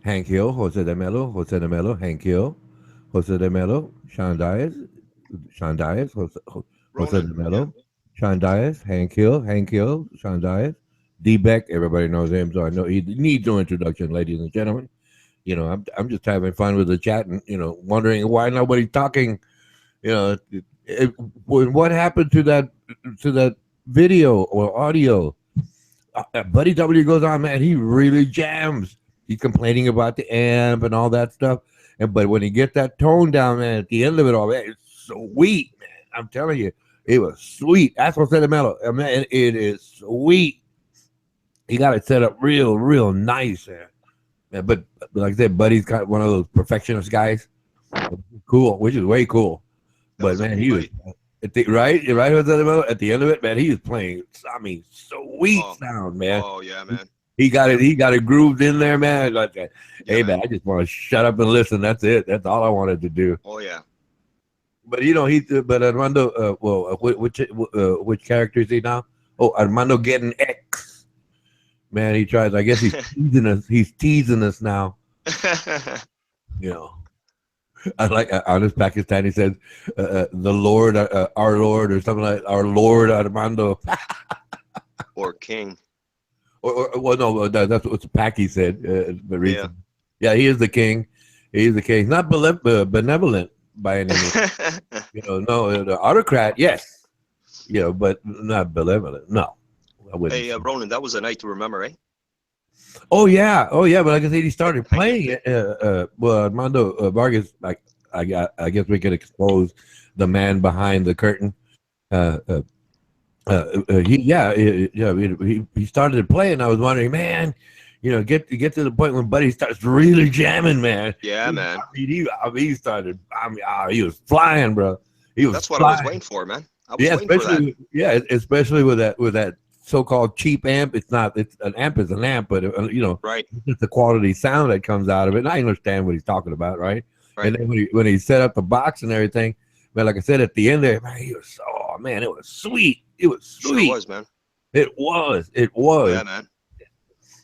Hank Hill, Jose de Mello, Hank Hill, Jose de Mello, Sean Dias, Jose de Mello, Sean Dias, Hank Hill, Sean Dias, D. Beck, everybody knows him, so I know he needs no introduction, ladies and gentlemen. You know, I'm just having fun with the chat and wondering why nobody's talking. You know, what happened to that video or audio? Buddy W goes on, man. He really jams. He's complaining about the amp and all that stuff, but when he gets that tone down, man, at the end of it all, man, it's sweet, man. I'm telling you, it was sweet. That's what sentimental. Man, it is sweet. He got it set up real nice, man. Yeah, but like I said, Buddy's got one of those perfectionist guys. Cool, which is way cool. But man, he was at the right at the end of it, man. He was playing. I mean, sweet sound, man. Oh yeah, man. He got it grooved in there, man. Like, hey man, I just want to shut up and listen. That's it. That's all I wanted to do. Oh yeah. But but Armando, which character is he now? Oh, Armando getting X. Man, he tries. I guess he's teasing us. He's teasing us now. I like on his Pakistani says, "The Lord, our Lord," or something like our Lord Armando, or King. Or well, no, that's what Paki said. Yeah, he is the king. He is the king. He's not benevolent by any means. No, the autocrat, yes. But not benevolent. No. Hey, Ronan, that was a night to remember, eh? Oh yeah. But like I said, he started playing it. Well, Armando Vargas, like I guess we could expose the man behind the curtain. He started playing. I was wondering, man, get to the point when Buddy starts really jamming, man. Yeah, man. He started. He was flying, bro. That's what I was waiting for, man. I was waiting for that. Especially with that so-called cheap amp. It's not. It's an amp is an amp, but right. It's just the quality sound that comes out of it. And I understand what he's talking about, right? And then when he set up the box and everything, man, like I said at the end there, man, it was sweet. It was sweet. Sure was, man. It was. Yeah, man.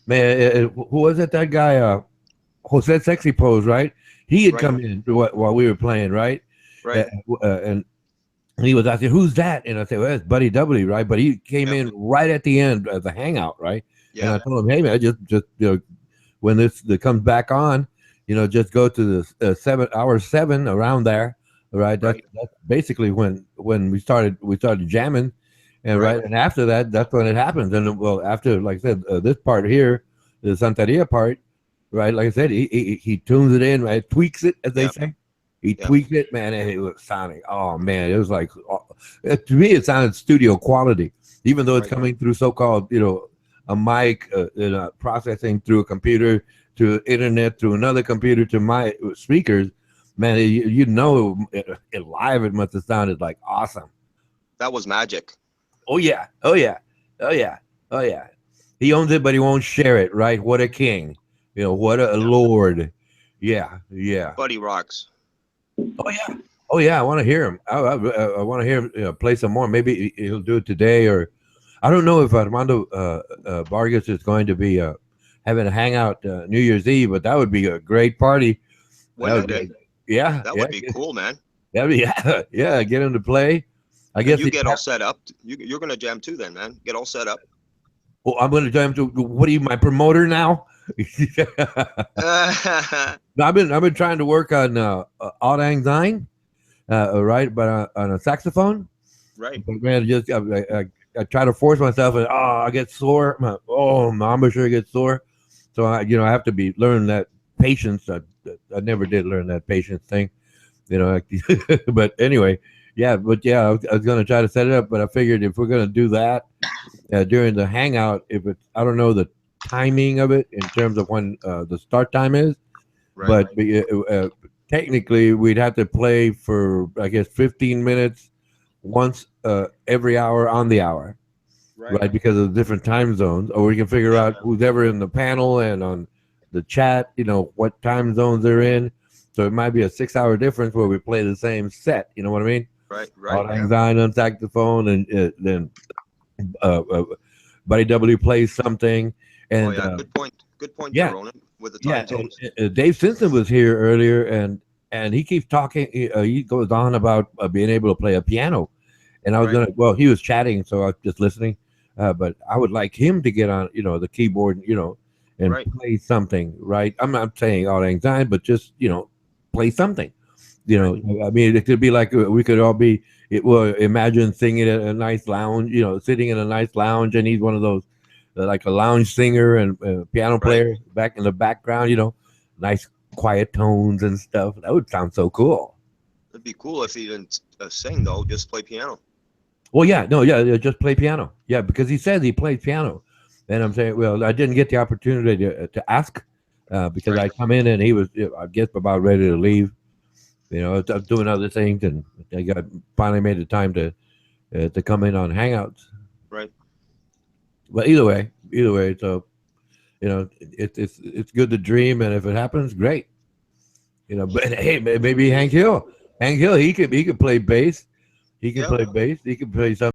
Man, who was it? That guy, Jose Sexy Pose, right? He had come in while we were playing, right? Right. And he was asking, "Who's that?" And I said, "Well, it's Buddy W, right?" But he came in right at the end of the hangout, right? Yeah. And I told him, "Hey, man, just when this comes back on, just go to the hour 7 around there, right? That's basically when we started jamming, and and after that, that's when it happens. And well, after, like I said, this part here, the Santeria part, right? Like I said, he tunes it in, right? Tweaks it, as they say. He tweaked it, man, and it was sounding. Oh man, it was like to me, it sounded studio quality, even though it's coming through so-called, a mic, processing through a computer to internet, through another computer to my speakers. Man, it live, it must have sounded like awesome. That was magic. Oh yeah. He owns it, but he won't share it, right? What a king, what a lord. Yeah. Buddy rocks. Oh yeah. I want to hear him. I want to hear him play some more. Maybe he'll do it today, or I don't know if Armando Vargas is going to be having a hangout New Year's Eve, but that would be a great party. That would be cool, man. That'd be get him to play. I guess you get all set up. You're gonna jam too, then, man. Get all set up. Well, I'm gonna jam to. What are you, my promoter now? No, I've been trying to work on Auld Lang Syne, right? But on a saxophone, right? But man, just I try to force myself, and I get sore. My embouchure gets sore, so I have to learn that patience. I never did learn that patience thing, But anyway, I was gonna try to set it up, but I figured if we're gonna do that during the hangout, I don't know the timing of it in terms of when the start time is, but technically we'd have to play for, I guess, 15 minutes once every hour on the hour, right? Because of the different time zones, or we can figure out who's ever in the panel and on the chat, what time zones they're in. So it might be a 6-hour difference where we play the same set. You know what I mean? Right. Auld Lang Syne on saxophone, and then Buddy W plays something. And good point. Yeah, Ronan, with the time zones. Dave Simpson was here earlier, and he keeps talking. He goes on about being able to play a piano, and I was he was chatting, so I was just listening. But I would like him to get on, the keyboard, and Right. play something, right? I'm not saying all the time, but just play something. I mean, it could be like we could all be. Imagine singing at a nice lounge, sitting in a nice lounge, and he's one of those like a lounge singer and piano player back in the background. Nice quiet tones and stuff. That would sound so cool. It'd be cool if he didn't sing though, just play piano. Well, yeah, just play piano. Yeah, because he says he plays piano, and I'm saying, well, I didn't get the opportunity to ask because I come in and he was, I guess, about ready to leave. Doing other things, and I finally made the time to come in on Hangouts. Right. But either way, so it's good to dream, and if it happens, great. But hey, maybe Hank Hill, he could play bass. He can play bass. He can play something.